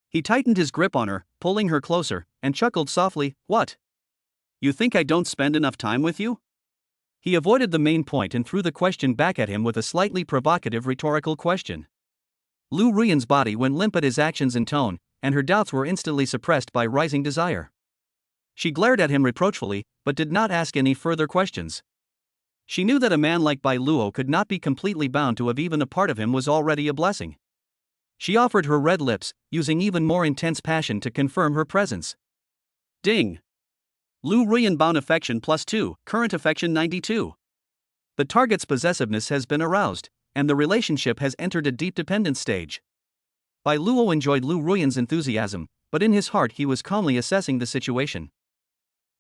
He tightened his grip on her, pulling her closer, and chuckled softly, "What? You think I don't spend enough time with you?" He avoided the main point and threw the question back at him with a slightly provocative rhetorical question. Lu Ruyan's body went limp at his actions and tone, and her doubts were instantly suppressed by rising desire. She glared at him reproachfully, but did not ask any further questions. She knew that a man like Bai Luo could not be completely bound to have even a part of him was already a blessing. She offered her red lips, using even more intense passion to confirm her presence. Ding! Lu Ruyan bound affection +2, current affection 92. The target's possessiveness has been aroused, and the relationship has entered a deep dependence stage. Bai Luo enjoyed Lu Ruyan's enthusiasm, but in his heart he was calmly assessing the situation.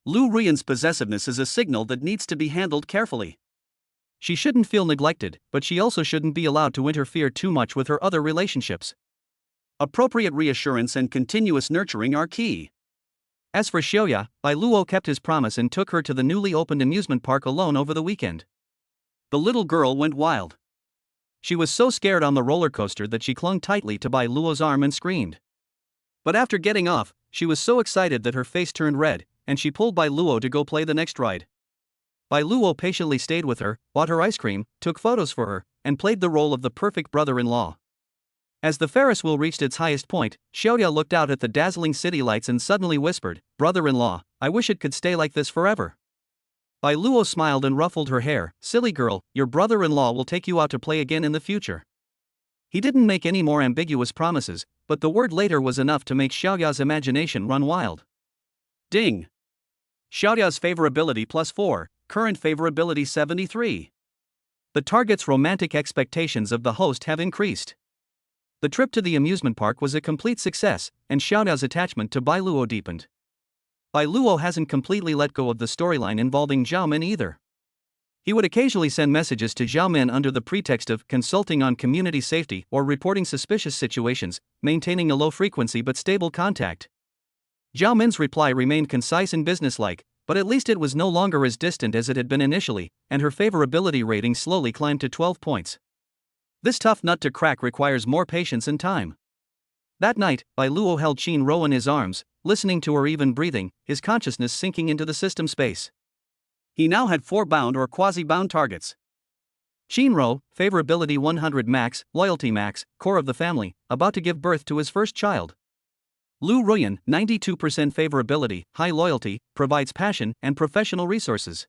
Lu Ruyan's possessiveness is a signal that needs to be handled carefully. She shouldn't feel neglected, but she also shouldn't be allowed to interfere too much with her other relationships. Appropriate reassurance and continuous nurturing are key. As for Xiaoya, Bai Luo kept his promise and took her to the newly opened amusement park alone over the weekend. The little girl went wild. She was so scared on the roller coaster that she clung tightly to Bai Luo's arm and screamed. But after getting off, she was so excited that her face turned red, and she pulled Bai Luo to go play the next ride. Bai Luo patiently stayed with her, bought her ice cream, took photos for her, and played the role of the perfect brother-in-law. As the Ferris wheel reached its highest point, Xiaoya looked out at the dazzling city lights and suddenly whispered, "Brother-in-law, I wish it could stay like this forever." Bai Luo smiled and ruffled her hair, "Silly girl, your brother-in-law will take you out to play again in the future." He didn't make any more ambiguous promises, but the word later was enough to make Xiaoya's imagination run wild. Ding! Xiaoya's favorability +4, current favorability 73. The target's romantic expectations of the host have increased. The trip to the amusement park was a complete success, and Xiaoya's attachment to Bai Luo deepened. Bai Luo hasn't completely let go of the storyline involving Zhao Min either. He would occasionally send messages to Zhao Min under the pretext of consulting on community safety or reporting suspicious situations, maintaining a low frequency but stable contact. Zhao Min's reply remained concise and businesslike, but at least it was no longer as distant as it had been initially, and her favorability rating slowly climbed to 12 points. This tough nut to crack requires more patience and time. That night, Bai Luo held Qin Ro in his arms, listening to her even breathing, his consciousness sinking into the system space. He now had 4 bound or quasi-bound targets. Qin Ro, favorability 100 max, loyalty max, core of the family, about to give birth to his first child. Lu Ruyan, 92% favorability, high loyalty, provides passion and professional resources.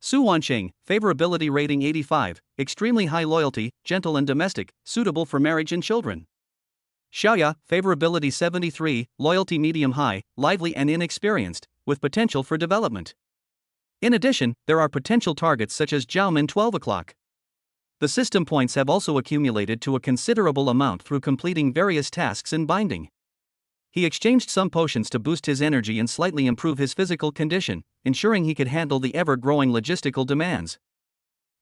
Su Wanqing, favorability rating 85, extremely high loyalty, gentle and domestic, suitable for marriage and children. Xiaoya, favorability 73, loyalty medium high, lively and inexperienced, with potential for development. In addition, there are potential targets such as Zhao Min 12 o'clock. The system points have also accumulated to a considerable amount through completing various tasks and binding. He exchanged some potions to boost his energy and slightly improve his physical condition, ensuring he could handle the ever-growing logistical demands.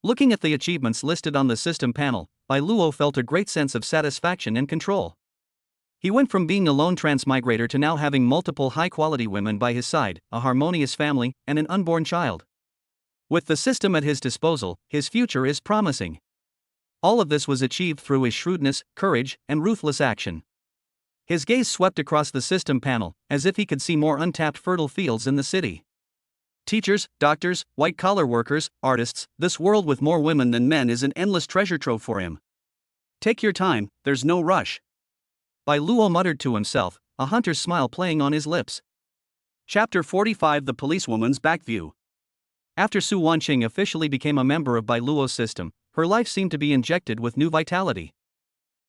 Looking at the achievements listed on the system panel, Bai Luo felt a great sense of satisfaction and control. He went from being a lone transmigrator to now having multiple high-quality women by his side, a harmonious family, and an unborn child. With the system at his disposal, his future is promising. All of this was achieved through his shrewdness, courage, and ruthless action. His gaze swept across the system panel, as if he could see more untapped fertile fields in the city. Teachers, doctors, white-collar workers, artists, this world with more women than men is an endless treasure trove for him. Take your time, there's no rush. Bai Luo muttered to himself, a hunter's smile playing on his lips. Chapter 45 The Policewoman's Backview. After Su Wanqing officially became a member of Bai Luo's system, her life seemed to be injected with new vitality.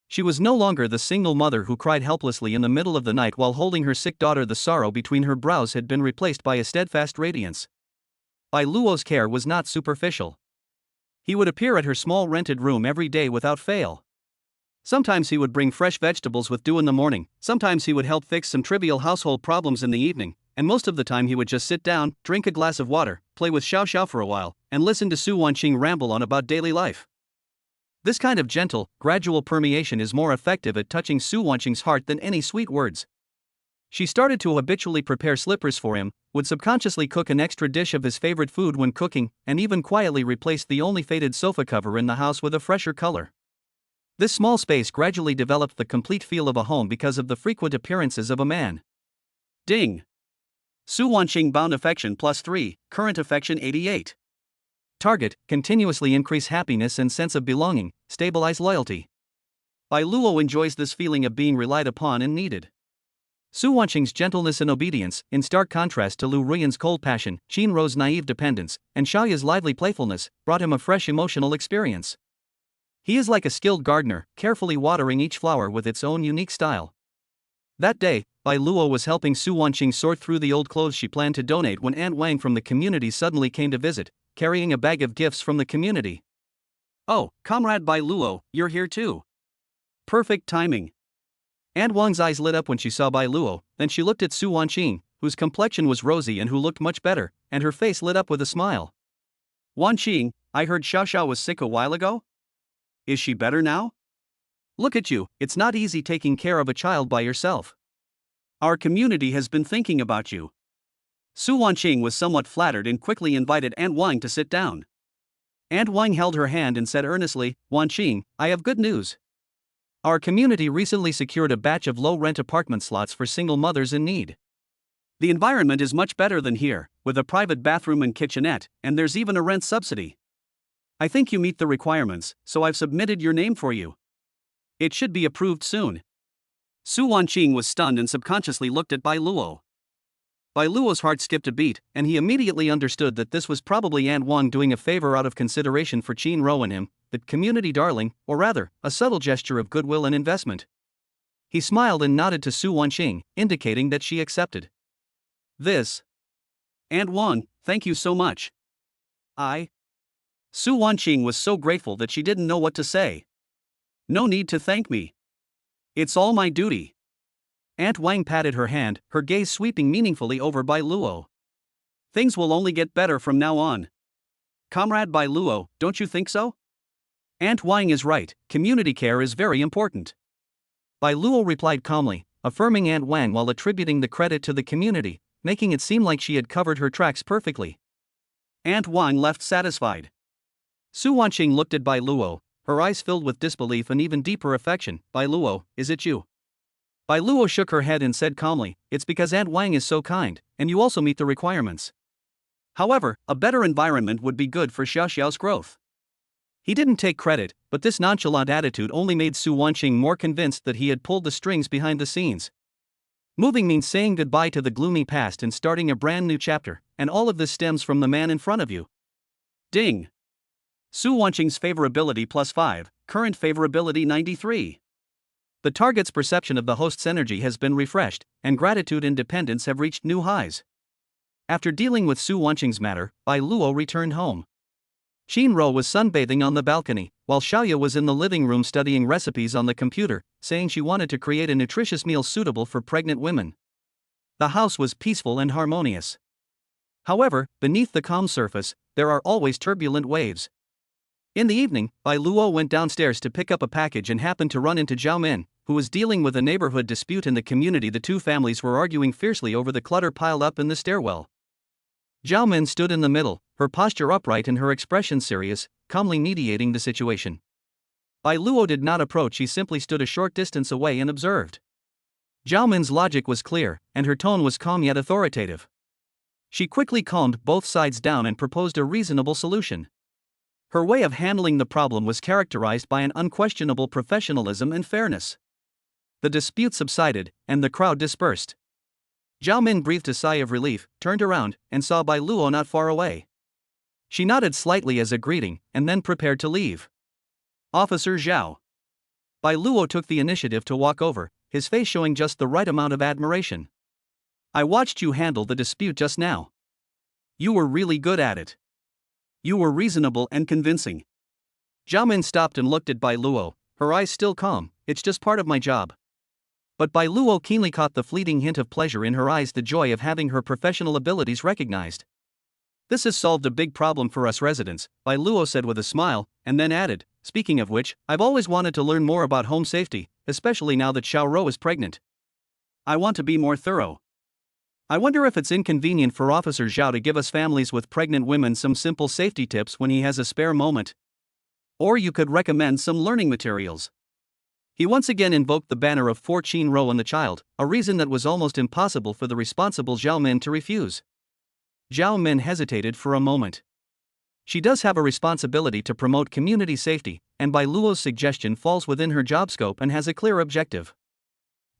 She was no longer the single mother who cried helplessly in the middle of the night while holding her sick daughter. The sorrow between her brows had been replaced by a steadfast radiance. Bai Luo's care was not superficial. He would appear at her small rented room every day without fail. Sometimes he would bring fresh vegetables with dew in the morning, sometimes he would help fix some trivial household problems in the evening, and most of the time he would just sit down, drink a glass of water, play with Xiao Xiao for a while, and listen to Su Wanqing ramble on about daily life. This kind of gentle, gradual permeation is more effective at touching Su Wanqing's heart than any sweet words. She started to habitually prepare slippers for him, would subconsciously cook an extra dish of his favorite food when cooking, and even quietly replaced the only faded sofa cover in the house with a fresher color. This small space gradually developed the complete feel of a home because of the frequent appearances of a man. Ding! Su Wanqing bound affection +3, current affection 88. Target, continuously increase happiness and sense of belonging, stabilize loyalty. Bai Luo enjoys this feeling of being relied upon and needed. Su Wanqing's gentleness and obedience, in stark contrast to Lu Ruyan's cold passion, Qin Ro's naive dependence, and Xiaoya's lively playfulness, brought him a fresh emotional experience. He is like a skilled gardener, carefully watering each flower with its own unique style. That day, Bai Luo was helping Su Wanqing sort through the old clothes she planned to donate when Aunt Wang from the community suddenly came to visit, carrying a bag of gifts from the community. Oh, Comrade Bai Luo, you're here too. Perfect timing. Aunt Wang's eyes lit up when she saw Bai Luo, then she looked at Su Wanqing, whose complexion was rosy and who looked much better, and her face lit up with a smile. Wanqing, I heard Xiao Xiao was sick a while ago? Is she better now? Look at you, it's not easy taking care of a child by yourself. Our community has been thinking about you. Su Wanqing was somewhat flattered and quickly invited Aunt Wang to sit down. Aunt Wang held her hand and said earnestly, Wanqing, I have good news. Our community recently secured a batch of low-rent apartment slots for single mothers in need. The environment is much better than here, with a private bathroom and kitchenette, and there's even a rent subsidy. I think you meet the requirements, so I've submitted your name for you. It should be approved soon. Su Wanqing was stunned and subconsciously looked at Bai Luo. Bai Luo's heart skipped a beat, and he immediately understood that this was probably Aunt Wang doing a favor out of consideration for Qin Ro and him, the community darling, or rather, a subtle gesture of goodwill and investment. He smiled and nodded to Su Wanqing, indicating that she accepted. This. Aunt Wang, thank you so much. Su Wanqing was so grateful that she didn't know what to say. No need to thank me. It's all my duty. Aunt Wang patted her hand, her gaze sweeping meaningfully over Bai Luo. Things will only get better from now on. Comrade Bai Luo, don't you think so? Aunt Wang is right, community care is very important. Bai Luo replied calmly, affirming Aunt Wang while attributing the credit to the community, making it seem like she had covered her tracks perfectly. Aunt Wang left satisfied. Su Wanqing looked at Bai Luo, her eyes filled with disbelief and even deeper affection. Bai Luo, is it you? Bai Luo shook her head and said calmly, it's because Aunt Wang is so kind, and you also meet the requirements. However, a better environment would be good for Xiao Xiao's growth. He didn't take credit, but this nonchalant attitude only made Su Wanqing more convinced that he had pulled the strings behind the scenes. Moving means saying goodbye to the gloomy past and starting a brand new chapter, and all of this stems from the man in front of you. Ding! Su Wanqing's favorability +5, current favorability 93. The target's perception of the host's energy has been refreshed, and gratitude and dependence have reached new highs. After dealing with Su Wanqing's matter, Bai Luo returned home. Qin Ro was sunbathing on the balcony, while Xiaoya was in the living room studying recipes on the computer, saying she wanted to create a nutritious meal suitable for pregnant women. The house was peaceful and harmonious. However, beneath the calm surface, there are always turbulent waves. In the evening, Bai Luo went downstairs to pick up a package and happened to run into Zhao Min, who was dealing with a neighborhood dispute in the community. The two families were arguing fiercely over the clutter piled up in the stairwell. Zhao Min stood in the middle, her posture upright and her expression serious, calmly mediating the situation. Bai Luo did not approach, he simply stood a short distance away and observed. Zhao Min's logic was clear, and her tone was calm yet authoritative. She quickly calmed both sides down and proposed a reasonable solution. Her way of handling the problem was characterized by an unquestionable professionalism and fairness. The dispute subsided, and the crowd dispersed. Zhao Min breathed a sigh of relief, turned around, and saw Bai Luo not far away. She nodded slightly as a greeting, and then prepared to leave. Officer Zhao. Bai Luo took the initiative to walk over, his face showing just the right amount of admiration. I watched you handle the dispute just now. You were really good at it. You were reasonable and convincing. Zhao Min stopped and looked at Bai Luo, her eyes still calm. It's just part of my job. But Bai Luo keenly caught the fleeting hint of pleasure in her eyes, the joy of having her professional abilities recognized. This has solved a big problem for us residents, Bai Luo said with a smile, and then added, speaking of which, I've always wanted to learn more about home safety, especially now that Xiao Rou is pregnant. I want to be more thorough. I wonder if it's inconvenient for Officer Zhao to give us families with pregnant women some simple safety tips when he has a spare moment. Or you could recommend some learning materials. He once again invoked the banner of for Qin Rou and the child, a reason that was almost impossible for the responsible Zhao Min to refuse. Zhao Min hesitated for a moment. She does have a responsibility to promote community safety, and Bai Luo's suggestion falls within her job scope and has a clear objective.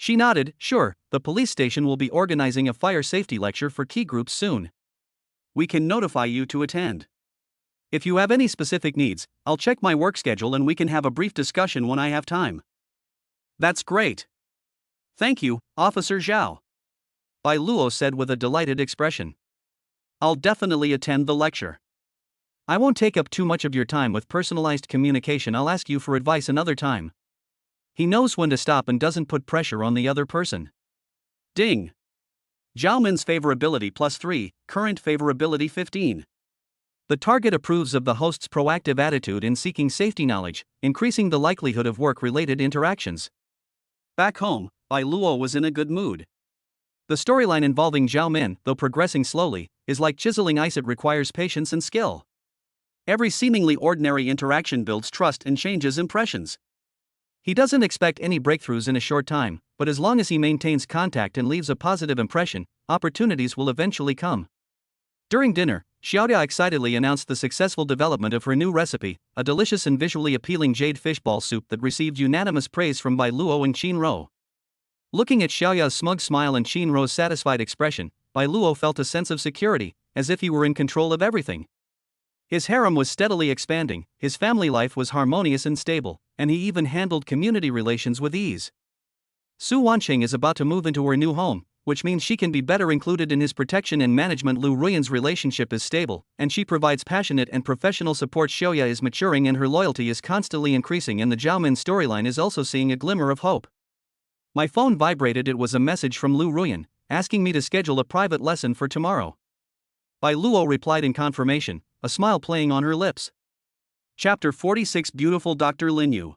She nodded, sure, the police station will be organizing a fire safety lecture for key groups soon. We can notify you to attend. If you have any specific needs, I'll check my work schedule and we can have a brief discussion when I have time. That's great. Thank you, Officer Zhao. Bai Luo said with a delighted expression. I'll definitely attend the lecture. I won't take up too much of your time with personalized communication. I'll ask you for advice another time. He knows when to stop and doesn't put pressure on the other person. Ding. Zhao Min's favorability +3, current favorability 15. The target approves of the host's proactive attitude in seeking safety knowledge, increasing the likelihood of work-related interactions. Back home, Bai Luo was in a good mood. The storyline involving Zhao Min, though progressing slowly, is like chiseling ice. It requires patience and skill. Every seemingly ordinary interaction builds trust and changes impressions. He doesn't expect any breakthroughs in a short time, but as long as he maintains contact and leaves a positive impression, opportunities will eventually come. During dinner, Xiaoda excitedly announced the successful development of her new recipe, a delicious and visually appealing jade fishball soup that received unanimous praise from Bai Luo and Qin Rou. Looking at Xiaoya's smug smile and Qin Rou's satisfied expression, Bai Luo felt a sense of security, as if he were in control of everything. His harem was steadily expanding, his family life was harmonious and stable, and he even handled community relations with ease. Su Wanqing is about to move into her new home, which means she can be better included in his protection and management. Lu Ruyan's relationship is stable, and she provides passionate and professional support. Xiaoya is maturing and her loyalty is constantly increasing, and the Zhao Min storyline is also seeing a glimmer of hope. My phone vibrated. It was a message from Lu Ruyan, asking me to schedule a private lesson for tomorrow. Bai Luo replied in confirmation, a smile playing on her lips. Chapter 46. Beautiful Dr. Lin Yu.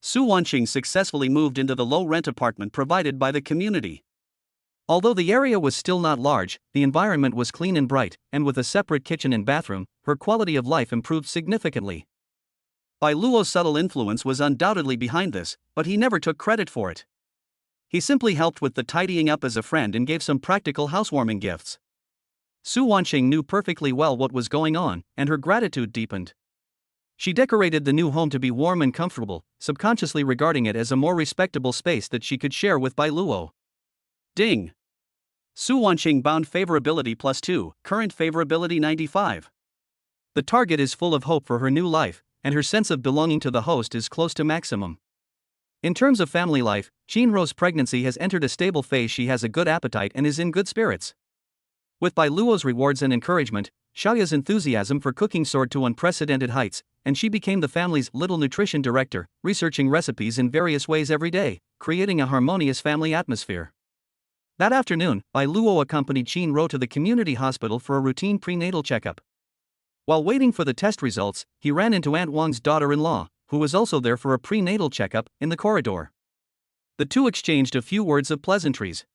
Su Wanqing successfully moved into the low-rent apartment provided by the community. Although the area was still not large, the environment was clean and bright, and with a separate kitchen and bathroom, her quality of life improved significantly. Bai Luo's subtle influence was undoubtedly behind this, but he never took credit for it. He simply helped with the tidying up as a friend and gave some practical housewarming gifts. Su Wanqing knew perfectly well what was going on, and her gratitude deepened. She decorated the new home to be warm and comfortable, subconsciously regarding it as a more respectable space that she could share with Bai Luo. Ding. Su Wanqing bound favorability +2, current favorability 95. The target is full of hope for her new life, and her sense of belonging to the host is close to maximum. In terms of family life, Qin Rou's pregnancy has entered a stable phase. She has a good appetite and is in good spirits. With Bai Luo's rewards and encouragement, Xiaoya's enthusiasm for cooking soared to unprecedented heights, and she became the family's little nutrition director, researching recipes in various ways every day, creating a harmonious family atmosphere. That afternoon, Bai Luo accompanied Qin Rou to the community hospital for a routine prenatal checkup. While waiting for the test results, he ran into Aunt Wang's daughter-in-law, who was also there for a prenatal checkup, in the corridor. The two exchanged a few words of pleasantries.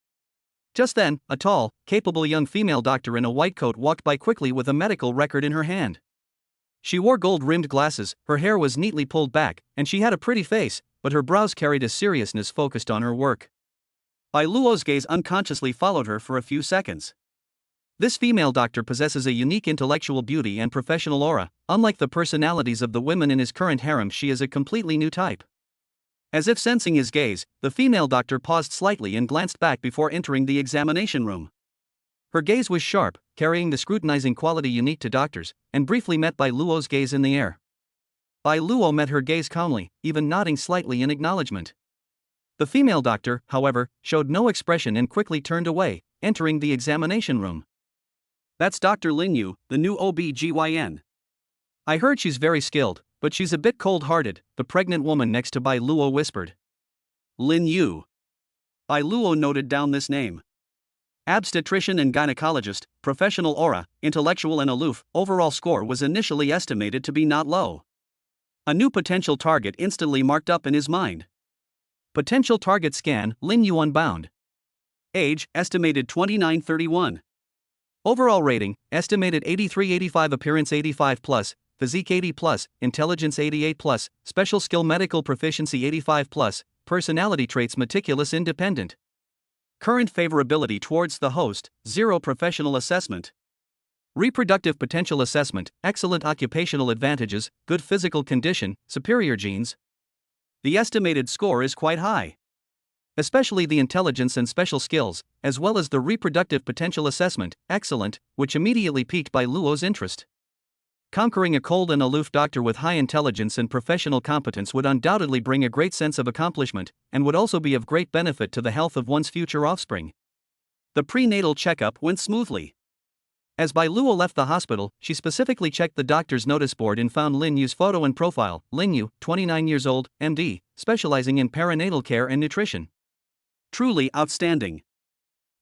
Just then, a tall, capable young female doctor in a white coat walked by quickly with a medical record in her hand. She wore gold-rimmed glasses, her hair was neatly pulled back, and she had a pretty face, but her brows carried a seriousness focused on her work. Bai Luo's gaze unconsciously followed her for a few seconds. This female doctor possesses a unique intellectual beauty and professional aura. Unlike the personalities of the women in his current harem, she is a completely new type. As if sensing his gaze, the female doctor paused slightly and glanced back before entering the examination room. Her gaze was sharp, carrying the scrutinizing quality unique to doctors, and briefly met Bai Luo's gaze in the air. Bai Luo met her gaze calmly, even nodding slightly in acknowledgement. The female doctor, however, showed no expression and quickly turned away, entering the examination room. "That's Dr. Lin Yu, the new OB-GYN. I heard she's very skilled, but she's a bit cold-hearted," the pregnant woman next to Bai Luo whispered. Lin Yu. Bai Luo noted down this name. Obstetrician and gynecologist, professional aura, intellectual and aloof. Overall score was initially estimated to be not low. A new potential target instantly marked up in his mind. Potential target scan, Lin Yu unbound. Age, estimated 29-31. Overall rating, estimated 83-85. Appearance 85+, physique 80+, intelligence 88+, special skill medical proficiency 85+, personality traits meticulous independent. Current favorability towards the host, 0. Professional assessment. Reproductive potential assessment, excellent occupational advantages, good physical condition, superior genes. The estimated score is quite high. Especially the intelligence and special skills, as well as the reproductive potential assessment, excellent, which immediately piqued Bai Luo's interest. Conquering a cold and aloof doctor with high intelligence and professional competence would undoubtedly bring a great sense of accomplishment, and would also be of great benefit to the health of one's future offspring. The prenatal checkup went smoothly. As Bai Luo left the hospital, she specifically checked the doctor's notice board and found Lin Yu's photo and profile. Lin Yu, 29 years old, MD, specializing in perinatal care and nutrition. Truly outstanding.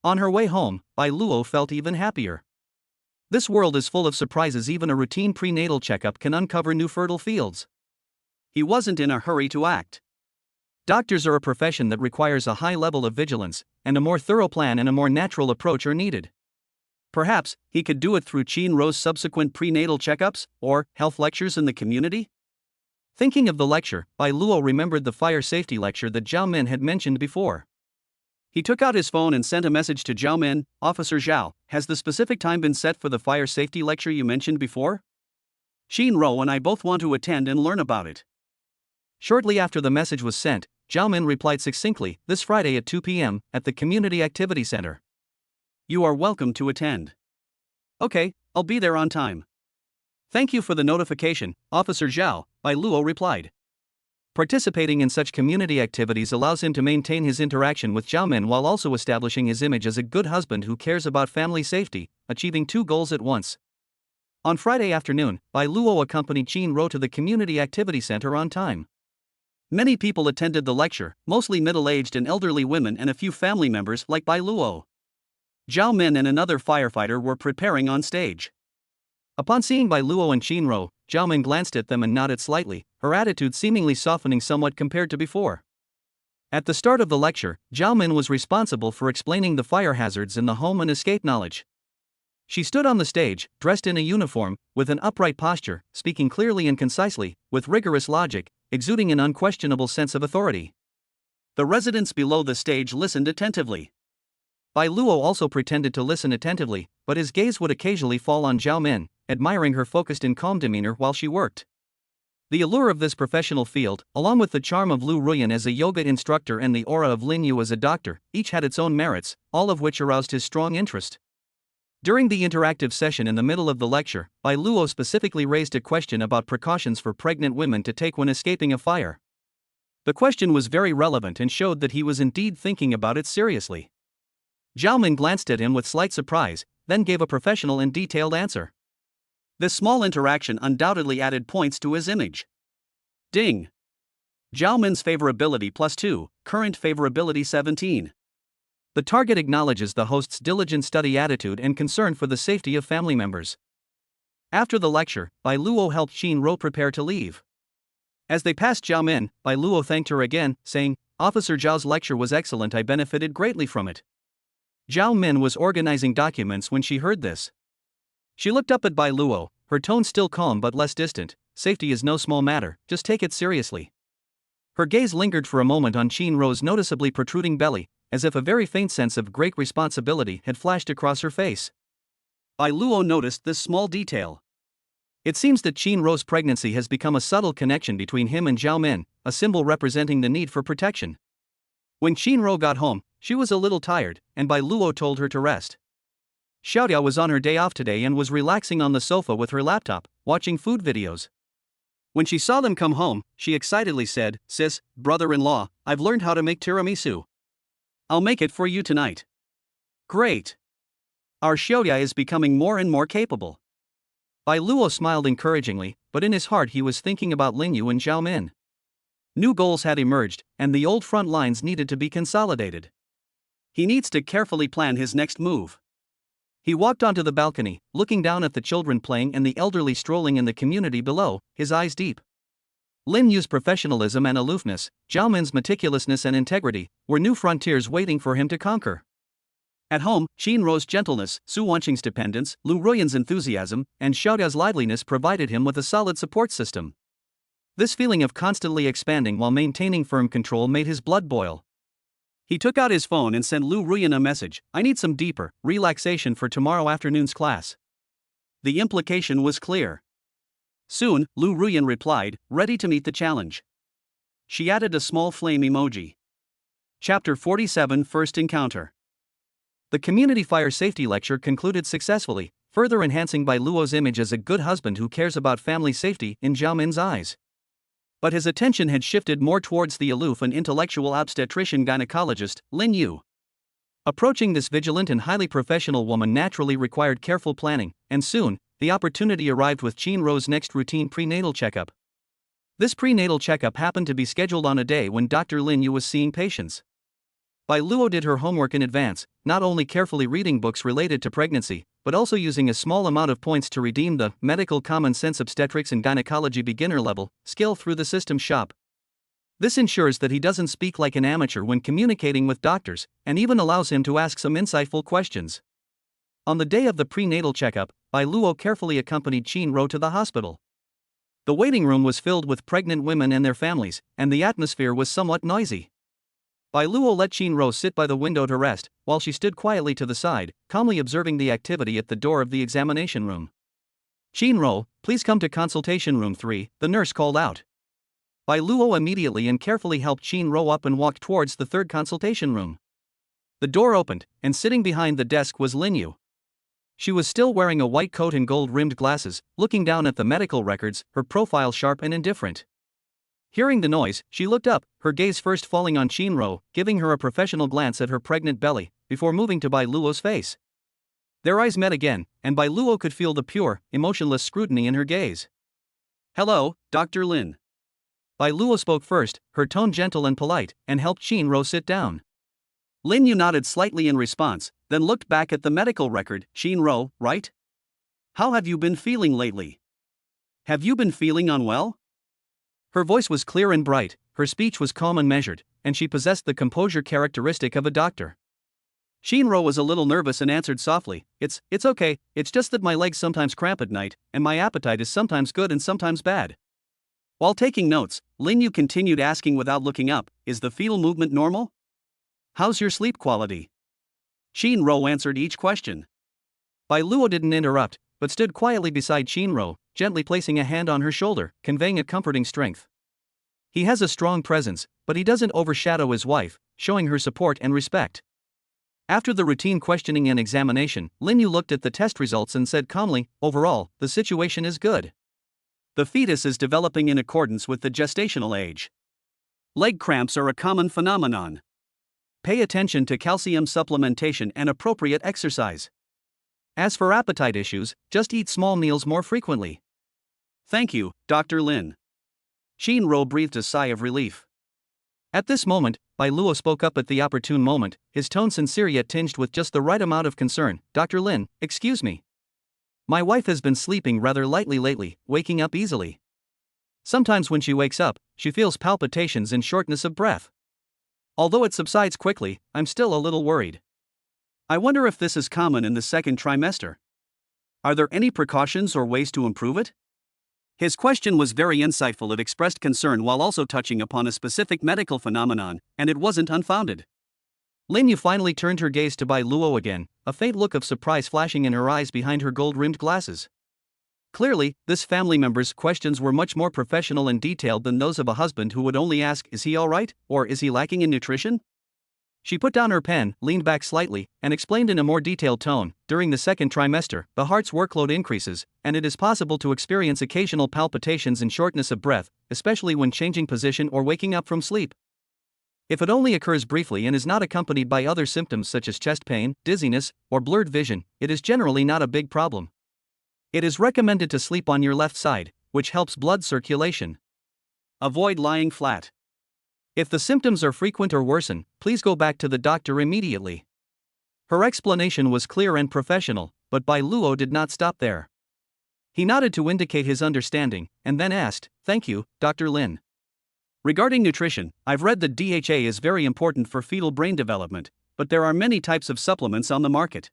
On her way home, Bai Luo felt even happier. This world is full of surprises. Even a routine prenatal checkup can uncover new fertile fields. He wasn't in a hurry to act. Doctors are a profession that requires a high level of vigilance, and a more thorough plan and a more natural approach are needed. Perhaps he could do it through Qin Ro's subsequent prenatal checkups, or health lectures in the community? Thinking of the lecture, Bai Luo remembered the fire safety lecture that Zhao Min had mentioned before. He took out his phone and sent a message to Zhao Min. "Officer Zhao, has the specific time been set for the fire safety lecture you mentioned before? Qin Ro and I both want to attend and learn about it." Shortly after the message was sent, Zhao Min replied succinctly, "This Friday at 2 p.m., at the Community Activity Center. You are welcome to attend." "Okay, I'll be there on time." "Thank you for the notification, Officer Zhao," Bai Luo replied. Participating in such community activities allows him to maintain his interaction with Zhao Min while also establishing his image as a good husband who cares about family safety, achieving two goals at once. On Friday afternoon, Bai Luo accompanied Qin Ro to the Community Activity Center on time. Many people attended the lecture, mostly middle-aged and elderly women and a few family members like Bai Luo. Zhao Min and another firefighter were preparing on stage. Upon seeing Bai Luo and Qin Ro, Zhao Min glanced at them and nodded slightly, her attitude seemingly softening somewhat compared to before. At the start of the lecture, Zhao Min was responsible for explaining the fire hazards in the home and escape knowledge. She stood on the stage, dressed in a uniform, with an upright posture, speaking clearly and concisely, with rigorous logic, exuding an unquestionable sense of authority. The residents below the stage listened attentively. Bai Luo also pretended to listen attentively, but his gaze would occasionally fall on Zhao Min, admiring her focused and calm demeanor while she worked. The allure of this professional field, along with the charm of Lu Ruyan as a yoga instructor and the aura of Lin Yu as a doctor, each had its own merits, all of which aroused his strong interest. During the interactive session in the middle of the lecture, Bai Luo specifically raised a question about precautions for pregnant women to take when escaping a fire. The question was very relevant and showed that he was indeed thinking about it seriously. Zhao Min glanced at him with slight surprise, then gave a professional and detailed answer. This small interaction undoubtedly added points to his image. Ding! Zhao Min's favorability +2, current favorability 17. The target acknowledges the host's diligent study attitude and concern for the safety of family members. After the lecture, Bai Luo helped Qin Ro prepare to leave. As they passed Zhao Min, Bai Luo thanked her again, saying, "Officer Zhao's lecture was excellent, I benefited greatly from it." Zhao Min was organizing documents when she heard this. She looked up at Bai Luo, her tone still calm but less distant. "Safety is no small matter, just take it seriously." Her gaze lingered for a moment on Qin Ro's noticeably protruding belly, as if a very faint sense of great responsibility had flashed across her face. Bai Luo noticed this small detail. It seems that Qin Ro's pregnancy has become a subtle connection between him and Zhao Min, a symbol representing the need for protection. When Qin Ro got home, she was a little tired, and Bai Luo told her to rest. Xiaodia was on her day off today and was relaxing on the sofa with her laptop, watching food videos. When she saw them come home, she excitedly said, "Sis, brother-in-law, I've learned how to make tiramisu. I'll make it for you tonight." "Great. Our Xiaodia is becoming more and more capable." Bai Luo smiled encouragingly, but in his heart he was thinking about Lin Yu and Zhao Min. New goals had emerged, and the old front lines needed to be consolidated. He needs to carefully plan his next move. He walked onto the balcony, looking down at the children playing and the elderly strolling in the community below, his eyes deep. Lin Yu's professionalism and aloofness, Zhao Min's meticulousness and integrity, were new frontiers waiting for him to conquer. At home, Qin Ro's gentleness, Su Wanqing's dependence, Lu Ruyan's enthusiasm, and Xiaodia's liveliness provided him with a solid support system. This feeling of constantly expanding while maintaining firm control made his blood boil. He took out his phone and sent Lu Ruyan a message, "I need some deeper relaxation for tomorrow afternoon's class." The implication was clear. Soon, Lu Ruyan replied, ready to meet the challenge. She added a small flame emoji. Chapter 47 First Encounter. The community fire safety lecture concluded successfully, further enhancing Bai Luo's image as a good husband who cares about family safety in Zhao Min's eyes. But his attention had shifted more towards the aloof and intellectual obstetrician-gynecologist, Lin Yu. Approaching this vigilant and highly professional woman naturally required careful planning, and soon, the opportunity arrived with Qin Ro's next routine prenatal checkup. This prenatal checkup happened to be scheduled on a day when Dr. Lin Yu was seeing patients. Bai Luo did her homework in advance, not only carefully reading books related to pregnancy, but also using a small amount of points to redeem the medical common sense obstetrics and gynecology beginner level skill through the system shop. This ensures that he doesn't speak like an amateur when communicating with doctors, and even allows him to ask some insightful questions. On the day of the prenatal checkup, Bai Luo carefully accompanied Qin Ro to the hospital. The waiting room was filled with pregnant women and their families, and the atmosphere was somewhat noisy. Bai Luo let Qin Ro sit by the window to rest, while she stood quietly to the side, calmly observing the activity at the door of the examination room. "Qin Ro, please come to consultation room 3, the nurse called out. Bai Luo immediately and carefully helped Qin Ro up and walked towards the third consultation room. The door opened, and sitting behind the desk was Lin Yu. She was still wearing a white coat and gold-rimmed glasses, looking down at the medical records, her profile sharp and indifferent. Hearing the noise, she looked up, her gaze first falling on Qin Ro, giving her a professional glance at her pregnant belly, before moving to Bai Luo's face. Their eyes met again, and Bai Luo could feel the pure, emotionless scrutiny in her gaze. "Hello, Dr. Lin." Bai Luo spoke first, her tone gentle and polite, and helped Qin Ro sit down. Lin Yu nodded slightly in response, then looked back at the medical record. "Qin Ro, right? How have you been feeling lately? Have you been feeling unwell?" Her voice was clear and bright, her speech was calm and measured, and she possessed the composure characteristic of a doctor. Qin Ro was a little nervous and answered softly, It's okay, it's just that my legs sometimes cramp at night, and my appetite is sometimes good and sometimes bad." While taking notes, Lin Yu continued asking without looking up, "Is the fetal movement normal? How's your sleep quality?" Qin Ro answered each question. Bai Luo didn't interrupt, but stood quietly beside Qin Ro, gently placing a hand on her shoulder, conveying a comforting strength. He has a strong presence, but he doesn't overshadow his wife, showing her support and respect. After the routine questioning and examination, Lin Yu looked at the test results and said calmly, "Overall, the situation is good. The fetus is developing in accordance with the gestational age. Leg cramps are a common phenomenon. Pay attention to calcium supplementation and appropriate exercise. As for appetite issues, just eat small meals more frequently." "Thank you, Dr. Lin." Qin Ro breathed a sigh of relief. At this moment, Bai Luo spoke up at the opportune moment, his tone sincere yet tinged with just the right amount of concern. "Dr. Lin, excuse me. My wife has been sleeping rather lightly lately, waking up easily. Sometimes when she wakes up, she feels palpitations and shortness of breath. Although it subsides quickly, I'm still a little worried. I wonder if this is common in the second trimester. Are there any precautions or ways to improve it? His question was very insightful. It expressed concern while also touching upon a specific medical phenomenon, and it wasn't unfounded. Lin Yu finally turned her gaze to Bai Luo again, a faint look of surprise flashing in her eyes behind her gold-rimmed glasses. Clearly, this family member's questions were much more professional and detailed than those of a husband who would only ask, "Is he alright?" or "Is he lacking in nutrition?" She put down her pen, leaned back slightly, and explained in a more detailed tone, "During the second trimester, the heart's workload increases, and it is possible to experience occasional palpitations and shortness of breath, especially when changing position or waking up from sleep. If it only occurs briefly and is not accompanied by other symptoms such as chest pain, dizziness, or blurred vision, it is generally not a big problem. It is recommended to sleep on your left side, which helps blood circulation. Avoid lying flat. If the symptoms are frequent or worsen, please go back to the doctor immediately." Her explanation was clear and professional, but Bai Luo did not stop there. He nodded to indicate his understanding, and then asked, "Thank you, Dr. Lin. Regarding nutrition, I've read that DHA is very important for fetal brain development, but there are many types of supplements on the market.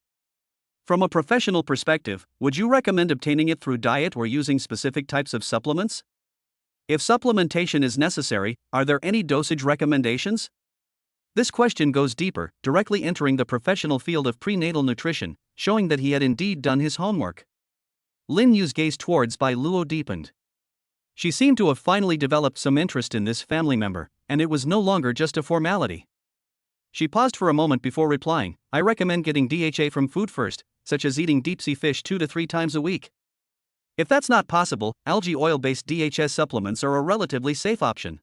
From a professional perspective, would you recommend obtaining it through diet or using specific types of supplements? If supplementation is necessary, are there any dosage recommendations?" This question goes deeper, directly entering the professional field of prenatal nutrition, showing that he had indeed done his homework. Lin Yu's gaze towards Bai Luo deepened. She seemed to have finally developed some interest in this family member, and it was no longer just a formality. She paused for a moment before replying, "I recommend getting DHA from food first, such as eating deep-sea fish 2 to 3 times a week. If that's not possible, algae oil-based DHS supplements are a relatively safe option.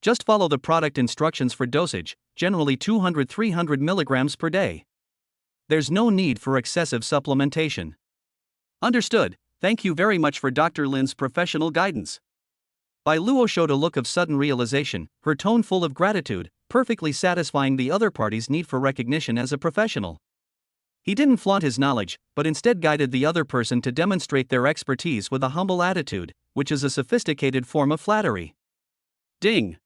Just follow the product instructions for dosage, generally 200-300 milligrams per day. There's no need for excessive supplementation." "Understood, thank you very much for Dr. Lin's professional guidance." Bai Luo showed a look of sudden realization, her tone full of gratitude, perfectly satisfying the other party's need for recognition as a professional. He didn't flaunt his knowledge, but instead guided the other person to demonstrate their expertise with a humble attitude, which is a sophisticated form of flattery. Ding!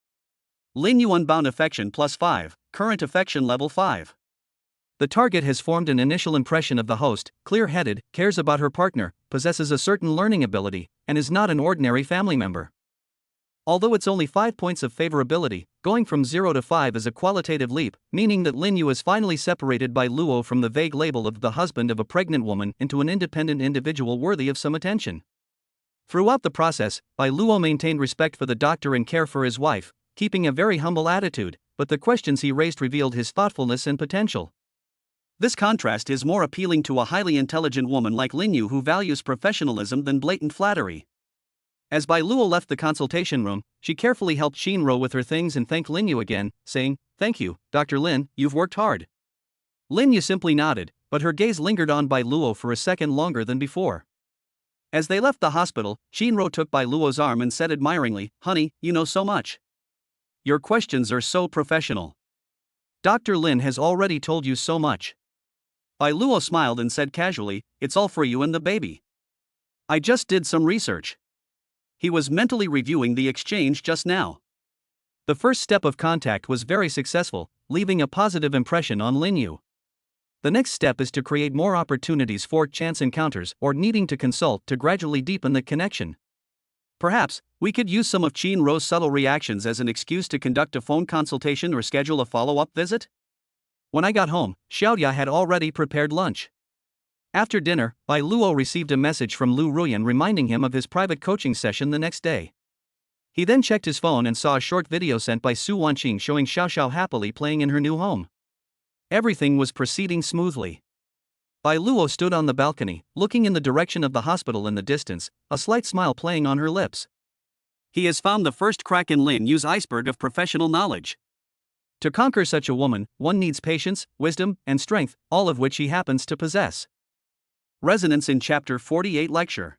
Lin Yu unbound affection +5, current affection level 5. The target has formed an initial impression of the host, clear-headed, cares about her partner, possesses a certain learning ability, and is not an ordinary family member. Although it's only 5 points of favorability, going from 0 to 5 is a qualitative leap, meaning that Lin Yu is finally separated by Luo from the vague label of the husband of a pregnant woman into an independent individual worthy of some attention. Throughout the process, Bai Luo maintained respect for the doctor and care for his wife, keeping a very humble attitude, but the questions he raised revealed his thoughtfulness and potential. This contrast is more appealing to a highly intelligent woman like Lin Yu who values professionalism than blatant flattery. As Bai Luo left the consultation room, she carefully helped Shinro with her things and thanked Lin Yu again, saying, "Thank you, Dr. Lin, you've worked hard." Lin Yu simply nodded, but her gaze lingered on Bai Luo for a second longer than before. As they left the hospital, Shinro took Bai Luo's arm and said admiringly, "Honey, you know so much. Your questions are so professional. Dr. Lin has already told you so much." Bai Luo smiled and said casually, "It's all for you and the baby. I just did some research." He was mentally reviewing the exchange just now. The first step of contact was very successful, leaving a positive impression on Lin Yu. The next step is to create more opportunities for chance encounters or needing to consult to gradually deepen the connection. Perhaps, we could use some of Shinro's subtle reactions as an excuse to conduct a phone consultation or schedule a follow-up visit? When I got home, Xiaoya had already prepared lunch. After dinner, Bai Luo received a message from Lu Ruyan reminding him of his private coaching session the next day. He then checked his phone and saw a short video sent by Su Wanqing showing Xiaoxiao happily playing in her new home. Everything was proceeding smoothly. Bai Luo stood on the balcony, looking in the direction of the hospital in the distance, a slight smile playing on her lips. He has found the first crack in Lin Yu's iceberg of professional knowledge. To conquer such a woman, one needs patience, wisdom, and strength, all of which he happens to possess. Resonance in Chapter 48 Lecture.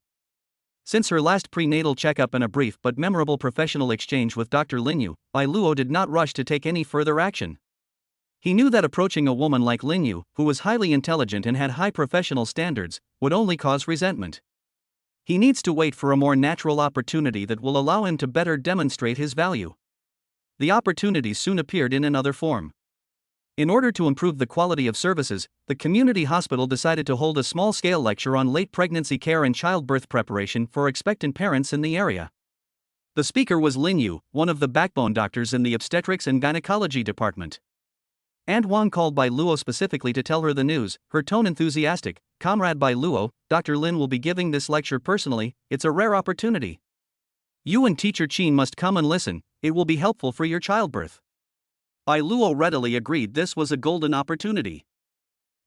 Since her last prenatal checkup and a brief but memorable professional exchange with Dr. Lin Yu, Bai Luo did not rush to take any further action. He knew that approaching a woman like Lin Yu, who was highly intelligent and had high professional standards, would only cause resentment. He needs to wait for a more natural opportunity that will allow him to better demonstrate his value. The opportunity soon appeared in another form. In order to improve the quality of services, the community hospital decided to hold a small-scale lecture on late pregnancy care and childbirth preparation for expectant parents in the area. The speaker was Lin Yu, one of the backbone doctors in the obstetrics and gynecology department. And Wang called Bai Luo specifically to tell her the news, her tone enthusiastic. "Comrade Bai Luo, Dr. Lin will be giving this lecture personally, it's a rare opportunity. You and teacher Qin must come and listen, it will be helpful for your childbirth." Bai Luo readily agreed this was a golden opportunity.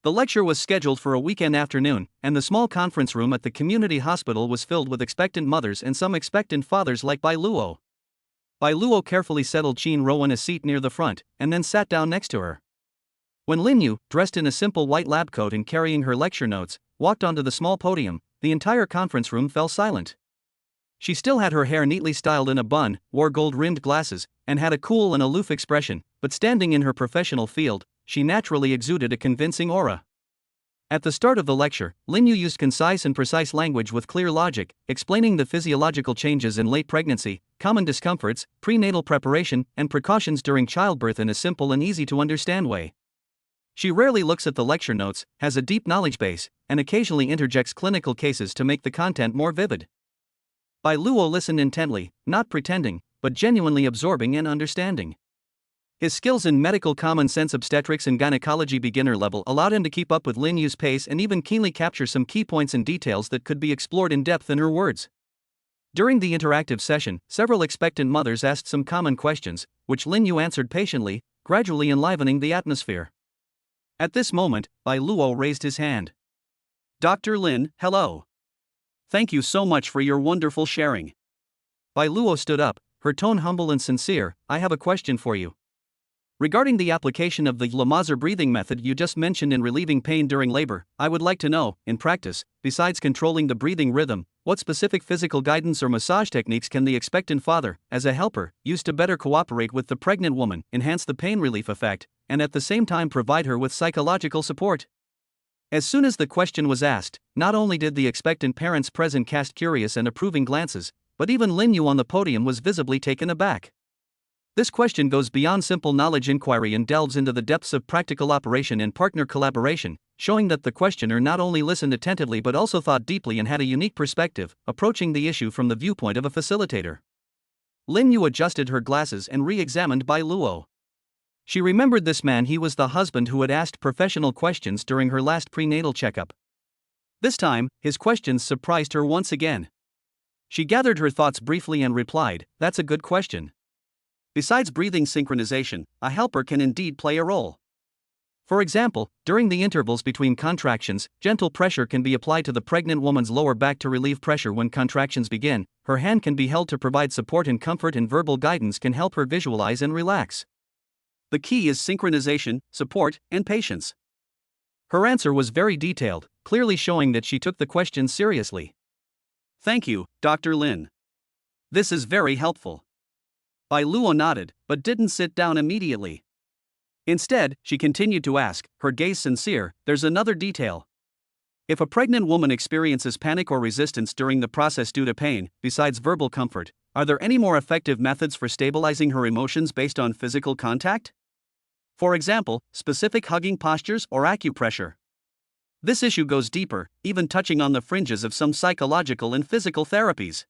The lecture was scheduled for a weekend afternoon, and the small conference room at the community hospital was filled with expectant mothers and some expectant fathers like Bai Luo. Bai Luo carefully settled Qin Ro in a seat near the front, and then sat down next to her. When Lin Yu, dressed in a simple white lab coat and carrying her lecture notes, walked onto the small podium, the entire conference room fell silent. She still had her hair neatly styled in a bun, wore gold-rimmed glasses, and had a cool and aloof expression, but standing in her professional field, she naturally exuded a convincing aura. At the start of the lecture, Lin Yu used concise and precise language with clear logic, explaining the physiological changes in late pregnancy, common discomforts, prenatal preparation, and precautions during childbirth in a simple and easy-to-understand way. She rarely looks at the lecture notes, has a deep knowledge base, and occasionally interjects clinical cases to make the content more vivid. Bai Luo listened intently, not pretending, but genuinely absorbing and understanding. His skills in medical common sense obstetrics and gynecology beginner level allowed him to keep up with Lin Yu's pace and even keenly capture some key points and details that could be explored in depth in her words. During the interactive session, several expectant mothers asked some common questions, which Lin Yu answered patiently, gradually enlivening the atmosphere. At this moment, Bai Luo raised his hand. "Dr. Lin, hello. Thank you so much for your wonderful sharing." Bai Luo stood up, her tone humble and sincere. "I have a question for you. Regarding the application of the Lamazer breathing method you just mentioned in relieving pain during labor, I would like to know, in practice, besides controlling the breathing rhythm, what specific physical guidance or massage techniques can the expectant father, as a helper, use to better cooperate with the pregnant woman, enhance the pain relief effect, and at the same time provide her with psychological support?" As soon as the question was asked, not only did the expectant parents present cast curious and approving glances, but even Lin Yu on the podium was visibly taken aback. This question goes beyond simple knowledge inquiry and delves into the depths of practical operation and partner collaboration, showing that the questioner not only listened attentively but also thought deeply and had a unique perspective, approaching the issue from the viewpoint of a facilitator. Lin Yu adjusted her glasses and re-examined Bai Luo. She remembered this man. He was the husband who had asked professional questions during her last prenatal checkup. This time, his questions surprised her once again. She gathered her thoughts briefly and replied, "That's a good question. Besides breathing synchronization, a helper can indeed play a role. For example, during the intervals between contractions, gentle pressure can be applied to the pregnant woman's lower back to relieve pressure when contractions begin. Her hand can be held to provide support and comfort, and verbal guidance can help her visualize and relax. The key is synchronization, support, and patience." Her answer was very detailed, clearly showing that she took the question seriously. "Thank you, Dr. Lin. This is very helpful." Bai Luo nodded, but didn't sit down immediately. Instead, she continued to ask, her gaze sincere, "There's another detail. If a pregnant woman experiences panic or resistance during the process due to pain, besides verbal comfort, are there any more effective methods for stabilizing her emotions based on physical contact? For example, specific hugging postures or acupressure. This issue goes deeper, even touching on the fringes of some psychological and physical therapies."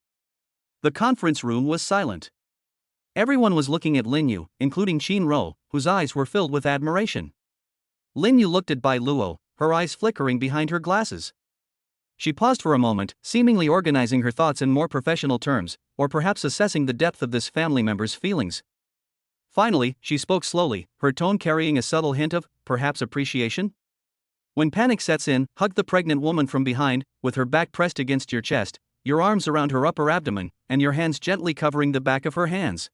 The conference room was silent. Everyone was looking at Lin Yu, including Qin Ro, whose eyes were filled with admiration. Lin Yu looked at Bai Luo, her eyes flickering behind her glasses. She paused for a moment, seemingly organizing her thoughts in more professional terms, or perhaps assessing the depth of this family member's feelings. Finally, she spoke slowly, her tone carrying a subtle hint of, perhaps, appreciation. "When panic sets in, hug the pregnant woman from behind, with her back pressed against your chest, your arms around her upper abdomen, and your hands gently covering the back of her hands.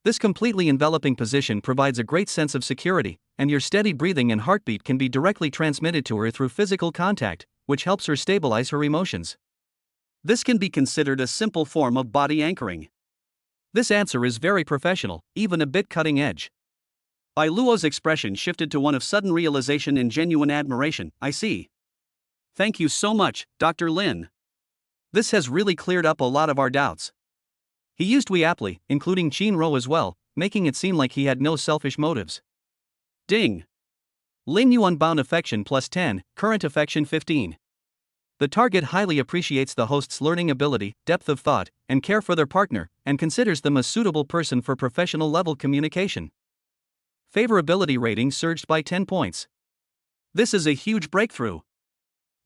This completely enveloping position provides a great sense of security, and your steady breathing and heartbeat can be directly transmitted to her through physical contact, which helps her stabilize her emotions. This can be considered a simple form of body anchoring." This answer is very professional, even a bit cutting edge. Bai Luo's expression shifted to one of sudden realization and genuine admiration. I see. Thank you so much, Dr. Lin. This has really cleared up a lot of our doubts. He used we aptly, including Chinro as well, making it seem like he had no selfish motives. Ding. Lin Yu unbound affection plus 10, current affection 15. The target highly appreciates the host's learning ability, depth of thought, and care for their partner, and considers them a suitable person for professional level communication. Favorability rating surged by 10 points. This is a huge breakthrough.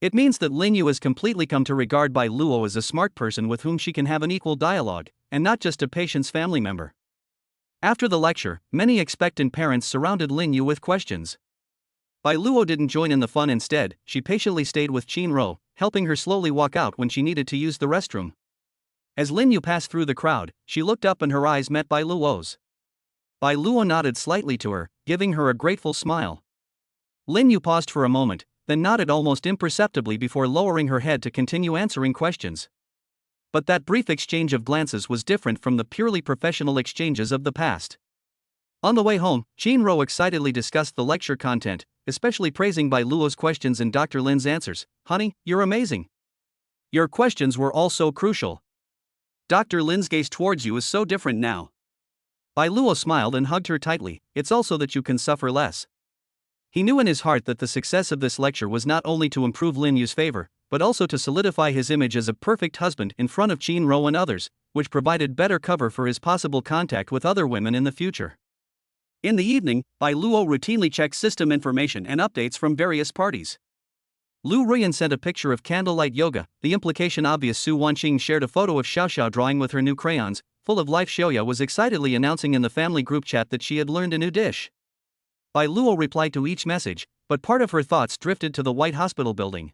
It means that Lin Yu has completely come to regard Bai Luo as a smart person with whom she can have an equal dialogue, and not just a patient's family member. After the lecture, many expectant parents surrounded Lin Yu with questions. Bai Luo didn't join in the fun. Instead, she patiently stayed with Chinro, helping her slowly walk out when she needed to use the restroom. As Lin Yu passed through the crowd, she looked up and her eyes met Bai Luo's. Bai Luo nodded slightly to her, giving her a grateful smile. Lin Yu paused for a moment, then nodded almost imperceptibly before lowering her head to continue answering questions. But that brief exchange of glances was different from the purely professional exchanges of the past. On the way home, Chinro excitedly discussed the lecture content, especially praising Bai Luo's questions and Dr. Lin's answers. Honey, you're amazing. Your questions were all so crucial. Dr. Lin's gaze towards you is so different now. Bai Luo smiled and hugged her tightly. It's also that you can suffer less. He knew in his heart that the success of this lecture was not only to improve Lin Yu's favor, but also to solidify his image as a perfect husband in front of Chinro and others, which provided better cover for his possible contact with other women in the future. In the evening, Bai Luo routinely checked system information and updates from various parties. Lu Ruyan sent a picture of candlelight yoga, the implication obvious. Su Wanqing shared a photo of Xiaoxiao drawing with her new crayons, full of life. Xiaoya was excitedly announcing in the family group chat that she had learned a new dish. Bai Luo replied to each message, but part of her thoughts drifted to the White Hospital building.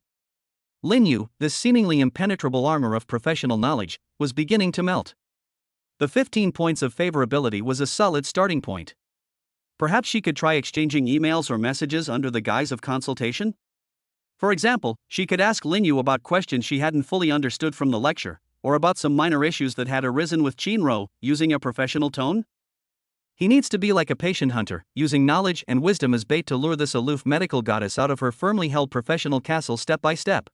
Lin Yu, this seemingly impenetrable armor of professional knowledge, was beginning to melt. The 15 points of favorability was a solid starting point. Perhaps she could try exchanging emails or messages under the guise of consultation? For example, she could ask Lin Yu about questions she hadn't fully understood from the lecture, or about some minor issues that had arisen with Chinro, using a professional tone? He needs to be like a patient hunter, using knowledge and wisdom as bait to lure this aloof medical goddess out of her firmly held professional castle step by step.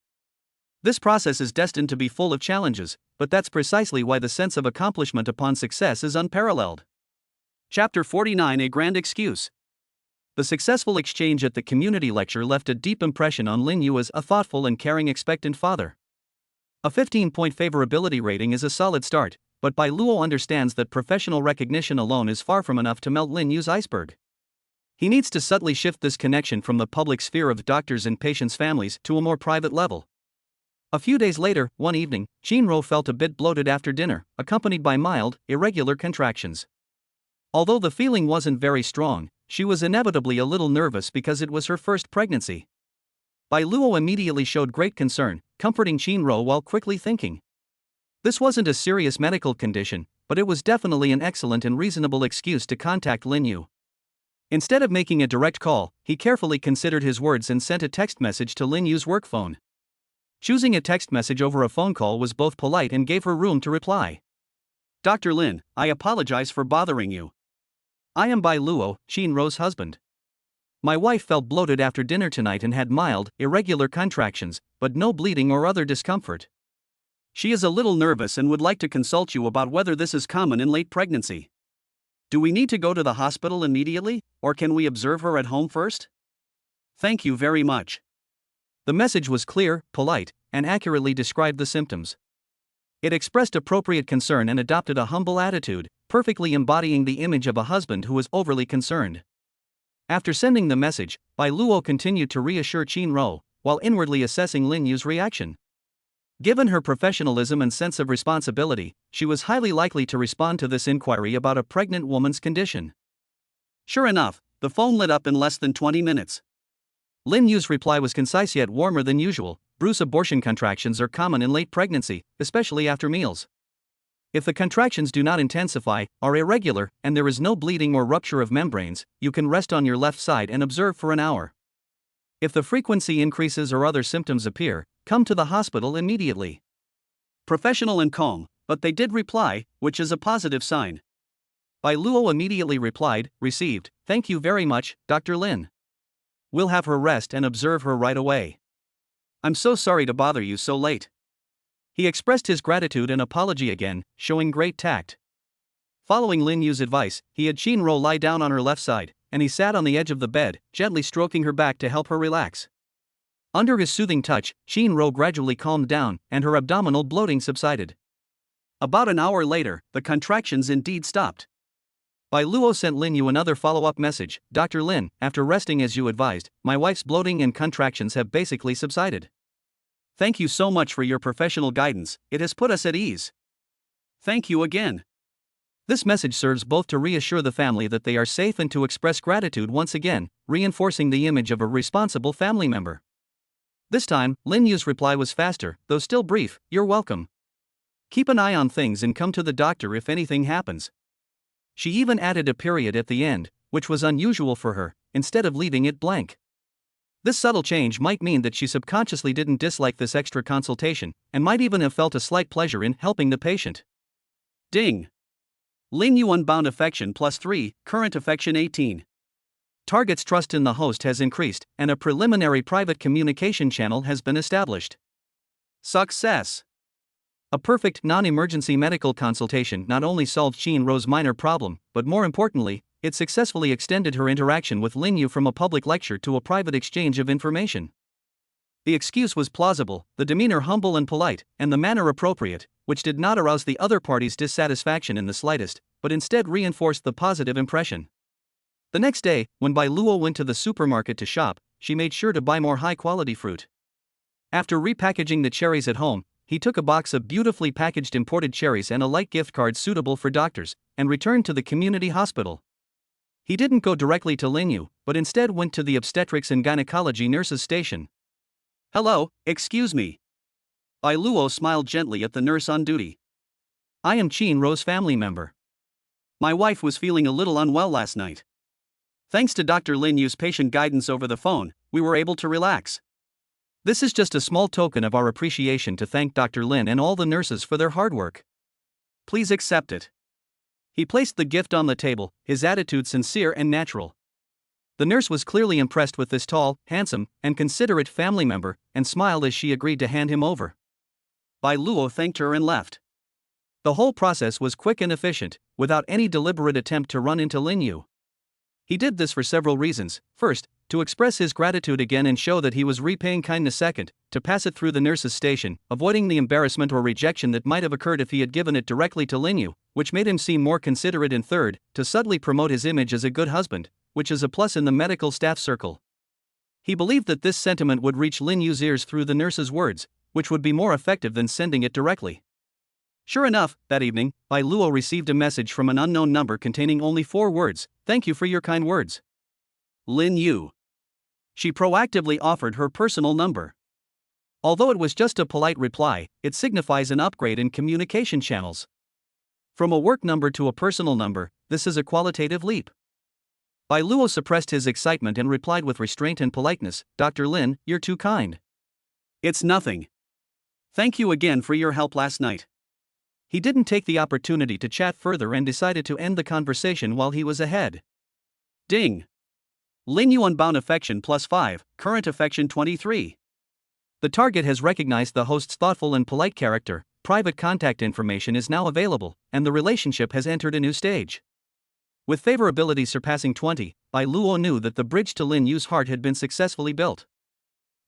This process is destined to be full of challenges, but that's precisely why the sense of accomplishment upon success is unparalleled. Chapter 49: A Grand Excuse. The successful exchange at the community lecture left a deep impression on Lin Yu as a thoughtful and caring expectant father. A 15-point favorability rating is a solid start, but Bai Luo understands that professional recognition alone is far from enough to melt Lin Yu's iceberg. He needs to subtly shift this connection from the public sphere of doctors' and patients' families to a more private level. A few days later, one evening, Chinro felt a bit bloated after dinner, accompanied by mild, irregular contractions. Although the feeling wasn't very strong, she was inevitably a little nervous because it was her first pregnancy. Bai Luo immediately showed great concern, comforting Chinro while quickly thinking. This wasn't a serious medical condition, but it was definitely an excellent and reasonable excuse to contact Lin Yu. Instead of making a direct call, he carefully considered his words and sent a text message to Lin Yu's work phone. Choosing a text message over a phone call was both polite and gave her room to reply. Dr. Lin, I apologize for bothering you. I am Bai Luo, Chinro's husband. My wife felt bloated after dinner tonight and had mild, irregular contractions, but no bleeding or other discomfort. She is a little nervous and would like to consult you about whether this is common in late pregnancy. Do we need to go to the hospital immediately, or can we observe her at home first? Thank you very much. The message was clear, polite, and accurately described the symptoms. It expressed appropriate concern and adopted a humble attitude, perfectly embodying the image of a husband who is overly concerned. After sending the message, Bai Luo continued to reassure Chinro, while inwardly assessing Lin Yu's reaction. Given her professionalism and sense of responsibility, she was highly likely to respond to this inquiry about a pregnant woman's condition. Sure enough, the phone lit up in less than 20 minutes. Lin Yu's reply was concise yet warmer than usual. Bruce, abortion contractions are common in late pregnancy, especially after meals. If the contractions do not intensify, are irregular, and there is no bleeding or rupture of membranes, you can rest on your left side and observe for an hour. If the frequency increases or other symptoms appear, come to the hospital immediately. Professional and calm, but they did reply, which is a positive sign. Bai Luo immediately replied, "Received, thank you very much, Dr. Lin. We'll have her rest and observe her right away. I'm so sorry to bother you so late." He expressed his gratitude and apology again, showing great tact. Following Lin Yu's advice, he had Qin-ro lie down on her left side, and he sat on the edge of the bed, gently stroking her back to help her relax. Under his soothing touch, Qin-ro gradually calmed down, and her abdominal bloating subsided. About an hour later, the contractions indeed stopped. Bai Luo sent Lin Yu another follow-up message, "Dr. Lin, after resting as you advised, my wife's bloating and contractions have basically subsided. Thank you so much for your professional guidance, it has put us at ease. Thank you again." This message serves both to reassure the family that they are safe and to express gratitude once again, reinforcing the image of a responsible family member. This time, Lin Yu's reply was faster, though still brief, "You're welcome. Keep an eye on things and come to the doctor if anything happens." She even added a period at the end, which was unusual for her, instead of leaving it blank. This subtle change might mean that she subconsciously didn't dislike this extra consultation, and might even have felt a slight pleasure in helping the patient. Ding! Lin Yu Unbound Affection +3, Current Affection 18. Target's trust in the host has increased, and a preliminary private communication channel has been established. Success! A perfect non-emergency medical consultation not only solved Qin-ro's minor problem, but more importantly, it successfully extended her interaction with Lin Yu from a public lecture to a private exchange of information. The excuse was plausible, the demeanor humble and polite, and the manner appropriate, which did not arouse the other party's dissatisfaction in the slightest, but instead reinforced the positive impression. The next day, when Bai Luo went to the supermarket to shop, she made sure to buy more high-quality fruit. After repackaging the cherries at home, he took a box of beautifully packaged imported cherries and a light gift card suitable for doctors, and returned to the community hospital. He didn't go directly to Lin Yu, but instead went to the obstetrics and gynecology nurse's station. "Hello, excuse me." Bai Luo smiled gently at the nurse on duty. "I am Qin-ro's family member. My wife was feeling a little unwell last night. Thanks to Dr. Lin Yu's patient guidance over the phone, we were able to relax. This is just a small token of our appreciation to thank Dr. Lin and all the nurses for their hard work. Please accept it." He placed the gift on the table, his attitude sincere and natural. The nurse was clearly impressed with this tall, handsome, and considerate family member, and smiled as she agreed to hand him over. Bai Luo thanked her and left. The whole process was quick and efficient, without any deliberate attempt to run into Lin Yu. He did this for several reasons. First, to express his gratitude again and show that he was repaying kindness. Second, to pass it through the nurse's station, avoiding the embarrassment or rejection that might have occurred if he had given it directly to Lin Yu, which made him seem more considerate. And third, to subtly promote his image as a good husband, which is a plus in the medical staff circle. He believed that this sentiment would reach Lin Yu's ears through the nurse's words, which would be more effective than sending it directly. Sure enough, that evening, Bai Luo received a message from an unknown number containing only 4 words, "Thank you for your kind words. Lin Yu." She proactively offered her personal number. Although it was just a polite reply, it signifies an upgrade in communication channels. From a work number to a personal number, this is a qualitative leap. Bai Luo suppressed his excitement and replied with restraint and politeness, "Dr. Lin, you're too kind. It's nothing. Thank you again for your help last night." He didn't take the opportunity to chat further and decided to end the conversation while he was ahead. Ding! Lin Yu Unbound Affection +5, Current Affection 23. The target has recognized the host's thoughtful and polite character, private contact information is now available, and the relationship has entered a new stage. With favorability surpassing 20, Bai Luo knew that the bridge to Lin Yu's heart had been successfully built.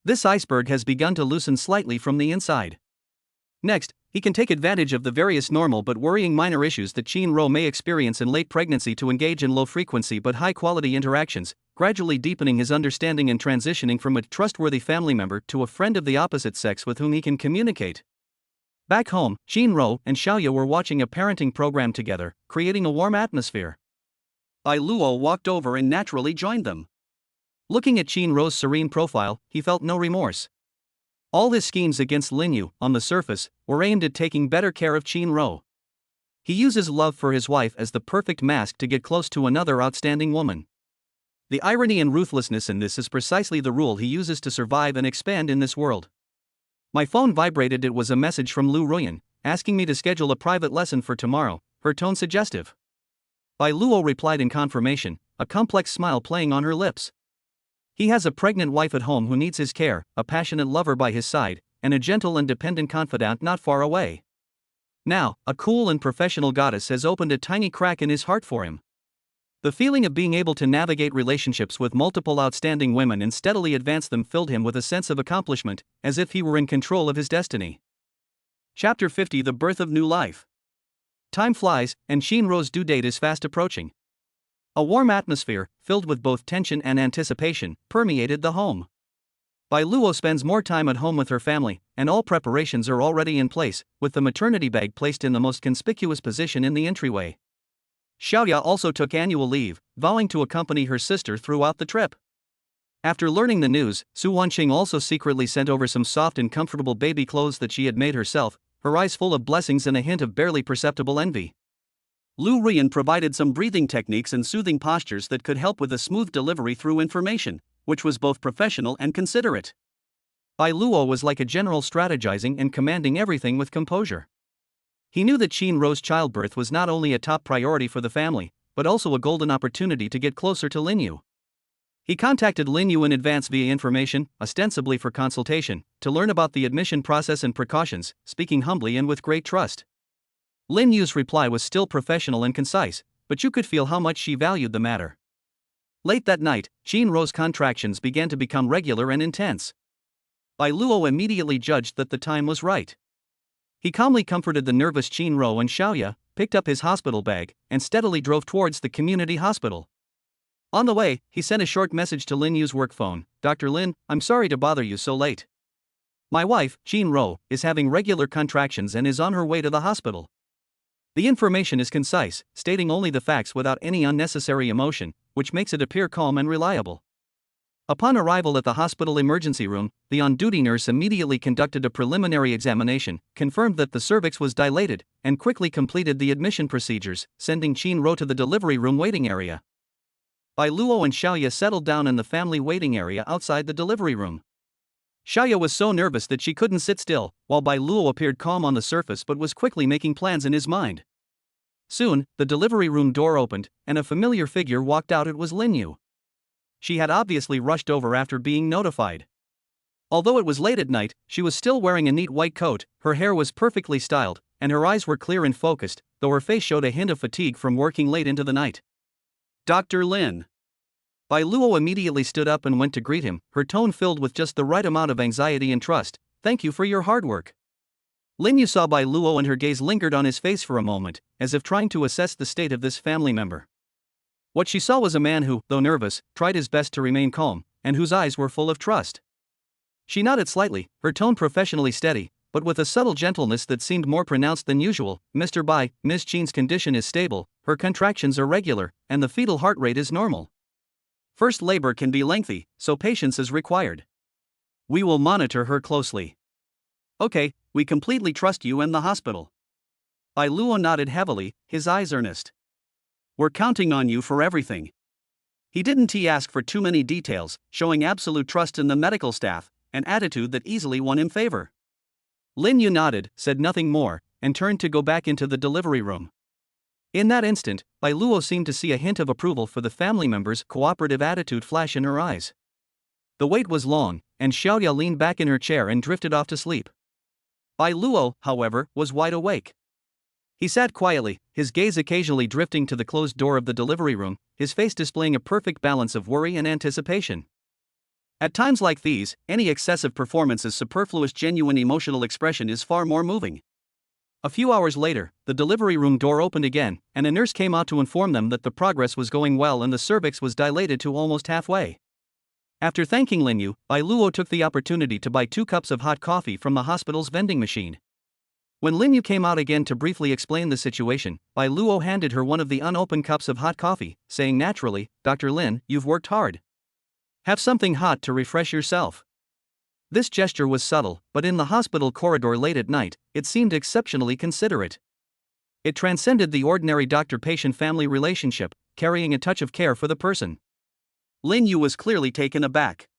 This iceberg has begun to loosen slightly from the inside. Next, he can take advantage of the various normal but worrying minor issues that Qin-ro may experience in late pregnancy to engage in low-frequency but high-quality interactions, gradually deepening his understanding and transitioning from a trustworthy family member to a friend of the opposite sex with whom he can communicate. Back home, Qin-ro and Xiaoya were watching a parenting program together, creating a warm atmosphere. Bai Luo walked over and naturally joined them. Looking at Qin-ro's serene profile, he felt no remorse. All his schemes against Lin Yu, on the surface, were aimed at taking better care of Qin-ro. He uses love for his wife as the perfect mask to get close to another outstanding woman. The irony and ruthlessness in this is precisely the rule he uses to survive and expand in this world. My phone vibrated. It was a message from Lu Ruyan, asking me to schedule a private lesson for tomorrow, her tone suggestive. Bai Luo replied in confirmation, a complex smile playing on her lips. He has a pregnant wife at home who needs his care, a passionate lover by his side, and a gentle and dependent confidant not far away. Now, a cool and professional goddess has opened a tiny crack in his heart for him. The feeling of being able to navigate relationships with multiple outstanding women and steadily advance them filled him with a sense of accomplishment, as if he were in control of his destiny. Chapter 50: The Birth of New Life. Time flies, and Shinro's due date is fast approaching. A warm atmosphere, filled with both tension and anticipation, permeated the home. Bai Luo spends more time at home with her family, and all preparations are already in place, with the maternity bag placed in the most conspicuous position in the entryway. Xiaoya also took annual leave, vowing to accompany her sister throughout the trip. After learning the news, Su Wanqing also secretly sent over some soft and comfortable baby clothes that she had made herself, her eyes full of blessings and a hint of barely perceptible envy. Lu Rian provided some breathing techniques and soothing postures that could help with a smooth delivery through information, which was both professional and considerate. Bai Luo was like a general, strategizing and commanding everything with composure. He knew that Shinro's childbirth was not only a top priority for the family, but also a golden opportunity to get closer to Lin Yu. He contacted Lin Yu in advance via information, ostensibly for consultation, to learn about the admission process and precautions, speaking humbly and with great trust. Lin Yu's reply was still professional and concise, but you could feel how much she valued the matter. Late that night, Shinro's contractions began to become regular and intense. Bai Luo immediately judged that the time was right. He calmly comforted the nervous Shinro, and Xiaoya picked up his hospital bag and steadily drove towards the community hospital. On the way, he sent a short message to Lin Yu's work phone. "Dr. Lin, I'm sorry to bother you so late. My wife, Shinro, is having regular contractions and is on her way to the hospital." The information is concise, stating only the facts without any unnecessary emotion, which makes it appear calm and reliable. Upon arrival at the hospital emergency room, the on-duty nurse immediately conducted a preliminary examination, confirmed that the cervix was dilated, and quickly completed the admission procedures, sending Shinro to the delivery room waiting area. Bai Luo and Xiaoya settled down in the family waiting area outside the delivery room. Xiaoya was so nervous that she couldn't sit still, while Bai Luo appeared calm on the surface but was quickly making plans in his mind. Soon, the delivery room door opened, and a familiar figure walked out. It was Lin Yu. She had obviously rushed over after being notified. Although it was late at night, she was still wearing a neat white coat, her hair was perfectly styled, and her eyes were clear and focused, though her face showed a hint of fatigue from working late into the night. "Dr. Lin." Bai Luo immediately stood up and went to greet him, her tone filled with just the right amount of anxiety and trust. "Thank you for your hard work." Lin Yu saw Bai Luo and her gaze lingered on his face for a moment, as if trying to assess the state of this family member. What she saw was a man who, though nervous, tried his best to remain calm, and whose eyes were full of trust. She nodded slightly, her tone professionally steady, but with a subtle gentleness that seemed more pronounced than usual. "Mr. Bai, Ms. Chin's condition is stable, her contractions are regular, and the fetal heart rate is normal. First labor can be lengthy, so patience is required. We will monitor her closely." "Okay, we completely trust you and the hospital." Bai Luo nodded heavily, his eyes earnest. "We're counting on you for everything." He didn't ask for too many details, showing absolute trust in the medical staff, an attitude that easily won him favor. Lin Yu nodded, said nothing more, and turned to go back into the delivery room. In that instant, Bai Luo seemed to see a hint of approval for the family member's cooperative attitude flash in her eyes. The wait was long, and Xiaoya leaned back in her chair and drifted off to sleep. Bai Luo, however, was wide awake. He sat quietly, his gaze occasionally drifting to the closed door of the delivery room, his face displaying a perfect balance of worry and anticipation. At times like these, any excessive performance is superfluous. Genuine emotional expression is far more moving. A few hours later, the delivery room door opened again, and a nurse came out to inform them that the progress was going well and the cervix was dilated to almost halfway. After thanking Lin Yu, Bai Luo took the opportunity to buy 2 cups of hot coffee from the hospital's vending machine. When Lin Yu came out again to briefly explain the situation, Bai Luo handed her one of the unopened cups of hot coffee, saying naturally, "Dr. Lin, you've worked hard. Have something hot to refresh yourself." This gesture was subtle, but in the hospital corridor late at night, it seemed exceptionally considerate. It transcended the ordinary doctor-patient family relationship, carrying a touch of care for the person. Lin Yu was clearly taken aback.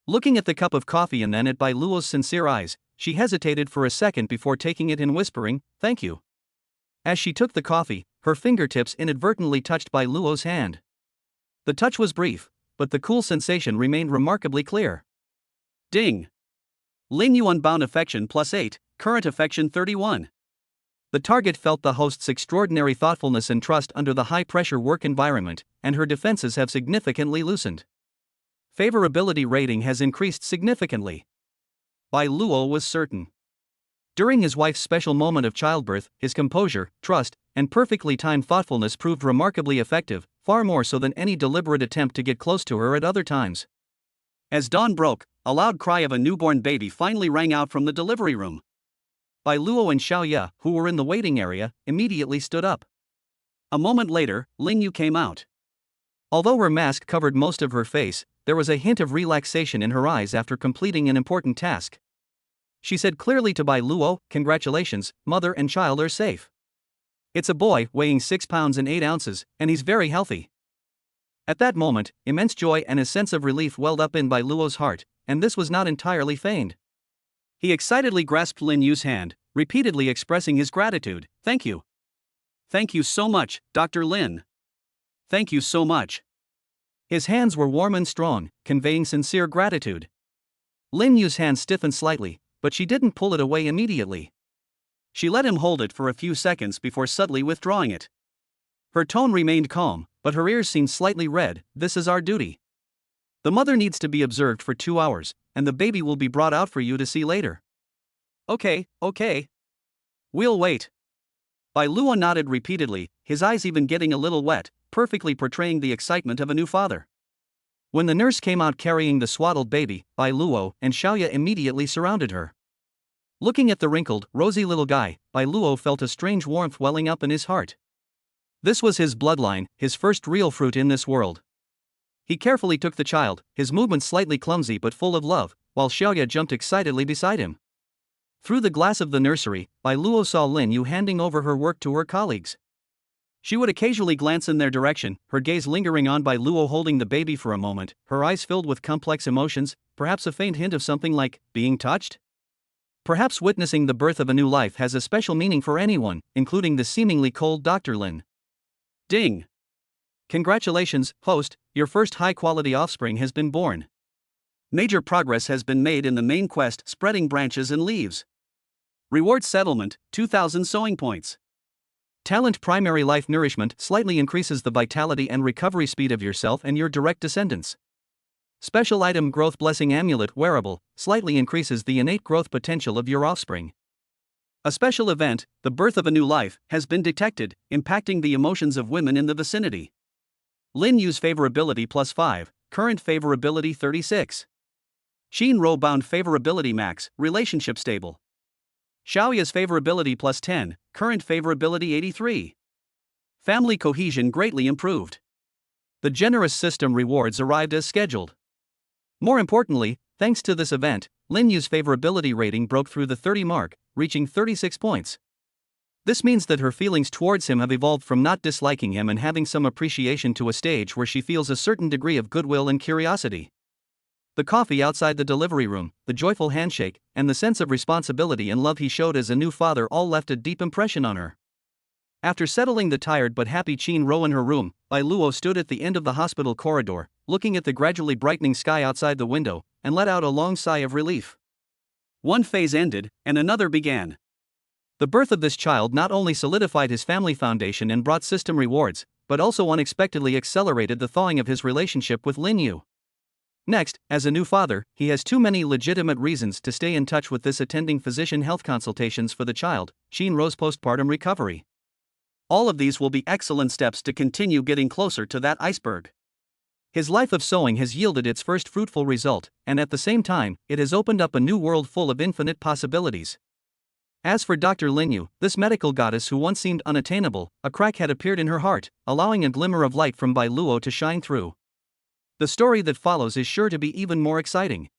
Looking at the cup of coffee and then at Bai Luo's sincere eyes, she hesitated for a second before taking it and whispering, "Thank you." As she took the coffee, her fingertips inadvertently touched Bai Luo's hand. The touch was brief, but the cool sensation remained remarkably clear. Ding! Lin Yu unbound affection +8, current affection 31. The target felt the host's extraordinary thoughtfulness and trust under the high-pressure work environment, and her defenses have significantly loosened. Favorability rating has increased significantly. Bai Luo was certain. During his wife's special moment of childbirth, his composure, trust, and perfectly timed thoughtfulness proved remarkably effective, far more so than any deliberate attempt to get close to her at other times. As dawn broke, a loud cry of a newborn baby finally rang out from the delivery room. Bai Luo and Xiaoya, who were in the waiting area, immediately stood up. A moment later, Lin Yu came out. Although her mask covered most of her face, there was a hint of relaxation in her eyes after completing an important task. She said clearly to Bai Luo, "Congratulations, mother and child are safe. It's a boy weighing 6 pounds and 8 ounces, and he's very healthy." At that moment, immense joy and a sense of relief welled up in Bai Luo's heart, and this was not entirely feigned. He excitedly grasped Lin Yu's hand, repeatedly expressing his gratitude. "Thank you. Thank you so much, Dr. Lin. Thank you so much." His hands were warm and strong, conveying sincere gratitude. Lin Yu's hand stiffened slightly, but she didn't pull it away immediately. She let him hold it for a few seconds before subtly withdrawing it. Her tone remained calm, but her ears seemed slightly red. "This is our duty. The mother needs to be observed for 2 hours, and the baby will be brought out for you to see later." Okay. We'll wait." Bai Luo nodded repeatedly, his eyes even getting a little wet, perfectly portraying the excitement of a new father. When the nurse came out carrying the swaddled baby, Bai Luo and Xiaoya immediately surrounded her. Looking at the wrinkled, rosy little guy, Bai Luo felt a strange warmth welling up in his heart. This was his bloodline, his first real fruit in this world. He carefully took the child, his movements slightly clumsy but full of love, while Xiaoya jumped excitedly beside him. Through the glass of the nursery, Bai Luo saw Lin Yu handing over her work to her colleagues. She would occasionally glance in their direction, her gaze lingering on Bai Luo holding the baby for a moment, her eyes filled with complex emotions, perhaps a faint hint of something like being touched. Perhaps witnessing the birth of a new life has a special meaning for anyone, including the seemingly cold Dr. Lin. Ding! Congratulations, host, your first high-quality offspring has been born. Major progress has been made in the main quest, spreading branches and leaves. Reward settlement, 2,000 sewing points. Talent primary life nourishment slightly increases the vitality and recovery speed of yourself and your direct descendants. Special item growth blessing amulet wearable slightly increases the innate growth potential of your offspring. A special event, the birth of a new life, has been detected, impacting the emotions of women in the vicinity. Lin Yu's favorability +5, current favorability 36. Xin Ro bound favorability max, relationship stable. Xiaoya's favorability +10, current favorability 83. Family cohesion greatly improved. The generous system rewards arrived as scheduled. More importantly, thanks to this event, Lin Yu's favorability rating broke through the 30 mark, reaching 36 points. This means that her feelings towards him have evolved from not disliking him and having some appreciation to a stage where she feels a certain degree of goodwill and curiosity. The coffee outside the delivery room, the joyful handshake, and the sense of responsibility and love he showed as a new father all left a deep impression on her. After settling the tired but happy Qin Ro in her room, Bai Luo stood at the end of the hospital corridor, looking at the gradually brightening sky outside the window, and let out a long sigh of relief. One phase ended, and another began. The birth of this child not only solidified his family foundation and brought system rewards, but also unexpectedly accelerated the thawing of his relationship with Lin Yu. Next, as a new father, he has too many legitimate reasons to stay in touch with this, attending physician health consultations for the child, Qin Ro's postpartum recovery. All of these will be excellent steps to continue getting closer to that iceberg. His life of sewing has yielded its first fruitful result, and at the same time, it has opened up a new world full of infinite possibilities. As for Dr. Lin Yu, this medical goddess who once seemed unattainable, a crack had appeared in her heart, allowing a glimmer of light from Bai Luo to shine through. The story that follows is sure to be even more exciting.